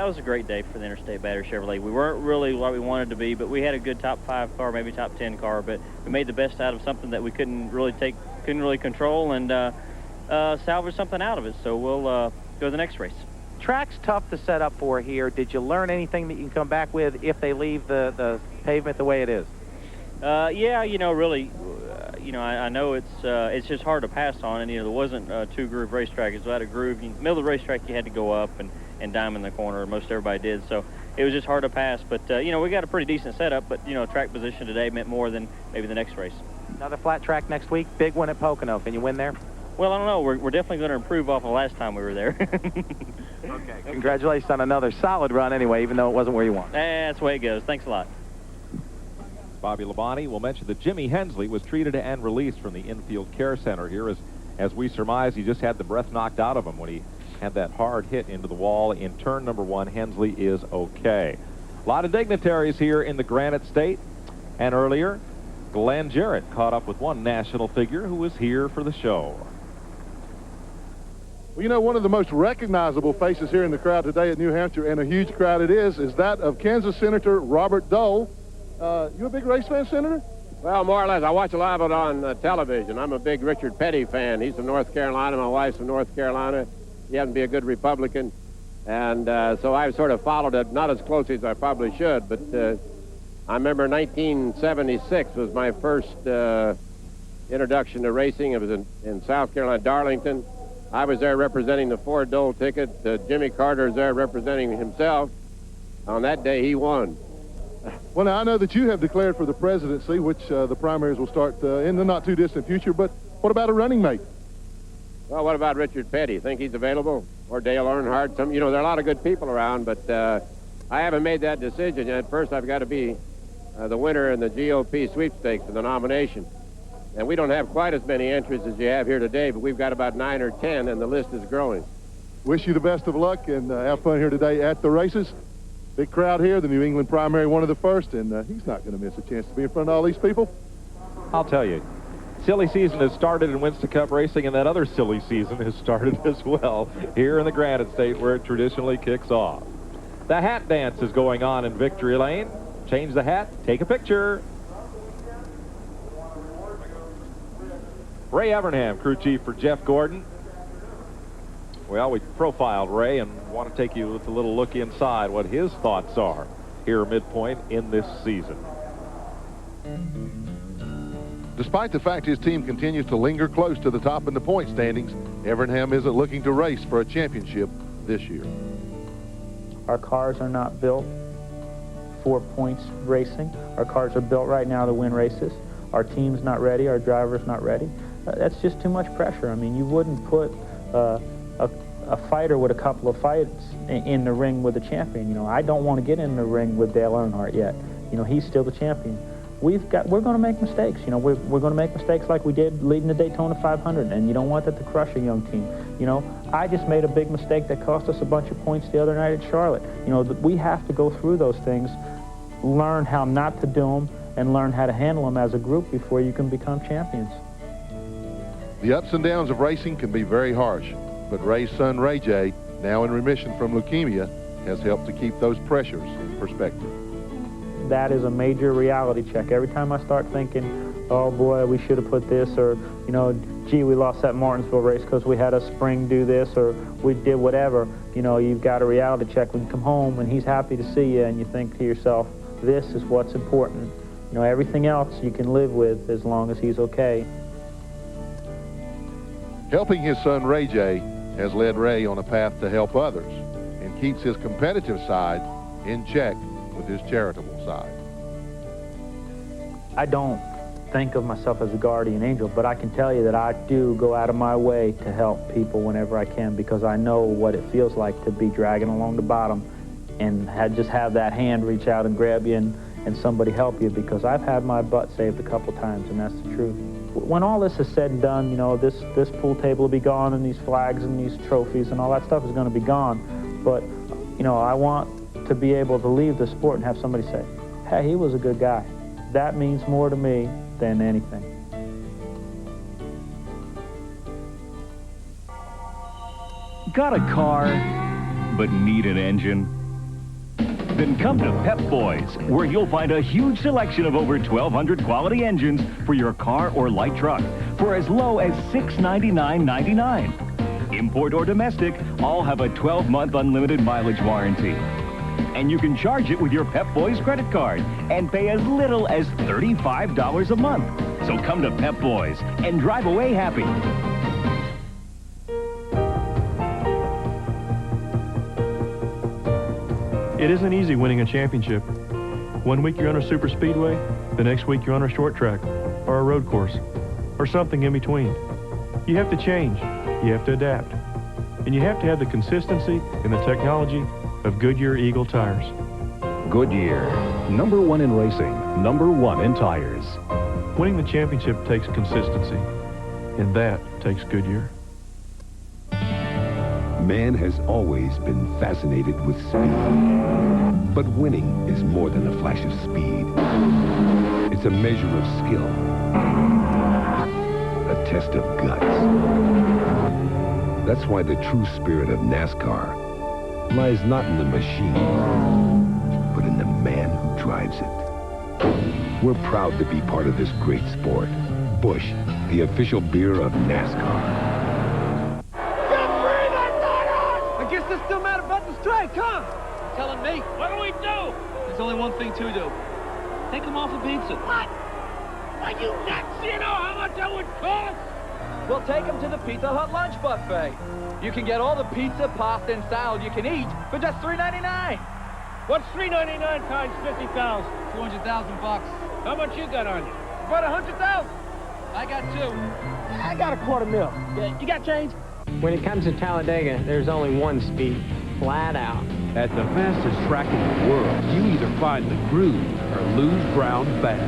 was a great day for the Interstate Battery Chevrolet. We weren't really what we wanted to be, but we had a good top 5 car, maybe top 10 car, but we made the best out of something that we couldn't really control, and salvage something out of it. So we'll go to the next race. Track's tough to set up for here. Did you learn anything that you can come back with if they leave the pavement the way it is? Yeah, you know, really, you know, I know it's just hard to pass on, and, you know, there wasn't a 2-groove racetrack. It was at a groove. In the middle of the racetrack, you had to go up and dime in the corner. Most everybody did, so it was just hard to pass. But, you know, we got a pretty decent setup, but, you know, track position today meant more than maybe the next race. Another flat track next week, big one at Pocono. Can you win there? Well, I don't know. We're definitely going to improve off of last time we were there. Okay. Congratulations on another solid run anyway, even though it wasn't where you want. That's the way it goes. Thanks a lot. Bobby Labonte will mention that Jimmy Hensley was treated and released from the infield care center here. As we surmise, he just had the breath knocked out of him when he had that hard hit into the wall in turn number 1. Hensley is okay. A lot of dignitaries here in the Granite State. And earlier, Glenn Jarrett caught up with one national figure who was here for the show. Well, you know, one of the most recognizable faces here in the crowd today at New Hampshire, and a huge crowd it is that of Kansas Senator Robert Dole. You a big race fan, Senator? Well, more or less. I watch a lot of it on television. I'm a big Richard Petty fan. He's from North Carolina. My wife's from North Carolina. He happens to be a good Republican. And so I've sort of followed it, not as closely as I probably should, but I remember 1976 was my first introduction to racing. It was in South Carolina, Darlington. I was there representing the Ford Dole ticket. Jimmy Carter was there representing himself. On that day, he won. Well, now, I know that you have declared for the presidency, which the primaries will start in the not-too-distant future, but what about a running mate? Well, what about Richard Petty? Think he's available? Or Dale Earnhardt? You know, there are a lot of good people around, but I haven't made that decision yet. First, I've got to be the winner in the GOP sweepstakes for the nomination. And we don't have quite as many entries as you have here today, but we've got about 9 or 10, and the list is growing. Wish you the best of luck, and have fun here today at the races. Big crowd here, the New England primary, one of the first, and he's not going to miss a chance to be in front of all these people. I'll tell you, silly season has started in Winston Cup racing, and that other silly season has started as well here in the Granite State, where it traditionally kicks off. The hat dance is going on in Victory Lane. Change the hat, take a picture. Ray Evernham, crew chief for Jeff Gordon. Well, we profiled Ray and want to take you with a little look inside what his thoughts are here midpoint in this season. Despite the fact his team continues to linger close to the top in the point standings, Evernham isn't looking to race for a championship this year. Our cars are not built for points racing. Our cars are built right now to win races. Our team's not ready. Our driver's not ready. That's just too much pressure. I mean, you wouldn't put a fighter with a couple of fights in the ring with a champion. You know, I don't want to get in the ring with Dale Earnhardt yet. You know, he's still the champion. We're going to make mistakes. You know, we're going to make mistakes like we did leading the Daytona 500, and you don't want that to crush a young team. You know, I just made a big mistake that cost us a bunch of points the other night at Charlotte. You know, we have to go through those things, learn how not to do them, and learn how to handle them as a group before you can become champions. The ups and downs of racing can be very harsh, but Ray's son, Ray J., now in remission from leukemia, has helped to keep those pressures in perspective. That is a major reality check. Every time I start thinking, oh boy, we should have put this, or, you know, gee, we lost that Martinsville race because we had a spring do this, or we did whatever, you know, you've got a reality check. When you come home and he's happy to see you and you think to yourself, this is what's important. You know, everything else you can live with as long as he's okay. Helping his son, Ray J., has led Ray on a path to help others and keeps his competitive side in check with his charitable side. I don't think of myself as a guardian angel, but I can tell you that I do go out of my way to help people whenever I can, because I know what it feels like to be dragging along the bottom and just have that hand reach out and grab you and somebody help you, because I've had my butt saved a couple times, and that's the truth. When all this is said and done, you know, this pool table will be gone, and these flags and these trophies and all that stuff is going to be gone. But, you know, I want to be able to leave the sport and have somebody say, hey, he was a good guy. That means more to me than anything. Got a car, but need an engine? Then come to Pep Boys, where you'll find a huge selection of over 1,200 quality engines for your car or light truck for as low as $699.99. Import or domestic, all have a 12-month unlimited mileage warranty. And you can charge it with your Pep Boys credit card and pay as little as $35 a month. So come to Pep Boys and drive away happy. It isn't easy winning a championship. One week you're on a super speedway, the next week you're on a short track, or a road course, or something in between. You have to change, you have to adapt, and you have to have the consistency and the technology of Goodyear Eagle tires. Goodyear, #1 in racing, #1 in tires. Winning the championship takes consistency, and that takes Goodyear. Man has always been fascinated with speed. But winning is more than a flash of speed. It's a measure of skill. A test of guts. That's why the true spirit of NASCAR lies not in the machine, but in the man who drives it. We're proud to be part of this great sport. Busch, the official beer of NASCAR. I guess there's still mad about the strike, huh? Telling me. What do we do? There's only one thing to do. Take them off a pizza. What? Are you nuts? You know how much that would cost? We'll take them to the Pizza Hut lunch buffet. You can get all the pizza, pasta, and salad you can eat for just $3.99. What's $3.99 times 50,000? 200,000 bucks. How much you got on you? About 100,000. I got two. I got $250,000. Yeah, you got change? When it comes to Talladega, there's only one speed, flat out. At the fastest track in the world, you either find the groove or lose ground fast.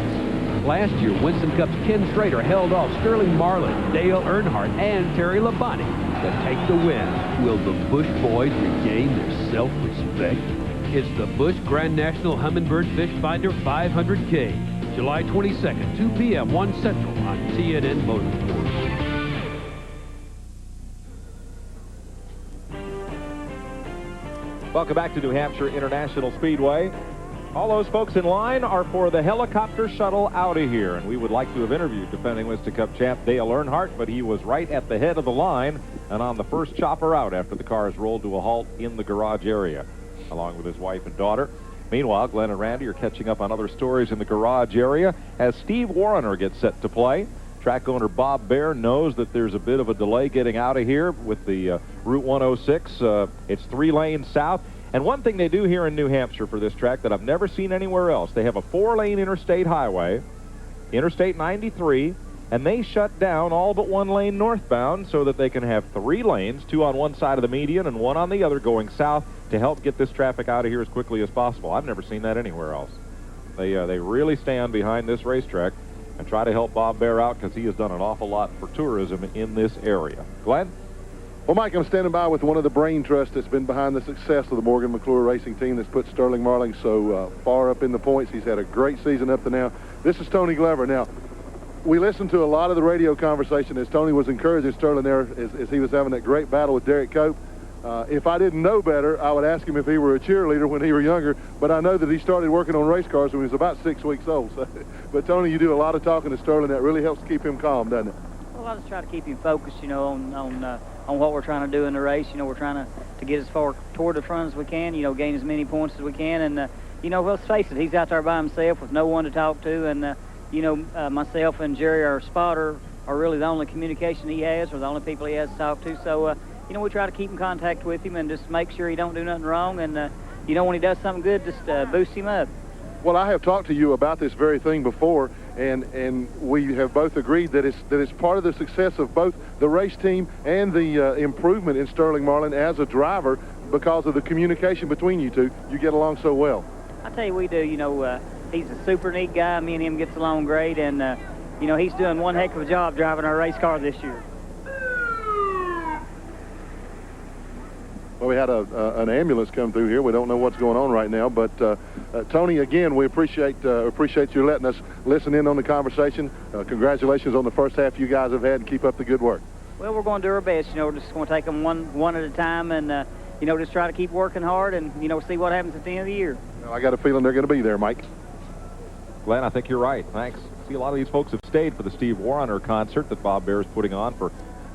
Last year, Winston Cup's Ken Schrader held off Sterling Marlin, Dale Earnhardt, and Terry Labonte to take the win. Will the Busch boys regain their self-respect? It's the Busch Grand National Humminbird Fish Finder 500K, July 22nd, 2 p.m., 1 Central on TNN Motorsports. Welcome back to New Hampshire International Speedway. All those folks in line are for the helicopter shuttle out of here, and we would like to have interviewed defending Winston Cup champ Dale Earnhardt, but he was right at the head of the line and on the first chopper out after the cars rolled to a halt in the garage area, along with his wife and daughter. Meanwhile, Glenn and Randy are catching up on other stories in the garage area as Steve Warrener gets set to play. Track owner Bob Baer knows that there's a bit of a delay getting out of here with the Route 106. It's 3 lanes south. And one thing they do here in New Hampshire for this track that I've never seen anywhere else, they have a 4-lane interstate highway, Interstate 93, and they shut down all but 1 lane northbound so that they can have 3 lanes, 2 on one side of the median and 1 on the other going south to help get this traffic out of here as quickly as possible. I've never seen that anywhere else. They really stand behind this racetrack and try to help Bob Baer out because he has done an awful lot for tourism in this area. Glenn? Well, Mike, I'm standing by with one of the brain trusts that's been behind the success of the Morgan McClure racing team that's put Sterling Marling so far up in the points. He's had a great season up to now. This is Tony Glover. Now, we listened to a lot of the radio conversation as Tony was encouraging Sterling there as he was having that great battle with Derek Cope. If I didn't know better, I would ask him if he were a cheerleader when he were younger, but I know that he started working on race cars when he was about 6 weeks old. So, but, Tony, you do a lot of talking to Sterling. That really helps keep him calm, doesn't it? Well, I just try to keep him focused, you know, on what we're trying to do in the race. You know, we're trying to get as far toward the front as we can, you know, gain as many points as we can. And, you know, let's face it, he's out there by himself with no one to talk to. And, you know, myself and Jerry, our spotter, are really the only communication he has or the only people he has to talk to. So, you know, we try to keep in contact with him and just make sure he don't do nothing wrong. And, you know, when he does something good, just boost him up. Well, I have talked to you about this very thing before, and we have both agreed that it's part of the success of both the race team and the improvement in Sterling Marlin as a driver because of the communication between you two. You get along so well. I tell you, we do. You know, he's a super neat guy. Me and him gets along great, and you know, he's doing one heck of a job driving our race car this year. Well, we had an ambulance come through here. We don't know what's going on right now, but Tony, again, we appreciate you letting us listen in on the conversation. Congratulations on the first half you guys have had, and keep up the good work. Well, we're going to do our best. You know, we're just going to take them one at a time, and you know, just try to keep working hard, and you know, see what happens at the end of the year. Well, I got a feeling they're going to be there, Mike. Glenn, I think you're right. Thanks. See, a lot of these folks have stayed for the Steve Warrener concert that Bob Baer is putting on for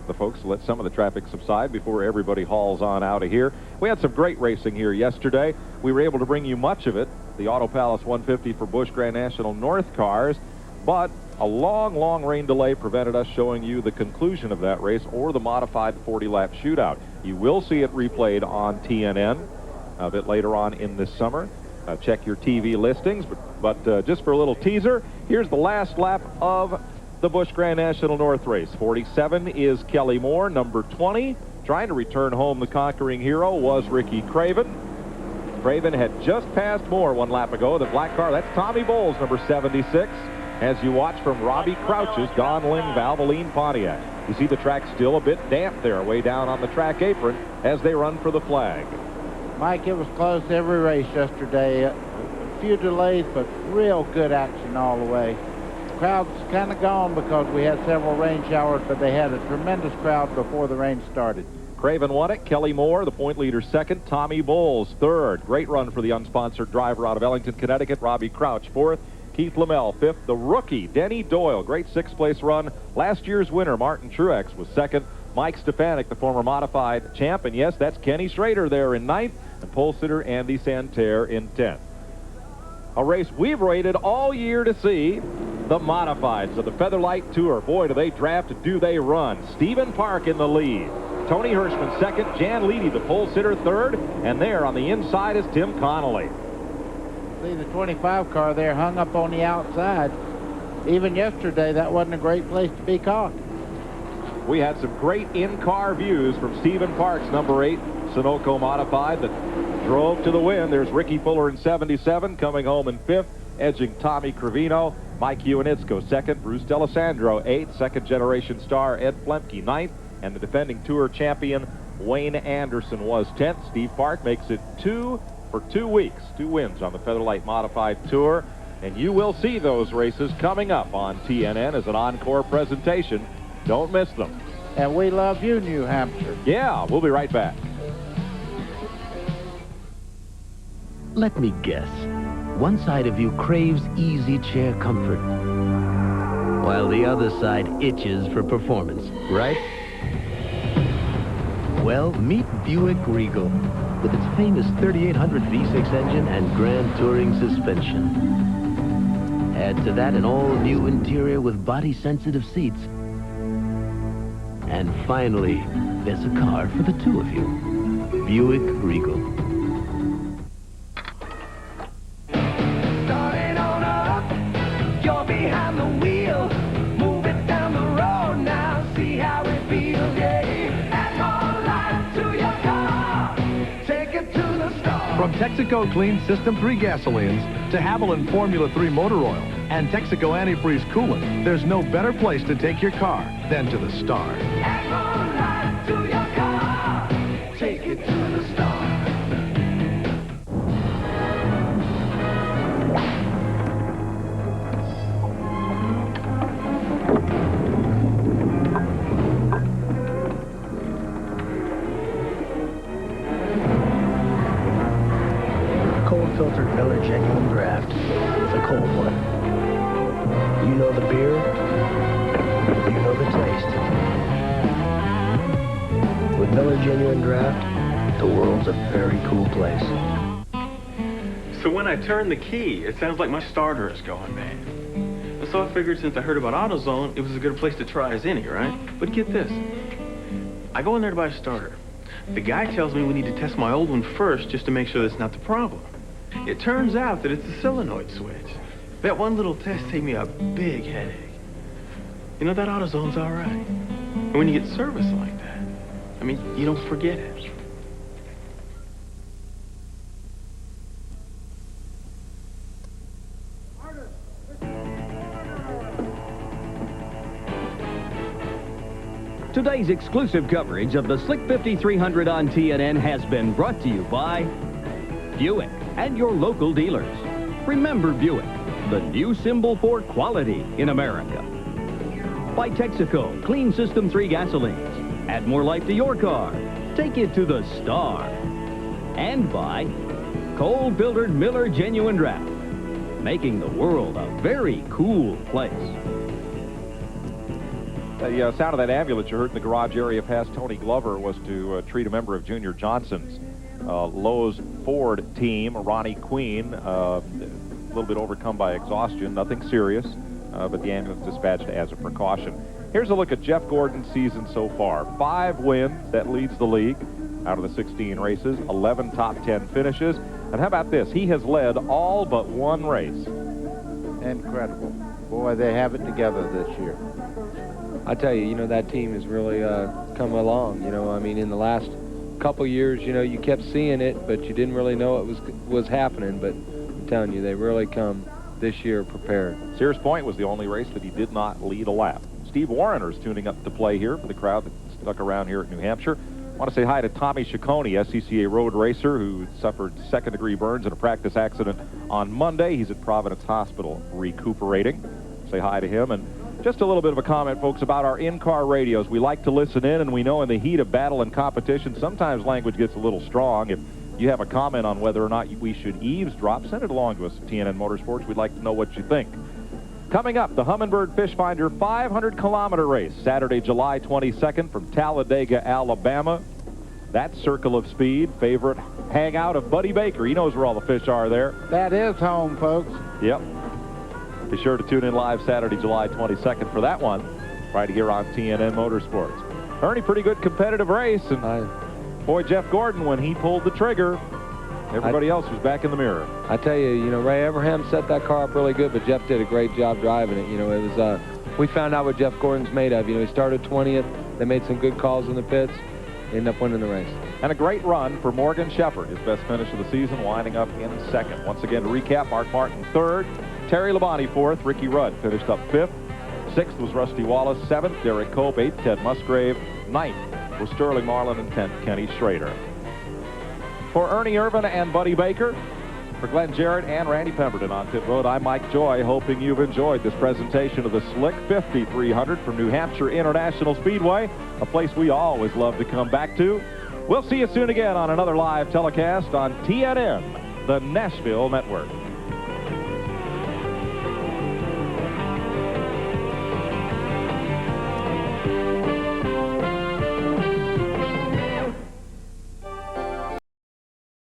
the folks to let some of the traffic subside before everybody hauls on out of here. We had some great racing here yesterday. We were able to bring you much of it, the Auto Palace 150 for Busch Grand National North cars, but a long rain delay prevented us showing you the conclusion of that race or the modified 40-lap shootout. You will see it replayed on TNN a bit later on in this summer. Check your TV listings, but just for a little teaser, here's the last lap of the Busch Grand National North race. 47 is Kelly Moore. Number 20, trying to return home the conquering hero, was Ricky Craven. Craven had just passed Moore 1 lap ago. The black car, that's Tommy Bowles, number 76. As you watch from Robbie Crouch's Don Ling Valvoline Pontiac. You see the track still a bit damp there, way down on the track apron as they run for the flag. Mike, it was close every race yesterday. A few delays, but real good action all the way. Crowd's kind of gone because we had several rain showers, but they had a tremendous crowd before the rain started. Craven won it. Kelly Moore, the point leader, second. Tommy Bowles, third. Great run for the unsponsored driver out of Ellington, Connecticut. Robbie Crouch, fourth. Keith Lamel, fifth. The rookie, Denny Doyle, great sixth-place run. Last year's winner, Martin Truex, was second. Mike Stefanik, the former modified champ. And yes, that's Kenny Schrader there in ninth. And pole sitter Andy Santerre in 10th. A race we've waited all year to see, the modifieds of the Featherlight Tour. Boy, do they draft, do they run. Stephen Park in the lead. Tony Hirschman second, Jan Leedy, the pole sitter, third, and there on the inside is Tim Connolly. See the 25 car there hung up on the outside. Even yesterday, that wasn't a great place to be caught. We had some great in-car views from Stephen Park's number 8 Sunoco modified that drove to the win. There's Ricky Fuller in 77 coming home in 5th, edging Tommy Crevino. Mike Ioannidze second, Bruce D'Alessandro 8th, second-generation star Ed Flemke 9th, and the defending Tour champion Wayne Anderson was 10th. Steve Park makes it 2 for 2 weeks, 2 wins on the Featherlight Modified Tour, and you will see those races coming up on TNN as an encore presentation. Don't miss them. And we love you, New Hampshire. Yeah, we'll be right back. Let me guess. One side of you craves easy chair comfort, while the other side itches for performance, right? Well, meet Buick Regal with its famous 3800 V6 engine and Grand Touring suspension. Add to that an all-new interior with body-sensitive seats. And finally, there's a car for the two of you. Buick Regal. Starting on up, you're behind the wheel. Move it down the road now, see how it feels, yeah. Add more life to your car, take it to the star. From Texaco Clean System 3 gasolines to Haviland Formula 3 motor oil and Texaco antifreeze coolant, there's no better place to take your car than to the star. Add more life to your car, take it to the star. Cold-filtered Miller Genuine Draft. The cold one. You know the beer, you know the taste. With Miller Genuine Draft, the world's a very cool place. So when I turn the key, it sounds like my starter is going bad. And so I figured since I heard about AutoZone, it was as good a place to try as any, right? But get this. I go in there to buy a starter. The guy tells me we need to test my old one first just to make sure that's not the problem. It turns out that it's a solenoid switch. That one little test saved me a big headache. You know, that AutoZone's all right. And when you get service like that, I mean, you don't forget it. Today's exclusive coverage of the Slick 5300 on TNN has been brought to you by Buick and your local dealers. Remember Buick, the new symbol for quality in America. By Texaco Clean System 3 gasolines. Add more life to your car. Take it to the star. And by cold-filtered Miller Genuine Draft, making the world a very cool place. The sound of that ambulance you heard in the garage area past Tony Glover was to treat a member of Junior Johnson's Lowe's Ford team, Ronnie Queen, a little bit overcome by exhaustion, nothing serious, but the ambulance dispatched as a precaution. Here's a look at Jeff Gordon's season so far. 5 wins, that leads the league out of the 16 races, 11 top 10 finishes. And how about this? He has led all but one race. Incredible. Boy, they have it together this year. I tell you, that team has really come along. I mean, in the last couple years, you kept seeing it, but you didn't really know it was happening. But I'm telling you, they really come this year prepared. Sears Point was the only race that he did not lead a lap. Steve Warrener's tuning up to play here for the crowd that stuck around here at New Hampshire. I want to say hi to Tommy Ciccone, SCCA road racer, who suffered second-degree burns in a practice accident on Monday. He's at Providence Hospital recuperating. Say hi to him. And just a little bit of a comment, folks, about our in-car radios. We like to listen in, and we know in the heat of battle and competition, sometimes language gets a little strong. If you have a comment on whether or not we should eavesdrop, send it along to us at TNN Motorsports. We'd like to know what you think. Coming up, the Humminbird Fish Finder 500-kilometer race, Saturday, July 22nd from Talladega, Alabama. That circle of speed, favorite hangout of Buddy Baker. He knows where all the fish are there. That is home, folks. Yep. Be sure to tune in live Saturday, July 22nd for that one, right here on TNN Motorsports. Ernie, pretty good competitive race, and boy, Jeff Gordon, when he pulled the trigger, everybody else was back in the mirror. I tell you, Ray Abraham set that car up really good, but Jeff did a great job driving it. It was, we found out what Jeff Gordon's made of. He started 20th. They made some good calls in the pits. Ended up winning the race. And a great run for Morgan Shepherd, his best finish of the season, winding up in second. Once again, to recap, Mark Martin third, Terry Labonte fourth, Ricky Rudd finished up fifth. Sixth was Rusty Wallace, seventh, Derek Cope, eighth, Ted Musgrave, ninth was Sterling Marlin, and 10th, Kenny Schrader. For Ernie Irvin and Buddy Baker, for Glenn Jarrett and Randy Pemberton on Pit Road, I'm Mike Joy, hoping you've enjoyed this presentation of the Slick 5300 from New Hampshire International Speedway, a place we always love to come back to. We'll see you soon again on another live telecast on TNN, the Nashville Network.